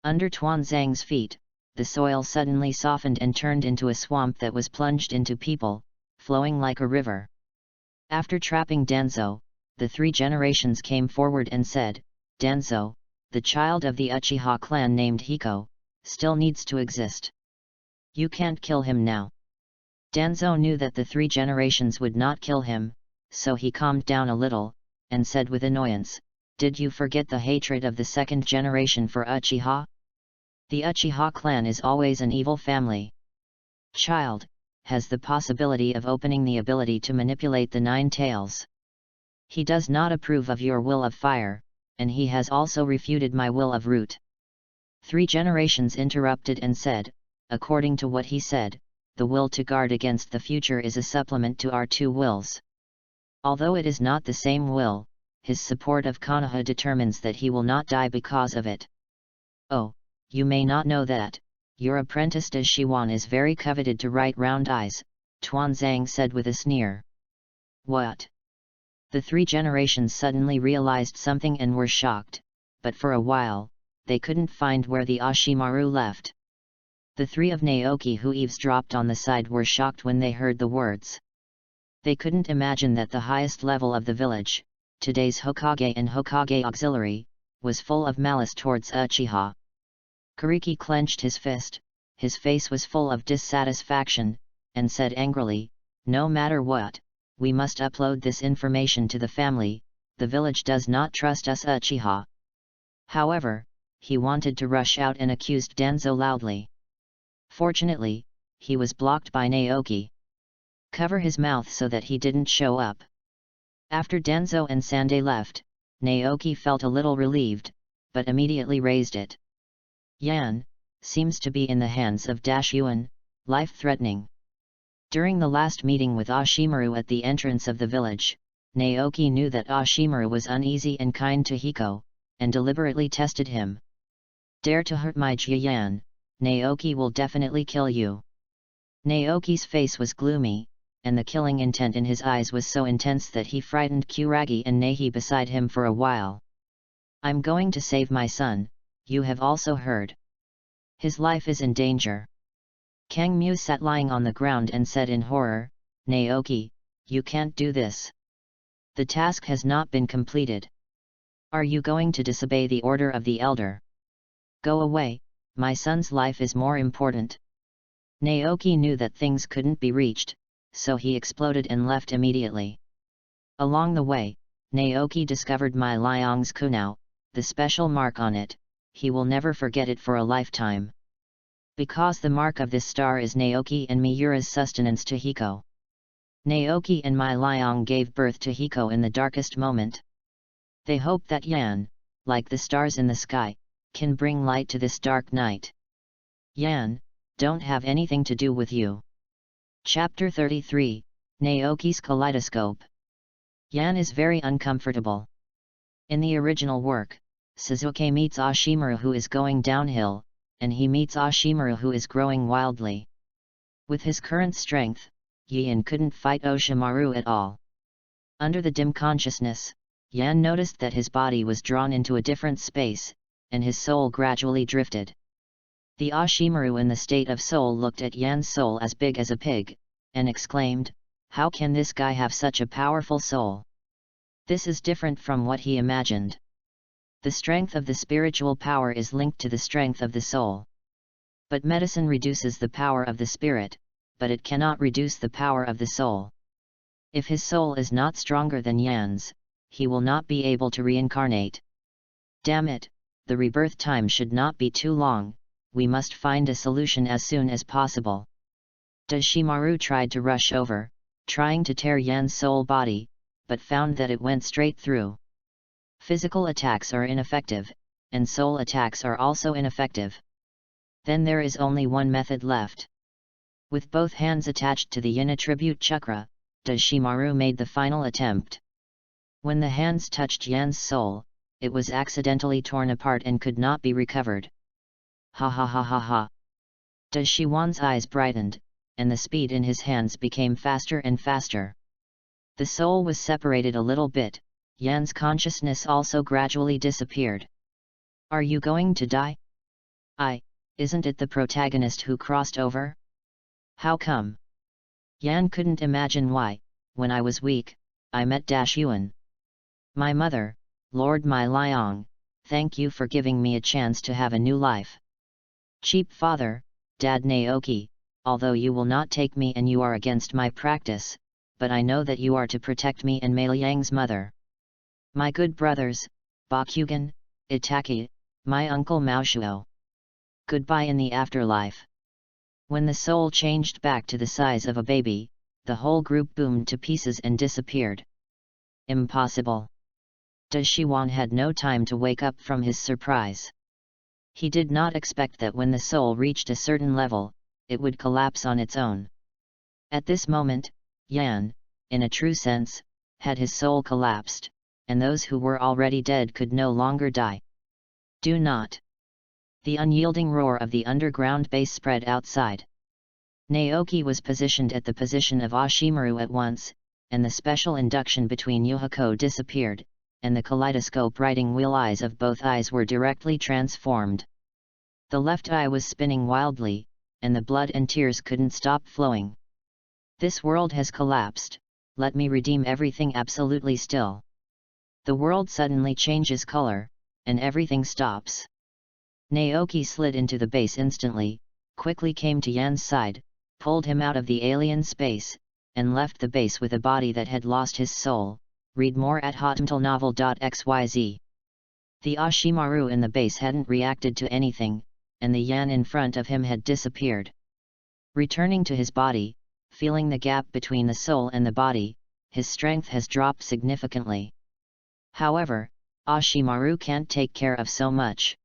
Under Tuanzang's feet, the soil suddenly softened and turned into a swamp that was plunged into people, flowing like a river. After trapping Danzo, the 3 generations came forward and said, "Danzo, the child of the Uchiha clan named Hiko, still needs to exist. You can't kill him now." Danzo knew that the 3 generations would not kill him, so he calmed down a little, and said with annoyance, "Did you forget the hatred of the 2nd generation for Uchiha? The Uchiha clan is always an evil family. Child has the possibility of opening the ability to manipulate the 9 tails. He does not approve of your will of fire, and he has also refuted my will of root." 3 generations interrupted and said, "According to what he said, the will to guard against the future is a supplement to our 2 wills. Although it is not the same will, his support of Konoha determines that he will not die because of it. Oh, you may not know that, your apprentice Dashiwan is very coveted to write round eyes," Tuanzang said with a sneer. "What?" The 3 generations suddenly realized something and were shocked, but for a while, they couldn't find where the Oshimaru left. The 3 of Naoki who eavesdropped on the side were shocked when they heard the words. They couldn't imagine that the highest level of the village, today's Hokage and Hokage Auxiliary, was full of malice towards Uchiha. Kariki clenched his fist, his face was full of dissatisfaction, and said angrily, "No matter what, we must upload this information to the family, the village does not trust us Uchiha. However, he wanted to rush out and accused Danzo loudly. Fortunately, he was blocked by Naoki. Cover his mouth so that he didn't show up. After Danzo and Sande left, Naoki felt a little relieved, but immediately raised it. Yan, seems to be in the hands of Yuan, life-threatening. During the last meeting with Ashimaru at the entrance of the village, Naoki knew that Ashimaru was uneasy and kind to Hiko, and deliberately tested him. Dare to hurt my Jiyan, Naoki will definitely kill you. Naoki's face was gloomy, and the killing intent in his eyes was so intense that he frightened Kuragi and Nehi beside him for a while. I'm going to save my son, you have also heard. His life is in danger. Kang Mu sat lying on the ground and said in horror, Naoki, you can't do this. The task has not been completed. Are you going to disobey the order of the elder? Go away, my son's life is more important. Naoki knew that things couldn't be reached, so he exploded and left immediately. Along the way, Naoki discovered Mai Liang's kunao, the special mark on it, he will never forget it for a lifetime. Because the mark of this star is Naoki and Miura's sustenance to Hiko. Naoki and Mai Liang gave birth to Hiko in the darkest moment. They hope that Yan, like the stars in the sky, can bring light to this dark night. Yan, don't have anything to do with you. Chapter 33, Naoki's Kaleidoscope. Yan is very uncomfortable. In the original work, Suzuki meets Ashimaru who is going downhill, and he meets Ashimaru who is growing wildly. With his current strength, Yan couldn't fight Oshimaru at all. Under the dim consciousness, Yan noticed that his body was drawn into a different space, and his soul gradually drifted. The Ashimaru in the state of soul looked at Yan's soul as big as a pig, and exclaimed, how can this guy have such a powerful soul? This is different from what he imagined. The strength of the spiritual power is linked to the strength of the soul. But medicine reduces the power of the spirit, but it cannot reduce the power of the soul. If his soul is not stronger than Yan's, he will not be able to reincarnate. Damn it, the rebirth time should not be too long, we must find a solution as soon as possible. Dashimaru tried to rush over, trying to tear Yan's soul body, but found that it went straight through. Physical attacks are ineffective, and soul attacks are also ineffective. Then there is only one method left. With both hands attached to the yin attribute chakra, Dashimaru made the final attempt. When the hands touched Yan's soul, it was accidentally torn apart and could not be recovered. Ha ha ha ha ha. Dashiwan's eyes brightened, and the speed in his hands became faster and faster. The soul was separated a little bit, Yan's consciousness also gradually disappeared. Are you going to die? Isn't it the protagonist who crossed over? How come? Yan couldn't imagine why. When I was weak, I met Yuan. My mother, Lord Mai Liang, thank you for giving me a chance to have a new life. Cheap father, Dad Naoki, although you will not take me and you are against my practice, but I know that you are to protect me and Mei Liang's mother. My good brothers, Bakugan, Itaki, my uncle Maoshuo. Goodbye in the afterlife. When the soul changed back to the size of a baby, the whole group boomed to pieces and disappeared. Impossible. Dashiwan had no time to wake up from his surprise. He did not expect that when the soul reached a certain level, it would collapse on its own. At this moment, Yan, in a true sense, had his soul collapsed, and those who were already dead could no longer die. Do not. The unyielding roar of the underground base spread outside. Naoki was positioned at the position of Ashimaru at once, and the special induction between Yuhiko disappeared, and the kaleidoscope writing wheel eyes of both eyes were directly transformed. The left eye was spinning wildly, and the blood and tears couldn't stop flowing. This world has collapsed, let me redeem everything absolutely still. The world suddenly changes color, and everything stops. Naoki slid into the base instantly, quickly came to Yan's side, pulled him out of the alien space, and left the base with a body that had lost his soul. Read more at hotmtlnovel.xyz. The Ashimaru in the base hadn't reacted to anything, and the Yan in front of him had disappeared. Returning to his body, feeling the gap between the soul and the body, his strength has dropped significantly. However, Ashimaru can't take care of so much.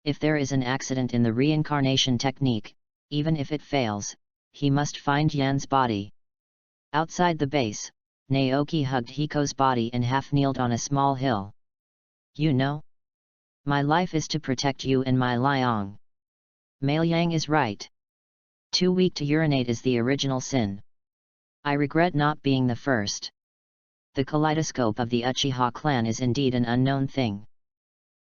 If there is an accident in the reincarnation technique, even if it fails, he must find Yan's body. Outside the base, Naoki hugged Hiko's body and half-kneeled on a small hill. You know? My life is to protect you and my Liang. Mailiang is right. Too weak to urinate is the original sin. I regret not being the first. The kaleidoscope of the Uchiha clan is indeed an unknown thing.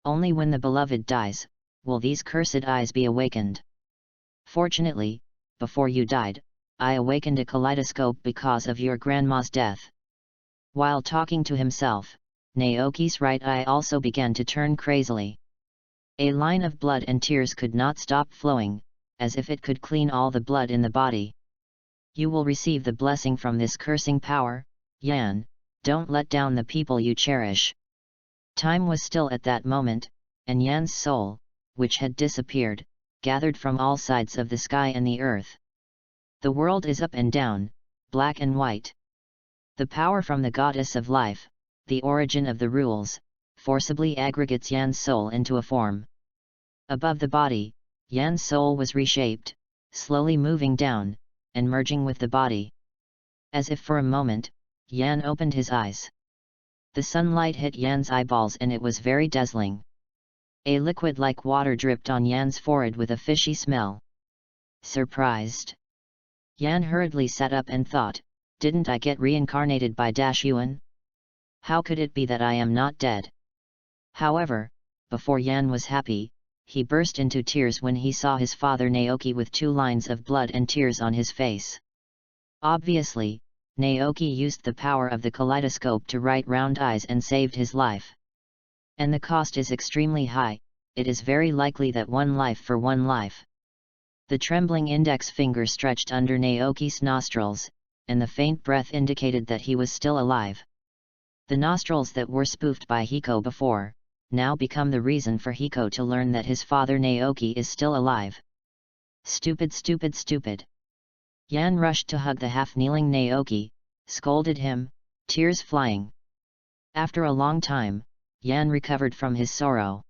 Only when the beloved dies, will these cursed eyes be awakened. Fortunately, before you died, I awakened a kaleidoscope because of your grandma's death. While talking to himself, Naoki's right eye also began to turn crazily. A line of blood and tears could not stop flowing, as if it could clean all the blood in the body. You will receive the blessing from this cursing power, Yan, don't let down the people you cherish. Time was still at that moment, and Yan's soul, which had disappeared, gathered from all sides of the sky and the earth. The world is up and down, black and white. The power from the goddess of life, the origin of the rules, forcibly aggregates Yan's soul into a form. Above the body, Yan's soul was reshaped, slowly moving down, and merging with the body. As if for a moment, Yan opened his eyes. The sunlight hit Yan's eyeballs and it was very dazzling. A liquid like water dripped on Yan's forehead with a fishy smell. Surprised, Yan hurriedly sat up and thought, didn't I get reincarnated by Yuan? How could it be that I am not dead? However, before Yan was happy, he burst into tears when he saw his father Naoki with 2 lines of blood and tears on his face. Obviously, Naoki used the power of the kaleidoscope to right round eyes and saved his life. And the cost is extremely high, it is very likely that 1 life for 1 life. The trembling index finger stretched under Naoki's nostrils, and the faint breath indicated that he was still alive. The nostrils that were spoofed by Hiko before, now become the reason for Hiko to learn that his father Naoki is still alive. Stupid, stupid, stupid. Yan rushed to hug the half-kneeling Naoki, scolded him, tears flying. After a long time, Yan recovered from his sorrow.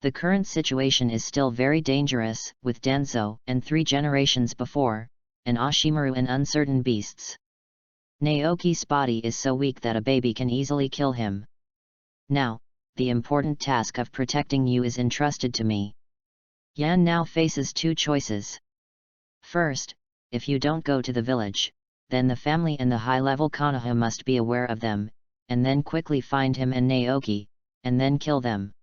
The current situation is still very dangerous, with Danzo and 3 generations before, and Ashimaru and uncertain beasts. Naoki's body is so weak that a baby can easily kill him. Now, the important task of protecting you is entrusted to me. Yan now faces 2 choices. First, if you don't go to the village, then the family and the high-level Konoha must be aware of them, and then quickly find him and Naoki, and then kill them.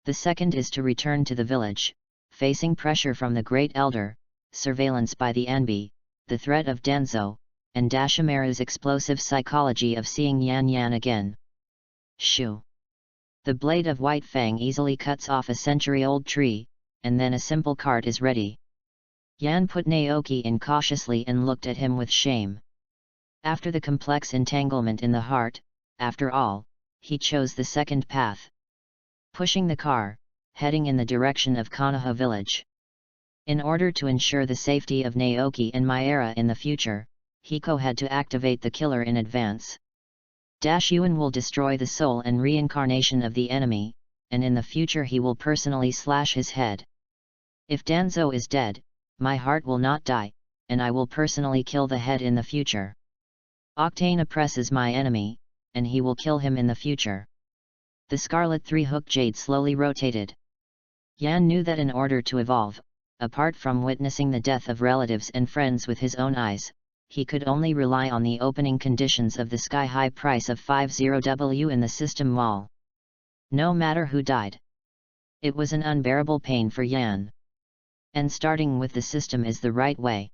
The second is to return to the village, facing pressure from the Great Elder, surveillance by the Anbi, the threat of Danzo, and Dashimaru's explosive psychology of seeing Yan again. Shoo! The blade of White Fang easily cuts off a century-old tree, and then a simple cart is ready. Yan put Naoki in cautiously and looked at him with shame. After the complex entanglement in the heart, after all, he chose the second path. Pushing the car, heading in the direction of Konoha village. In order to ensure the safety of Naoki and Myra in the future, Hiko had to activate the killer in advance. Yuan will destroy the soul and reincarnation of the enemy, and in the future he will personally slash his head. If Danzo is dead, my heart will not die, and I will personally kill the head in the future. Octane oppresses my enemy, and he will kill him in the future. The Scarlet 3-hook jade slowly rotated. Yan knew that in order to evolve, apart from witnessing the death of relatives and friends with his own eyes, he could only rely on the opening conditions of the sky-high price of 50W in the system mall. No matter who died. It was an unbearable pain for Yan. And starting with the system is the right way.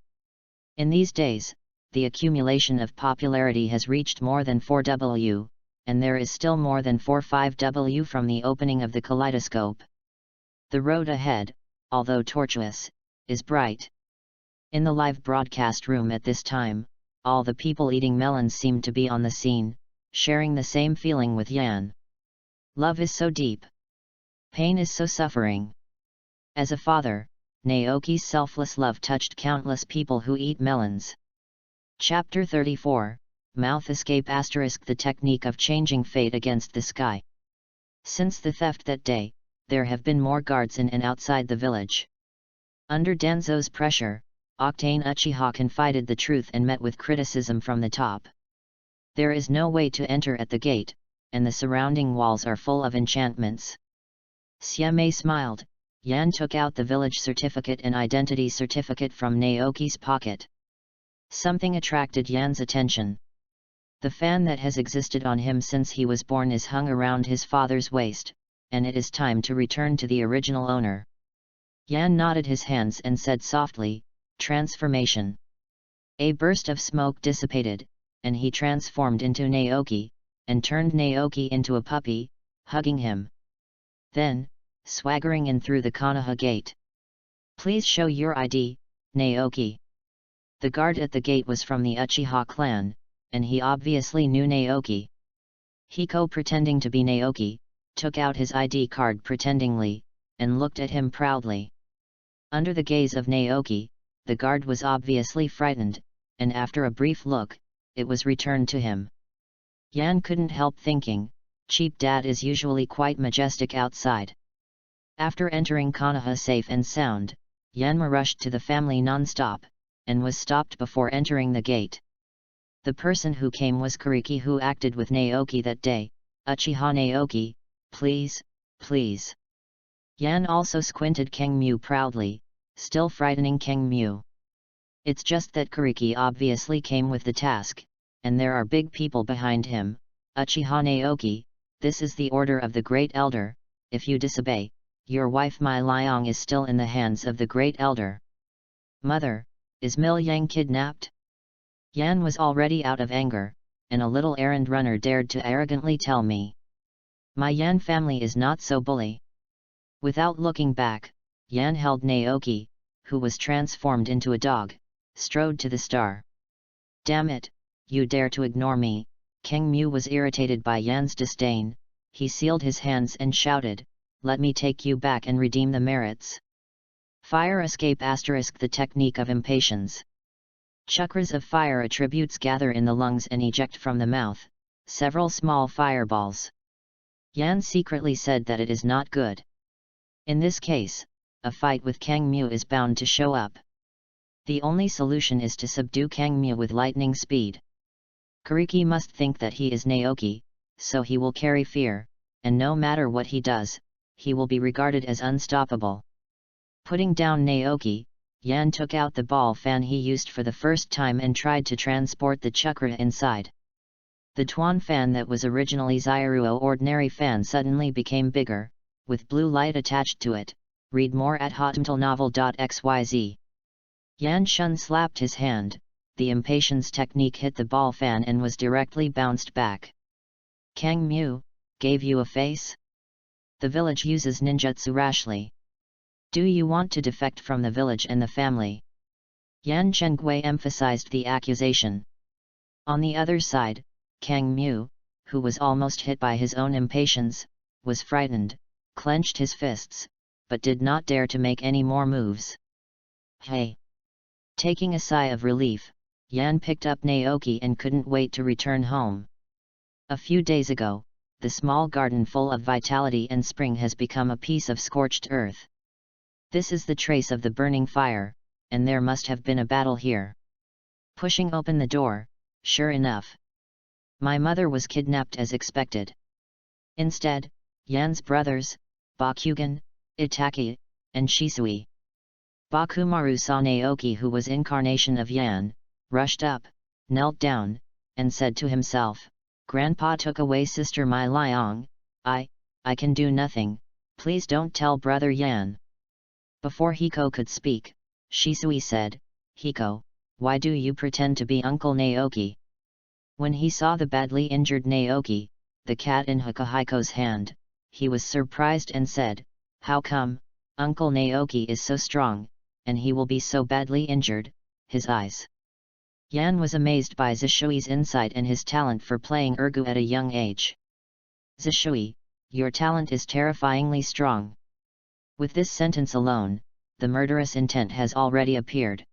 In these days, the accumulation of popularity has reached more than 4W, and there is still more than 45W from the opening of the kaleidoscope. The road ahead, although tortuous, is bright. In the live broadcast room at this time, all the people eating melons seemed to be on the scene, sharing the same feeling with Yan. Love is so deep. Pain is so suffering. As a father, Naoki's selfless love touched countless people who eat melons. Chapter 34, Mouth Escape *, the technique of changing fate against the sky. Since the theft that day, there have been more guards in and outside the village. Under Danzo's pressure, Octane Uchiha confided the truth and met with criticism from the top. There is no way to enter at the gate, and the surrounding walls are full of enchantments. Siame smiled. Yan took out the village certificate and identity certificate from Naoki's pocket. Something attracted Yan's attention. The fan that has existed on him since he was born is hung around his father's waist, and it is time to return to the original owner. Yan nodded his hands and said softly, "Transformation." A burst of smoke dissipated, and he transformed into Naoki, and turned Naoki into a puppy, hugging him. Then, swaggering in through the Konoha gate. "Please show your ID, Naoki." The guard at the gate was from the Uchiha clan, and he obviously knew Naoki. Hiko, pretending to be Naoki, took out his ID card pretendingly, and looked at him proudly. Under the gaze of Naoki, the guard was obviously frightened, and after a brief look, it was returned to him. Yan couldn't help thinking, cheap dad is usually quite majestic outside. After entering Konoha safe and sound, Yanma rushed to the family non-stop, and was stopped before entering the gate. The person who came was Kuriki, who acted with Naoki that day. "Uchiha Naoki, please, please." Yan also squinted Kengmu proudly, still frightening Kengmu. It's just that Kuriki obviously came with the task, and there are big people behind him. "Uchiha Naoki, this is the order of the Great Elder. If you disobey, your wife Mai Liang is still in the hands of the Great Elder." "Mother, is Mil Yang kidnapped?" Yan was already out of anger, and a little errand runner dared to arrogantly tell me. "My Yan family is not so bully." Without looking back, Yan held Naoki, who was transformed into a dog, strode to the star. "Damn it, you dare to ignore me!" Kengmu was irritated by Yan's disdain. He sealed his hands and shouted, "Let me take you back and redeem the merits." Fire escape * the technique of impatience. Chakras of fire attributes gather in the lungs and eject from the mouth, several small fireballs. Yan secretly said that it is not good. In this case, a fight with Kangmu is bound to show up. The only solution is to subdue Kangmu with lightning speed. Kuriki must think that he is Naoki, so he will carry fear, and no matter what he does, he will be regarded as unstoppable. Putting down Naoki, Yan took out the ball fan he used for the first time and tried to transport the chakra inside. The Tuan fan that was originally Zairuo ordinary fan suddenly became bigger, with blue light attached to it. Read more at hotmtlnovel.xyz. Yan Shun slapped his hand. The impatience technique hit the ball fan and was directly bounced back. "Kang Mu, gave you a face?" The village uses ninjutsu rashly. "Do you want to defect from the village and the family?" Yan Chengui emphasized the accusation. On the other side, Kang Mu, who was almost hit by his own impatience, was frightened, clenched his fists, but did not dare to make any more moves. "Hey!" Taking a sigh of relief, Yan picked up Naoki and couldn't wait to return home. A few days ago, the small garden full of vitality and spring has become a piece of scorched earth. This is the trace of the burning fire, and there must have been a battle here. Pushing open the door, sure enough, my mother was kidnapped as expected. Instead, Yan's brothers, Bakugan, Itaki, and Shisui. Bakumaru saw Naoki, who was incarnation of Yan, rushed up, knelt down, and said to himself, "Grandpa took away sister Mai Liang, I can do nothing, please don't tell brother Yan." Before Hiko could speak, Shisui said, "Hiko, why do you pretend to be Uncle Naoki?" When he saw the badly injured Naoki, the cat in Hiko's hand, he was surprised and said, "How come, Uncle Naoki is so strong, and he will be so badly injured?" His eyes Yan was amazed by Zishui's insight and his talent for playing ergu at a young age. Zishui, your talent is terrifyingly strong. With this sentence alone, the murderous intent has already appeared.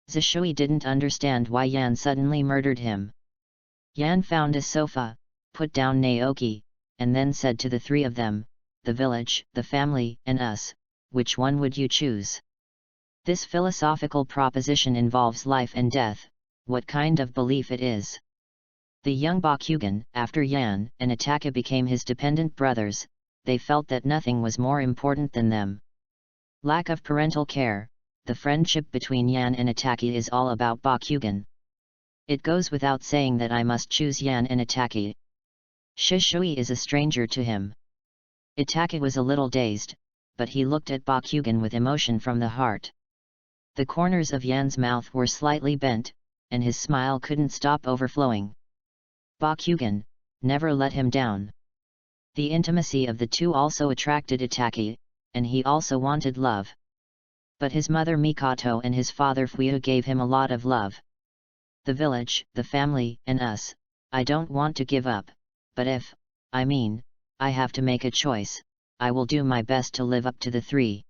Zishui didn't understand why Yan suddenly murdered him. Yan found a sofa, put down Naoki, and then said to the three of them, the village, the family, and us, which one would you choose? This philosophical proposition involves life and death, what kind of belief it is. The young Bakugan, after Yan and Itaka became his dependent brothers, they felt that nothing was more important than them. Lack of parental care, the friendship between Yan and Itaki is all about Bakugan. It goes without saying that I must choose Yan and Itaki. Shishui is a stranger to him. Itaki was a little dazed, but he looked at Bakugan with emotion from the heart. The corners of Yan's mouth were slightly bent, and his smile couldn't stop overflowing. Bakugan, never let him down. The intimacy of the two also attracted Itaki, and he also wanted love. But his mother Mikoto and his father Fuyu gave him a lot of love. The village, the family, and us, I don't want to give up, but if, I have to make a choice, I will do my best to live up to the three.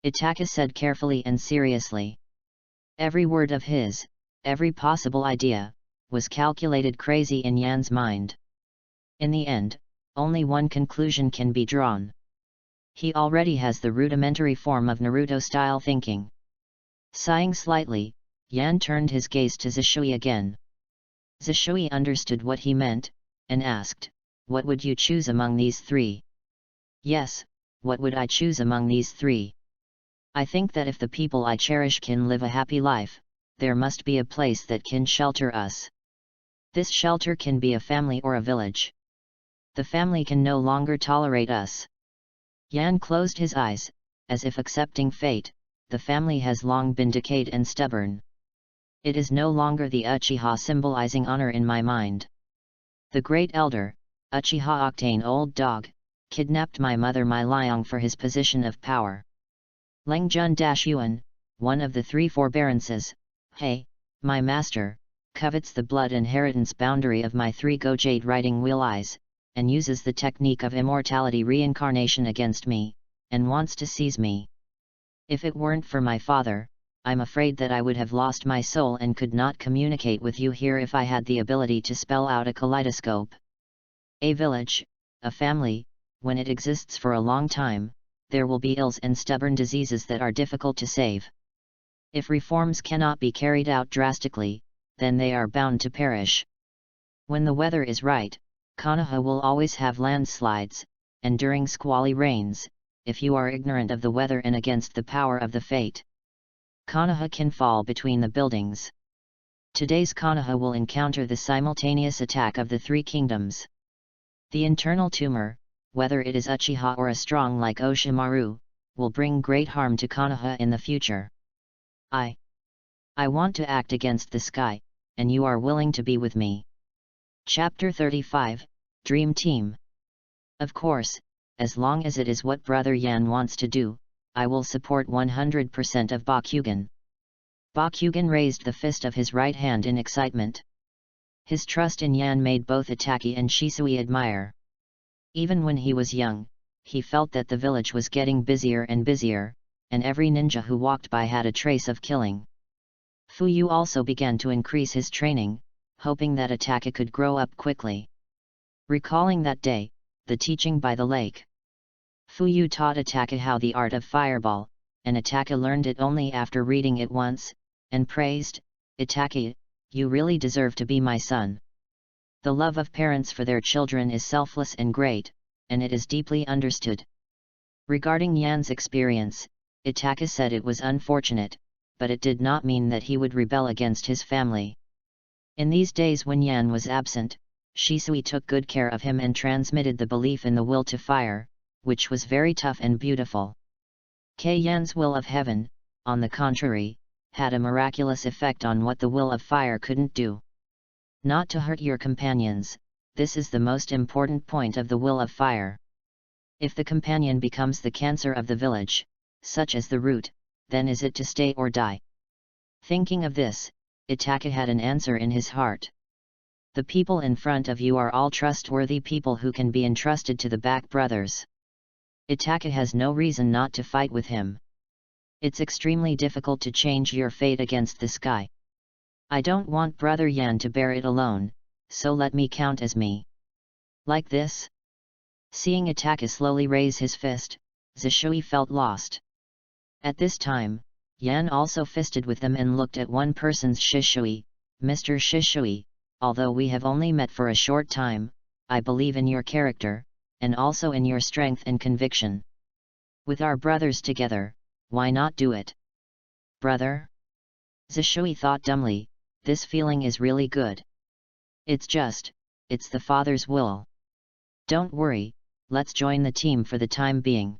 Itaka said carefully and seriously. Every word of his, every possible idea, was calculated crazy in Yan's mind. In the end, only one conclusion can be drawn. He already has the rudimentary form of Naruto-style thinking. Sighing slightly, Yan turned his gaze to Zishui again. Zishui understood what he meant, and asked, what would you choose among these three? Yes, what would I choose among these three? I think that if the people I cherish can live a happy life, there must be a place that can shelter us. This shelter can be a family or a village. The family can no longer tolerate us. Yan closed his eyes, as if accepting fate. The family has long been decayed and stubborn. It is no longer the Uchiha symbolizing honor in my mind. The great elder, Uchiha Octane Old Dog, kidnapped my mother Mai Liang for his position of power. Lengjun-Yuan, one of the three forbearances, hey, my master, covets the blood inheritance boundary of my three Gojade Riding Wheel Eyes, and uses the technique of immortality reincarnation against me, and wants to seize me. If it weren't for my father, I'm afraid that I would have lost my soul and could not communicate with you here if I had the ability to spell out a kaleidoscope. A village, a family, when it exists for a long time, there will be ills and stubborn diseases that are difficult to save. If reforms cannot be carried out drastically, then they are bound to perish. When the weather is right, Konoha will always have landslides, and during squally rains, if you are ignorant of the weather and against the power of the fate, Konoha can fall between the buildings. Today's Konoha will encounter the simultaneous attack of the three kingdoms. The internal tumor, whether it is Uchiha or a strong like Oshimaru, will bring great harm to Konoha in the future. I want to act against the sky, and you are willing to be with me. Chapter 35, Dream Team. Of course, as long as it is what Brother Yan wants to do, I will support 100% of Bakugan. Bakugan raised the fist of his right hand in excitement. His trust in Yan made both Itaki and Shisui admire. Even when he was young, he felt that the village was getting busier and busier, and every ninja who walked by had a trace of killing. Fuyu also began to increase his training, hoping that Itaka could grow up quickly. Recalling that day, the teaching by the lake. Fuyu taught Itaka how the art of fireball, and Itaka learned it only after reading it once, and praised, Itaka, you really deserve to be my son. The love of parents for their children is selfless and great, and it is deeply understood. Regarding Yan's experience, Itaka said it was unfortunate, but it did not mean that he would rebel against his family. In these days when Yan was absent, Shisui took good care of him and transmitted the belief in the will to fire, which was very tough and beautiful. Yan's will of heaven, on the contrary, had a miraculous effect on what the will of fire couldn't do. Not to hurt your companions, this is the most important point of the will of fire. If the companion becomes the cancer of the village, such as the root, then is it to stay or die? Thinking of this, Itaka had an answer in his heart. The people in front of you are all trustworthy people who can be entrusted to the back brothers. Itaka has no reason not to fight with him. It's extremely difficult to change your fate against this guy. I don't want Brother Yan to bear it alone, so let me count as me. Like this? Seeing Itaka slowly raise his fist, Zishui felt lost. At this time, Yan also fisted with them and looked at one person's Shishui. Mr. Shishui, although we have only met for a short time, I believe in your character, and also in your strength and conviction. With our brothers together, why not do it? Brother? Zishui thought dumbly, this feeling is really good. It's the father's will. Don't worry, let's join the team for the time being.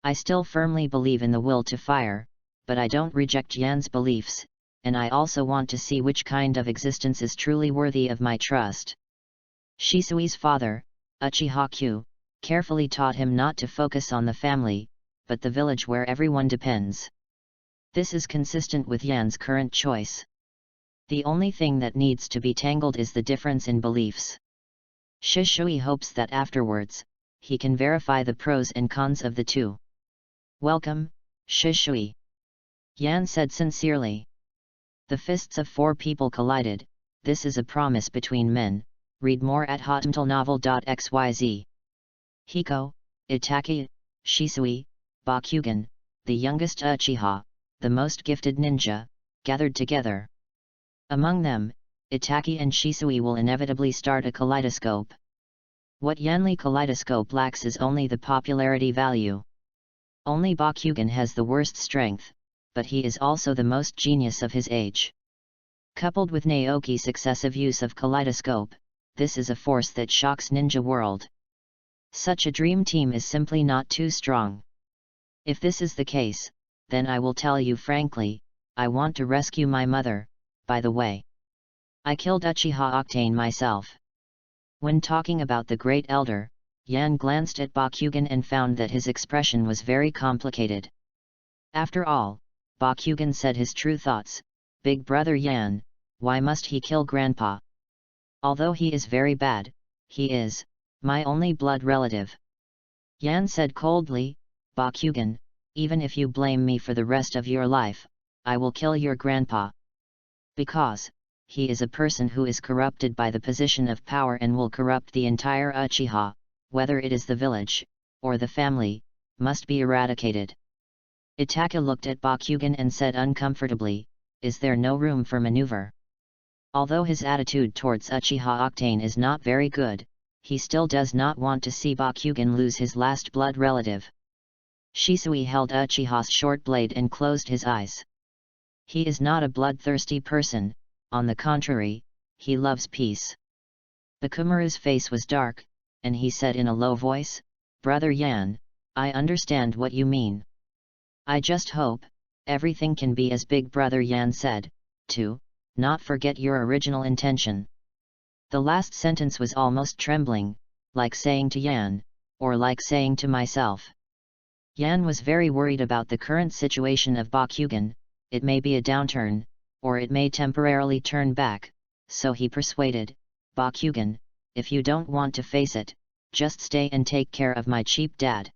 I still firmly believe in the will to fire, but I don't reject Yan's beliefs, and I also want to see which kind of existence is truly worthy of my trust. Shisui's father, Uchiha Q, carefully taught him not to focus on the family, but the village where everyone depends. This is consistent with Yan's current choice. The only thing that needs to be tangled is the difference in beliefs. Shishui hopes that afterwards, he can verify the pros and cons of the two. Welcome, Shishui. Yan said sincerely. The fists of four people collided. This is a promise between men. Read more at hotmailnovel.xyz. Hiko, Itaka, Shisui, Bakugan, the youngest Uchiha, the most gifted ninja, gathered together. Among them, Itaka and Shisui will inevitably start a kaleidoscope. What Yanli kaleidoscope lacks is only the popularity value. Only Bakugan has the worst strength, but he is also the most genius of his age. Coupled with Naoki's excessive use of kaleidoscope, this is a force that shocks ninja world. Such a dream team is simply not too strong. If this is the case, then I will tell you frankly, I want to rescue my mother. By the way, I killed Uchiha Octane myself. When talking about the Great Elder, Yan glanced at Bakugan and found that his expression was very complicated. After all, Bakugan said his true thoughts. Big brother Yan, why must he kill Grandpa? Although he is very bad, he is my only blood relative. Yan said coldly, Bakugan, even if you blame me for the rest of your life, I will kill your grandpa. Because he is a person who is corrupted by the position of power and will corrupt the entire Uchiha, whether it is the village, or the family, must be eradicated. Itaka looked at Bakugan and said uncomfortably, is there no room for maneuver? Although his attitude towards Uchiha Octane is not very good, he still does not want to see Bakugan lose his last blood relative. Shisui held Uchiha's short blade and closed his eyes. He is not a bloodthirsty person, on the contrary, he loves peace. Bakumaru's face was dark, and he said in a low voice, Brother Yan, I understand what you mean. I just hope everything can be as Big Brother Yan said, to not forget your original intention. The last sentence was almost trembling, like saying to Yan, or like saying to myself. Yan was very worried about the current situation of Bakugan. It may be a downturn, or it may temporarily turn back, so he persuaded, Bakugan, if you don't want to face it, just stay and take care of my cheap dad.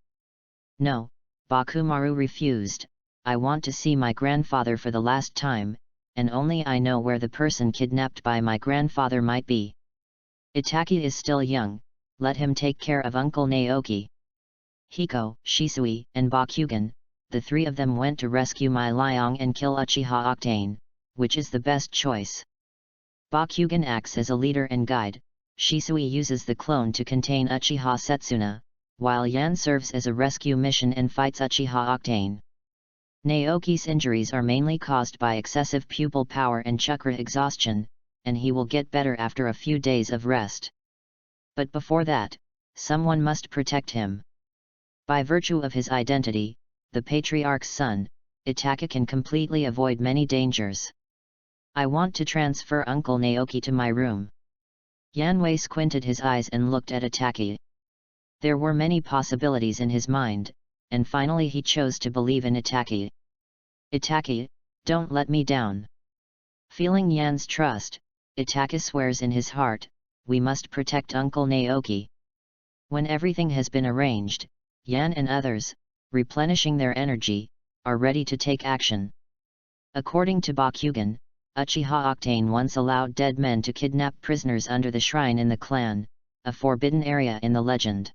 No, Bakumaru refused, I want to see my grandfather for the last time, and only I know where the person kidnapped by my grandfather might be. Itaka is still young, let him take care of Uncle Naoki. Hiko, Shisui, and Bakugan, the three of them went to rescue Mai Liang and kill Uchiha Octane, which is the best choice. Bakugan acts as a leader and guide, Shisui uses the clone to contain Uchiha Setsuna, while Yan serves as a rescue mission and fights Uchiha Octane. Naoki's injuries are mainly caused by excessive pupil power and chakra exhaustion, and he will get better after a few days of rest. But before that, someone must protect him. By virtue of his identity, the Patriarch's son, Itaka can completely avoid many dangers. I want to transfer Uncle Naoki to my room. Yanwei squinted his eyes and looked at Itaka. There were many possibilities in his mind, and finally he chose to believe in Itaka. Itaka, don't let me down. Feeling Yan's trust, Itaka swears in his heart, "We must protect Uncle Naoki." When everything has been arranged, Yan and others, replenishing their energy, are ready to take action. According to Bakugan, Uchiha Octane once allowed dead men to kidnap prisoners under the shrine in the clan, a forbidden area in the legend.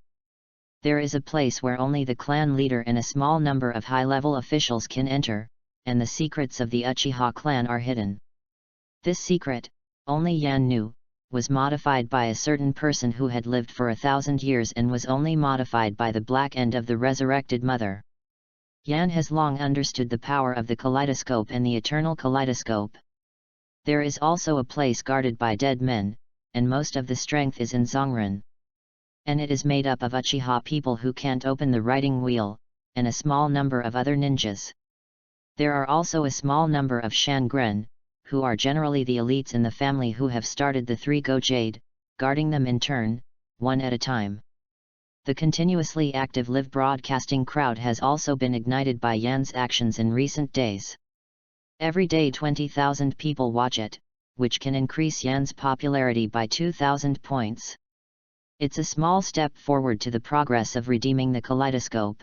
There is a place where only the clan leader and a small number of high-level officials can enter, and the secrets of the Uchiha clan are hidden. This secret, only Yan knew, was modified by a certain person who had lived for 1,000 years and was only modified by the black end of the resurrected mother. Yan has long understood the power of the kaleidoscope and the eternal kaleidoscope. There is also a place guarded by dead men, and most of the strength is in Zongren. And it is made up of Uchiha people who can't open the writing wheel, and a small number of other ninjas. There are also a small number of Shangren, who are generally the elites in the family who have started the 3 Gojade, guarding them in turn, one at a time. The continuously active live broadcasting crowd has also been ignited by Yan's actions in recent days. Every day 20,000 people watch it, which can increase Yan's popularity by 2,000 points. It's a small step forward to the progress of redeeming the kaleidoscope.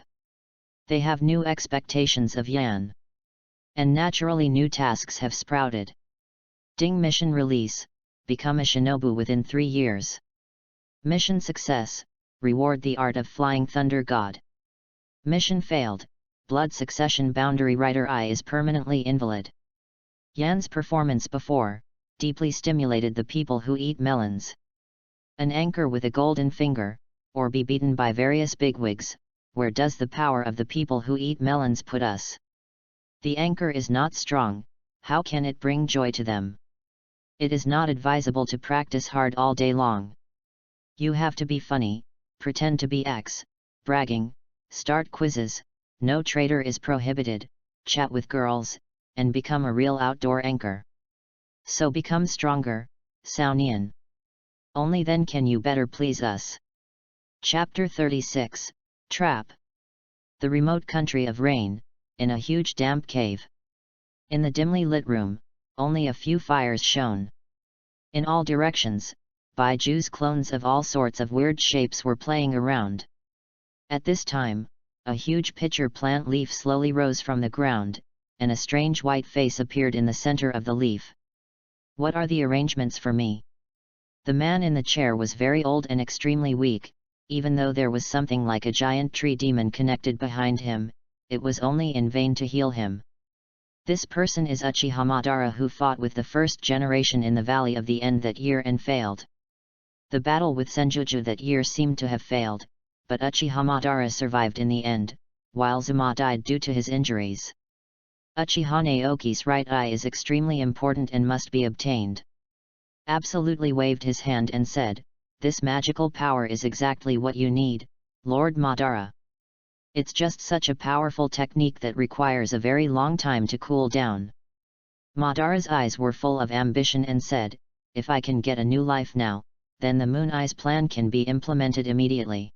They have new expectations of Yan. And naturally new tasks have sprouted. Ding mission release, become a shinobu within 3 years. Mission success, reward the art of flying thunder god. Mission failed, blood succession boundary writer I is permanently invalid. Yan's performance before, deeply stimulated the people who eat melons. An anchor with a golden finger, or be beaten by various bigwigs, where does the power of the people who eat melons put us? The anchor is not strong, how can it bring joy to them? It is not advisable to practice hard all day long. You have to be funny, pretend to be X, bragging, start quizzes, no traitor is prohibited, chat with girls, and become a real outdoor anchor. So become stronger, Sao Nian. Only then can you better please us. Chapter 36, Trap. The remote country of Rain, in a huge damp cave. In the dimly lit room, only a few fires shone. In all directions, Baiju's clones of all sorts of weird shapes were playing around. At this time, a huge pitcher plant leaf slowly rose from the ground, and a strange white face appeared in the center of the leaf. What are the arrangements for me? The man in the chair was very old and extremely weak, even though there was something like a giant tree demon connected behind him. It was only in vain to heal him. This person is Uchiha Madara, who fought with the first generation in the Valley of the End that year and failed. The battle with Senjuju that year seemed to have failed, but Uchiha Madara survived in the end, while Zuma died due to his injuries. Uchiha Naoki's right eye is extremely important and must be obtained. Absolutely waved his hand and said, "This magical power is exactly what you need, Lord Madara. It's just such a powerful technique that requires a very long time to cool down." Madara's eyes were full of ambition and said, "If I can get a new life now, then the Moon Eyes plan can be implemented immediately.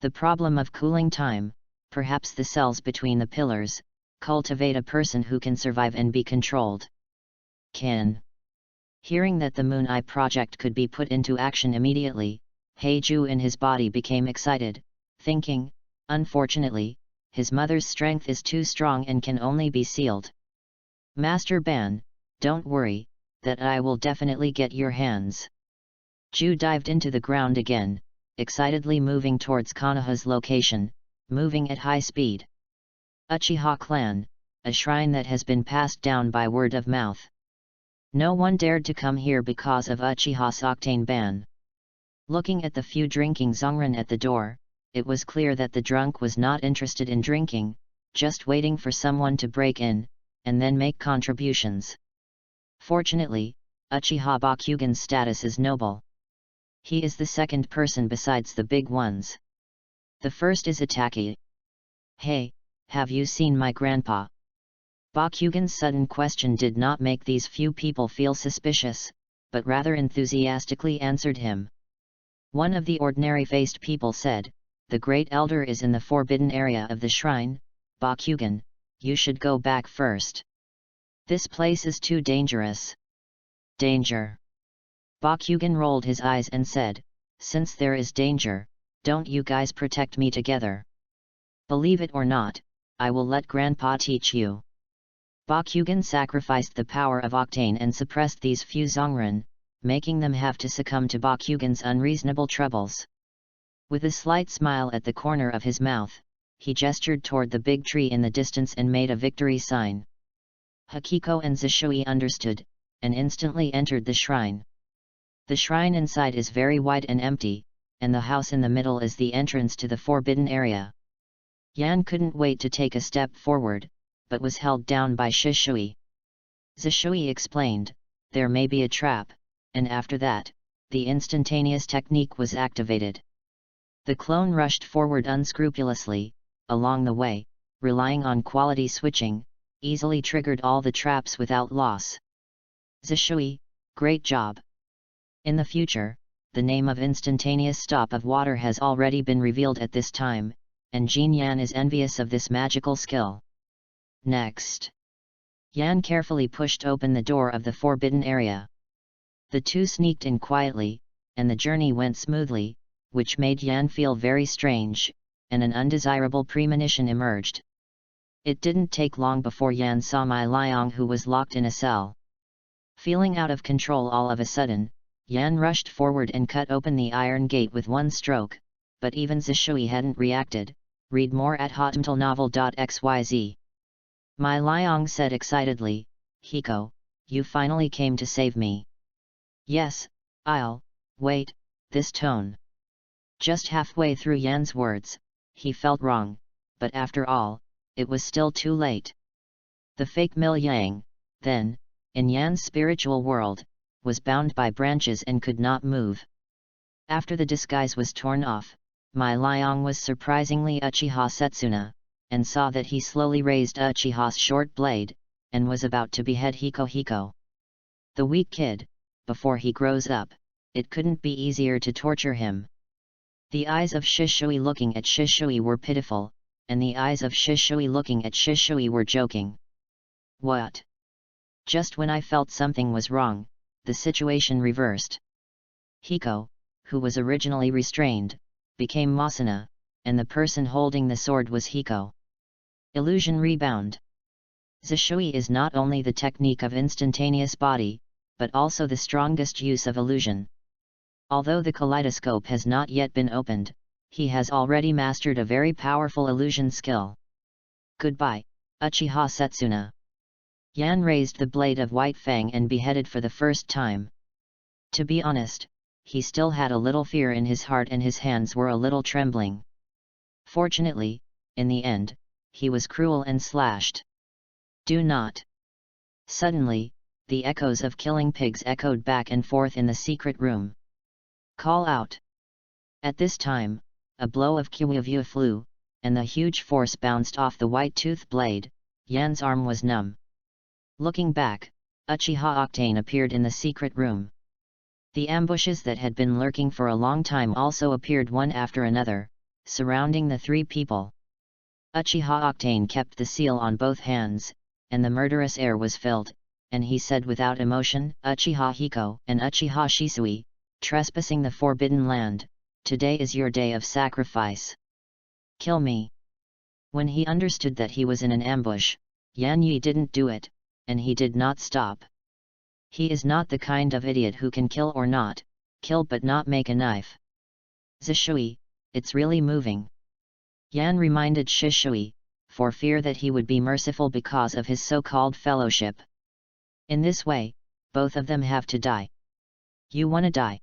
The problem of cooling time, perhaps the cells between the pillars, cultivate a person who can survive and be controlled." Can. Hearing that the Moon Eye project could be put into action immediately, Heiju in his body became excited, thinking, unfortunately, his mother's strength is too strong and can only be sealed. "Master Ban, don't worry, that I will definitely get your hands." Ju dived into the ground again, excitedly moving towards Konoha's location, moving at high speed. Uchiha Clan, a shrine that has been passed down by word of mouth. No one dared to come here because of Uchiha's octane ban. Looking at the few drinking Zongren at the door, it was clear that the drunk was not interested in drinking, just waiting for someone to break in, and then make contributions. Fortunately, Uchiha Bakugan's status is noble. He is the second person besides the big ones. The first is Itaki. "Hey, have you seen my grandpa?" Bakugan's sudden question did not make these few people feel suspicious, but rather enthusiastically answered him. One of the ordinary-faced people said, "The Great Elder is in the forbidden area of the shrine, Bakugan, you should go back first." This place is too dangerous. Danger. Bakugan rolled his eyes and said, since there is danger, don't you guys protect me together? Believe it or not, I will let Grandpa teach you. Bakugan sacrificed the power of Octane and suppressed these few Zongren, making them have to succumb to Bakugan's unreasonable troubles. With a slight smile at the corner of his mouth, he gestured toward the big tree in the distance and made a victory sign. Hikiko and Zishui understood, and instantly entered the shrine. The shrine inside is very wide and empty, and the house in the middle is the entrance to the forbidden area. Yan couldn't wait to take a step forward, but was held down by Shishui. Zishui explained, there may be a trap, and after that, the instantaneous technique was activated. The clone rushed forward unscrupulously, along the way, relying on quality switching, easily triggered all the traps without loss. Zishui, great job. In the future, the name of instantaneous stop of water has already been revealed at this time, and Jin Yan is envious of this magical skill. Next. Yan carefully pushed open the door of the forbidden area. The two sneaked in quietly, and the journey went smoothly, which made Yan feel very strange, and an undesirable premonition emerged. It didn't take long before Yan saw Mai Liang, who was locked in a cell. Feeling out of control all of a sudden, Yan rushed forward and cut open the iron gate with one stroke, but even Zishui hadn't reacted. Read more at hotmtlnovel.xyz. Mai Liang said excitedly, Hiko, you finally came to save me. Yes, wait, this tone. Just halfway through Yan's words, he felt wrong, but after all, it was still too late. The fake Mil Yang, then, in Yan's spiritual world, was bound by branches and could not move. After the disguise was torn off, Mai Liang was surprisingly Uchiha Setsuna, and saw that he slowly raised Uchiha's short blade, and was about to behead Hiko. The weak kid, before he grows up, it couldn't be easier to torture him. The eyes of Shishui looking at Shishui were pitiful, and the eyes of Shishui looking at Shishui were joking. What? Just when I felt something was wrong, the situation reversed. Hiko, who was originally restrained, became Masuna, and the person holding the sword was Hiko. Illusion rebound. Zishui is not only the technique of instantaneous body, but also the strongest use of illusion. Although the kaleidoscope has not yet been opened, he has already mastered a very powerful illusion skill. Goodbye, Uchiha Setsuna. Yan raised the blade of White Fang and beheaded for the first time. To be honest, he still had a little fear in his heart and his hands were a little trembling. Fortunately, in the end, he was cruel and slashed. Do not. Suddenly, the echoes of killing pigs echoed back and forth in the secret room. Call out. At this time, a blow of Kiwivyu flew, and the huge force bounced off the white-toothed blade. Yan's arm was numb. Looking back, Uchiha Octane appeared in the secret room. The ambushes that had been lurking for a long time also appeared one after another, surrounding the three people. Uchiha Octane kept the seal on both hands, and the murderous air was filled, and he said without emotion, Uchiha Hiko and Uchiha Shisui, trespassing the forbidden land, today is your day of sacrifice. Kill me. When he understood that he was in an ambush, Yan Yi didn't do it, and he did not stop. He is not the kind of idiot who can kill or not, kill but not make a knife. Zishui, it's really moving. Yan reminded Shishui, for fear that he would be merciful because of his so-called fellowship. In this way, both of them have to die. You wanna die?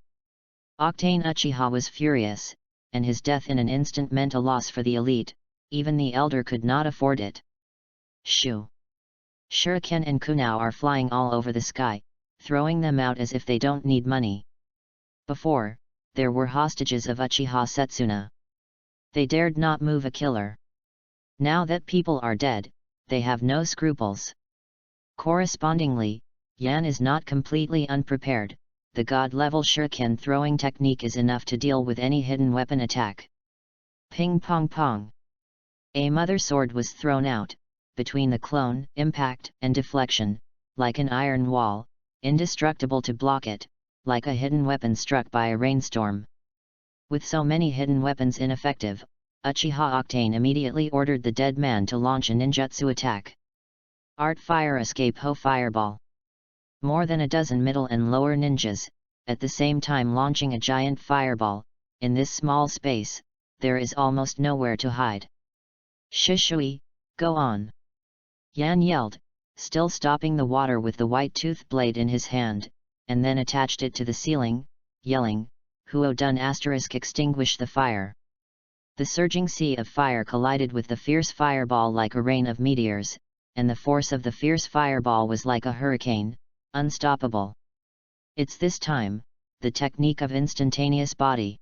Octane Uchiha was furious, and his death in an instant meant a loss for the elite, even the elder could not afford it. Shoo! Shuriken and kunao are flying all over the sky, throwing them out as if they don't need money. Before, there were hostages of Uchiha Setsuna. They dared not move a killer. Now that people are dead, they have no scruples. Correspondingly, Yan is not completely unprepared. The god-level shuriken throwing technique is enough to deal with any hidden weapon attack. Ping pong pong. A mother sword was thrown out. Between the clone, impact, and deflection, like an iron wall, indestructible to block it, like a hidden weapon struck by a rainstorm. With so many hidden weapons ineffective, Uchiha Octane immediately ordered the dead man to launch a ninjutsu attack. Art Fire Escape Ho Fireball. More than a dozen middle and lower ninjas, at the same time launching a giant fireball. In this small space, there is almost nowhere to hide. Shishui, go on! Yan yelled, still stopping the water with the white tooth blade in his hand, and then attached it to the ceiling, yelling, Huo dun * extinguish the fire. The surging sea of fire collided with the fierce fireball like a rain of meteors, and the force of the fierce fireball was like a hurricane, unstoppable. It's this time, the technique of instantaneous body.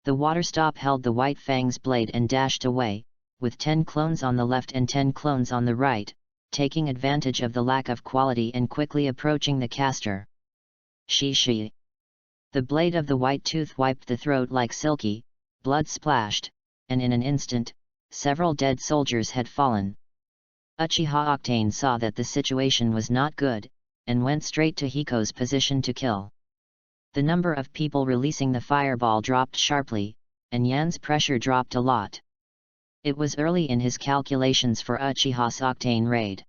The waterstop held the white fang's blade and dashed away, with 10 clones on the left and 10 clones on the right, taking advantage of the lack of quality and quickly approaching the caster. Shi. The blade of the white tooth wiped the throat like silky, blood splashed, and in an instant, several dead soldiers had fallen. Uchiha Octane saw that the situation was not good, and went straight to Hiko's position to kill. The number of people releasing the fireball dropped sharply, and Yan's pressure dropped a lot. It was early in his calculations for Uchiha's Octane raid.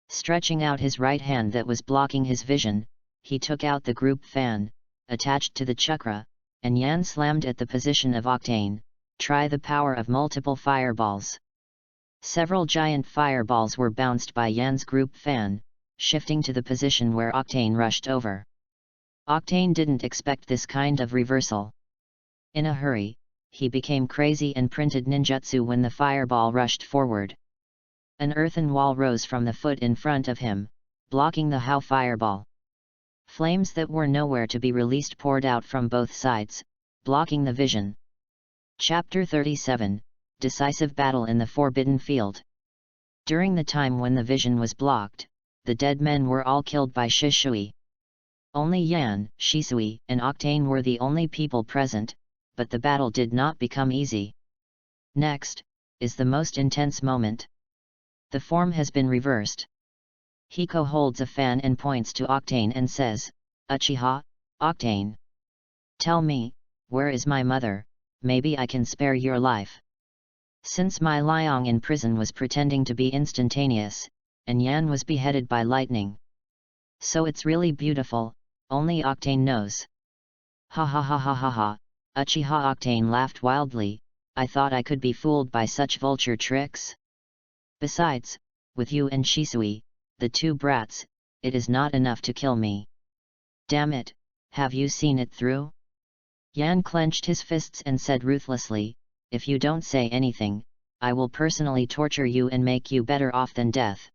Stretching out his right hand that was blocking his vision, he took out the group fan, attached to the chakra, and Yan slammed at the position of Octane. Try the power of multiple fireballs. Several giant fireballs were bounced by Yan's group fan, shifting to the position where Octane rushed over. Octane didn't expect this kind of reversal. In a hurry, he became crazy and printed ninjutsu when the fireball rushed forward. An earthen wall rose from the foot in front of him, blocking the Hao fireball. Flames that were nowhere to be released poured out from both sides, blocking the vision. Chapter 37, Decisive Battle in the Forbidden Field. During the time when the vision was blocked, the dead men were all killed by Shishui. Only Yan, Shisui, and Octane were the only people present, but the battle did not become easy. Next, is the most intense moment. The form has been reversed. Hiko holds a fan and points to Octane and says, Uchiha, Octane. Tell me, where is my mother? Maybe I can spare your life. Since my Liang in prison was pretending to be instantaneous, and Yan was beheaded by lightning. So it's really beautiful, only Octane knows. Ha ha ha ha ha ha, Uchiha Octane laughed wildly, I thought I could be fooled by such vulture tricks. Besides, with you and Shisui, the two brats, it is not enough to kill me. Damn it, have you seen it through? Yan clenched his fists and said ruthlessly, if you don't say anything, I will personally torture you and make you better off than death.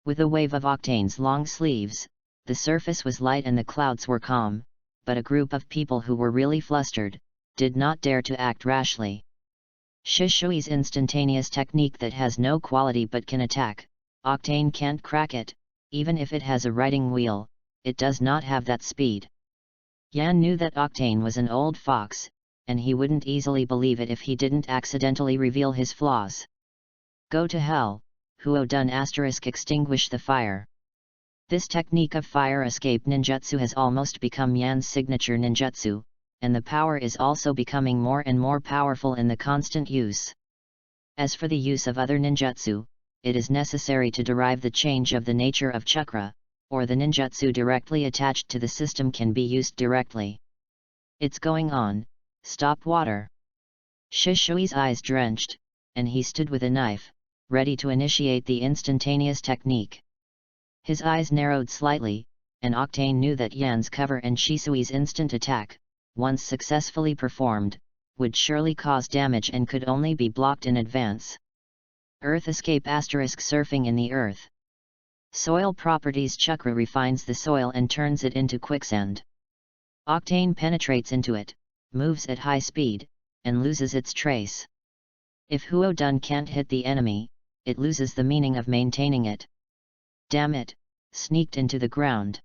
With a wave of Octane's long sleeves, the surface was light and the clouds were calm, but a group of people who were really flustered, did not dare to act rashly. Shishui's instantaneous technique that has no quality but can attack, Octane can't crack it, even if it has a writing wheel, it does not have that speed. Yan knew that Octane was an old fox, and he wouldn't easily believe it if he didn't accidentally reveal his flaws. Go to hell, Huo dun * extinguish the fire. This technique of fire escape ninjutsu has almost become Yan's signature ninjutsu, and the power is also becoming more and more powerful in the constant use. As for the use of other ninjutsu, it is necessary to derive the change of the nature of chakra, or the ninjutsu directly attached to the system can be used directly. It's going on, stop water. Shishui's eyes drenched, and he stood with a knife, ready to initiate the instantaneous technique. His eyes narrowed slightly, and Octane knew that Yan's cover and Shisui's instant attack, once successfully performed, would surely cause damage and could only be blocked in advance. Earth escape * surfing in the earth. Soil properties chakra refines the soil and turns it into quicksand. Octane penetrates into it, moves at high speed, and loses its trace. If Huo dun can't hit the enemy, it loses the meaning of maintaining it. Damn it, sneaked into the ground.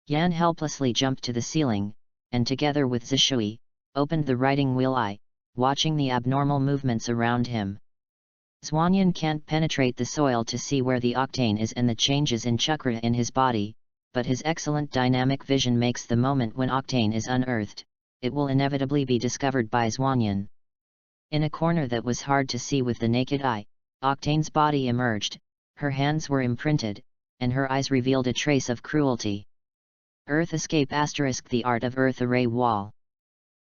Yan helplessly jumped to the ceiling, and together with Zishui, opened the writing wheel eye, watching the abnormal movements around him. Zwanyan can't penetrate the soil to see where the octane is and the changes in chakra in his body, but his excellent dynamic vision makes the moment when octane is unearthed, it will inevitably be discovered by Zwanyan. In a corner that was hard to see with the naked eye, Octane's body emerged, her hands were imprinted, and her eyes revealed a trace of cruelty. Earth Escape * The Art of Earth Array Wall.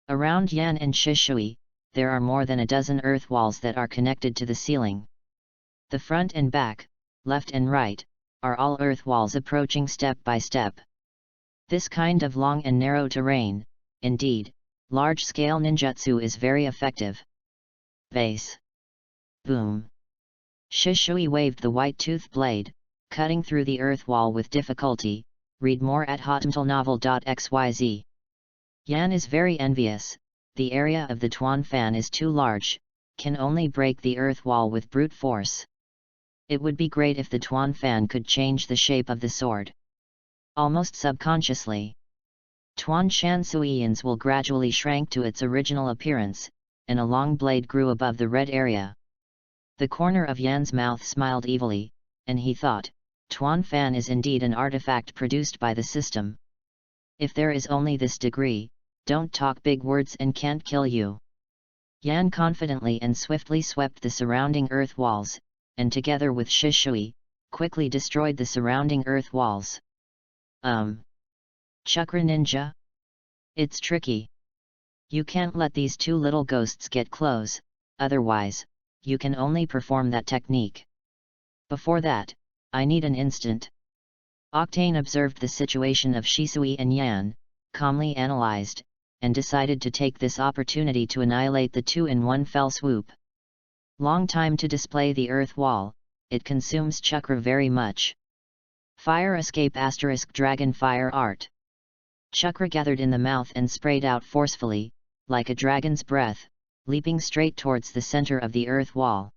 Around Yan and Shishui, there are more than a dozen earth walls that are connected to the ceiling. The front and back, left and right, are all earth walls approaching step by step. This kind of long and narrow terrain, indeed, large-scale ninjutsu is very effective. Base. Boom. Shishui waved the white-toothed blade, cutting through the earth wall with difficulty. Read more at hotmtlnovel.xyz. Yan is very envious. The area of the Tuan fan is too large, can only break the earth wall with brute force. It would be great if the Tuan fan could change the shape of the sword. Almost subconsciously, Tuan Shansuians will gradually shrank to its original appearance, and a long blade grew above the red area. The corner of Yan's mouth smiled evilly, and he thought, Tuan fan is indeed an artifact produced by the system. If there is only this degree, don't talk big words and can't kill you. Yan confidently and swiftly swept the surrounding earth walls, and together with Shishui, quickly destroyed the surrounding earth walls. Chakra ninja? It's tricky. You can't let these two little ghosts get close, otherwise, you can only perform that technique. Before that, I need an instant. Octane observed the situation of Shisui and Yan, calmly analyzed, and decided to take this opportunity to annihilate the two in one fell swoop. Long time to display the earth wall, it consumes chakra very much. Fire Escape * Dragon Fire Art. Chakra gathered in the mouth and sprayed out forcefully, like a dragon's breath, leaping straight towards the center of the earth wall.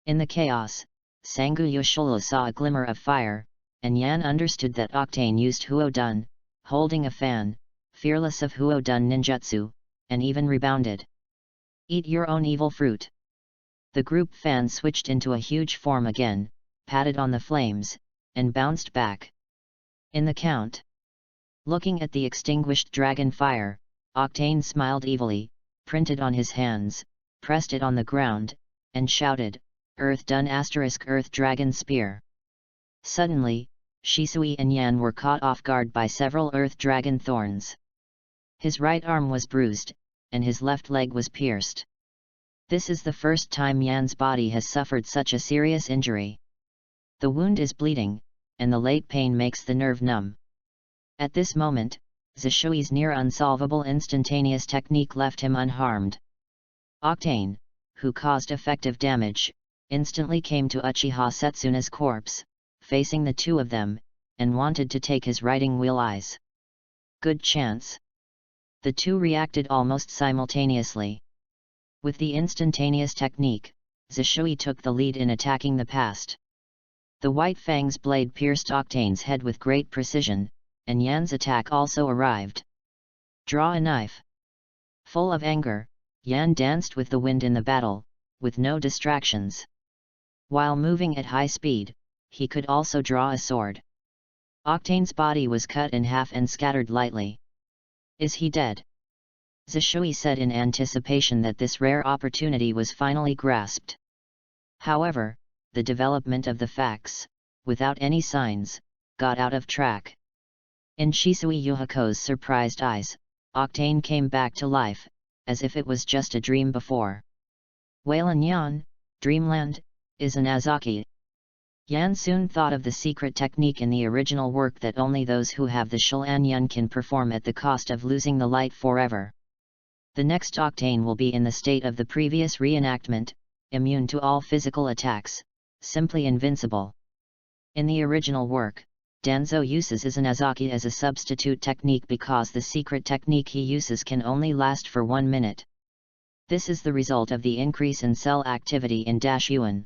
In the chaos, Sangu Yoshula saw a glimmer of fire, and Yan understood that Octane used Huodun, holding a fan, fearless of Huodun ninjutsu, and even rebounded. Eat your own evil fruit. The group fan switched into a huge form again, patted on the flames, and bounced back. In the count. Looking at the extinguished dragon fire, Octane smiled evilly, printed on his hands, pressed it on the ground, and shouted, Earth done * Earth Dragon Spear. Suddenly, Shisui and Yan were caught off guard by several Earth Dragon thorns. His right arm was bruised, and his left leg was pierced. This is the first time Yan's body has suffered such a serious injury. The wound is bleeding, and the late pain makes the nerve numb. At this moment, Zishui's near unsolvable instantaneous technique left him unharmed. Octane, who caused effective damage, instantly came to Uchiha Setsuna's corpse, facing the two of them, and wanted to take his riding wheel eyes. Good chance. The two reacted almost simultaneously. With the instantaneous technique, Zishui took the lead in attacking the past. The White Fang's blade pierced Octane's head with great precision, and Yan's attack also arrived. Draw a knife. Full of anger, Yan danced with the wind in the battle, with no distractions. While moving at high speed, he could also draw a sword. Octane's body was cut in half and scattered lightly. Is he dead? Zishui said in anticipation that this rare opportunity was finally grasped. However, the development of the facts, without any signs, got out of track. In Shisui Yuhako's surprised eyes, Octane came back to life, as if it was just a dream before. Waylan Yan, Dreamland, is an Azaki. Yan soon thought of the secret technique in the original work that only those who have the Shilanyan can perform at the cost of losing the light forever. The next Octane will be in the state of the previous reenactment, immune to all physical attacks, simply invincible. In the original work, Danzo uses Izanazaki as a substitute technique because the secret technique he uses can only last for 1 minute. This is the result of the increase in cell activity in Dashuan.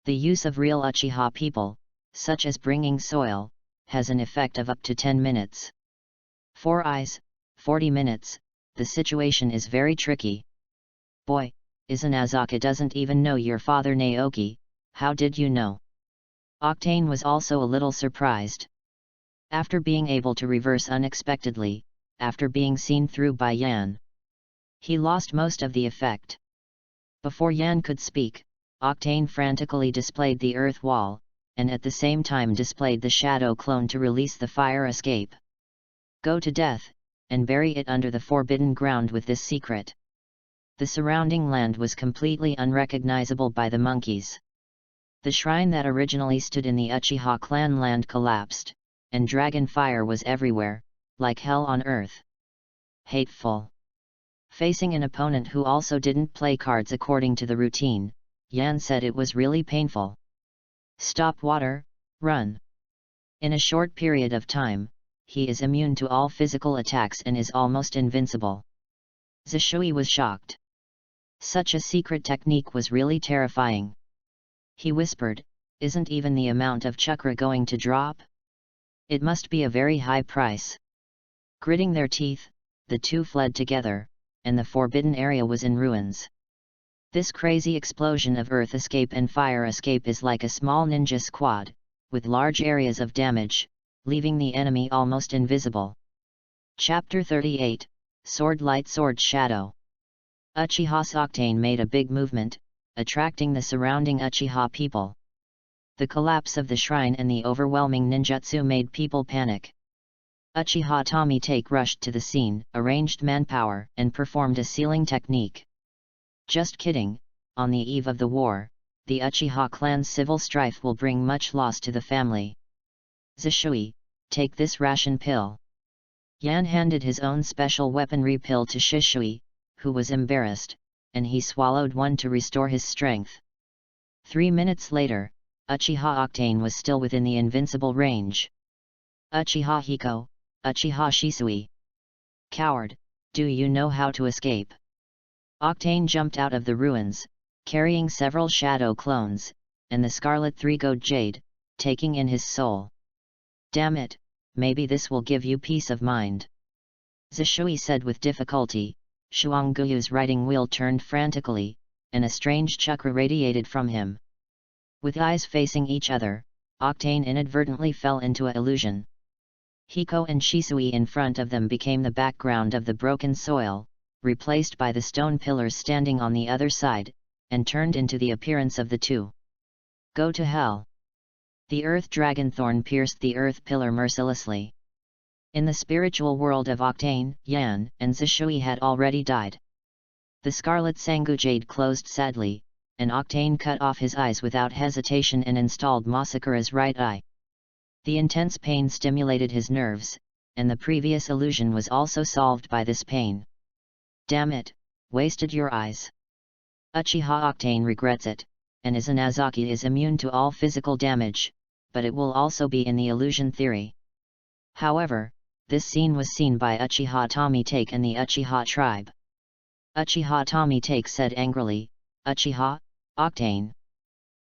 The use of real Uchiha people, such as bringing soil, has an effect of up to 10 minutes. 4 eyes, 40 minutes, the situation is very tricky. Boy, Izanazaka doesn't even know your father Naoki, how did you know? Octane was also a little surprised. After being able to reverse unexpectedly, after being seen through by Yan, he lost most of the effect. Before Yan could speak, Octane frantically displayed the earth wall, and at the same time displayed the shadow clone to release the fire escape. Go to death, and bury it under the forbidden ground with this secret. The surrounding land was completely unrecognizable by the monkeys. The shrine that originally stood in the Uchiha clan land collapsed, and dragon fire was everywhere, like hell on earth. Hateful. Facing an opponent who also didn't play cards according to the routine, Yan said it was really painful. Stop water, run. In a short period of time, he is immune to all physical attacks and is almost invincible. Zishui was shocked. Such a secret technique was really terrifying. He whispered, isn't even the amount of chakra going to drop? It must be a very high price. Gritting their teeth, the two fled together, and the forbidden area was in ruins. This crazy explosion of earth escape and fire escape is like a small ninja squad, with large areas of damage, leaving the enemy almost invisible. Chapter 38, Sword Light Sword Shadow. Uchiha's Octane made a big movement, attracting the surrounding Uchiha people. The collapse of the shrine and the overwhelming ninjutsu made people panic. Uchiha Tommy Take rushed to the scene, arranged manpower, and performed a sealing technique. Just kidding, on the eve of the war, the Uchiha clan's civil strife will bring much loss to the family. Zishui, take this ration pill. Yan handed his own special weaponry pill to Shishui, who was embarrassed, and he swallowed one to restore his strength. 3 minutes later, Uchiha Octane was still within the invincible range. Uchiha Hiko, Uchiha Shisui. Coward, do you know how to escape? Octane jumped out of the ruins, carrying several shadow clones, and the scarlet three-gold jade, taking in his soul. Damn it, maybe this will give you peace of mind. Zishui said with difficulty. Shuangguyu's writing wheel turned frantically, and a strange chakra radiated from him. With eyes facing each other, Octane inadvertently fell into an illusion. Hiko and Shisui in front of them became the background of the broken soil, replaced by the stone pillars standing on the other side, and turned into the appearance of the two. Go to hell! The earth dragon thorn pierced the earth pillar mercilessly. In the spiritual world of Octane, Yan and Zishui had already died. The scarlet Sangu Jade closed sadly, and Octane cut off his eyes without hesitation and installed Masakura's right eye. The intense pain stimulated his nerves, and the previous illusion was also solved by this pain. Damn it, wasted your eyes. Uchiha Octane regrets it, and Izanazaki is immune to all physical damage, but it will also be in the illusion theory. However, this scene was seen by Uchiha Tommy Take and the Uchiha tribe. Uchiha Tommy Take said angrily, Uchiha, Octane.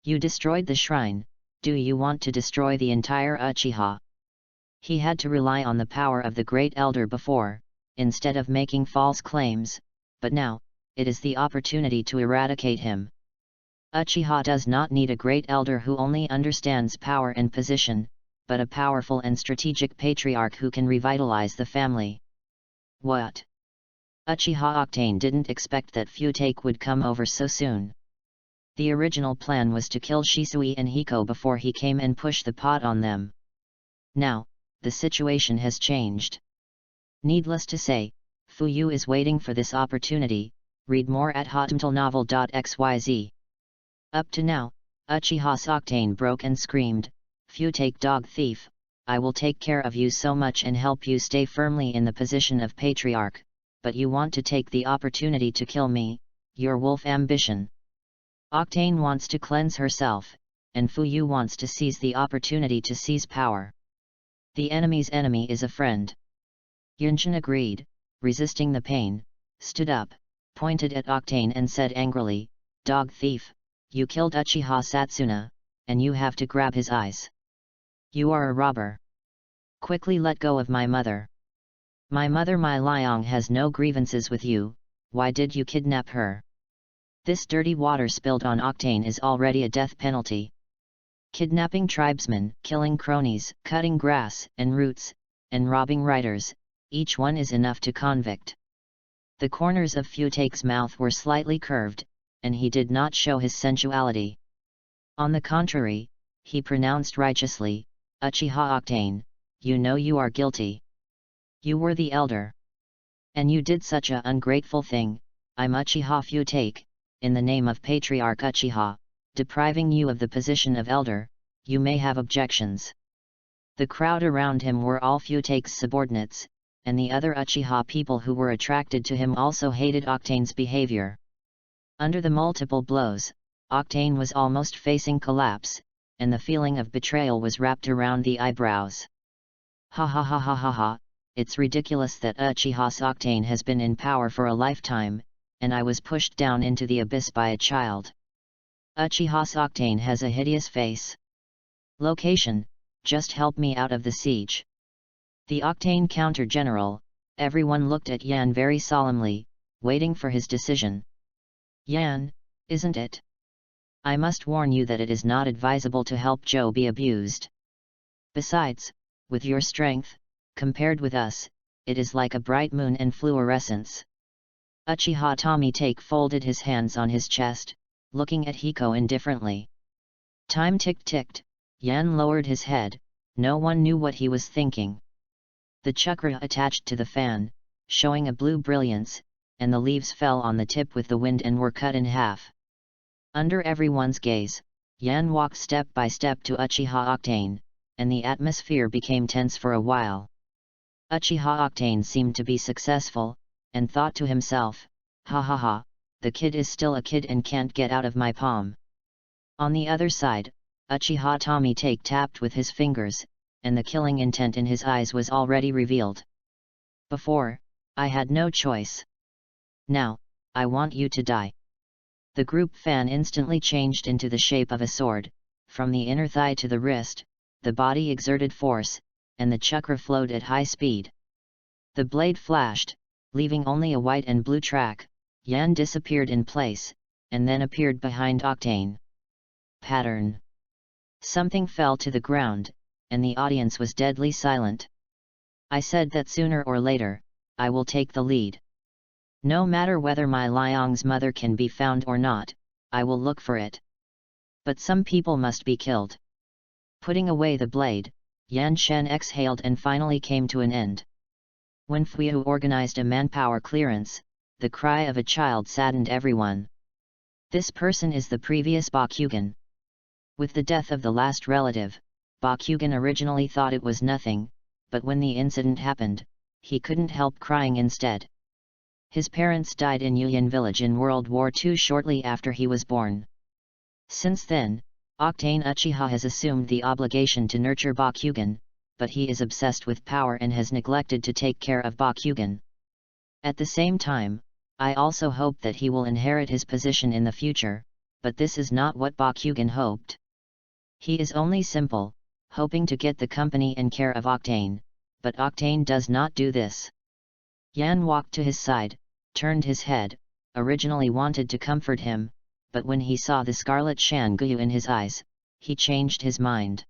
You destroyed the shrine, do you want to destroy the entire Uchiha? He had to rely on the power of the Great Elder before, instead of making false claims, but now, it is the opportunity to eradicate him. Uchiha does not need a Great Elder who only understands power and position, but a powerful and strategic patriarch who can revitalize the family. What? Uchiha Octane didn't expect that Futake would come over so soon. The original plan was to kill Shisui and Hiko before he came and push the pot on them. Now, the situation has changed. Needless to say, Fuyu is waiting for this opportunity. Read more at hotmtlnovel.xyz. Up to now, Uchiha Octane broke and screamed, Futake dog thief, I will take care of you so much and help you stay firmly in the position of patriarch, but you want to take the opportunity to kill me, your wolf ambition. Octane wants to cleanse herself, and Fuyu wants to seize the opportunity to seize power. The enemy's enemy is a friend. Yunshin agreed, resisting the pain, stood up, pointed at Octane and said angrily, dog thief, you killed Uchiha Satsuna, and you have to grab his eyes. You are a robber. Quickly let go of my mother. My mother Mai Liang has no grievances with you, why did you kidnap her? This dirty water spilled on Octane is already a death penalty. Kidnapping tribesmen, killing cronies, cutting grass and roots, and robbing writers, each one is enough to convict. The corners of Futake's mouth were slightly curved, and he did not show his sensuality. On the contrary, he pronounced righteously, "Uchiha Octane, you know you are guilty. You were the elder. And you did such a ungrateful thing. I'm Uchiha Futake, in the name of Patriarch Uchiha, depriving you of the position of elder. You may have objections." The crowd around him were all Futake's subordinates, and the other Uchiha people who were attracted to him also hated Octane's behavior. Under the multiple blows, Octane was almost facing collapse, and the feeling of betrayal was wrapped around the eyebrows. Ha ha ha ha ha ha, it's ridiculous that Uchiha Octane has been in power for a lifetime, and I was pushed down into the abyss by a child. Uchiha Octane has a hideous face. Location, just help me out of the siege. The Octane Counter-General, everyone looked at Yan very solemnly, waiting for his decision. Yan, isn't it? I must warn you that it is not advisable to help Joe be abused. Besides, with your strength, compared with us, it is like a bright moon and fluorescence. Uchiha Take folded his hands on his chest, looking at Hiko indifferently. Time ticked. Yan lowered his head, no one knew what he was thinking. The chakra attached to the fan, showing a blue brilliance, and the leaves fell on the tip with the wind and were cut in half. Under everyone's gaze, Yan walked step by step to Uchiha Octane, and the atmosphere became tense for a while. Uchiha Octane seemed to be successful, and thought to himself, "Ha ha ha, the kid is still a kid and can't get out of my palm." On the other side, Uchiha Take tapped with his fingers, and the killing intent in his eyes was already revealed. "Before, I had no choice. Now, I want you to die." The group fan instantly changed into the shape of a sword, from the inner thigh to the wrist, the body exerted force, and the chakra flowed at high speed. The blade flashed, leaving only a white and blue track. Yan disappeared in place, and then appeared behind Octane. Pattern. Something fell to the ground, and the audience was deadly silent. I said that sooner or later, I will take the lead. No matter whether my Liang's mother can be found or not, I will look for it. But some people must be killed. Putting away the blade, Yan Shen exhaled and finally came to an end. When Fuyu organized a manpower clearance, the cry of a child saddened everyone. This person is the previous Bakugan. With the death of the last relative, Bakugan originally thought it was nothing, but when the incident happened, he couldn't help crying instead. His parents died in Yuyan village in World War II shortly after he was born. Since then, Octane Uchiha has assumed the obligation to nurture Bakugan, but he is obsessed with power and has neglected to take care of Bakugan. At the same time, I also hope that he will inherit his position in the future, but this is not what Bakugan hoped. He is only simple, hoping to get the company and care of Octane, but Octane does not do this. Yan walked to his side, turned his head, originally wanted to comfort him, but when he saw the scarlet Shanguyu in his eyes, he changed his mind.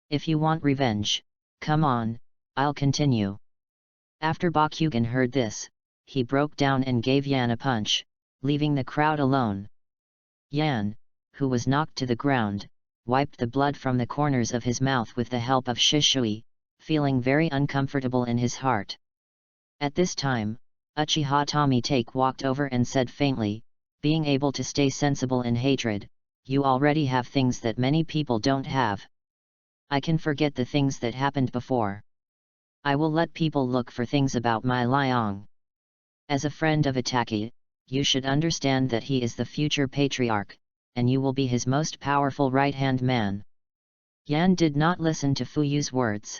"If you want revenge, come on, I'll continue." After Bakugan heard this, he broke down and gave Yan a punch, leaving the crowd alone. Yan, who was knocked to the ground, wiped the blood from the corners of his mouth with the help of Shishui, feeling very uncomfortable in his heart. At this time, Uchiha Take walked over and said faintly, "Being able to stay sensible in hatred, you already have things that many people don't have. I can forget the things that happened before. I will let people look for things about my Liang. As a friend of Itaki, you should understand that he is the future patriarch, and you will be his most powerful right-hand man." Yan did not listen to Fuyu's words.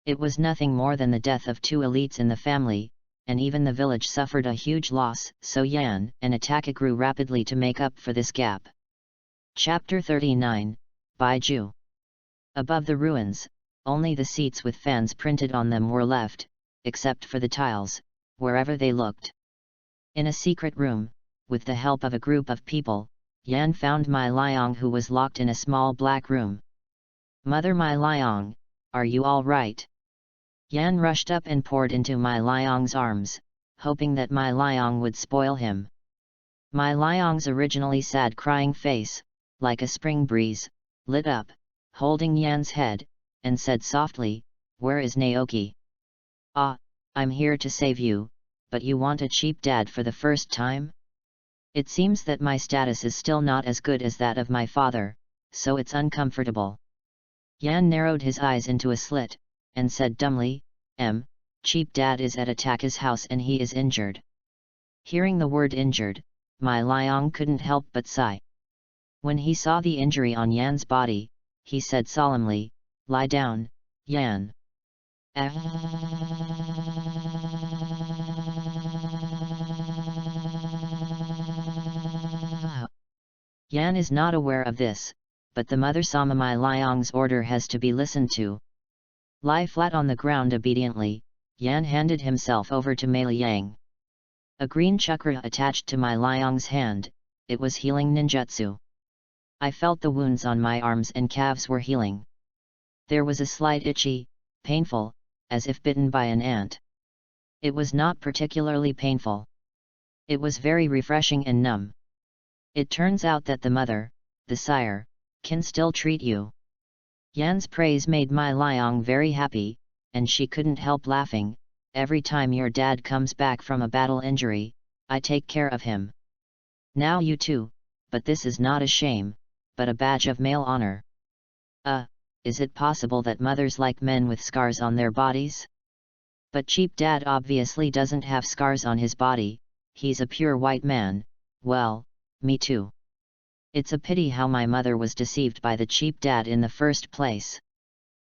It was nothing more than the death of two elites in the family, and even the village suffered a huge loss, so Yan and Itaki grew rapidly to make up for this gap. Chapter 39, Baiju. Above the ruins, only the seats with fans printed on them were left, except for the tiles, wherever they looked. In a secret room, with the help of a group of people, Yan found Mai Liang, who was locked in a small black room. "Mother Mai Liang, are you all right?" Yan rushed up and poured into Mai Liang's arms, hoping that Mai Liang would spoil him. Mai Liang's originally sad crying face, like a spring breeze, lit up, holding Yan's head, and said softly, "Where is Naoki?" "Ah, I'm here to save you, but you want a cheap dad for the first time? It seems that my status is still not as good as that of my father, so it's uncomfortable." Yan narrowed his eyes into a slit, and said dumbly, "Cheap dad is at Ataka's house and he is injured." Hearing the word injured, Mai Liang couldn't help but sigh. When he saw the injury on Yan's body, he said solemnly, "Lie down, Yan." Yan is not aware of this, but the mother Sama Mai Liang's order has to be listened to. Lie flat on the ground obediently, Yan handed himself over to Mai Liang. A green chakra attached to Mai Liang's hand, it was healing ninjutsu. I felt the wounds on my arms and calves were healing. There was a slight itchy, painful, as if bitten by an ant. It was not particularly painful. It was very refreshing and numb. It turns out that the mother, the sire, can still treat you. Yan's praise made Mai Liang very happy, and she couldn't help laughing. "Every time your dad comes back from a battle injury, I take care of him. Now you too, but this is not a shame, but a badge of male honor." Is it possible that mothers like men with scars on their bodies? But cheap dad obviously doesn't have scars on his body, he's a pure white man. Well, me too. It's a pity how my mother was deceived by the cheap dad in the first place.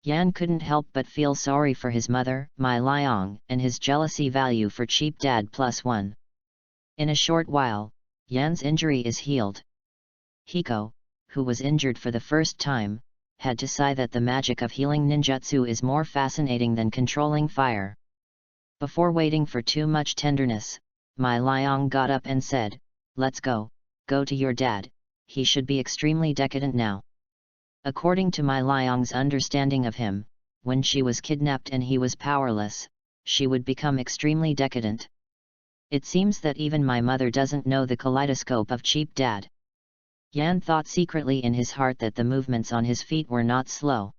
Yan couldn't help but feel sorry for his mother, Mai Liang, and his jealousy value for cheap dad +1. In a short while, Yan's injury is healed. Hiko, who was injured for the first time, had to sigh that the magic of healing ninjutsu is more fascinating than controlling fire. Before waiting for too much tenderness, Mai Liang got up and said, "Let's go to your dad, he should be extremely decadent now." According to Mai Liang's understanding of him, when she was kidnapped and he was powerless, she would become extremely decadent. It seems that even my mother doesn't know the kaleidoscope of cheap dad. Yan thought secretly in his heart that the movements on his feet were not slow.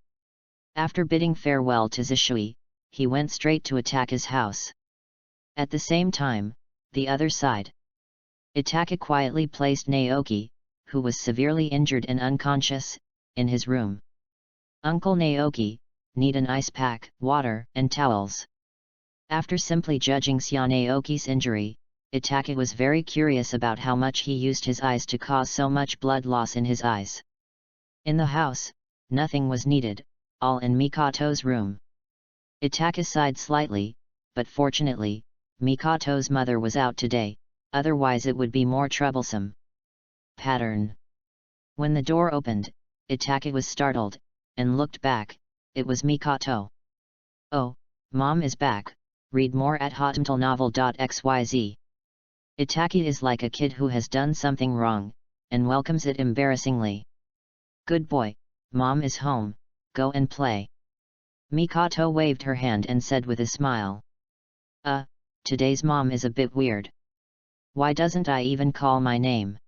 After bidding farewell to Zishui, he went straight to Ataka's house. At the same time, the other side. Ataka quietly placed Naoki, who was severely injured and unconscious, in his room. "Uncle Naoki, need an ice pack, water, and towels." After simply judging Xia Naoki's injury, Ataka was very curious about how much he used his eyes to cause so much blood loss in his eyes. In the house, nothing was needed, all in Mikato's room. Ataka sighed slightly, but fortunately, Mikato's mother was out today, otherwise it would be more troublesome. Pattern. When the door opened, Ataka was startled, and looked back. It was Mikato. "Oh, Mom is back." Read more at hotmtlnovel.xyz. Ataka is like a kid who has done something wrong, and welcomes it embarrassingly. "Good boy, Mom is home, go and play." Mikato waved her hand and said with a smile. Today's mom is a bit weird. Why doesn't I even call my name?"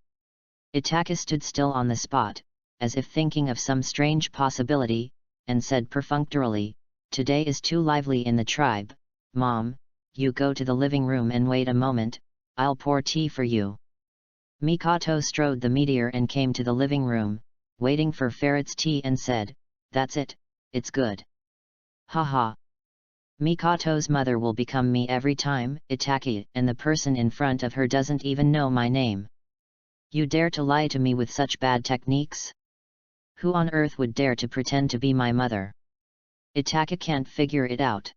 Ataka stood still on the spot, as if thinking of some strange possibility, and said perfunctorily, "Today is too lively in the tribe. Mom, you go to the living room and wait a moment, I'll pour tea for you." Mikato strode the meteor and came to the living room, waiting for Ferret's tea and said, "That's it, it's good." "Haha. Mikato's mother will become me every time, Ataka, and the person in front of her doesn't even know my name. You dare to lie to me with such bad techniques? Who on earth would dare to pretend to be my mother?" Ataka can't figure it out.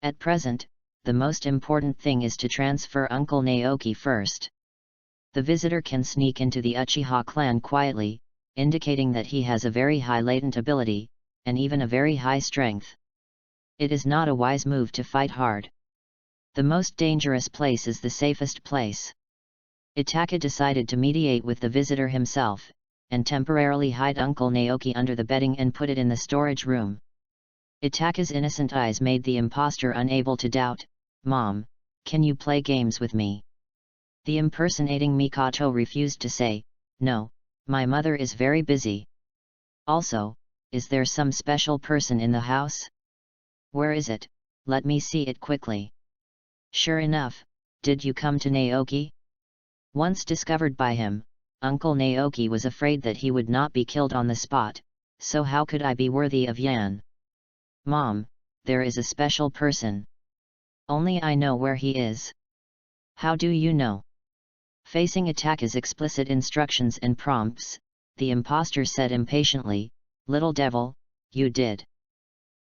At present, the most important thing is to transfer Uncle Naoki first. The visitor can sneak into the Uchiha clan quietly, indicating that he has a very high latent ability, and even a very high strength. It is not a wise move to fight hard. The most dangerous place is the safest place. Itaka decided to mediate with the visitor himself, and temporarily hide Uncle Naoki under the bedding and put it in the storage room. Itaka's innocent eyes made the imposter unable to doubt. "Mom, can you play games with me?" The impersonating Mikoto refused to say, "No, my mother is very busy. Also, is there some special person in the house? Where is it? Let me see it quickly." Sure enough, did you come to Naoki? Once discovered by him, Uncle Naoki was afraid that he would not be killed on the spot, so how could I be worthy of Yan? "Mom, there is a special person. Only I know where he is." "How do you know?" Facing Itaka's explicit instructions and prompts, the imposter said impatiently, "Little devil, you did."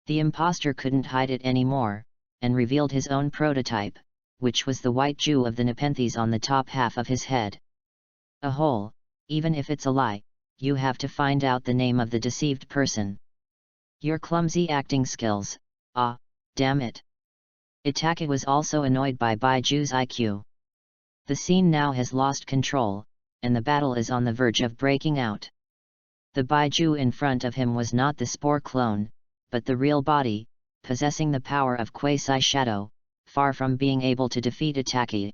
The imposter couldn't hide it anymore, and revealed his own prototype, which was the white Jew of the Nepenthes on the top half of his head. "A hole, even if it's a lie, you have to find out the name of the deceived person. Your clumsy acting skills, damn it." Itaka was also annoyed by Baiju's IQ. The scene now has lost control, and the battle is on the verge of breaking out. The Baiju in front of him was not the spore clone, but the real body, possessing the power of quasi-shadow, far from being able to defeat Itaka.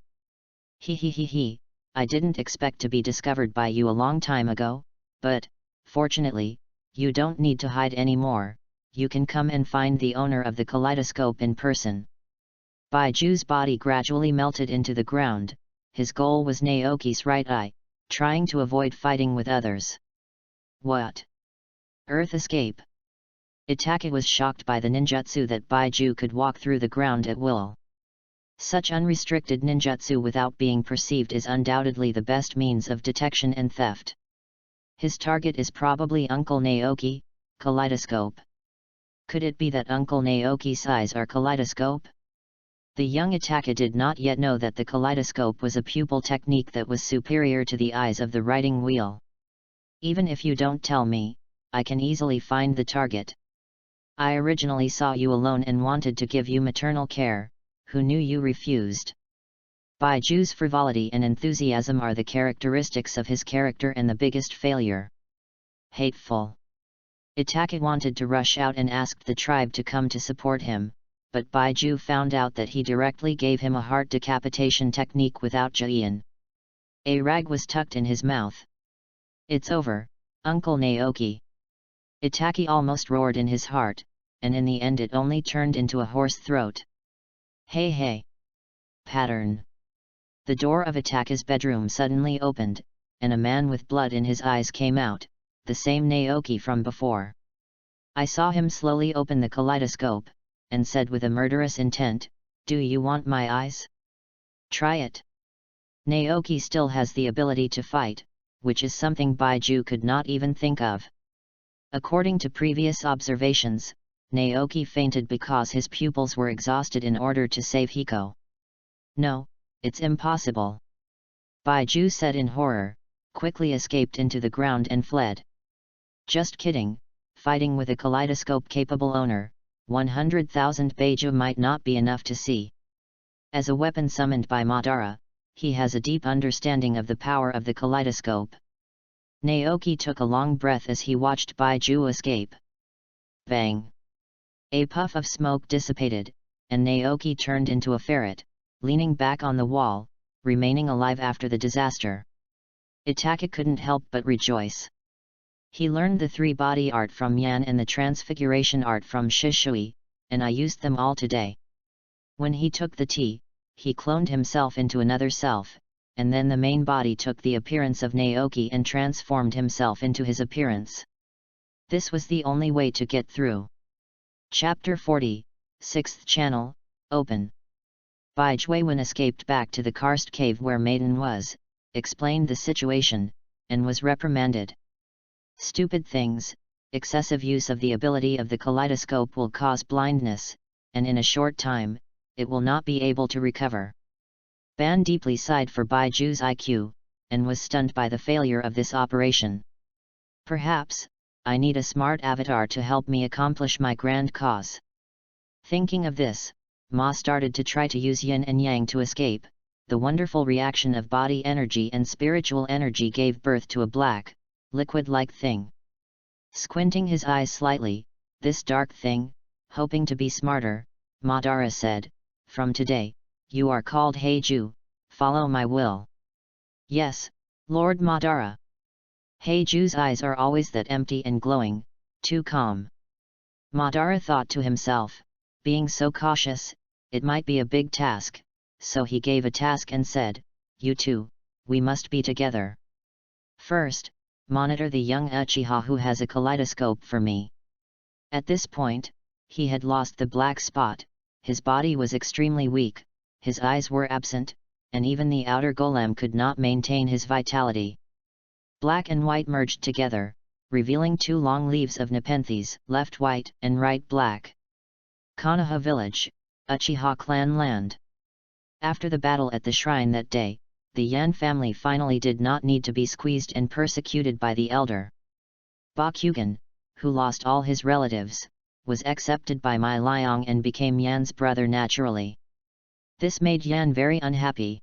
He, I didn't expect to be discovered by you a long time ago, but, fortunately, you don't need to hide anymore. You can come and find the owner of the kaleidoscope in person." Baiju's body gradually melted into the ground. His goal was Naoki's right eye, trying to avoid fighting with others. What? Earth escape? Itaka was shocked by the ninjutsu that Baiju could walk through the ground at will. Such unrestricted ninjutsu without being perceived is undoubtedly the best means of detection and theft. His target is probably Uncle Naoki, kaleidoscope. Could it be that Uncle Naoki's eyes are kaleidoscope? The young Itaka did not yet know that the kaleidoscope was a pupil technique that was superior to the eyes of the writing wheel. "Even if you don't tell me, I can easily find the target. I originally saw you alone and wanted to give you maternal care. Who knew you refused?" Baiju's frivolity and enthusiasm are the characteristics of his character and the biggest failure. Hateful. Itaka wanted to rush out and asked the tribe to come to support him, but Baiju found out that he directly gave him a heart decapitation technique without Jian. A rag was tucked in his mouth. "It's over, Uncle Naoki." Itaka almost roared in his heart, and in the end it only turned into a hoarse throat. Hey! Pattern. The door of Itaka's bedroom suddenly opened, and a man with blood in his eyes came out, the same Naoki from before. I saw him slowly open the kaleidoscope, and said with a murderous intent, "Do you want my eyes? Try it." Naoki still has the ability to fight, which is something Baiju could not even think of. According to previous observations, Naoki fainted because his pupils were exhausted in order to save Hiko. "No, it's impossible," Baiju said in horror, quickly escaped into the ground and fled. Just kidding, fighting with a kaleidoscope-capable owner, 100,000 Baiju might not be enough to see. As a weapon summoned by Madara, he has a deep understanding of the power of the kaleidoscope. Naoki took a long breath as he watched Baiju escape. Bang! A puff of smoke dissipated, and Naoki turned into a ferret, leaning back on the wall, remaining alive after the disaster. Itaka couldn't help but rejoice. He learned the 3-body art from Yan and the transfiguration art from Shishui, and I used them all today. When he took the tea, he cloned himself into another self, and then the main body took the appearance of Naoki and transformed himself into his appearance. This was the only way to get through. Chapter 40, 6th Channel, Open. Baijuan escaped back to the karst cave where Maiden was, explained the situation, and was reprimanded. "Stupid things, excessive use of the ability of the kaleidoscope will cause blindness, and in a short time, it will not be able to recover." Ban deeply sighed for Baiju's IQ, and was stunned by the failure of this operation. "Perhaps, I need a smart avatar to help me accomplish my grand cause." Thinking of this, Ma started to try to use yin and yang to escape, the wonderful reaction of body energy and spiritual energy gave birth to a black, liquid-like thing. Squinting his eyes slightly, this dark thing, hoping to be smarter, Madara said, "From today, you are called Heiju, follow my will." "Yes, Lord Madara." Heiju's eyes are always that empty and glowing, too calm. Madara thought to himself, being so cautious, it might be a big task, so he gave a task and said, "You two, we must be together. First, monitor the young Uchiha who has a kaleidoscope for me." At this point, he had lost the black spot, his body was extremely weak, his eyes were absent, and even the outer golem could not maintain his vitality. Black and white merged together, revealing two long leaves of Nepenthes, left white and right black. Konoha Village, Uchiha Clan Land. After the battle at the shrine that day, the Yan family finally did not need to be squeezed and persecuted by the elder. Bakugan, who lost all his relatives, was accepted by Mai Liang and became Yan's brother naturally. This made Yan very unhappy.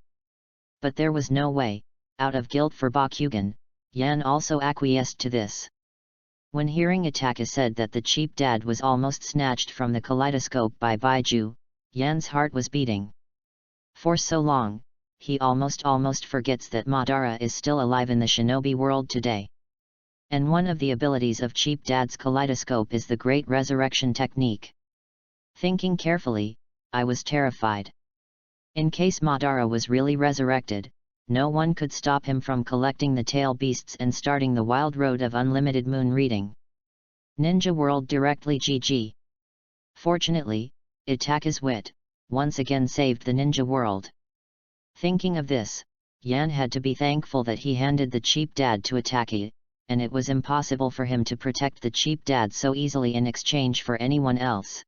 But there was no way, out of guilt for Bakugan, Yan also acquiesced to this. When hearing Itaka said that the cheap dad was almost snatched from the kaleidoscope by Baiju, Yan's heart was beating. For so long, he almost forgets that Madara is still alive in the shinobi world today. And one of the abilities of Cheap Dad's kaleidoscope is the Great Resurrection technique. Thinking carefully, I was terrified. In case Madara was really resurrected, no one could stop him from collecting the tail beasts and starting the wild road of unlimited moon reading. Ninja World directly GG. Fortunately, Itaka's wit, once again saved the ninja world. Thinking of this, Yan had to be thankful that he handed the cheap dad to Itaka, and it was impossible for him to protect the cheap dad so easily in exchange for anyone else.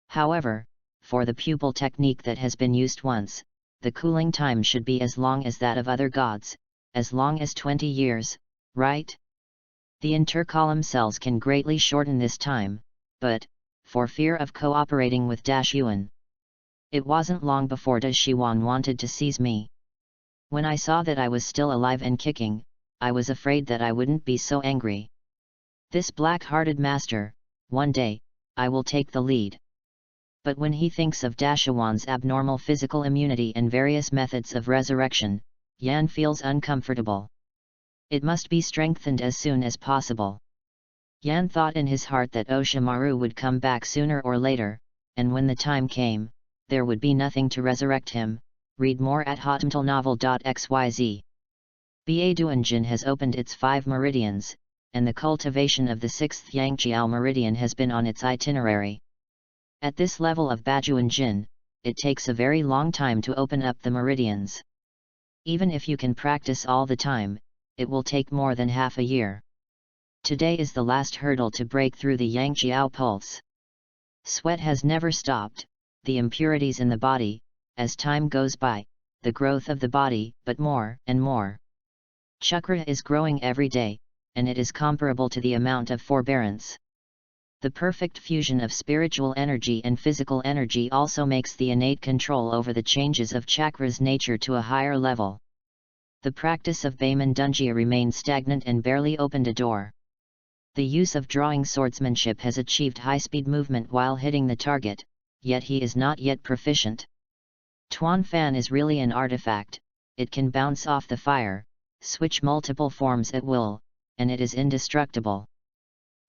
However, for the pupil technique that has been used once, the cooling time should be as long as that of other gods, as long as 20 years, right? The intercolumn cells can greatly shorten this time, but, for fear of cooperating with Dashuan. It wasn't long before Dashuan wanted to seize me. When I saw that I was still alive and kicking, I was afraid that I wouldn't be so angry. This black-hearted master, one day, I will take the lead. But when he thinks of Dashuan's abnormal physical immunity and various methods of resurrection, Yan feels uncomfortable. It must be strengthened as soon as possible. Yan thought in his heart that Oshimaru would come back sooner or later, and when the time came, there would be nothing to resurrect him. Read more at hotmtlnovel.xyz. Baduanjin has opened its 5 meridians, and the cultivation of the 6th Yangjiao meridian has been on its itinerary. At this level of Baduanjin, it takes a very long time to open up the meridians. Even if you can practice all the time, it will take more than half a year. Today is the last hurdle to break through the Yangjiao pulse. Sweat has never stopped, the impurities in the body, as time goes by, the growth of the body, but more and more. Chakra is growing every day, and it is comparable to the amount of forbearance. The perfect fusion of spiritual energy and physical energy also makes the innate control over the changes of chakra's nature to a higher level. The practice of Beiman Dunjia remained stagnant and barely opened a door. The use of drawing swordsmanship has achieved high-speed movement while hitting the target, yet he is not yet proficient. Tuan Fan is really an artifact, it can bounce off the fire, switch multiple forms at will, and it is indestructible.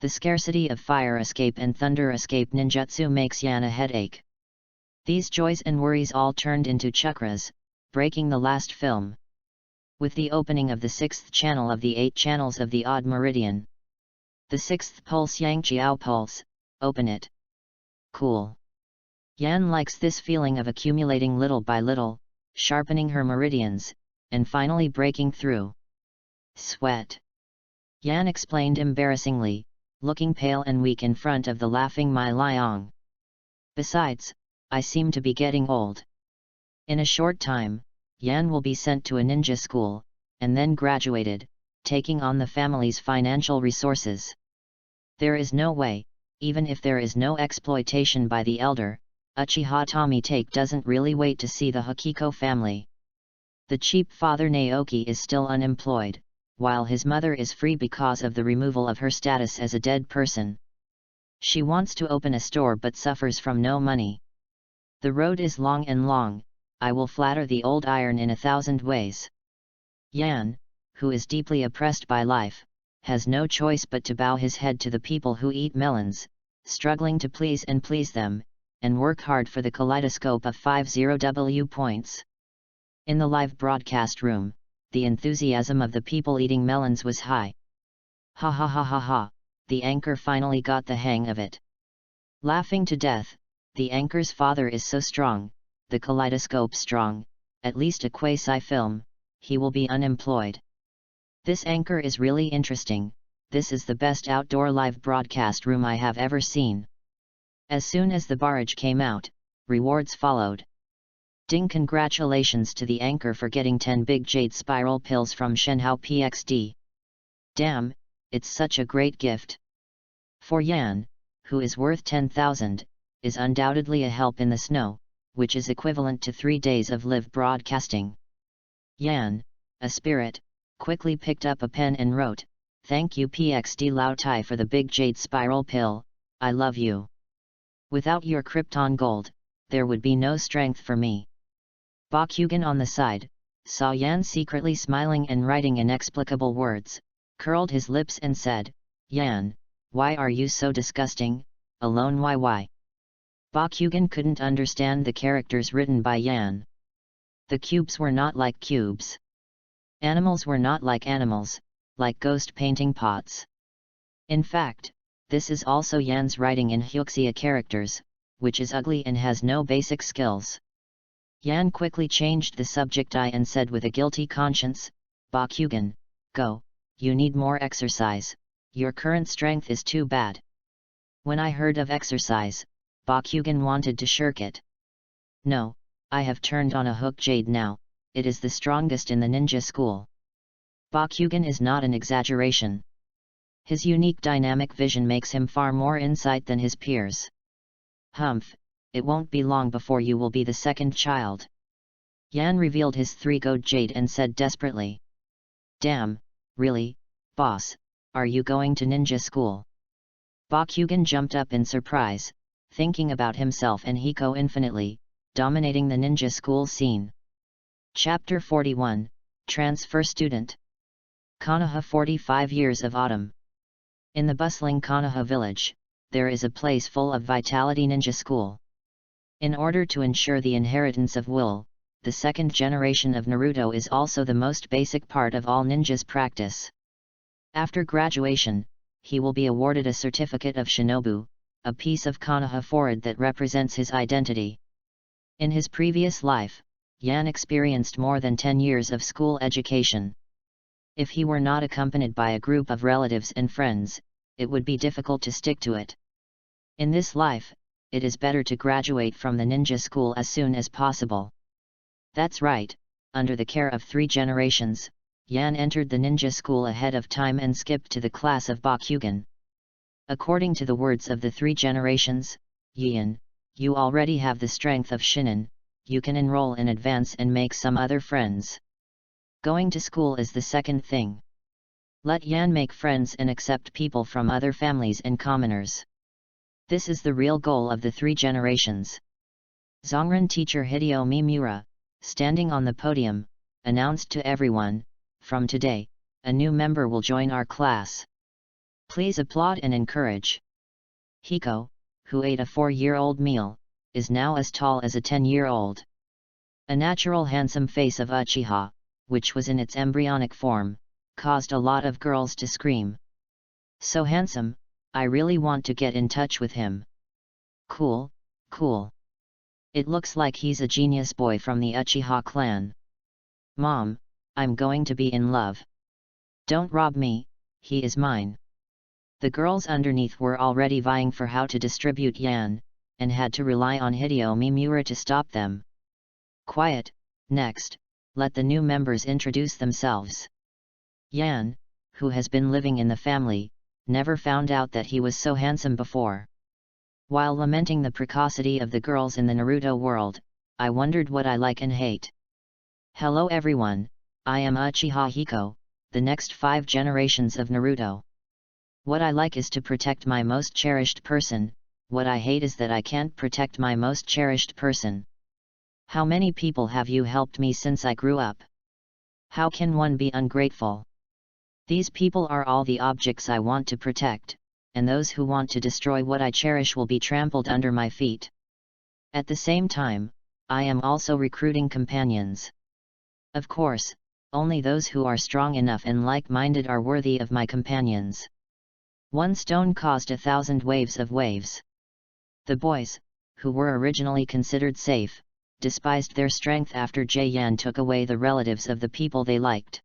The scarcity of fire escape and thunder escape ninjutsu makes Yan a headache. These joys and worries all turned into chakras, breaking the last film. With the opening of the 6th channel of the 8 channels of the odd meridian. The 6th pulse Yangjiao pulse, open it. Cool. Yan likes this feeling of accumulating little by little, sharpening her meridians, and finally breaking through. Sweat. Yan explained embarrassingly, looking pale and weak in front of the laughing Mai Liang. Besides, I seem to be getting old. In a short time, Yan will be sent to a ninja school, and then graduated, taking on the family's financial resources. There is no way, even if there is no exploitation by the elder, Uchiha Tomitake doesn't really wait to see the Hokiko family. The cheap father Naoki is still unemployed, while his mother is free because of the removal of her status as a dead person. She wants to open a store but suffers from no money. The road is long and long, I will flatter the old iron in 1,000 ways. Yan, who is deeply oppressed by life, has no choice but to bow his head to the people who eat melons, struggling to please them, and work hard for the kaleidoscope of 50W points. In the live broadcast room, the enthusiasm of the people eating melons was high. Ha ha ha ha ha, the anchor finally got the hang of it. Laughing to death, the anchor's father is so strong, the kaleidoscope strong, at least a quasi-film, he will be unemployed. This anchor is really interesting, this is the best outdoor live broadcast room I have ever seen. As soon as the barrage came out, rewards followed. Ding, congratulations to the anchor for getting 10 big jade spiral pills from Shenhao PXD. Damn, it's such a great gift. For Yan, who is worth 10,000, is undoubtedly a help in the snow, which is equivalent to 3 days of live broadcasting. Yan, a spirit, quickly picked up a pen and wrote, "Thank you PXD Lao Tai for the big jade spiral pill, I love you. Without your Krypton gold, there would be no strength for me." Bakugan on the side, saw Yan secretly smiling and writing inexplicable words, curled his lips and said, "Yan, why are you so disgusting, alone why?" Bakugan couldn't understand the characters written by Yan. The cubes were not like cubes. Animals were not like animals, like ghost painting pots. In fact, this is also Yan's writing in Hyuxia characters, which is ugly and has no basic skills. Yan quickly changed the subject and said with a guilty conscience, "Bakugan, go, you need more exercise, your current strength is too bad." When I heard of exercise, Bakugan wanted to shirk it. "No, I have turned on a Hokage now, it is the strongest in the ninja school." Bakugan is not an exaggeration. His unique dynamic vision makes him far more insight than his peers. "Humph, it won't be long before you will be the second child." Yan revealed his 3 gold jade and said desperately. "Damn, really, boss, are you going to ninja school?" Bakugan jumped up in surprise, thinking about himself and Hiko infinitely, dominating the ninja school scene. Chapter 41, Transfer Student. Konoha 45 Years of Autumn. In the bustling Konoha village, there is a place full of vitality ninja school. In order to ensure the inheritance of will, the second generation of Naruto is also the most basic part of all ninjas' practice. After graduation, he will be awarded a certificate of Shinobu, a piece of Konoha forehead that represents his identity. In his previous life, Yan experienced more than 10 years of school education. If he were not accompanied by a group of relatives and friends, it would be difficult to stick to it. In this life, it is better to graduate from the ninja school as soon as possible. That's right, under the care of 3 generations, Yan entered the ninja school ahead of time and skipped to the class of Bakugan. According to the words of the 3 generations, "Yan, you already have the strength of Shinin, you can enroll in advance and make some other friends. Going to school is the second thing. Let Yan make friends and accept people from other families and commoners. This is the real goal of the 3 generations." Zongren teacher Hideo Mimura, standing on the podium, announced to everyone, "From today, a new member will join our class. Please applaud and encourage." Hiko, who ate a 4-year-old meal, is now as tall as a 10-year-old. A natural handsome face of Uchiha, which was in its embryonic form, caused a lot of girls to scream. "So handsome, I really want to get in touch with him. Cool, cool. It looks like he's a genius boy from the Uchiha clan. Mom, I'm going to be in love. Don't rob me, he is mine." The girls underneath were already vying for how to distribute Yan, and had to rely on Hideo Mimura to stop them. "Quiet, next, let the new members introduce themselves." Yan, who has been living in the family, never found out that he was so handsome before. While lamenting the precocity of the girls in the Naruto world, I wondered what I like and hate. Hello everyone, I am Uchiha Hiko, the next 5 generations of Naruto. What I like is to protect my most cherished person, what I hate is that I can't protect my most cherished person. How many people have you helped me since I grew up? How can one be ungrateful? These people are all the objects I want to protect, and those who want to destroy what I cherish will be trampled under my feet. At the same time, I am also recruiting companions. Of course, only those who are strong enough and like-minded are worthy of my companions. One stone caused 1,000 waves of waves. The boys, who were originally considered safe, despised their strength after Yan took away the relatives of the people they liked.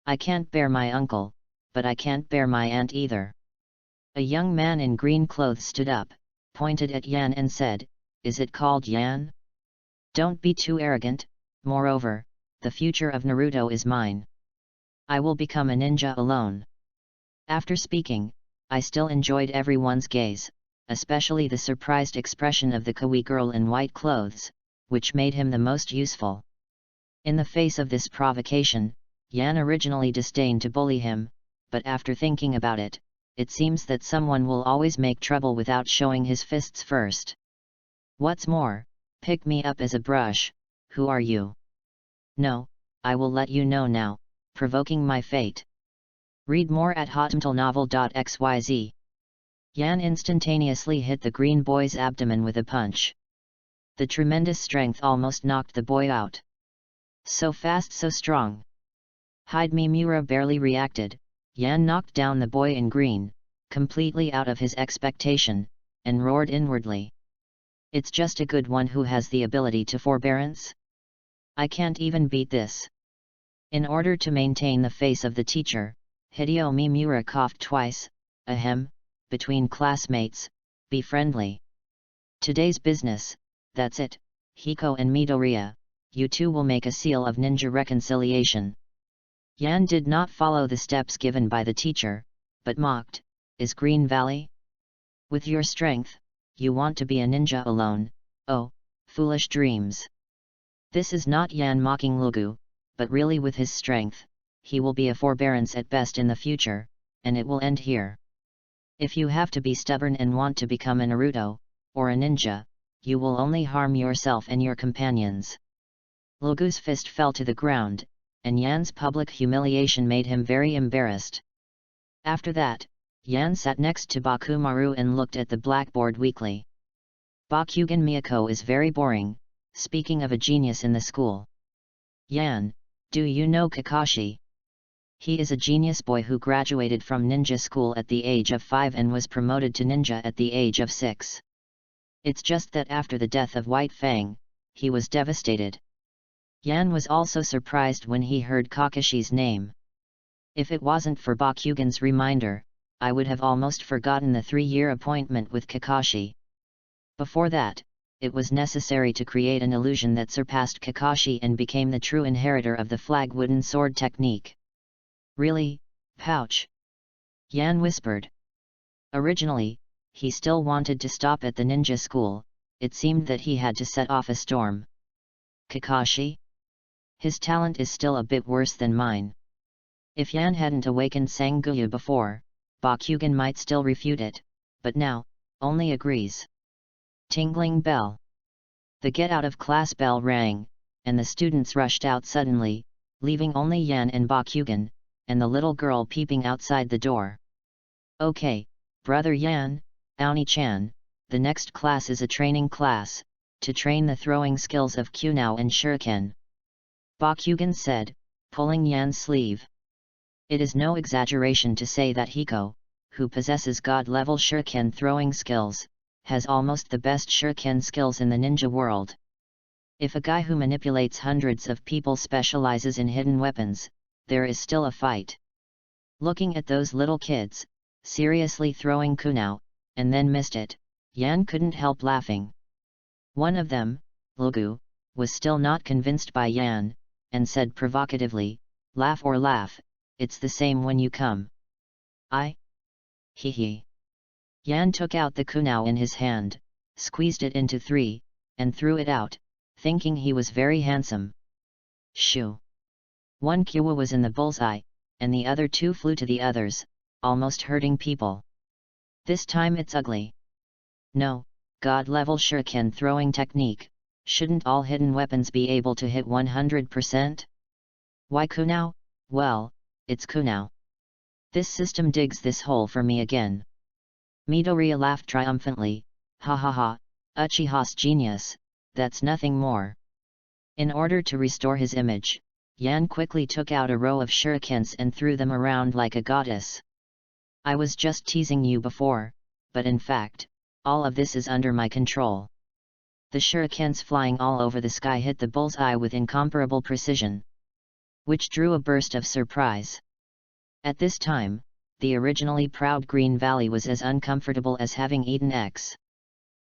I can't bear my uncle, but I can't bear my aunt either. A young man in green clothes stood up, pointed at Yan and said, "Is it called Yan? Don't be too arrogant, moreover, the future of Naruto is mine. I will become a ninja alone." After speaking, I still enjoyed everyone's gaze, especially the surprised expression of the kawaii girl in white clothes, which made him the most useful. In the face of this provocation, Yan originally disdained to bully him, but after thinking about it, it seems that someone will always make trouble without showing his fists first. What's more, pick me up as a brush, who are you? No, I will let you know now, provoking my fate. Read more at hotmtlnovel.xyz. Yan instantaneously hit the green boy's abdomen with a punch. The tremendous strength almost knocked the boy out. So fast, so strong. Hide Mimura barely reacted. Yan knocked down the boy in green, completely out of his expectation, and roared inwardly. It's just a good one who has the ability to forbearance? I can't even beat this. In order to maintain the face of the teacher, Hideo Mimura coughed twice. Ahem, between classmates, be friendly. Today's business, that's it, Hiko and Midoriya, you two will make a seal of ninja reconciliation. Yan did not follow the steps given by the teacher, but mocked, is Green Valley? With your strength, you want to be a ninja alone, oh, foolish dreams. This is not Yan mocking Lugu, but really with his strength, he will be a forbearance at best in the future, and it will end here. If you have to be stubborn and want to become a Naruto, or a ninja, you will only harm yourself and your companions. Lugu's fist fell to the ground, and Yan's public humiliation made him very embarrassed. After that, Yan sat next to Bakumaru and looked at the blackboard weakly. Bakugan Miyako is very boring, speaking of a genius in the school. Yan, do you know Kakashi? He is a genius boy who graduated from ninja school at the age of 5 and was promoted to ninja at the age of 6. It's just that after the death of White Fang, he was devastated. Yan was also surprised when he heard Kakashi's name. If it wasn't for Bakugan's reminder, I would have almost forgotten the 3-year appointment with Kakashi. Before that, it was necessary to create an illusion that surpassed Kakashi and became the true inheritor of the flag wooden sword technique. Really, Pouch? Yan whispered. Originally, he still wanted to stop at the ninja school, it seemed that he had to set off a storm. Kakashi? His talent is still a bit worse than mine. If Yan hadn't awakened Sanguya before, Bakugan might still refute it, but now, only agrees. Tingling bell. The get-out-of-class bell rang, and the students rushed out suddenly, leaving only Yan and Bakugan, and the little girl peeping outside the door. Okay, brother Yan, Aoni-chan, the next class is a training class, to train the throwing skills of Kunao and Shuriken. Bakugan said, pulling Yan's sleeve. It is no exaggeration to say that Hiko, who possesses god-level Shuriken throwing skills, has almost the best Shuriken skills in the ninja world. If a guy who manipulates hundreds of people specializes in hidden weapons, there is still a fight. Looking at those little kids, seriously throwing kunao, and then missed it, Yan couldn't help laughing. One of them, Lugu, was still not convinced by Yan, and said provocatively, laugh or laugh, it's the same when you come. Hee hee. Yan took out the kunao in his hand, squeezed it into 3, and threw it out, thinking he was very handsome. Shoo! One Kua was in the bullseye, and the other two flew to the others, almost hurting people. This time it's ugly. No, god-level shuriken throwing technique, shouldn't all hidden weapons be able to hit 100%? Why Kunao? Well, it's Kunao. This system digs this hole for me again. Midoriya laughed triumphantly, ha ha ha, Uchiha's genius, that's nothing more. In order to restore his image, Yan quickly took out a row of shurikens and threw them around like a goddess. I was just teasing you before, but in fact, all of this is under my control. The shurikens flying all over the sky hit the bullseye with incomparable precision, which drew a burst of surprise. At this time, the originally proud Green Valley was as uncomfortable as having eaten X.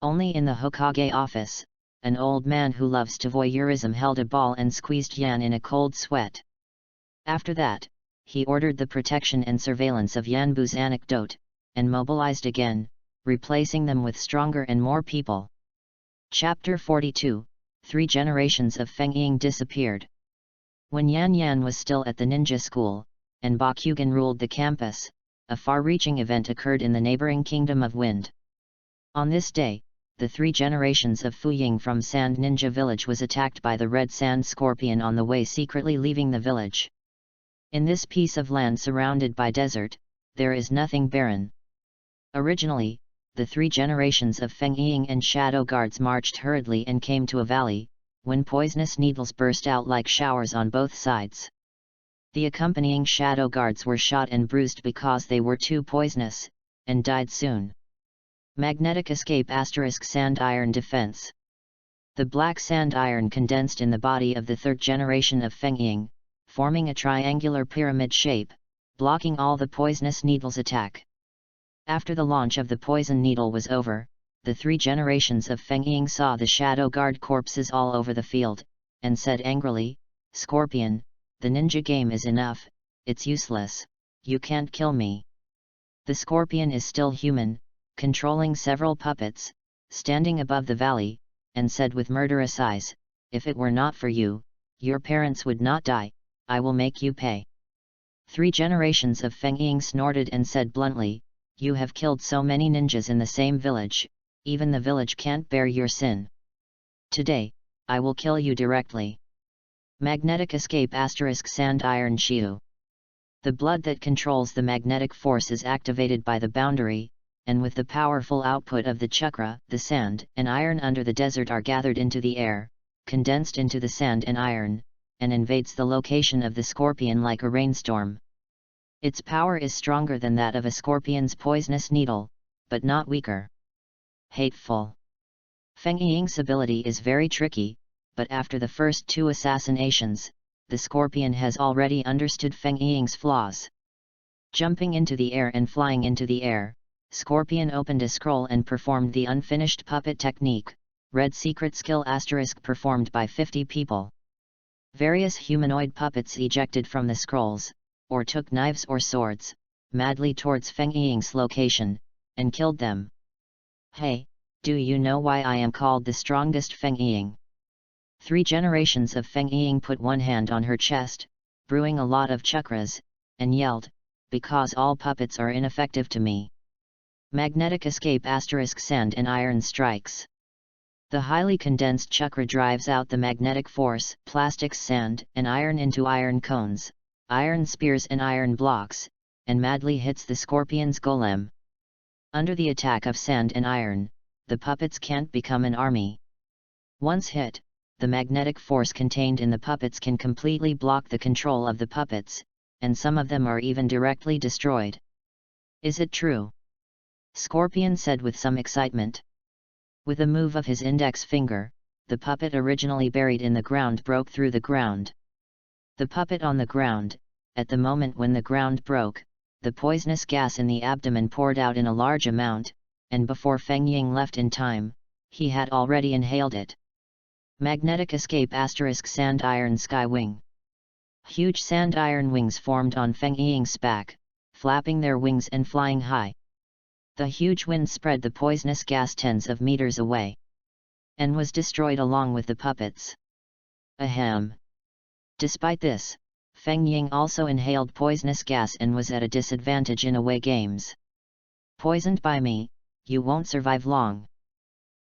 Only in the Hokage office, an old man who loves to voyeurism held a ball and squeezed Yan in a cold sweat. After that, he ordered the protection and surveillance of Yanbu's anecdote, and mobilized again, replacing them with stronger and more people. Chapter 42, 3 generations of Feng Ying disappeared. When Yan was still at the ninja school, and Bakugan ruled the campus, a far-reaching event occurred in the neighboring Kingdom of Wind. On this day, the 3 generations of Fu Ying from Sand Ninja Village was attacked by the Red Sand Scorpion on the way secretly leaving the village. In this piece of land surrounded by desert, there is nothing barren. Originally, the 3 generations of Feng Ying and Shadow Guards marched hurriedly and came to a valley, when poisonous needles burst out like showers on both sides. The accompanying Shadow Guards were shot and bruised because they were too poisonous, and died soon. Magnetic escape * sand iron defense. The black sand iron condensed in the body of the 3rd generation of Feng Ying, forming a triangular pyramid shape, blocking all the poisonous needles' attack. After the launch of the poison needle was over, the 3 generations of Feng Ying saw the Shadow Guard corpses all over the field, and said angrily, "Scorpion, the ninja game is enough, it's useless, you can't kill me." The Scorpion is still human, controlling several puppets, standing above the valley, and said with murderous eyes, "If it were not for you, your parents would not die, I will make you pay." 3 generations of Feng Ying snorted and said bluntly, "You have killed so many ninjas in the same village, even the village can't bear your sin. Today, I will kill you directly." Magnetic escape * sand iron shiu. The blood that controls the magnetic force is activated by the boundary, and with the powerful output of the chakra, the sand and iron under the desert are gathered into the air, condensed into the sand and iron, and invades the location of the scorpion like a rainstorm. Its power is stronger than that of a scorpion's poisonous needle, but not weaker. Hateful. Feng Ying's ability is very tricky, but after the first 2 assassinations, the scorpion has already understood Feng Ying's flaws. Jumping into the air and flying into the air, Scorpion opened a scroll and performed the unfinished puppet technique, Red Secret Skill * performed by 50 people. Various humanoid puppets ejected from the scrolls, or took knives or swords, madly towards Feng Ying's location, and killed them. "Hey, do you know why I am called the strongest Feng Ying?" 3 generations of Feng Ying put one hand on her chest, brewing a lot of chakras, and yelled, "Because all puppets are ineffective to me." Magnetic escape * sand and iron strikes. The highly condensed chakra drives out the magnetic force, plastics sand and iron into iron cones, iron spears and iron blocks, and madly hits the scorpion's golem. Under the attack of sand and iron, the puppets can't become an army. Once hit, the magnetic force contained in the puppets can completely block the control of the puppets, and some of them are even directly destroyed. "Is it true?" Scorpion said with some excitement. With a move of his index finger, the puppet originally buried in the ground broke through the ground. The puppet on the ground, at the moment when the ground broke, the poisonous gas in the abdomen poured out in a large amount, and before Feng Ying left in time, he had already inhaled it. Magnetic escape * sand iron sky wing. Huge sand iron wings formed on Feng Ying's back, flapping their wings and flying high. The huge wind spread the poisonous gas tens of meters away, and was destroyed along with the puppets. Ahem! Despite this, Feng Ying also inhaled poisonous gas and was at a disadvantage in away games. Poisoned by me, you won't survive long.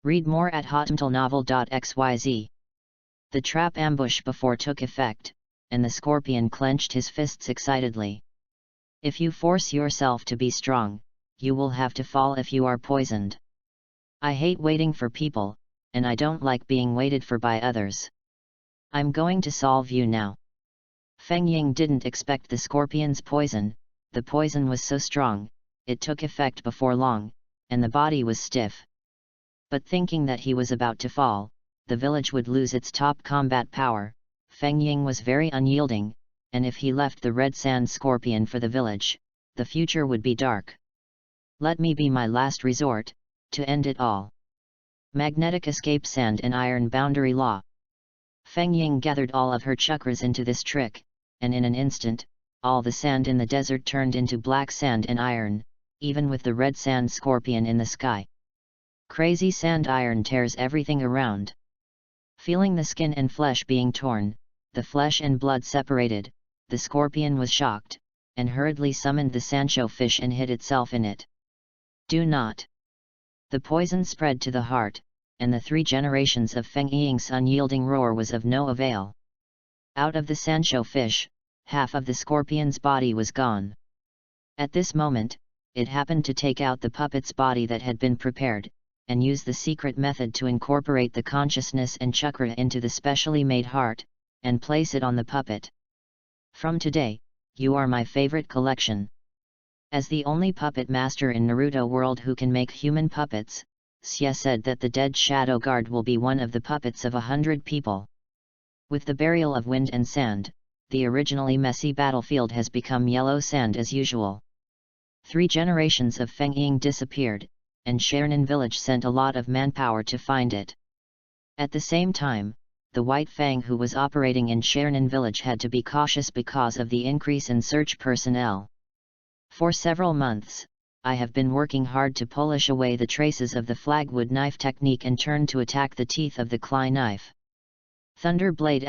Read more at hotmtlnovel.xyz. The trap ambush before took effect, and the scorpion clenched his fists excitedly. If you force yourself to be strong, you will have to fall if you are poisoned. I hate waiting for people, and I don't like being waited for by others. I'm going to solve you now. Feng Ying didn't expect the scorpion's poison. The poison was so strong, it took effect before long, and the body was stiff. But thinking that he was about to fall, the village would lose its top combat power, Feng Ying was very unyielding, and if he left the red sand scorpion for the village, the future would be dark. Let me be my last resort, to end it all. Magnetic escape sand and iron boundary law. Feng Ying gathered all of her chakras into this trick, and in an instant, all the sand in the desert turned into black sand and iron, even with the red sand scorpion in the sky. Crazy sand iron tears everything around. Feeling the skin and flesh being torn, the flesh and blood separated, the scorpion was shocked, and hurriedly summoned the Sancho fish and hid itself in it. Do not. The poison spread to the heart, and the 3 generations of Feng Ying's unyielding roar was of no avail. Out of the Sancho fish, half of the scorpion's body was gone. At this moment, it happened to take out the puppet's body that had been prepared, and use the secret method to incorporate the consciousness and chakra into the specially made heart, and place it on the puppet. From today, you are my favorite collection. As the only puppet master in Naruto world who can make human puppets, Xie said that the dead Shadow Guard will be one of the puppets of 100 people. With the burial of wind and sand, the originally messy battlefield has become yellow sand as usual. 3 generations of Feng Ying disappeared, and Shernan village sent a lot of manpower to find it. At the same time, the White Fang who was operating in Shernan village had to be cautious because of the increase in search personnel. For several months, I have been working hard to polish away the traces of the flagwood knife technique and turn to attack the teeth of the Klai knife. Thunder Blade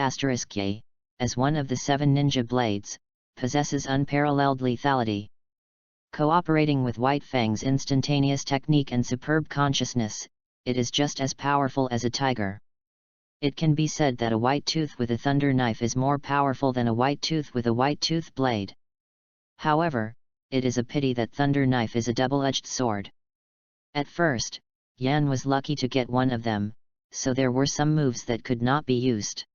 *K, as one of the 7 ninja blades, possesses unparalleled lethality. Cooperating with White Fang's instantaneous technique and superb consciousness, it is just as powerful as a tiger. It can be said that a white tooth with a thunder knife is more powerful than a white tooth with a white tooth blade. However, it is a pity that thunder knife is a double-edged sword. At first, Yan was lucky to get one of them, so there were some moves that could not be used.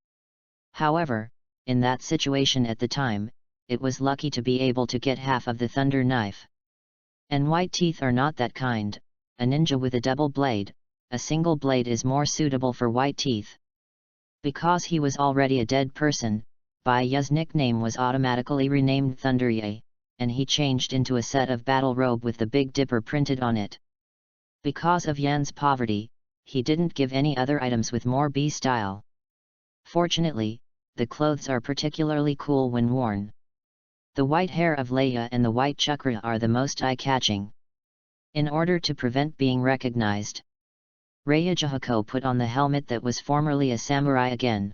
However, in that situation at the time, it was lucky to be able to get half of the thunder knife. And white teeth are not that kind. A ninja with a double blade, a single blade is more suitable for white teeth. Because he was already a dead person, Bai Ye's nickname was automatically renamed Thunder Ye, and he changed into a set of battle robe with the Big Dipper printed on it. Because of Yan's poverty, he didn't give any other items with more B style. Fortunately, the clothes are particularly cool when worn. The white hair of Leia and the white chakra are the most eye-catching. In order to prevent being recognized, Ryujihiko put on the helmet that was formerly a samurai again.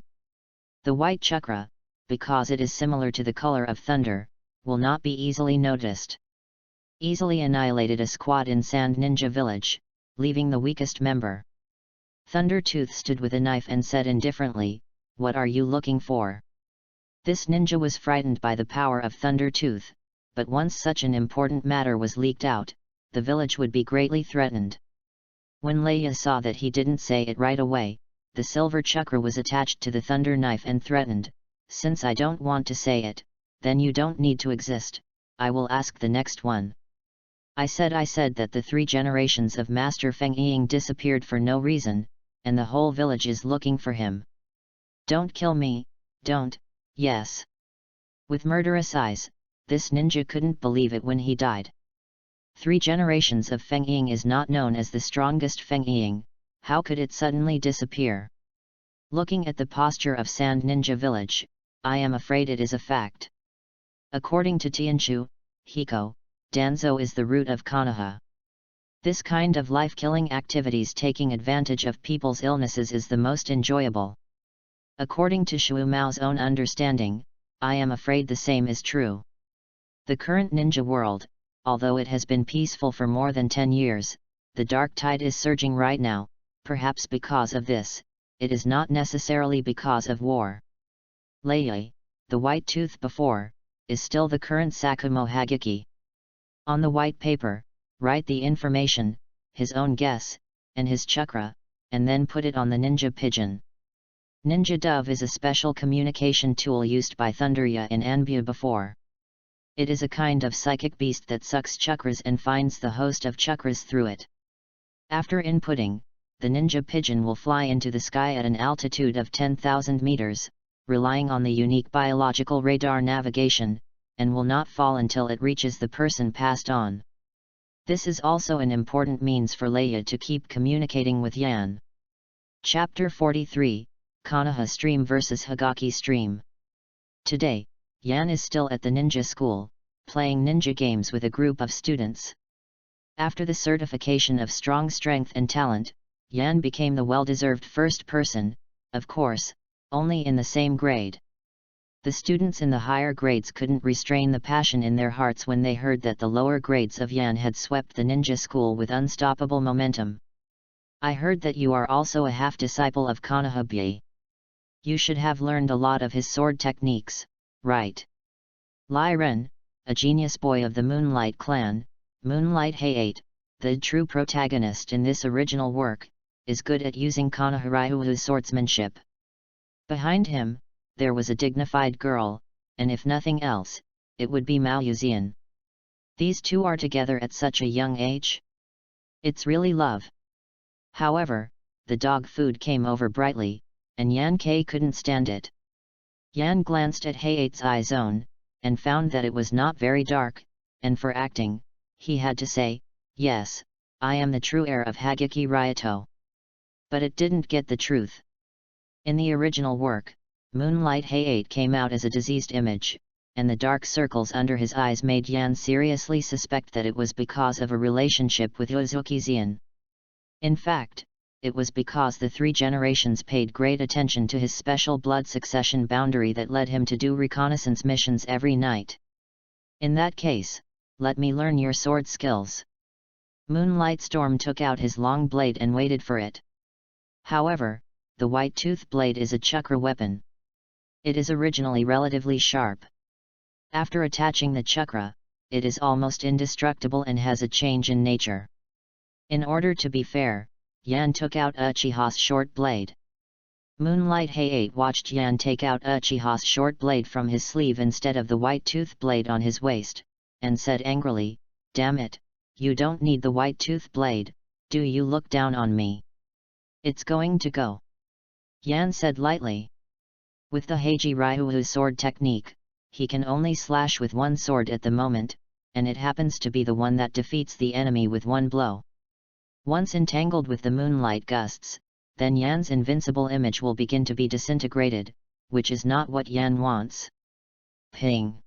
The white chakra, because it is similar to the color of thunder, will not be easily noticed. Easily annihilated a squad in Sand Ninja Village, leaving the weakest member. Thundertooth stood with a knife and said indifferently, "What are you looking for?" This ninja was frightened by the power of Thundertooth, but once such an important matter was leaked out, the village would be greatly threatened. When Leia saw that he didn't say it right away, the silver chakra was attached to the thunder knife and threatened, "Since I don't want to say it, then you don't need to exist, I will ask the next one." I said that the 3 generations of Master Feng Ying disappeared for no reason, and the whole village is looking for him. Don't kill me, don't, yes. With murderous eyes, this ninja couldn't believe it when he died. 3 generations of Feng Ying is not known as the strongest Feng Ying, how could it suddenly disappear? Looking at the posture of Sand Ninja Village, I am afraid it is a fact. According to Tianchu, Hiko, Danzo is the root of Konoha. This kind of life-killing activities taking advantage of people's illnesses is the most enjoyable. According to Shu Mao's own understanding, I am afraid the same is true. The current ninja world, although it has been peaceful for more than 10 years, the dark tide is surging right now, perhaps because of this, it is not necessarily because of war. Lei, the white tooth before, is still the current Sakumo Hageki. On the white paper, write the information, his own guess, and his chakra, and then put it on the ninja pigeon. Ninja Dove is a special communication tool used by Thunderya in Anbu before. It is a kind of psychic beast that sucks chakras and finds the host of chakras through it. After inputting, the ninja pigeon will fly into the sky at an altitude of 10,000 meters, relying on the unique biological radar navigation, and will not fall until it reaches the person passed on. This is also an important means for Leia to keep communicating with Yan. Chapter 43, Konoha Stream vs Hagaki Stream. Today, Yan is still at the ninja school, playing ninja games with a group of students. After the certification of strong strength and talent, Yan became the well-deserved first person, of course, only in the same grade. The students in the higher grades couldn't restrain the passion in their hearts when they heard that the lower grades of Yan had swept the ninja school with unstoppable momentum. I heard that you are also a half-disciple of Konoha Byae. You should have learned a lot of his sword techniques, right? Lai Ren, a genius boy of the Moonlight clan, Moonlight Hayate, the true protagonist in this original work, is good at using Konoha Ryuu's swordsmanship. Behind him, there was a dignified girl, and if nothing else, it would be Mao Yuzian. These two are together at such a young age? It's really love. However, the dog food came over brightly, and Yan Kei couldn't stand it. Yan glanced at Hayate's eye zone, and found that it was not very dark, and for acting, he had to say, "Yes, I am the true heir of Hageki Ryato." But it didn't get the truth. In the original work, Moonlight Hayate came out as a diseased image, and the dark circles under his eyes made Yan seriously suspect that it was because of a relationship with Uzuki Zian. In fact, it was because the 3 generations paid great attention to his special blood succession boundary that led him to do reconnaissance missions every night. In that case, let me learn your sword skills. Moonlight Storm took out his long blade and waited for it. However, the white tooth blade is a chakra weapon. It is originally relatively sharp. After attaching the chakra, it is almost indestructible and has a change in nature. In order to be fair, Yan took out Uchiha's short blade. Moonlight Hayate watched Yan take out Uchiha's short blade from his sleeve instead of the white tooth blade on his waist, and said angrily, "Damn it, you don't need the white tooth blade, do you look down on me? It's going to go." Yan said lightly. With the Heiji Ryuu's sword technique, he can only slash with one sword at the moment, and it happens to be the one that defeats the enemy with one blow. Once entangled with the moonlight gusts, then Yan's invincible image will begin to be disintegrated, which is not what Yan wants. Ping!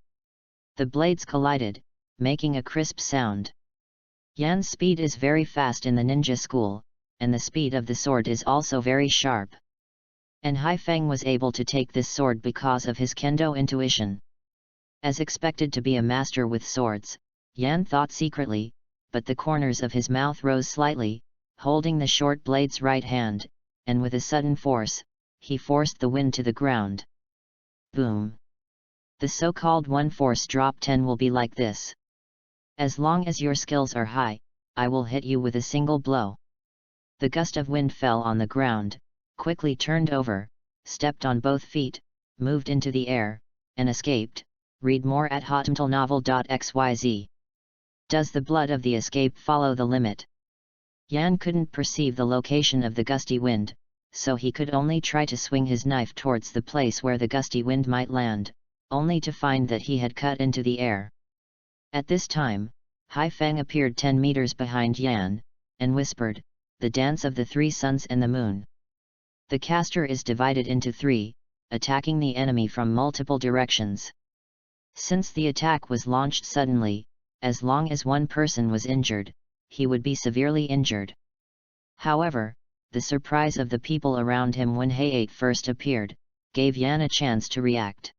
The blades collided, making a crisp sound. Yan's speed is very fast in the ninja school, and the speed of the sword is also very sharp. And Haifeng was able to take this sword because of his kendo intuition. As expected to be a master with swords, Yan thought secretly, but the corners of his mouth rose slightly, holding the short blade's right hand, and with a sudden force, he forced the wind to the ground. Boom! The so-called one-force drop 10 will be like this. As long as your skills are high, I will hit you with a single blow. The gust of wind fell on the ground, quickly turned over, stepped on both feet, moved into the air, and escaped. Read more at hotmtlnovel.xyz. Does the blood of the escape follow the limit? Yan couldn't perceive the location of the gusty wind, so he could only try to swing his knife towards the place where the gusty wind might land, only to find that he had cut into the air. At this time, Haifeng appeared 10 meters behind Yan, and whispered, "The dance of the 3 suns and the moon." The caster is divided into 3, attacking the enemy from multiple directions. Since the attack was launched suddenly, as long as one person was injured, he would be severely injured. However, the surprise of the people around him when Hayate first appeared, gave Yan a chance to react.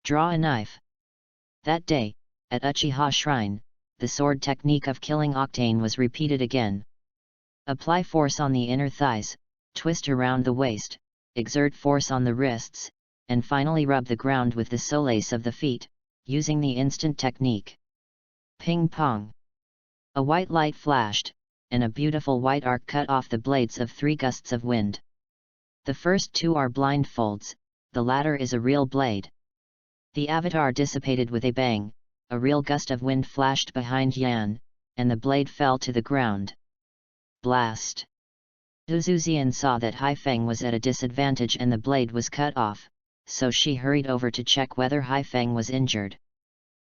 Draw a knife. That day, at Uchiha Shrine, the sword technique of killing Octane was repeated again. Apply force on the inner thighs, twist around the waist, exert force on the wrists, and finally rub the ground with the soles of the feet, using the instant technique. Ping pong. A white light flashed, and a beautiful white arc cut off the blades of 3 gusts of wind. The first 2 are blindfolds, the latter is a real blade. The avatar dissipated with a bang, a real gust of wind flashed behind Yan, and the blade fell to the ground. Blast! Zuzian saw that Haifeng was at a disadvantage and the blade was cut off, so she hurried over to check whether Haifeng was injured.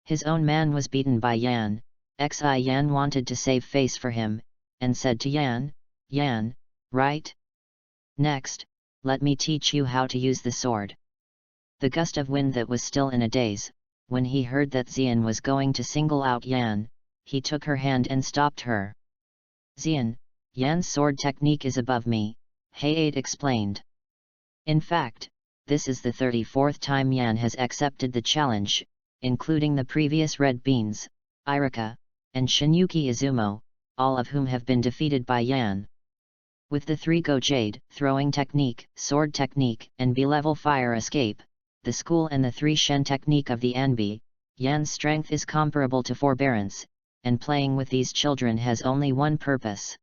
His own man was beaten by Yan. Yan wanted to save face for him, and said to Yan, "Yan, right? Next, let me teach you how to use the sword." The gust of wind that was still in a daze, when he heard that Xian was going to single out Yan, he took her hand and stopped her. "Xian, Yan's sword technique is above me," Hayate explained. In fact, this is the 34th time Yan has accepted the challenge, including the previous Red Beans, Irika, and Shinyuki Izumo, all of whom have been defeated by Yan. With the 3 Go Jade, throwing technique, sword technique, and B-level fire escape, the school and the 3 Shen technique of the Anbi, Yan's strength is comparable to forbearance, and playing with these children has only one purpose.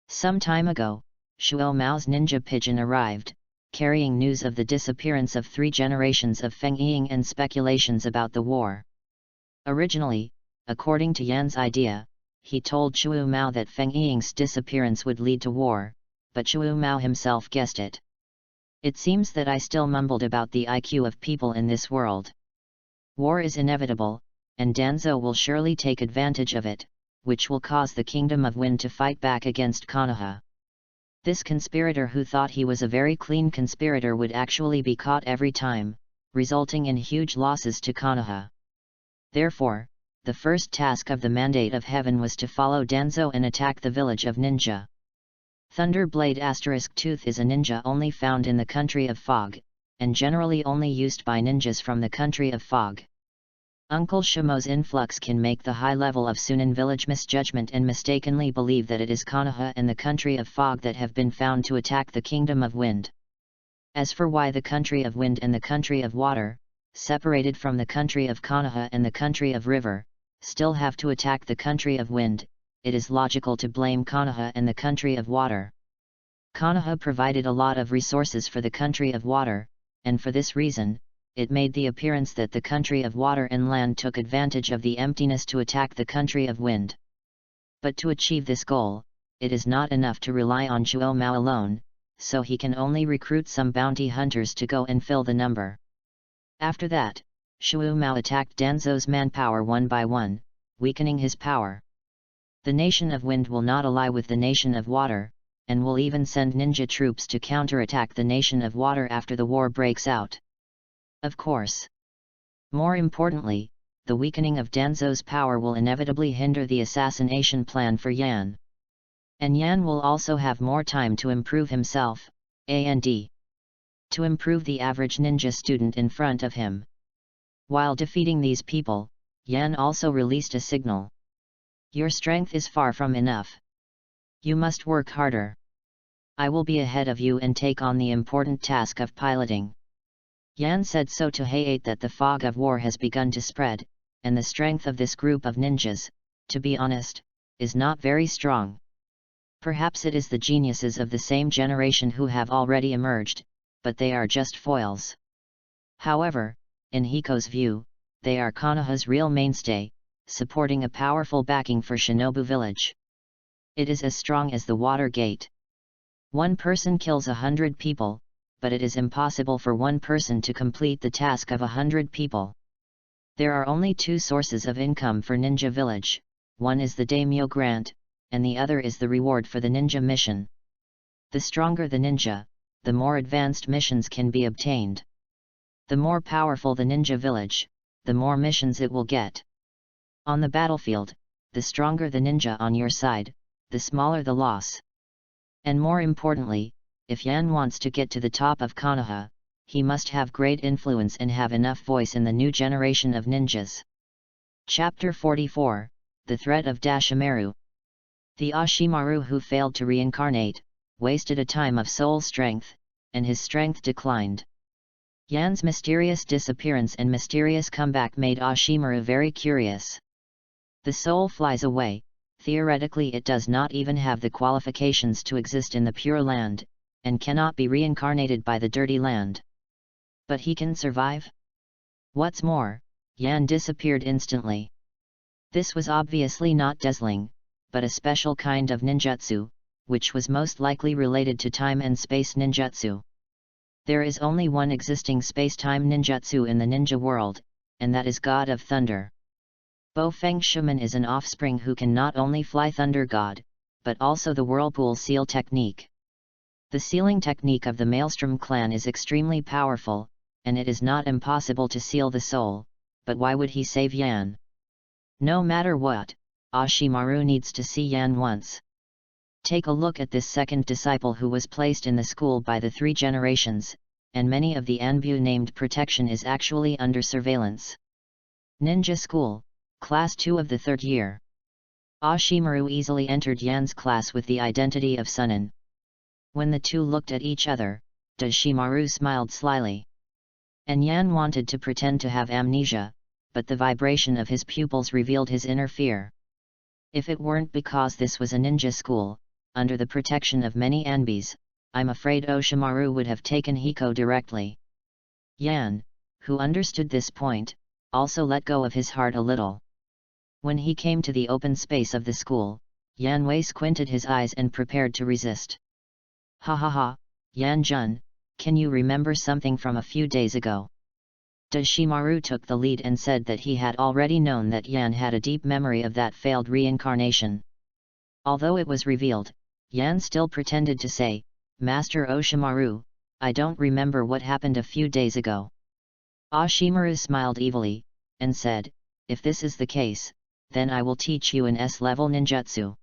Some time ago, Shuo Mao's ninja pigeon arrived, carrying news of the disappearance of 3 generations of Feng Ying and speculations about the war. Originally, according to Yan's idea, he told Shuo Mao that Feng Ying's disappearance would lead to war, but Shuo Mao himself guessed it. It seems that I still mumbled about the IQ of people in this world. War is inevitable, and Danzo will surely take advantage of it, which will cause the Kingdom of Wind to fight back against Konoha. This conspirator who thought he was a very clean conspirator would actually be caught every time, resulting in huge losses to Konoha. Therefore, the first task of the Mandate of Heaven was to follow Danzo and attack the village of Ninja. Thunderblade ** Tooth is a ninja only found in the country of Fog, and generally only used by ninjas from the country of Fog. Uncle Shimo's influx can make the high level of Sunan village misjudgment and mistakenly believe that it is Konoha and the country of Fog that have been found to attack the Kingdom of Wind. As for why the country of Wind and the country of Water, separated from the country of Konoha and the country of River, still have to attack the country of Wind, it is logical to blame Konoha and the country of Water. Konoha provided a lot of resources for the country of Water, and for this reason, it made the appearance that the country of Water and Land took advantage of the emptiness to attack the country of Wind. But to achieve this goal, it is not enough to rely on Shuo Mao alone, so he can only recruit some bounty hunters to go and fill the number. After that, Shuo Mao attacked Danzo's manpower one by one, weakening his power. The Nation of Wind will not ally with the Nation of Water, and will even send ninja troops to counterattack the Nation of Water after the war breaks out. Of course. More importantly, the weakening of Danzo's power will inevitably hinder the assassination plan for Yan. And Yan will also have more time to improve himself, and to improve the average ninja student in front of him. While defeating these people, Yan also released a signal. Your strength is far from enough. You must work harder. I will be ahead of you and take on the important task of piloting. Yan said so to Hayate that the fog of war has begun to spread, and the strength of this group of ninjas, to be honest, is not very strong. Perhaps it is the geniuses of the same generation who have already emerged, but they are just foils. However, in Hiko's view, they are Konoha's real mainstay, supporting a powerful backing for Shinobu Village. It is as strong as the Water Gate. One person kills 100 people, but it is impossible for one person to complete the task of 100 people. There are only 2 sources of income for Ninja Village, one is the daimyo grant, and the other is the reward for the ninja mission. The stronger the ninja, the more advanced missions can be obtained. The more powerful the ninja village, the more missions it will get. On the battlefield, the stronger the ninja on your side, the smaller the loss. And more importantly, if Yan wants to get to the top of Konoha, he must have great influence and have enough voice in the new generation of ninjas. Chapter 44, The Threat of Dashimaru. The Ashimaru who failed to reincarnate, wasted a time of soul strength, and his strength declined. Yan's mysterious disappearance and mysterious comeback made Ashimaru very curious. The soul flies away, theoretically it does not even have the qualifications to exist in the Pure Land, and cannot be reincarnated by the Dirty Land. But he can survive? What's more, Yan disappeared instantly. This was obviously not dazzling, but a special kind of ninjutsu, which was most likely related to time and space ninjutsu. There is only one existing space-time ninjutsu in the ninja world, and that is God of Thunder. Bo Feng Shaman is an offspring who can not only fly Thunder God, but also the Whirlpool Seal technique. The sealing technique of the Maelstrom clan is extremely powerful, and it is not impossible to seal the soul, but why would he save Yan? No matter what, Ashimaru needs to see Yan once. Take a look at this second disciple who was placed in the school by the 3 generations, and many of the Anbu named protection is actually under surveillance. Ninja School, Class 2 of the 3rd year. Ashimaru easily entered Yan's class with the identity of Sunin. When the two looked at each other, Dashimaru smiled slyly. And Yan wanted to pretend to have amnesia, but the vibration of his pupils revealed his inner fear. If it weren't because this was a ninja school, under the protection of many Anbis, I'm afraid Oshimaru would have taken Hiko directly. Yan, who understood this point, also let go of his heart a little. When he came to the open space of the school, Yan Wei squinted his eyes and prepared to resist. Ha ha ha, Yan Jun, can you remember something from a few days ago? Dashimaru took the lead and said that he had already known that Yan had a deep memory of that failed reincarnation. Although it was revealed, Yan still pretended to say, Master Oshimaru, I don't remember what happened a few days ago. Ashimaru smiled evilly, and said, if this is the case, then I will teach you an S-level ninjutsu.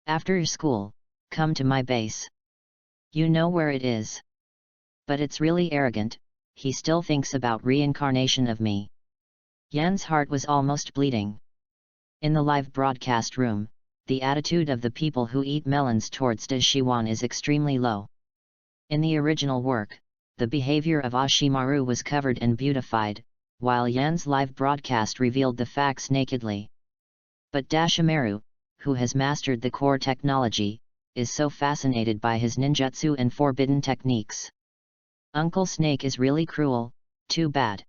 After school, come to my base. You know where it is. But it's really arrogant, he still thinks about reincarnation of me. Yan's heart was almost bleeding. In the live broadcast room, the attitude of the people who eat melons towards Dashiwan is extremely low. In the original work, the behavior of Ashimaru was covered and beautified, while Yan's live broadcast revealed the facts nakedly. But Dashimaru, who has mastered the core technology, is so fascinated by his ninjutsu and forbidden techniques. Uncle Snake is really cruel, too bad.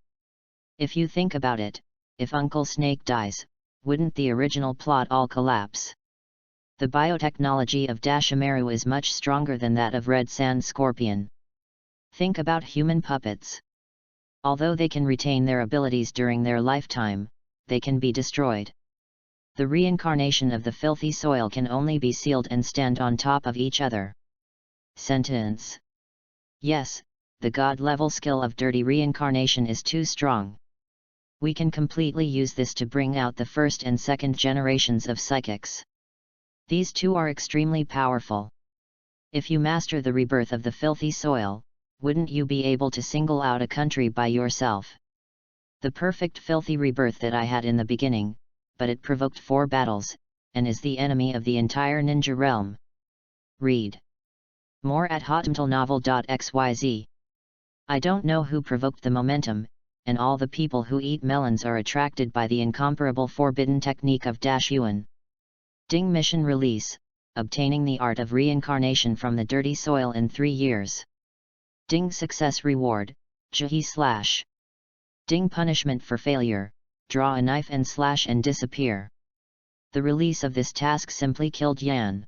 If you think about it, if Uncle Snake dies, wouldn't the original plot all collapse? The biotechnology of Dashimaru is much stronger than that of Red Sand Scorpion. Think about human puppets. Although they can retain their abilities during their lifetime, they can be destroyed. The reincarnation of the filthy soil can only be sealed and stand on top of each other. Sentence. Yes, the god-level skill of dirty reincarnation is too strong. We can completely use this to bring out the first and second generations of psychics. These two are extremely powerful. If you master the rebirth of the filthy soil, wouldn't you be able to single out a country by yourself? The perfect filthy rebirth that I had in the beginning, but it provoked 4 battles, and is the enemy of the entire ninja realm. Read more at hotmtlnovel.xyz. I don't know who provoked the momentum, and all the people who eat melons are attracted by the incomparable forbidden technique of Dashyuan. Ding mission release, obtaining the art of reincarnation from the dirty soil in 3 years. Ding success reward, Jahi/. Ding punishment for failure, draw a knife and slash and disappear. The release of this task simply killed Yan.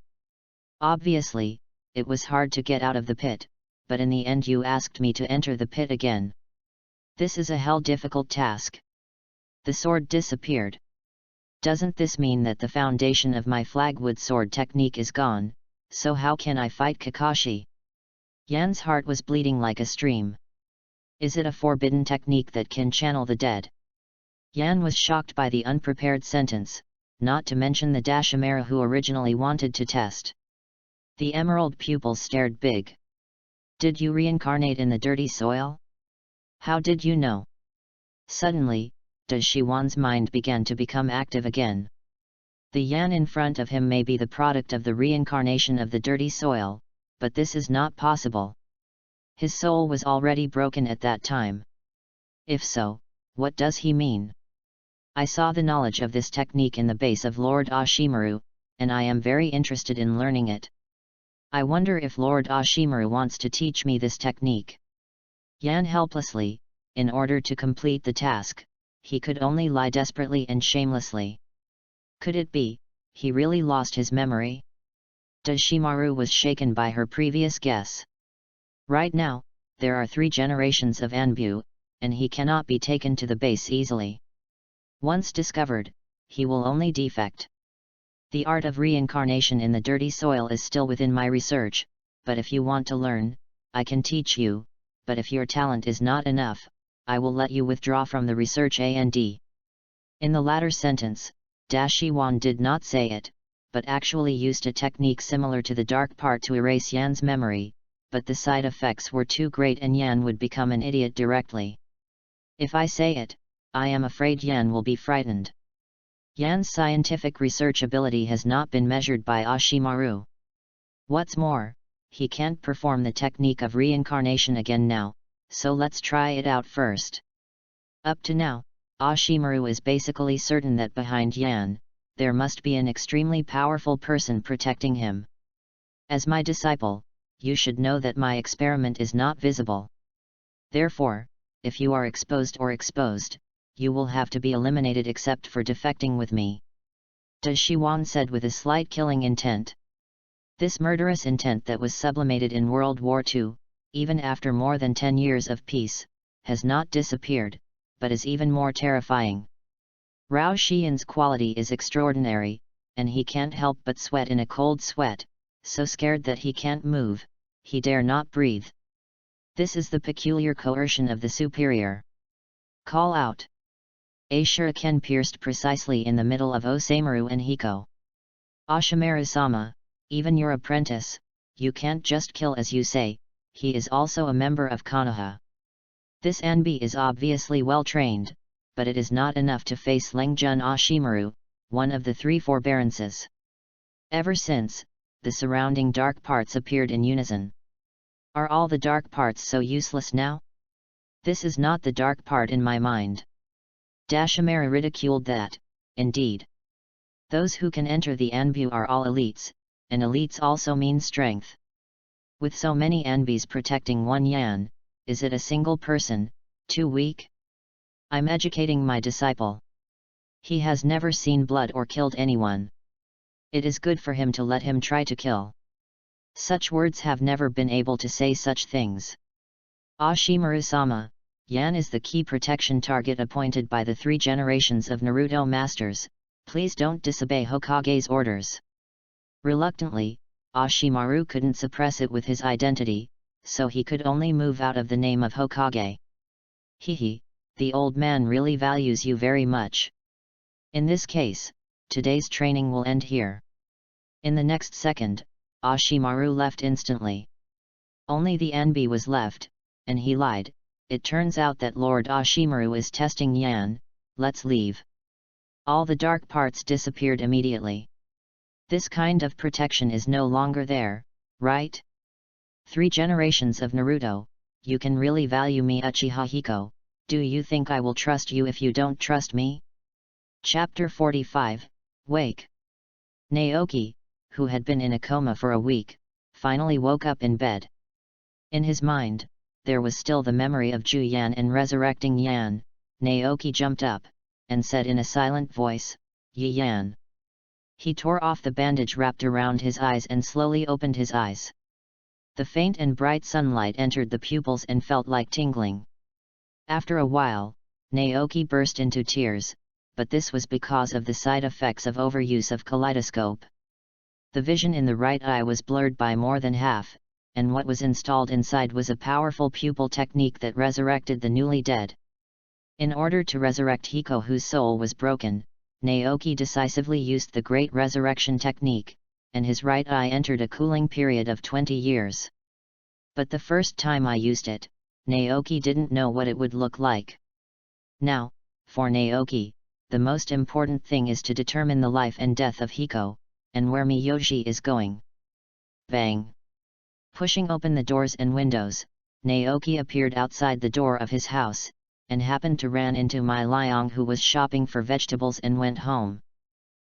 Obviously, it was hard to get out of the pit, but in the end you asked me to enter the pit again. This is a hell difficult task. The sword disappeared. Doesn't this mean that the foundation of my flagwood sword technique is gone, so how can I fight Kakashi? Yan's heart was bleeding like a stream. Is it a forbidden technique that can channel the dead? Yan was shocked by the unprepared sentence, not to mention the Dashimaru who originally wanted to test. The emerald pupils stared big. Did you reincarnate in the dirty soil? How did you know? Suddenly, Shiwan's mind began to become active again. The Yan in front of him may be the product of the reincarnation of the dirty soil, but this is not possible. His soul was already broken at that time. If so, what does he mean? I saw the knowledge of this technique in the base of Lord Ashimaru, and I am very interested in learning it. I wonder if Lord Ashimaru wants to teach me this technique. Yan helplessly, in order to complete the task, he could only lie desperately and shamelessly. Could it be, he really lost his memory? Dashimaru was shaken by her previous guess. Right now, there are 3 generations of Anbu, and he cannot be taken to the base easily. Once discovered, he will only defect. The art of reincarnation in the dirty soil is still within my research, but if you want to learn, I can teach you, but if your talent is not enough, I will let you withdraw from the research and. In the latter sentence, Dashiwan did not say it, but actually used a technique similar to the dark part to erase Yan's memory, but the side effects were too great and Yan would become an idiot directly. If I say it, I am afraid Yan will be frightened. Yan's scientific research ability has not been measured by Ashimaru. What's more, he can't perform the technique of reincarnation again now, so let's try it out first. Up to now, Ashimaru is basically certain that behind Yan, there must be an extremely powerful person protecting him. As my disciple, you should know that my experiment is not visible. Therefore, if you are exposed, you will have to be eliminated except for defecting with me. Dashiwan said with a slight killing intent. This murderous intent that was sublimated in World War II, even after more than 10 years of peace, has not disappeared, but is even more terrifying. Rao Xian's quality is extraordinary, and he can't help but sweat in a cold sweat, so scared that he can't move, he dare not breathe. This is the peculiar coercion of the superior. Call out. A shuriken pierced precisely in the middle of Osamaru and Hiko. Ashimaru-sama, even your apprentice, you can't just kill as you say, he is also a member of Konoha. This Anbi is obviously well trained, but it is not enough to face Lengjun Ashimaru, one of the 3 forbearances. Ever since, the surrounding dark parts appeared in unison. Are all the dark parts so useless now? This is not the dark part in my mind. Dashimaru ridiculed that, indeed. Those who can enter the Anbu are all elites, and elites also mean strength. With so many Anbis protecting one Yan, is it a single person, too weak? I'm educating my disciple. He has never seen blood or killed anyone. It is good for him to let him try to kill. Such words have never been able to say such things. Ashimaru-sama, Yan is the key protection target appointed by the 3 generations of Naruto masters, please don't disobey Hokage's orders. Reluctantly, Ashimaru couldn't suppress it with his identity, so he could only move out of the name of Hokage. Hehe, the old man really values you very much. In this case, today's training will end here. In the next second, Ashimaru left instantly. Only the Anbi was left, and he lied. It turns out that Lord Ashimaru is testing Yan, let's leave. All the dark parts disappeared immediately. This kind of protection is no longer there, right? 3 generations of Naruto, you can really value me Uchiha Hiko, do you think I will trust you if you don't trust me? Chapter 45, Wake. Naoki, who had been in a coma for a week, finally woke up in bed. In his mind, there was still the memory of Ju Yan and resurrecting Yan. Naoki jumped up, and said in a silent voice, Yi Yan. He tore off the bandage wrapped around his eyes and slowly opened his eyes. The faint and bright sunlight entered the pupils and felt like tingling. After a while, Naoki burst into tears, but this was because of the side effects of overuse of kaleidoscope. The vision in the right eye was blurred by more than half, and what was installed inside was a powerful pupil technique that resurrected the newly dead. In order to resurrect Hiko, whose soul was broken, Naoki decisively used the Great Resurrection technique, and his right eye entered a cooling period of 20 years. But the first time I used it, Naoki didn't know what it would look like. Now, for Naoki, the most important thing is to determine the life and death of Hiko, and where Miyoshi is going. Bang! Pushing open the doors and windows, Naoki appeared outside the door of his house, and happened to ran into Mai Liang, who was shopping for vegetables, and went home.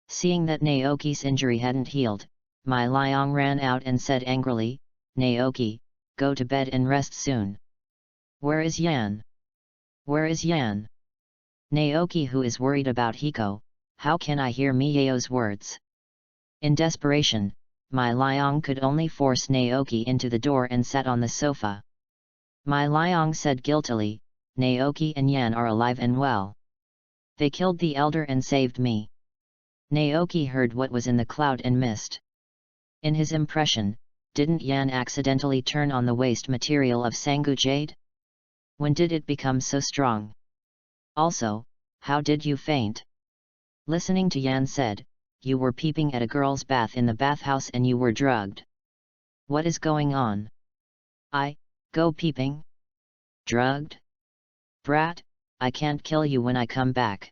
Seeing that Naoki's injury hadn't healed, Mai Liang ran out and said angrily, "Naoki, go to bed and rest soon." "Where is Yan? Where is Yan?" Naoki, who is worried about Hiko, "How can I hear Miyo's words?" In desperation, Mai Liang could only force Naoki into the door and sat on the sofa. Mai Liang said guiltily, "Naoki and Yan are alive and well. They killed the elder and saved me." Naoki heard what was in the cloud and mist. In his impression, didn't Yan accidentally turn on the waste material of Sangu Jade? When did it become so strong? Also, how did you faint? Listening to Yan said, "You were peeping at a girl's bath in the bathhouse and you were drugged. What is going on?" "I, go peeping? Drugged? Brat, I can't kill you when I come back.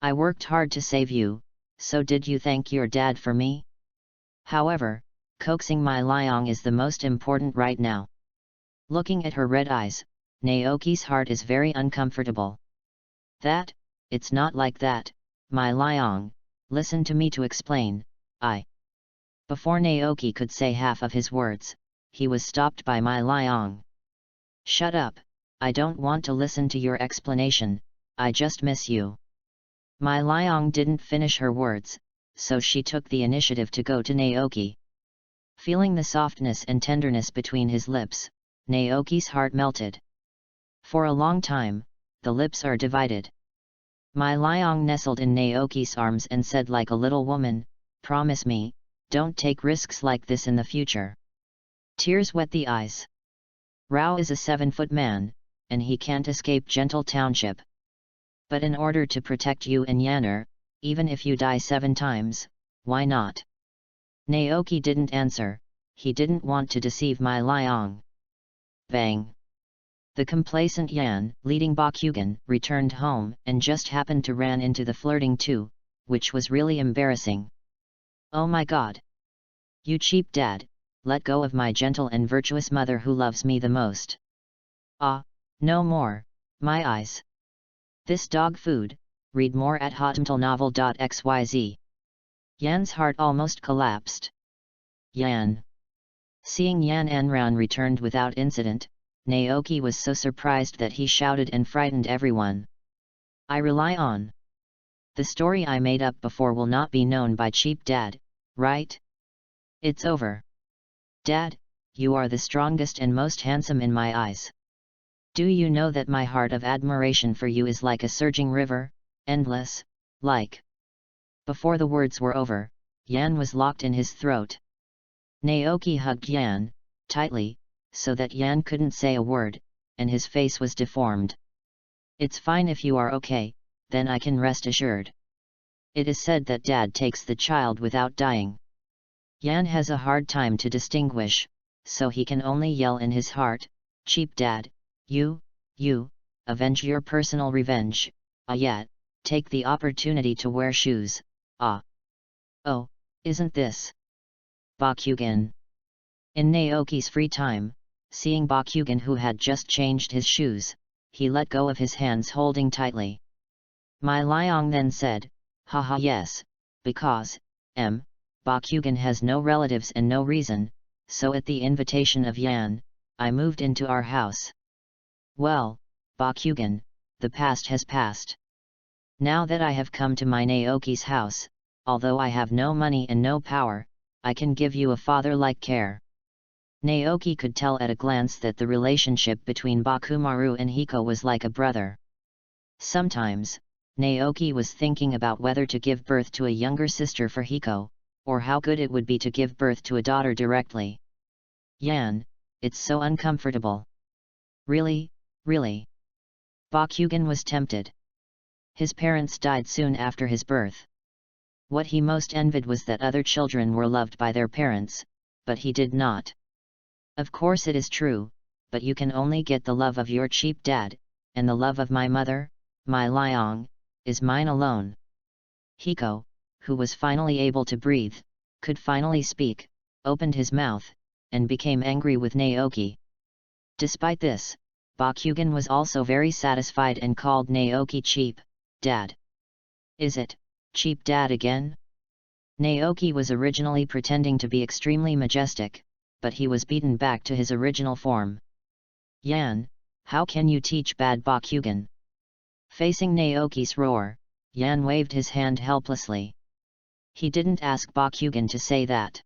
I worked hard to save you, so did you thank your dad for me?" However, coaxing Mai Liang is the most important right now. Looking at her red eyes, Naoki's heart is very uncomfortable. It's not like that, Mai Liang, listen to me to explain, Before Naoki could say half of his words, he was stopped by Mai Liang. "Shut up, I don't want to listen to your explanation, I just miss you." Mai Liang didn't finish her words, so she took the initiative to go to Naoki. Feeling the softness and tenderness between his lips, Naoki's heart melted. For a long time, the lips are divided. Mai Liang nestled in Naoki's arms and said like a little woman, "Promise me, don't take risks like this in the future." Tears wet the eyes. Rao is a 7-foot man, and he can't escape Gentle Township. But in order to protect you and Yanner, even if you die 7 times, why not? Naoki didn't answer, he didn't want to deceive Mai Liang. Bang! The complacent Yan, leading Bakugan, returned home, and just happened to ran into the flirting too, which was really embarrassing. "Oh my god! You cheap dad, let go of my gentle and virtuous mother who loves me the most. Ah, no more, my eyes. This dog food." Read more at hotmtlnovel.xyz. Yan's heart almost collapsed. Yan. Seeing Yan Enran returned without incident, Naoki was so surprised that he shouted and frightened everyone. "I rely on. The story I made up before will not be known by cheap dad, right? It's over. Dad, you are the strongest and most handsome in my eyes. Do you know that my heart of admiration for you is like a surging river, endless, like..." Before the words were over, Yan was locked in his throat. Naoki hugged Yan, tightly, so that Yan couldn't say a word, and his face was deformed. "It's fine if you are okay, then I can rest assured. It is said that dad takes the child without dying." Yan has a hard time to distinguish, so he can only yell in his heart, "Cheap dad, you, avenge your personal revenge, yet, take the opportunity to wear shoes, Oh, isn't this Bakugan?" In Naoki's free time, seeing Bakugan who had just changed his shoes, he let go of his hands holding tightly. Mai Liang then said, "Haha yes, because, Bakugan has no relatives and no reason, so at the invitation of Yan, I moved into our house. Well, Bakugan, the past has passed. Now that I have come to my Naoki's house, although I have no money and no power, I can give you a father-like care." Naoki could tell at a glance that the relationship between Bakumaru and Hiko was like a brother. Sometimes, Naoki was thinking about whether to give birth to a younger sister for Hiko, or how good it would be to give birth to a daughter directly. "Yan, it's so uncomfortable." Really? Bakugan was tempted. His parents died soon after his birth. What he most envied was that other children were loved by their parents, but he did not. Of course it is true, but you can only get the love of your cheap dad, and the love of my mother, my Liang, is mine alone. Hiko, who was finally able to breathe, could finally speak, opened his mouth, and became angry with Naoki. Despite this, Bakugan was also very satisfied and called Naoki cheap dad. Is it cheap dad again? Naoki was originally pretending to be extremely majestic, but he was beaten back to his original form. Yan, how can you teach bad Bakugan? Facing Naoki's roar, Yan waved his hand helplessly. He didn't ask Bakugan to say that.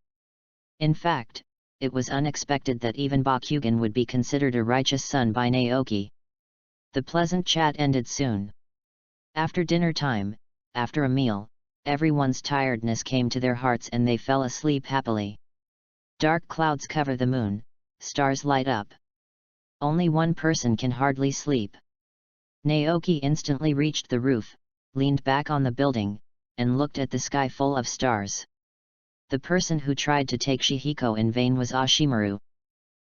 In fact, it was unexpected that even Bakugan would be considered a righteous son by Naoki. The pleasant chat ended soon. After dinner time, after a meal, everyone's tiredness came to their hearts and they fell asleep happily. Dark clouds cover the moon, stars light up. Only one person can hardly sleep. Naoki instantly reached the roof, leaned back on the building, and looked at the sky full of stars. The person who tried to take Shihiko in vain was Ashimaru.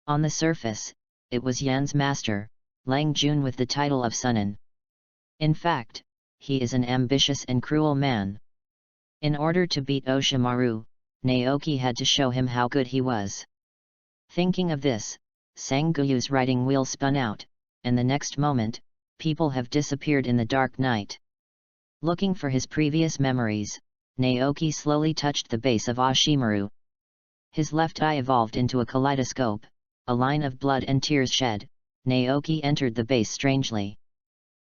On the surface, it was Yan's master, Lang Jun with the title of Sunin. In fact, he is an ambitious and cruel man. In order to beat Oshimaru, Naoki had to show him how good he was. Thinking of this, Sanguyu's writing wheel spun out, and the next moment, people have disappeared in the dark night. Looking for his previous memories, Naoki slowly touched the base of Ashimaru. His left eye evolved into a kaleidoscope, a line of blood and tears shed. Naoki entered the base strangely.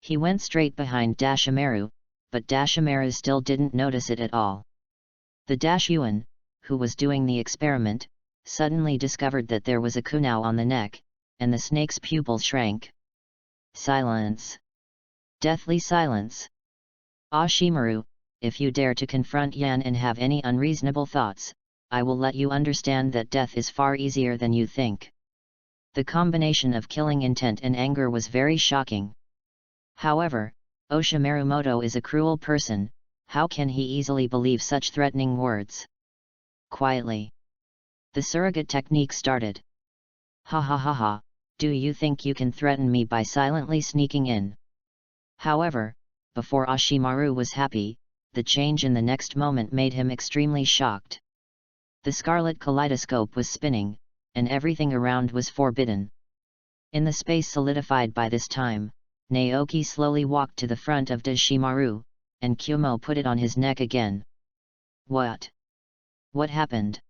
He went straight behind Dashimaru, but Dashimaru still didn't notice it at all. The Dashyuan, who was doing the experiment, suddenly discovered that there was a kunao on the neck, and the snake's pupil shrank. Silence. Deathly silence. Ashimaru, if you dare to confront Yan and have any unreasonable thoughts, I will let you understand that death is far easier than you think. The combination of killing intent and anger was very shocking. However, Oshimaru is a cruel person, how can he easily believe such threatening words? Quietly. The surrogate technique started. Ha ha ha ha, do you think you can threaten me by silently sneaking in? However, before Ashimaru was happy, the change in the next moment made him extremely shocked. The scarlet kaleidoscope was spinning, and everything around was forbidden. In the space solidified by this time, Naoki slowly walked to the front of Dashimaru, and Kumo put it on his neck again. What? What happened?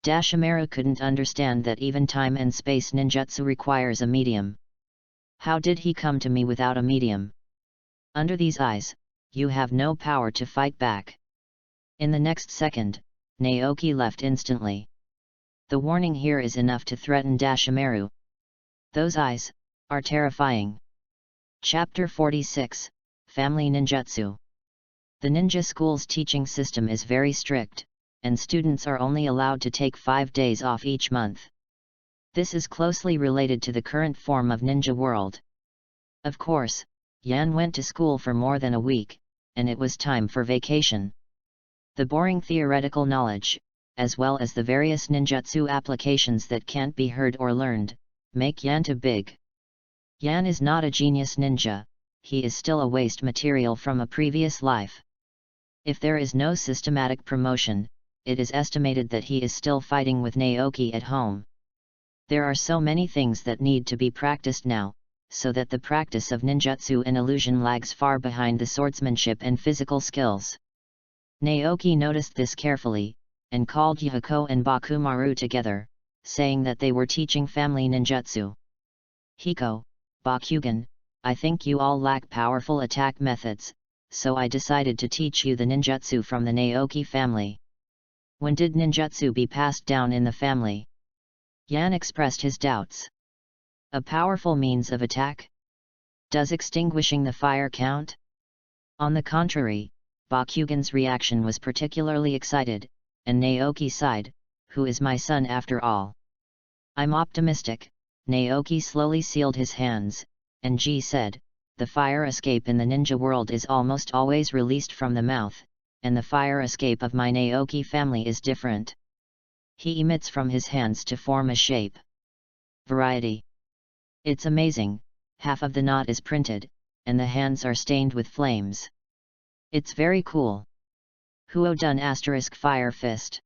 Dashimaru couldn't understand that even time and space ninjutsu requires a medium. How did he come to me without a medium? Under these eyes, you have no power to fight back. In the next second, Naoki left instantly. The warning here is enough to threaten Dashimaru. Those eyes are terrifying. Chapter 46, Family Ninjutsu. The ninja school's teaching system is very strict, and students are only allowed to take 5 days off each month. This is closely related to the current form of ninja world. Of course, Yan went to school for more than a week, and it was time for vacation. The boring theoretical knowledge, as well as the various ninjutsu applications that can't be heard or learned, make Yan too big. Yan is not a genius ninja, he is still a waste material from a previous life. If there is no systematic promotion, it is estimated that he is still fighting with Naoki at home. There are so many things that need to be practiced now, so that the practice of ninjutsu and illusion lags far behind the swordsmanship and physical skills. Naoki noticed this carefully, and called Yuhiko and Bakumaru together, saying that they were teaching family ninjutsu. Hiko, Bakugan, I think you all lack powerful attack methods, so I decided to teach you the ninjutsu from the Naoki family. When did ninjutsu be passed down in the family? Yan expressed his doubts. A powerful means of attack? Does extinguishing the fire count? On the contrary, Bakugan's reaction was particularly excited, and Naoki sighed, who is my son after all? I'm optimistic. Naoki slowly sealed his hands, and Ji said, the fire escape in the ninja world is almost always released from the mouth, and the fire escape of my Naoki family is different. He emits from his hands to form a shape. Variety. It's amazing, half of the knot is printed, and the hands are stained with flames. It's very cool. Huo done * fire fist.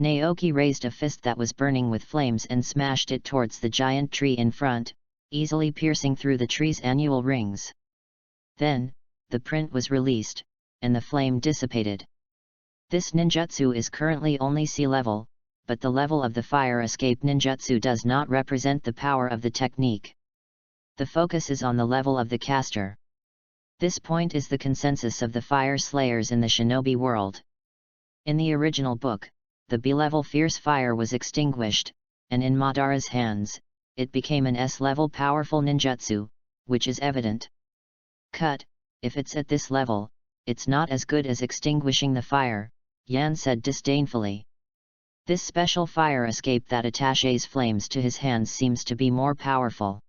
Naoki raised a fist that was burning with flames and smashed it towards the giant tree in front, easily piercing through the tree's annual rings. Then, the print was released, and the flame dissipated. This ninjutsu is currently only sea level, but the level of the fire escape ninjutsu does not represent the power of the technique. The focus is on the level of the caster. This point is the consensus of the fire slayers in the shinobi world. In the original book, the B-level fierce fire was extinguished, and in Madara's hands, it became an S-level powerful ninjutsu, which is evident. Cut, if it's at this level, it's not as good as extinguishing the fire, Yan said disdainfully. This special fire escape that attaches flames to his hands seems to be more powerful.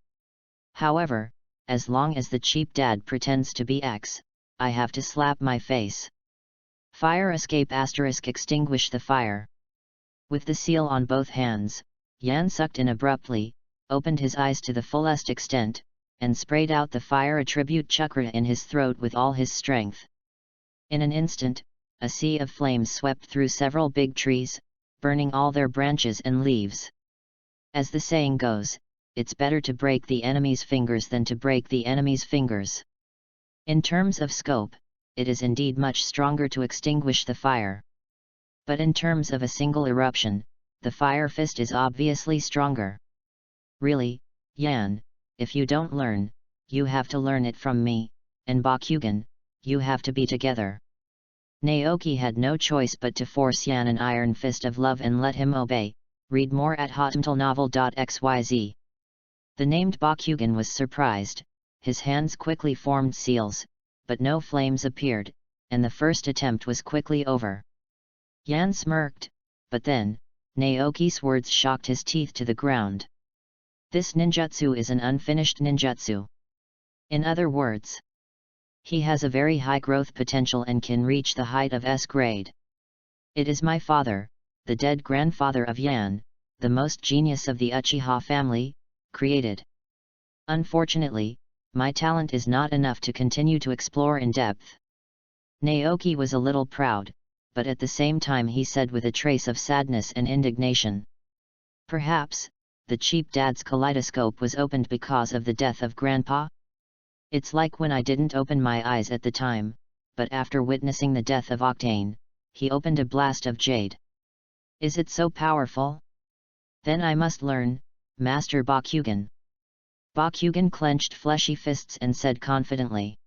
However, as long as the cheap dad pretends to be X, I have to slap my face. Fire escape * extinguish the fire. With the seal on both hands, Yan sucked in abruptly, opened his eyes to the fullest extent, and sprayed out the fire attribute chakra in his throat with all his strength. In an instant, a sea of flames swept through several big trees, burning all their branches and leaves. As the saying goes, it's better to break the enemy's fingers than to break the enemy's fingers. In terms of scope, it is indeed much stronger to extinguish the fire. But in terms of a single eruption, the fire fist is obviously stronger. Really, Yan, if you don't learn, you have to learn it from me, and Bakugan, you have to be together. Naoki had no choice but to force Yan an iron fist of love and let him obey. Read more at hotmtlnovel.xyz. The named Bakugan was surprised, his hands quickly formed seals, but no flames appeared, and the first attempt was quickly over. Yan smirked, but then, Naoki's words shocked his teeth to the ground. This ninjutsu is an unfinished ninjutsu. In other words, he has a very high growth potential and can reach the height of S grade. It is my father, the dead grandfather of Yan, the most genius of the Uchiha family, created. Unfortunately, my talent is not enough to continue to explore in depth. Naoki was a little proud, but at the same time he said with a trace of sadness and indignation. Perhaps, the cheap dad's kaleidoscope was opened because of the death of Grandpa? It's like when I didn't open my eyes at the time, but after witnessing the death of Octane, he opened a blast of jade. Is it so powerful? Then I must learn, Master Bakugan. Bakugan clenched fleshy fists and said confidently.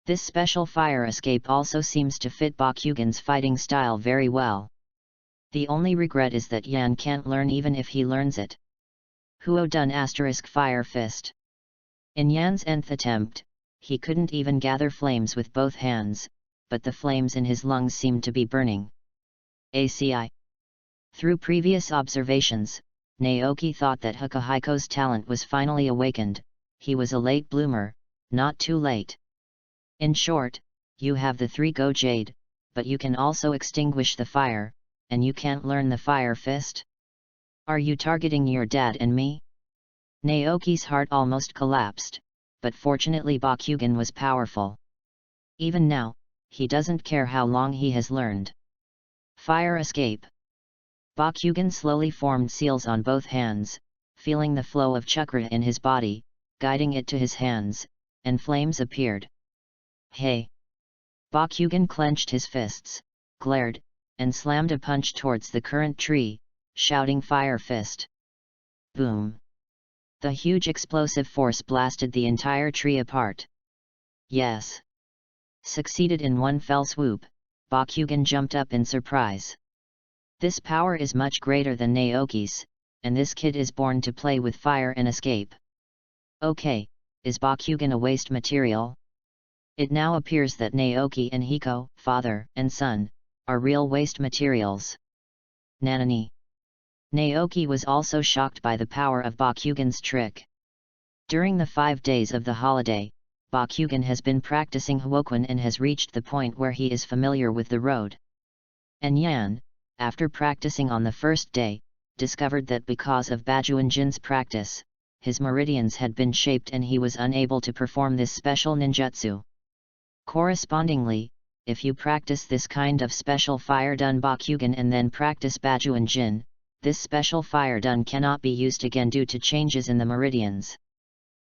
This special fire escape also seems to fit Bakugan's fighting style very well. The only regret is that Yan can't learn even if he learns it. Huo done * fire fist. In Yan's nth attempt, he couldn't even gather flames with both hands, but the flames in his lungs seemed to be burning. ACI. Through previous observations, Naoki thought that Hokage's talent was finally awakened. He was a late bloomer, not too late. In short, you have the 3-go jade, but you can also extinguish the fire, and you can't learn the fire fist? Are you targeting your dad and me? Naoki's heart almost collapsed, but fortunately Bakugan was powerful. Even now, he doesn't care how long he has learned. Fire escape. Bakugan slowly formed seals on both hands, feeling the flow of chakra in his body, guiding it to his hands, and flames appeared. Hey! Bakugan clenched his fists, glared, and slammed a punch towards the current tree, shouting fire fist. Boom! The huge explosive force blasted the entire tree apart. Yes! Succeeded in one fell swoop, Bakugan jumped up in surprise. This power is much greater than Naoki's, and this kid is born to play with fire and escape. Okay, is Bakugan a waste material? It now appears that Naoki and Hiko, father and son, are real waste materials. Nanani. Naoki was also shocked by the power of Bakugan's trick. During the 5 days of the holiday, Bakugan has been practicing Hwoken and has reached the point where he is familiar with the road. And Yan, after practicing on the first day, discovered that because of Bajuan Jin's practice, his meridians had been shaped and he was unable to perform this special ninjutsu. Correspondingly, if you practice this kind of special fire dun Bakugan and then practice Bajuan Jin, this special fire dun cannot be used again due to changes in the meridians.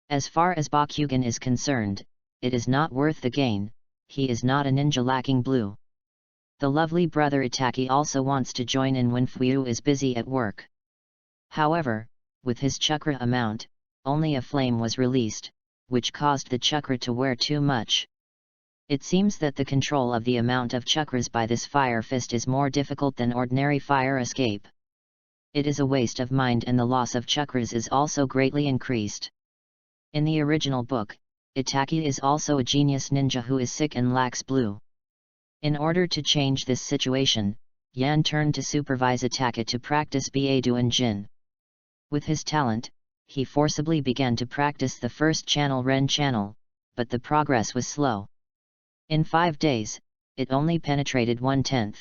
As far as Bakugan is concerned, it is not worth the gain, he is not a ninja lacking blue. The lovely brother Itaki also wants to join in when Fuyu is busy at work. However, with his chakra amount, only a flame was released, which caused the chakra to wear too much. It seems that the control of the amount of chakras by this fire fist is more difficult than ordinary fire escape. It is a waste of mind and the loss of chakras is also greatly increased. In the original book, Itaki is also a genius ninja who is sick and lacks blue. In order to change this situation, Yan turned to supervise Itaki to practice Bajuan Jin. With his talent, he forcibly began to practice the first channel Ren channel, but the progress was slow. In 5 days, it only penetrated 1/10.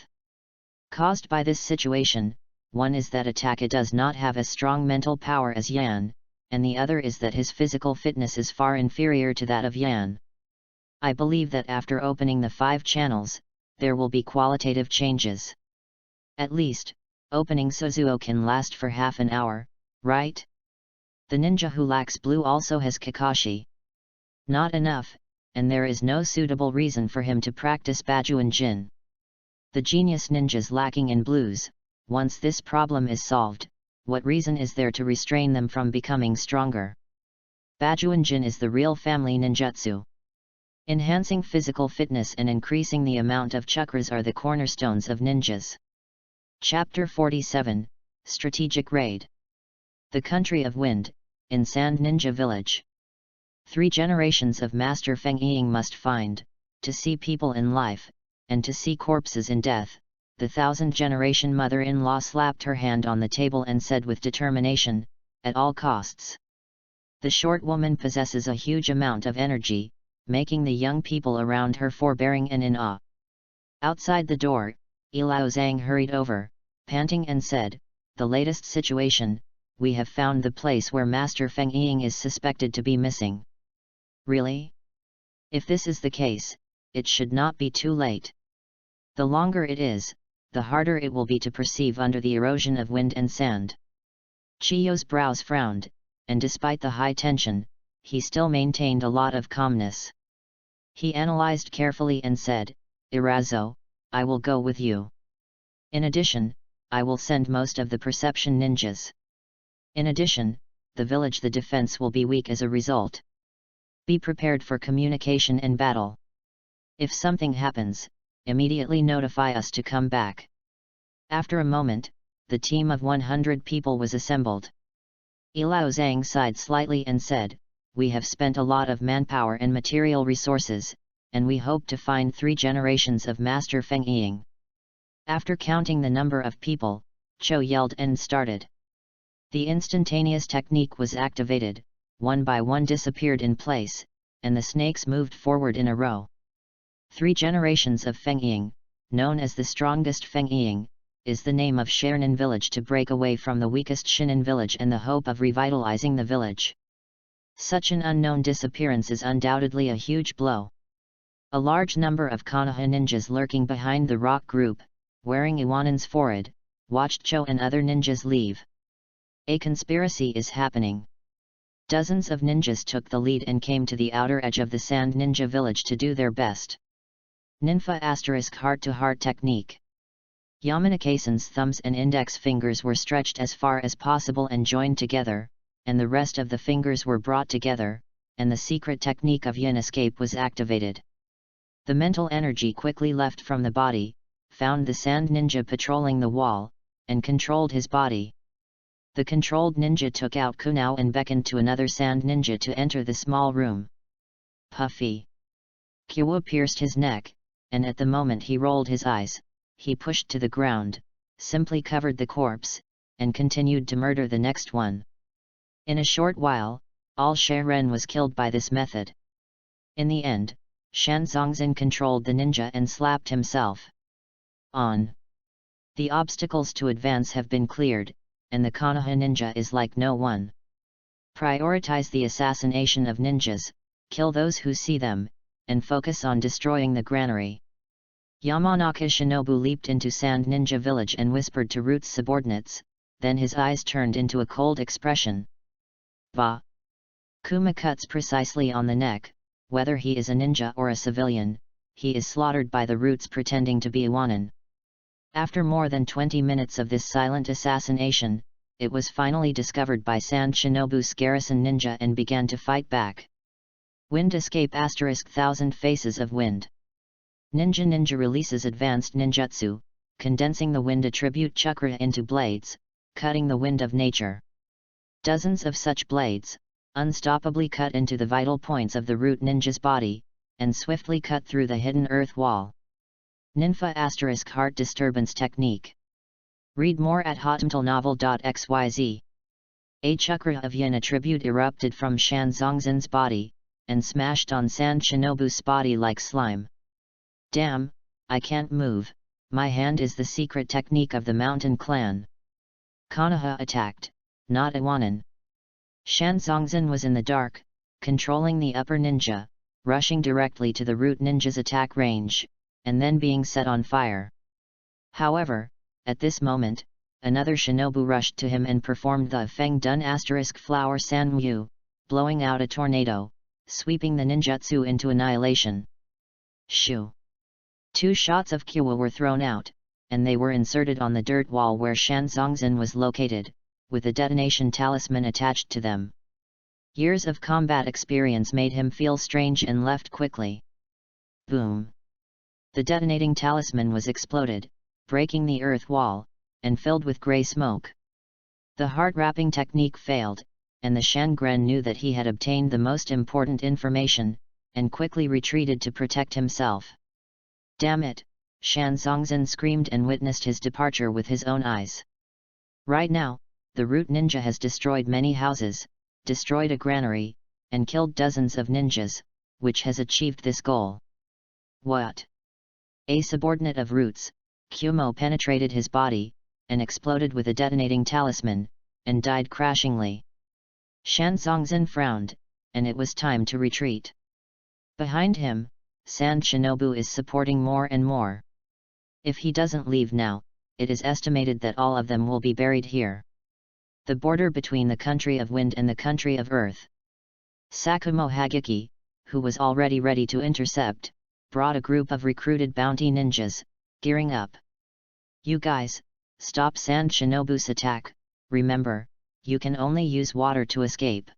Caused by this situation, one is that Itaki does not have as strong mental power as Yan, and the other is that his physical fitness is far inferior to that of Yan. I believe that after opening the 5 channels, there will be qualitative changes. At least, opening Suzuo can last for half an hour, right? The ninja who lacks blue also has Kakashi. Not enough, and there is no suitable reason for him to practice Bajuan Jin. The genius ninjas lacking in blues, once this problem is solved, what reason is there to restrain them from becoming stronger? Bajuan Jin is the real family ninjutsu. Enhancing physical fitness and increasing the amount of chakras are the cornerstones of ninjas. Chapter 47, Strategic Raid. The Country of Wind, in Sand Ninja Village. 3 generations of Master Feng Ying must find, to see people in life, and to see corpses in death. The 1000th-generation mother-in-law slapped her hand on the table and said with determination, at all costs. The short woman possesses a huge amount of energy, making the young people around her forbearing and in awe. Outside the door, Ilao Zhang hurried over, panting and said, the latest situation, we have found the place where Master Feng Ying is suspected to be missing. Really? If this is the case, it should not be too late. The longer it is, the harder it will be to perceive under the erosion of wind and sand. Chiyo's brows frowned, and despite the high tension, he still maintained a lot of calmness. He analyzed carefully and said, Irazo, I will go with you. In addition, I will send most of the perception ninjas. In addition, the defense will be weak as a result. Be prepared for communication and battle. If something happens, immediately notify us to come back. After a moment, the team of 100 people was assembled. Ilao Zhang sighed slightly and said, we have spent a lot of manpower and material resources, and we hope to find 3 generations of Master Feng Ying. After counting the number of people, Cho yelled and started. The instantaneous technique was activated, one by one disappeared in place, and the snakes moved forward in a row. 3 generations of Feng Ying, known as the strongest Feng Ying, is the name of Shinin village to break away from the weakest Shinin village and the hope of revitalizing the village. Such an unknown disappearance is undoubtedly a huge blow. A large number of Konoha ninjas lurking behind the rock group, wearing Iwanen's forehead, watched Cho and other ninjas leave. A conspiracy is happening. Dozens of ninjas took the lead and came to the outer edge of the Sand Ninja Village to do their best. Ninfa * heart-to-heart technique. Yamanaka-san's thumbs and index fingers were stretched as far as possible and joined together, and the rest of the fingers were brought together, and the secret technique of yin escape was activated. The mental energy quickly left from the body, found the Sand Ninja patrolling the wall, and controlled his body. The controlled ninja took out kunao and beckoned to another Sand Ninja to enter the small room. Puffy. Kyo pierced his neck, and at the moment he rolled his eyes, he pushed to the ground, simply covered the corpse, and continued to murder the next one. In a short while, all Sharen was killed by this method. In the end, Shan Zongzhen controlled the ninja and slapped himself. On. The obstacles to advance have been cleared, and the Konoha ninja is like no one. Prioritize the assassination of ninjas, kill those who see them, and focus on destroying the granary. Yamanaka Shinobu leaped into Sand Ninja Village and whispered to Root's subordinates, then his eyes turned into a cold expression. Ba! Kuma cuts precisely on the neck, whether he is a ninja or a civilian, he is slaughtered by the Roots pretending to be Iwanan. After more than 20 minutes of this silent assassination, it was finally discovered by Sand Shinobu's garrison ninja and began to fight back. Wind escape *1000 Faces of Wind. Ninja releases advanced ninjutsu, condensing the wind attribute chakra into blades, cutting the wind of nature. Dozens of such blades, unstoppably cut into the vital points of the Root ninja's body, and swiftly cut through the hidden earth wall. Ninfa * heart disturbance technique. Read more at hotmtlnovel.xyz. A chakra of yin attribute erupted from Shan Zongzhen's body, and smashed on Sand Shinobu's body like slime. Damn, I can't move, my hand is the secret technique of the mountain clan. Konoha attacked, not Iwanan. Shan Zongzhen was in the dark, controlling the upper ninja, rushing directly to the Root ninja's attack range, and then being set on fire. However, at this moment, another shinobu rushed to him and performed the Feng Dun * flower Sanmu, blowing out a tornado, sweeping the ninjutsu into annihilation. Shoo! 2 shots of Kyowa were thrown out, and they were inserted on the dirt wall where Shan Zongzhen was located, with a detonation talisman attached to them. Years of combat experience made him feel strange and left quickly. Boom! The detonating talisman was exploded, breaking the earth wall, and filled with grey smoke. The heart-wrapping technique failed, and the Shangren knew that he had obtained the most important information, and quickly retreated to protect himself. Damn it! Shan Zongzhen screamed and witnessed his departure with his own eyes. Right now, the Root ninja has destroyed many houses, destroyed a granary, and killed dozens of ninjas, which has achieved this goal. What? A subordinate of Root's, Kumo penetrated his body, and exploded with a detonating talisman, and died crashingly. Shan Zongzhen frowned, and it was time to retreat. Behind him, Sand Shinobu is supporting more and more. If he doesn't leave now, it is estimated that all of them will be buried here. The border between the country of wind and the country of earth. Sakumo Hagiki, who was already ready to intercept, brought a group of recruited bounty ninjas, gearing up. You guys, stop Sand Shinobu's attack, remember, you can only use water to escape.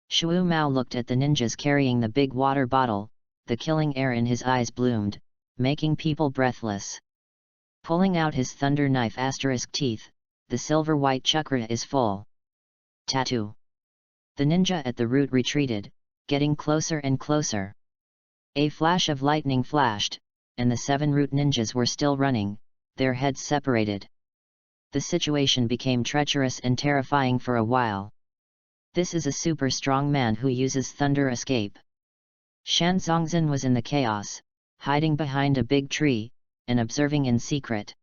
Shu Mao looked at the ninjas carrying the big water bottle, the killing air in his eyes bloomed, making people breathless. Pulling out his thunder knife * teeth, the silver-white chakra is full. Tattoo. The ninja at the Root retreated, getting closer and closer. A flash of lightning flashed, and the 7 Root ninjas were still running, their heads separated. The situation became treacherous and terrifying for a while. This is a super strong man who uses thunder escape. Shan Zongzhen was in the chaos, hiding behind a big tree, and observing in secret.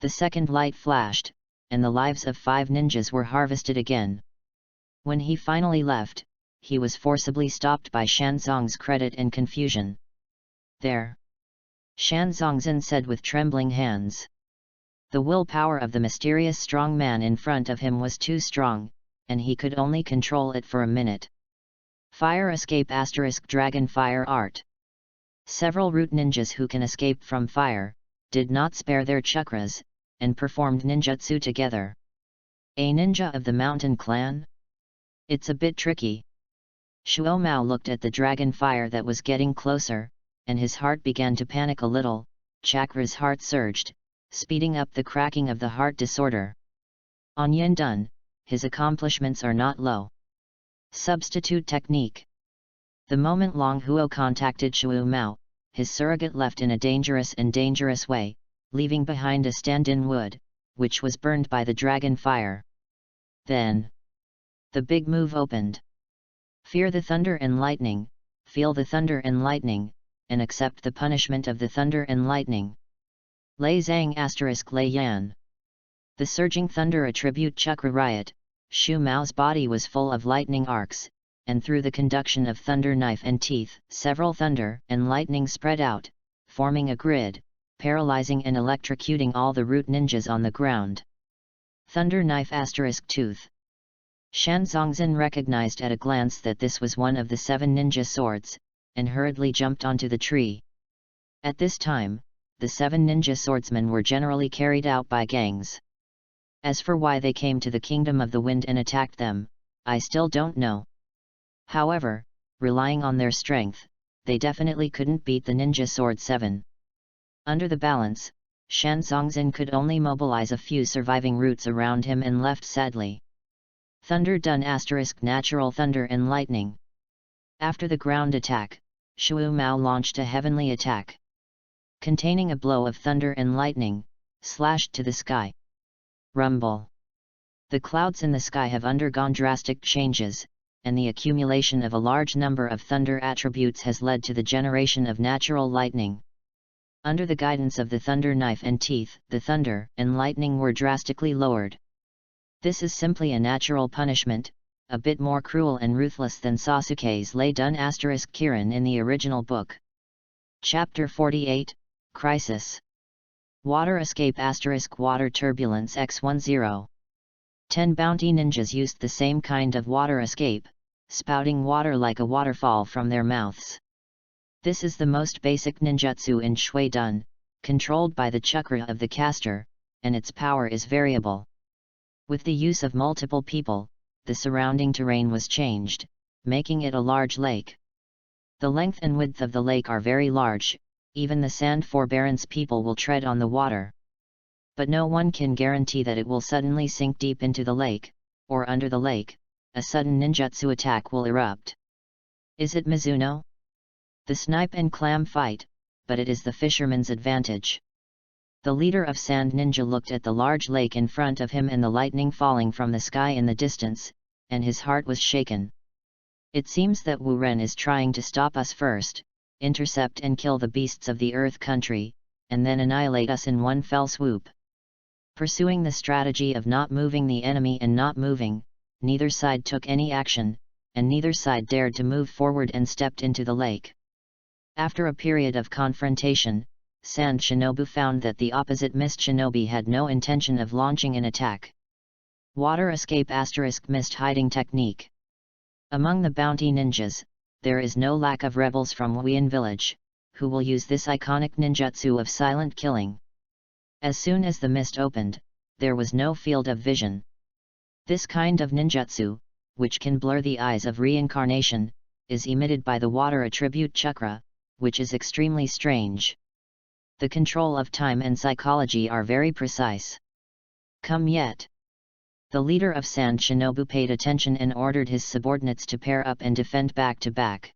The second light flashed, and the lives of 5 ninjas were harvested again. When he finally left, he was forcibly stopped by Shan Zong's credit and confusion. There! Shan Zongzhen said with trembling hands. The willpower of the mysterious strong man in front of him was too strong, and he could only control it for a minute. Fire escape * dragon fire art. Several Root ninjas who can escape from fire, did not spare their chakras, and performed ninjutsu together. A ninja of the mountain clan? It's a bit tricky. Shuo Mao looked at the dragon fire that was getting closer, and his heart began to panic a little. Chakra's heart surged, speeding up the cracking of the heart disorder. On Yin Dun, his accomplishments are not low. Substitute technique. The moment Long Huo contacted Shuo Mao, his surrogate left in a dangerous way, leaving behind a stand-in wood, which was burned by the dragon fire. Then, the big move opened. Fear the thunder and lightning, feel the thunder and lightning, and accept the punishment of the thunder and lightning. Lei Zhang * Lei Yan. The surging thunder attribute chakra riot, Shu Mao's body was full of lightning arcs, and through the conduction of thunder knife and teeth, several thunder and lightning spread out, forming a grid, paralyzing and electrocuting all the root ninjas on the ground. Thunder knife * tooth. Shan Zongzhen recognized at a glance that this was one of the 7 ninja swords, and hurriedly jumped onto the tree. At this time, the 7 ninja swordsmen were generally carried out by gangs. As for why they came to the Kingdom of the Wind and attacked them, I still don't know. However, relying on their strength, they definitely couldn't beat the ninja sword 7. Under the balance, Shan Zongzhen could only mobilize a few surviving roots around him and left sadly. Thunder done * natural thunder and lightning. After the ground attack, Shu Mao launched a heavenly attack. Containing a blow of thunder and lightning, slashed to the sky. Rumble. The clouds in the sky have undergone drastic changes, and the accumulation of a large number of thunder attributes has led to the generation of natural lightning. Under the guidance of the thunder knife and teeth, the thunder and lightning were drastically lowered. This is simply a natural punishment, a bit more cruel and ruthless than Sasuke's lay done * Kirin in the original book. Chapter 48, Crisis. Water escape * water turbulence x10. 10 bounty ninjas used the same kind of water escape, spouting water like a waterfall from their mouths. This is the most basic ninjutsu in Shui Dun, controlled by the chakra of the caster, and its power is variable. With the use of multiple people, the surrounding terrain was changed, making it a large lake. The length and width of the lake are very large, even the sand forbearance people will tread on the water. But no one can guarantee that it will suddenly sink deep into the lake, or under the lake, a sudden ninjutsu attack will erupt. Is it Mizuno? The snipe and clam fight, but it is the fisherman's advantage. The leader of Sand Ninja looked at the large lake in front of him and the lightning falling from the sky in the distance, and his heart was shaken. It seems that Wu Ren is trying to stop us first, intercept and kill the beasts of the Earth Country, and then annihilate us in one fell swoop. Pursuing the strategy of not moving the enemy and not moving, neither side took any action, and neither side dared to move forward and stepped into the lake. After a period of confrontation, Sand Shinobu found that the opposite Mist Shinobi had no intention of launching an attack. Water escape * mist hiding technique. Among the bounty ninjas, there is no lack of rebels from Wuyin village, who will use this iconic ninjutsu of silent killing. As soon as the mist opened, there was no field of vision. This kind of ninjutsu, which can blur the eyes of reincarnation, is emitted by the water attribute chakra, which is extremely strange. The control of time and psychology are very precise. Come yet. The leader of Sand Shinobu paid attention and ordered his subordinates to pair up and defend back to back.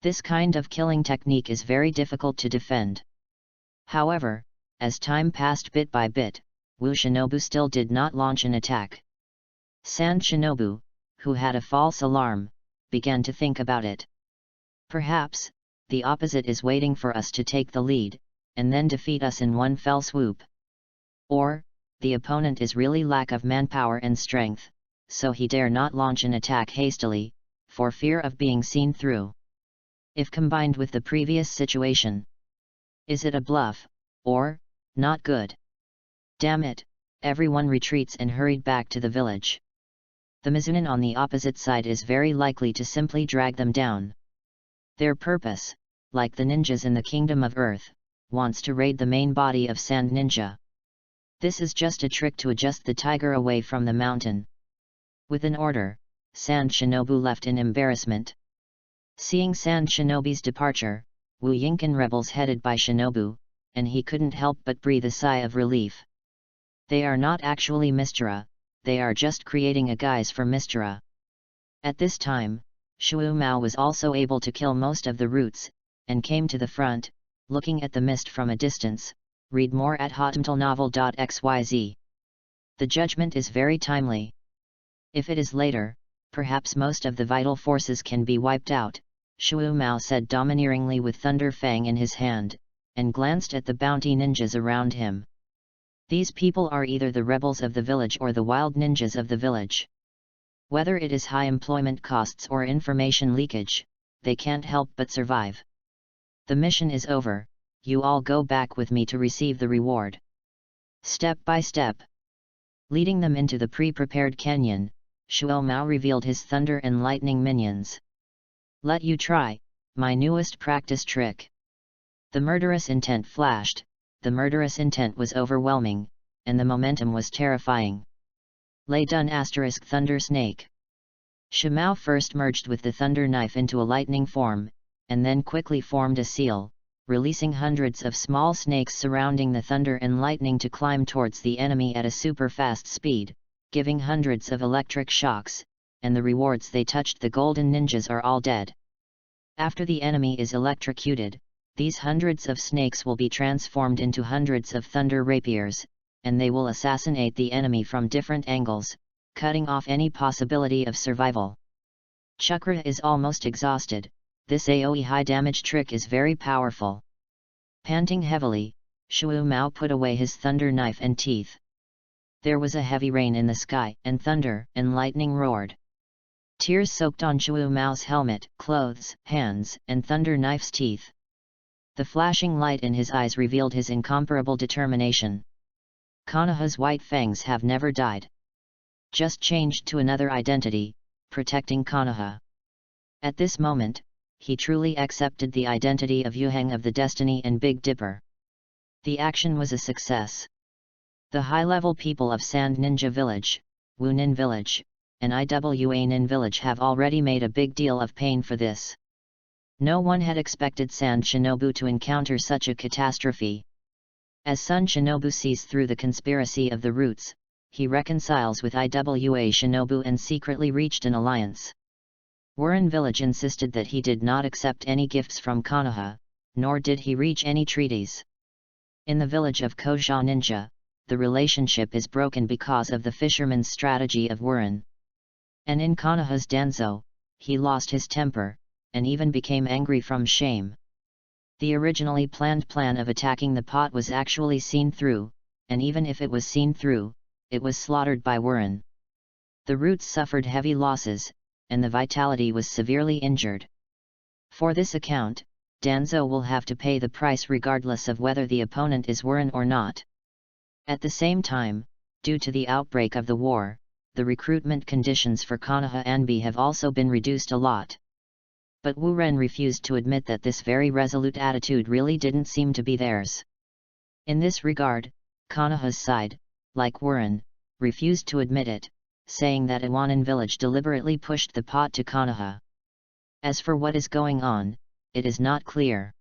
This kind of killing technique is very difficult to defend. However, as time passed bit by bit, Wu Shinobu still did not launch an attack. Sand Shinobu, who had a false alarm, began to think about it. Perhaps, the opposite is waiting for us to take the lead, and then defeat us in one fell swoop. Or, the opponent is really lack of manpower and strength, so he dare not launch an attack hastily, for fear of being seen through. If combined with the previous situation, is it a bluff, or, not good? Damn it, everyone retreats and hurried back to the village. The Mizunin on the opposite side is very likely to simply drag them down. Their purpose, like the ninjas in the Kingdom of Earth, wants to raid the main body of Sand Ninja. This is just a trick to adjust the tiger away from the mountain. With an order, Sand Shinobu left in embarrassment. Seeing Sand Shinobi's departure, Wu Yinkan rebels headed by Shinobu, and he couldn't help but breathe a sigh of relief. They are not actually Mistara, they are just creating a guise for Mistara. At this time, Shu Mao was also able to kill most of the roots, and came to the front, looking at the mist from a distance. Read more at hotmtlnovel.xyz. The judgment is very timely. If it is later, perhaps most of the vital forces can be wiped out, Shu Mao said domineeringly with Thunder Fang in his hand, and glanced at the bounty ninjas around him. These people are either the rebels of the village or the wild ninjas of the village. Whether it is high employment costs or information leakage, they can't help but survive. The mission is over, you all go back with me to receive the reward. Step by step. Leading them into the pre-prepared canyon, Shuo Mao revealed his thunder and lightning minions. Let you try, my newest practice trick. The murderous intent flashed, the murderous intent was overwhelming, and the momentum was terrifying. Lay done * Thunder Snake. Shimao first merged with the thunder knife into a lightning form, and then quickly formed a seal, releasing hundreds of small snakes surrounding the thunder and lightning to climb towards the enemy at a super fast speed, giving hundreds of electric shocks, and the rewards they touched the golden ninjas are all dead. After the enemy is electrocuted, these hundreds of snakes will be transformed into hundreds of thunder rapiers, and they will assassinate the enemy from different angles, cutting off any possibility of survival. Chakra is almost exhausted, this AoE high damage trick is very powerful. Panting heavily, Shuo Mao put away his thunder knife and teeth. There was a heavy rain in the sky, and thunder and lightning roared. Tears soaked on Shuo Mao's helmet, clothes, hands, and thunder knife's teeth. The flashing light in his eyes revealed his incomparable determination. Konoha's white fangs have never died. Just changed to another identity, protecting Konoha. At this moment, he truly accepted the identity of Yuhang of the Destiny and Big Dipper. The action was a success. The high-level people of Sand Ninja Village, Wunin Village, and Iwa Nin Village have already made a big deal of pain for this. No one had expected Sand Shinobu to encounter such a catastrophe. As Sun Shinobu sees through the conspiracy of the Roots, he reconciles with Iwa Shinobu and secretly reached an alliance. Wurin Village insisted that he did not accept any gifts from Konoha, nor did he reach any treaties. In the village of Koja Ninja, the relationship is broken because of the fisherman's strategy of Wurin. And in Konoha's Danzo, he lost his temper, and even became angry from shame. The originally planned plan of attacking the pot was actually seen through, and even if it was seen through, it was slaughtered by Wurin. The Roots suffered heavy losses, and the vitality was severely injured. For this account, Danzo will have to pay the price regardless of whether the opponent is Wurin or not. At the same time, due to the outbreak of the war, the recruitment conditions for Konoha Anbi have also been reduced a lot. But Wu Ren refused to admit that this very resolute attitude really didn't seem to be theirs. In this regard, Konoha's side, like Wuren, refused to admit it, saying that Iwanin village deliberately pushed the pot to Konoha. As for what is going on, it is not clear.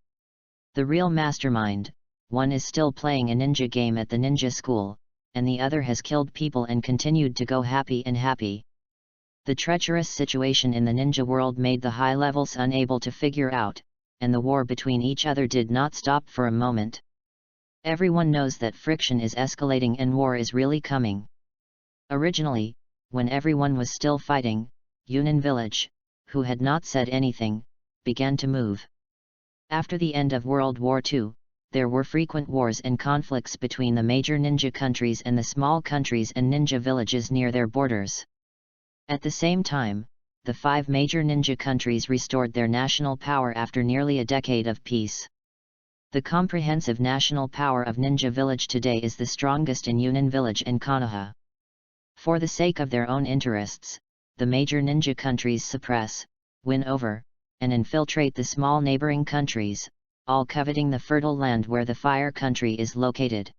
The real mastermind, one is still playing a ninja game at the ninja school, and the other has killed people and continued to go happy and happy. The treacherous situation in the ninja world made the high levels unable to figure out, and the war between each other did not stop for a moment. Everyone knows that friction is escalating and war is really coming. Originally, when everyone was still fighting, Yunin village, who had not said anything, began to move. After the end of World War II, there were frequent wars and conflicts between the major ninja countries and the small countries and ninja villages near their borders. At the same time, the 5 major ninja countries restored their national power after nearly a decade of peace. The comprehensive national power of Ninja Village today is the strongest in Yunin Village and Konoha. For the sake of their own interests, the major ninja countries suppress, win over, and infiltrate the small neighboring countries, all coveting the fertile land where the fire country is located.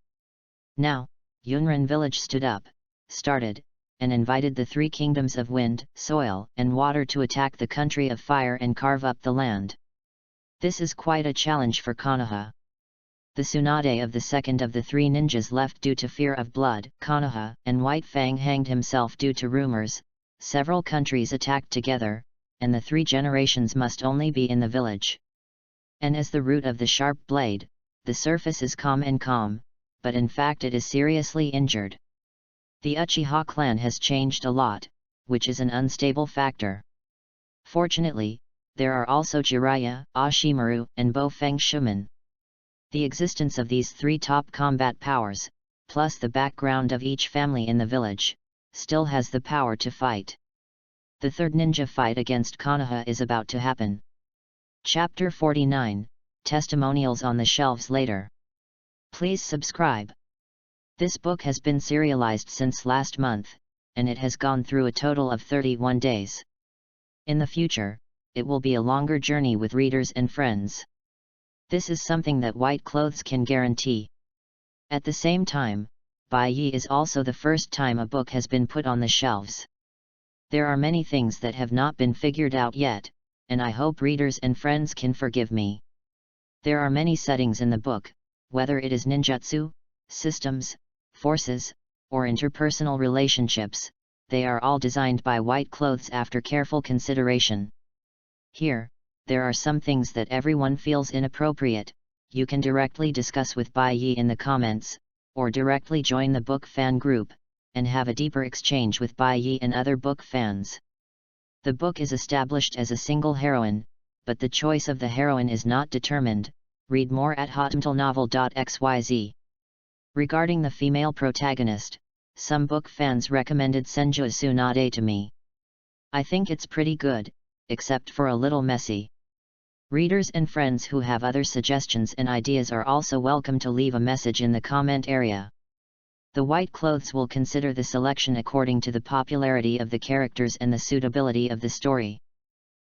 Now, Yunran Village stood up, started, and invited the 3 kingdoms of wind, soil, and water to attack the country of fire and carve up the land. This is quite a challenge for Konoha. The Tsunade of the second of the 3 ninjas left due to fear of blood, Konoha, and White Fang hanged himself due to rumors, several countries attacked together, and the 3 generations must only be in the village. And as the root of the sharp blade, the surface is calm, but in fact it is seriously injured. The Uchiha clan has changed a lot, which is an unstable factor. Fortunately, there are also Jiraiya, Ashimaru, and Bofeng Shuman. The existence of these 3 top combat powers, plus the background of each family in the village, still has the power to fight. The third ninja fight against Konoha is about to happen. Chapter 49, Testimonials on the shelves later. Please subscribe. This book has been serialized since last month, and it has gone through a total of 31 days. In the future, it will be a longer journey with readers and friends. This is something that White Clothes can guarantee. At the same time, Bai Yi is also the first time a book has been put on the shelves. There are many things that have not been figured out yet, and I hope readers and friends can forgive me. There are many settings in the book, whether it is ninjutsu, systems, forces, or interpersonal relationships, they are all designed by White Clothes after careful consideration. Here, there are some things that everyone feels inappropriate. You can directly discuss with Bai Yi in the comments, or directly join the book fan group, and have a deeper exchange with Bai Yi and other book fans. The book is established as a single heroine, but the choice of the heroine is not determined. Read more at hotmtlnovel.xyz. Regarding the female protagonist, some book fans recommended Senju Tsunade to me. I think it's pretty good, except for a little messy. Readers and friends who have other suggestions and ideas are also welcome to leave a message in the comment area. The White Clothes will consider the selection according to the popularity of the characters and the suitability of the story.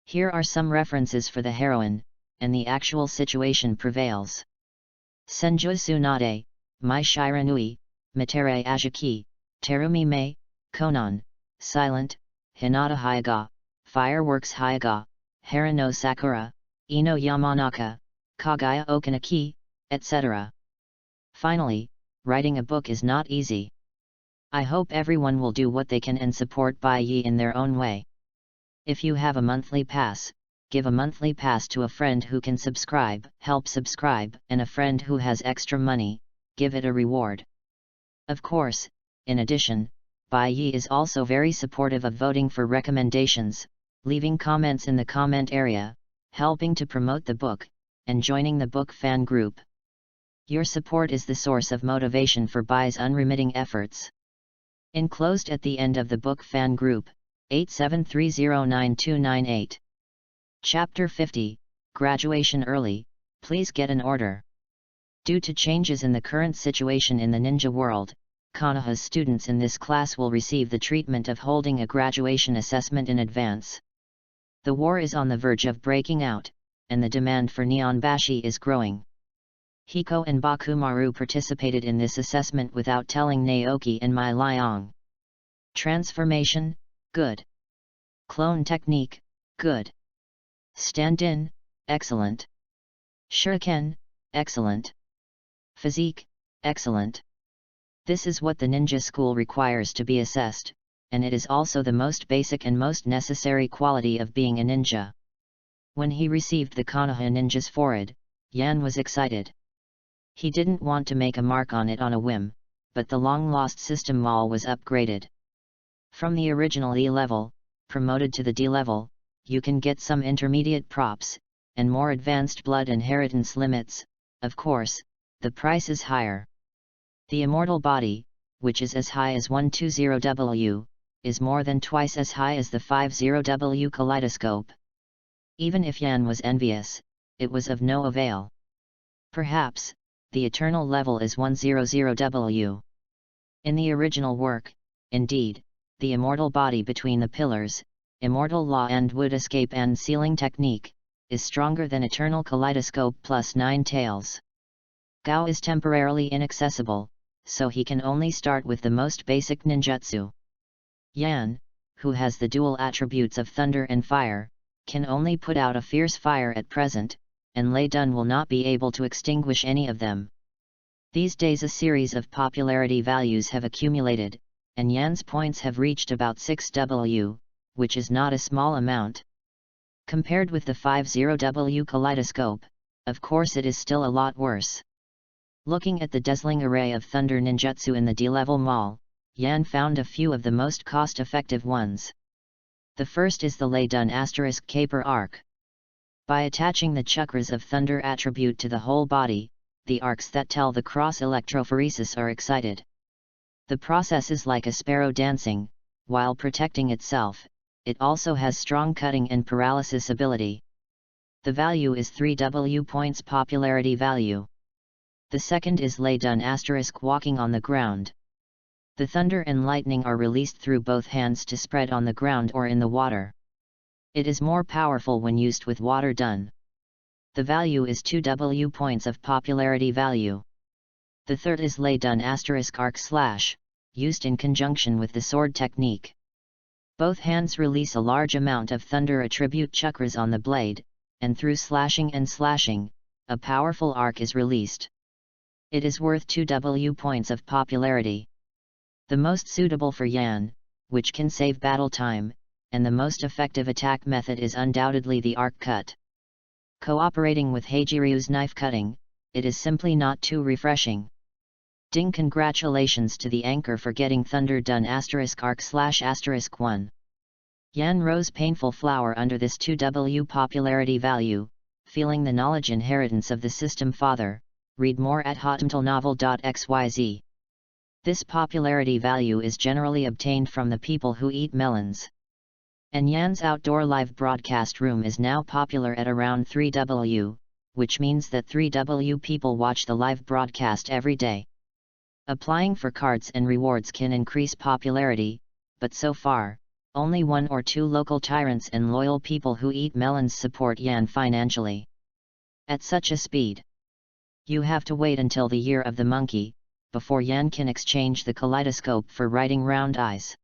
Here are some references for the heroine, and the actual situation prevails. Senju Tsunade, Mai Shiranui, Mitere Ajiki, Terumi Mei, Konan, Silent, Hinata Hyuga, Fireworks Hyuga, Harano Sakura, Ino Yamanaka, Kagaya Okanaki, etc. Finally, writing a book is not easy. I hope everyone will do what they can and support Bai Yi in their own way. If you have a monthly pass, give a monthly pass to a friend who can help subscribe, and a friend who has extra money, give it a reward. Of course, in addition, Bai Yi is also very supportive of voting for recommendations, leaving comments in the comment area, helping to promote the book, and joining the book fan group. Your support is the source of motivation for Bai's unremitting efforts. Enclosed at the end of the book fan group, 87309298. Chapter 50, Graduation Early, Please Get an Order. Due to changes in the current situation in the ninja world, Konoha's students in this class will receive the treatment of holding a graduation assessment in advance. The war is on the verge of breaking out, and the demand for Nihonbashi is growing. Hiko and Bakumaru participated in this assessment without telling Naoki and Mai Liang. Transformation, good. Clone technique, good. Stand-in, excellent. Shuriken, excellent. Physique, excellent. This is what the ninja school requires to be assessed, and it is also the most basic and most necessary quality of being a ninja. When he received the Konoha ninja's forehead, Yan was excited. He didn't want to make a mark on it on a whim, but the long-lost system mall was upgraded. From the original E level, promoted to the D level, you can get some intermediate props, and more advanced blood inheritance limits. Of course, the price is higher. The immortal body, which is as high as 120W, is more than twice as high as the 50W kaleidoscope. Even if Yan was envious, it was of no avail. Perhaps, the eternal level is 100W. In the original work, indeed, the immortal body between the pillars, immortal law and wood escape and sealing technique, is stronger than eternal kaleidoscope plus 9 tails. Gao is temporarily inaccessible, so he can only start with the most basic ninjutsu. Yan, who has the dual attributes of thunder and fire, can only put out a fierce fire at present, and Lei Dun will not be able to extinguish any of them. These days a series of popularity values have accumulated, and Yan's points have reached about 6W, which is not a small amount. Compared with the 50W kaleidoscope, of course it is still a lot worse. Looking at the dazzling array of thunder ninjutsu in the D-level mall, Yan found a few of the most cost-effective ones. The first is the Lei Dun * Caper Arc. By attaching the chakras of thunder attribute to the whole body, the arcs that tell the cross electrophoresis are excited. The process is like a sparrow dancing, while protecting itself, it also has strong cutting and paralysis ability. The value is 3W points popularity value. The second is Lay Dun * walking on the ground. The thunder and lightning are released through both hands to spread on the ground or in the water. It is more powerful when used with water done. The value is 2W points of popularity value. The third is Lay Dun *arc/, used in conjunction with the sword technique. Both hands release a large amount of thunder attribute chakras on the blade, and through slashing and slashing, a powerful arc is released. It is worth 2W points of popularity. The most suitable for Yan, which can save battle time, and the most effective attack method is undoubtedly the arc cut. Cooperating with Hajiryu's knife cutting, it is simply not too refreshing. Ding! Congratulations to the anchor for getting thunder done *arc/*1. Yan rose painful flower under this 2W popularity value, feeling the knowledge inheritance of the system father. Read more at hotmtlnovel.xyz. This popularity value is generally obtained from the people who eat melons. And Yan's outdoor live broadcast room is now popular at around 3W, which means that 3W people watch the live broadcast every day. Applying for cards and rewards can increase popularity, but so far, only 1 or 2 local tyrants and loyal people who eat melons support Yan financially. At such a speed, you have to wait until the year of the monkey, before Yan can exchange the kaleidoscope for writing round eyes.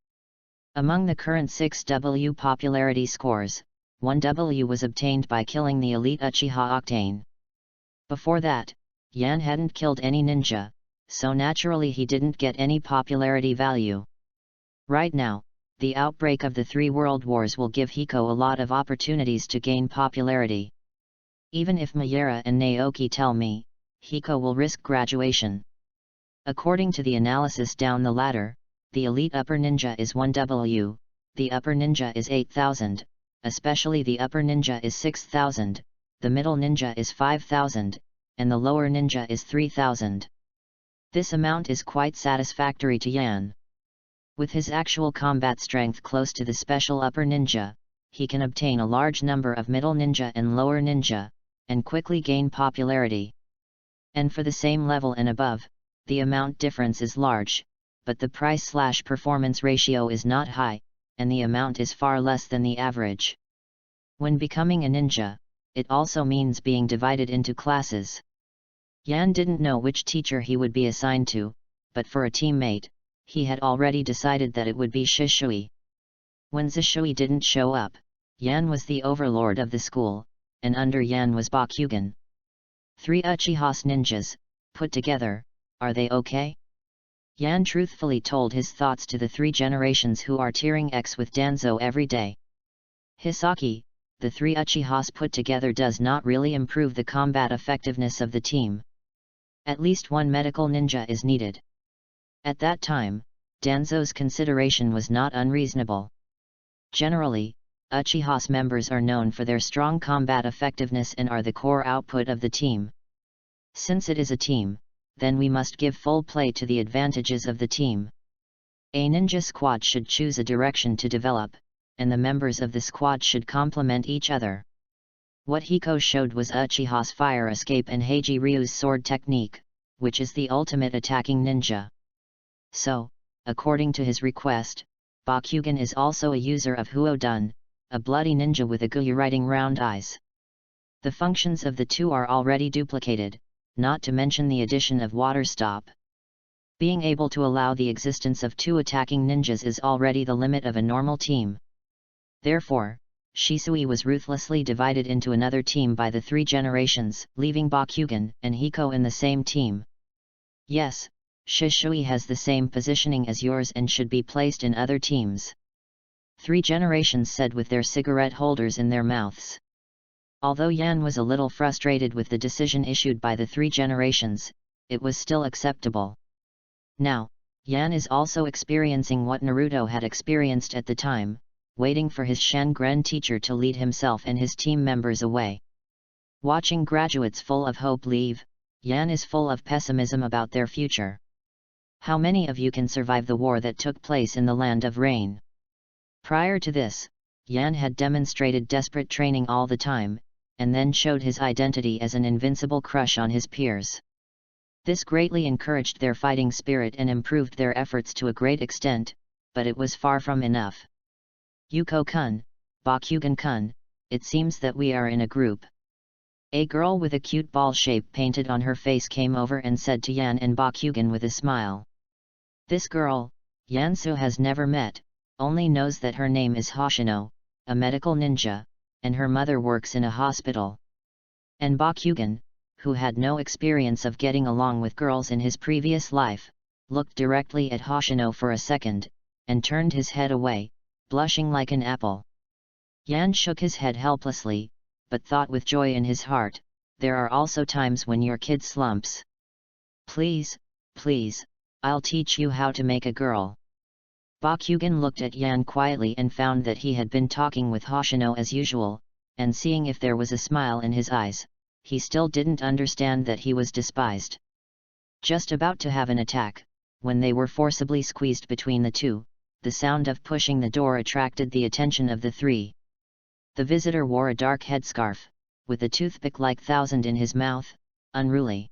Among the current 6W popularity scores, 1W was obtained by killing the elite Uchiha Octane. Before that, Yan hadn't killed any ninja, so naturally he didn't get any popularity value. Right now, the outbreak of the 3 world wars will give Hiko a lot of opportunities to gain popularity. Even if Mayura and Naoki tell me, Hiko will risk graduation. According to the analysis down the ladder, the elite upper ninja is 1W, the upper ninja is 8,000, especially the upper ninja is 6,000, the middle ninja is 5,000, and the lower ninja is 3,000. This amount is quite satisfactory to Yan. With his actual combat strength close to the special upper ninja, he can obtain a large number of middle ninja and lower ninja, and quickly gain popularity. And for the same level and above, the amount difference is large, but the price/performance ratio is not high, and the amount is far less than the average. When becoming a ninja, it also means being divided into classes. Yan didn't know which teacher he would be assigned to, but for a teammate, he had already decided that it would be Shishui. When Zishui didn't show up, Yan was the overlord of the school, and under Yan was Bakugan. 3 Uchiha's ninjas, put together, are they okay? Yan truthfully told his thoughts to the 3 generations who are tearing X with Danzo every day. Hisaki, the 3 Uchihas put together does not really improve the combat effectiveness of the team. At least 1 medical ninja is needed. At that time, Danzo's consideration was not unreasonable. Generally, Uchiha's members are known for their strong combat effectiveness and are the core output of the team. Since it is a team, then we must give full play to the advantages of the team. A ninja squad should choose a direction to develop, and the members of the squad should complement each other. What Hiko showed was Uchiha's fire escape and Heiji Ryu's sword technique, which is the ultimate attacking ninja. So, according to his request, Bakugan is also a user of Huodun, a bloody ninja with a Guyu writing round eyes. The functions of the 2 are already duplicated, not to mention the addition of water stop. Being able to allow the existence of 2 attacking ninjas is already the limit of a normal team. Therefore, Shisui was ruthlessly divided into another team by the 3 generations, leaving Bakugan and Hiko in the same team. Yes, Shisui has the same positioning as yours and should be placed in other teams. 3 generations said with their cigarette holders in their mouths. Although Yan was a little frustrated with the decision issued by the 3 generations, it was still acceptable. Now, Yan is also experiencing what Naruto had experienced at the time, waiting for his Shangren teacher to lead himself and his team members away. Watching graduates full of hope leave, Yan is full of pessimism about their future. How many of you can survive the war that took place in the Land of Rain? Prior to this, Yan had demonstrated desperate training all the time, and then showed his identity as an invincible crush on his peers. This greatly encouraged their fighting spirit and improved their efforts to a great extent, but it was far from enough. Yuko-kun, Bakugan-kun, it seems that we are in a group. A girl with a cute ball shape painted on her face came over and said to Yan and Bakugan with a smile. This girl, Yansu has never met, only knows that her name is Hoshino, a medical ninja, and her mother works in a hospital. And Bakugan, who had no experience of getting along with girls in his previous life, looked directly at Hoshino for a second, and turned his head away, blushing like an apple. Yan shook his head helplessly, but thought with joy in his heart, there are also times when your kid slumps. Please, please, I'll teach you how to make a girl. Bakugan looked at Yan quietly and found that he had been talking with Hoshino as usual, and seeing if there was a smile in his eyes, he still didn't understand that he was despised. Just about to have an attack, when they were forcibly squeezed between the two, the sound of pushing the door attracted the attention of the three. The visitor wore a dark headscarf, with a toothpick-like thousand in his mouth, unruly.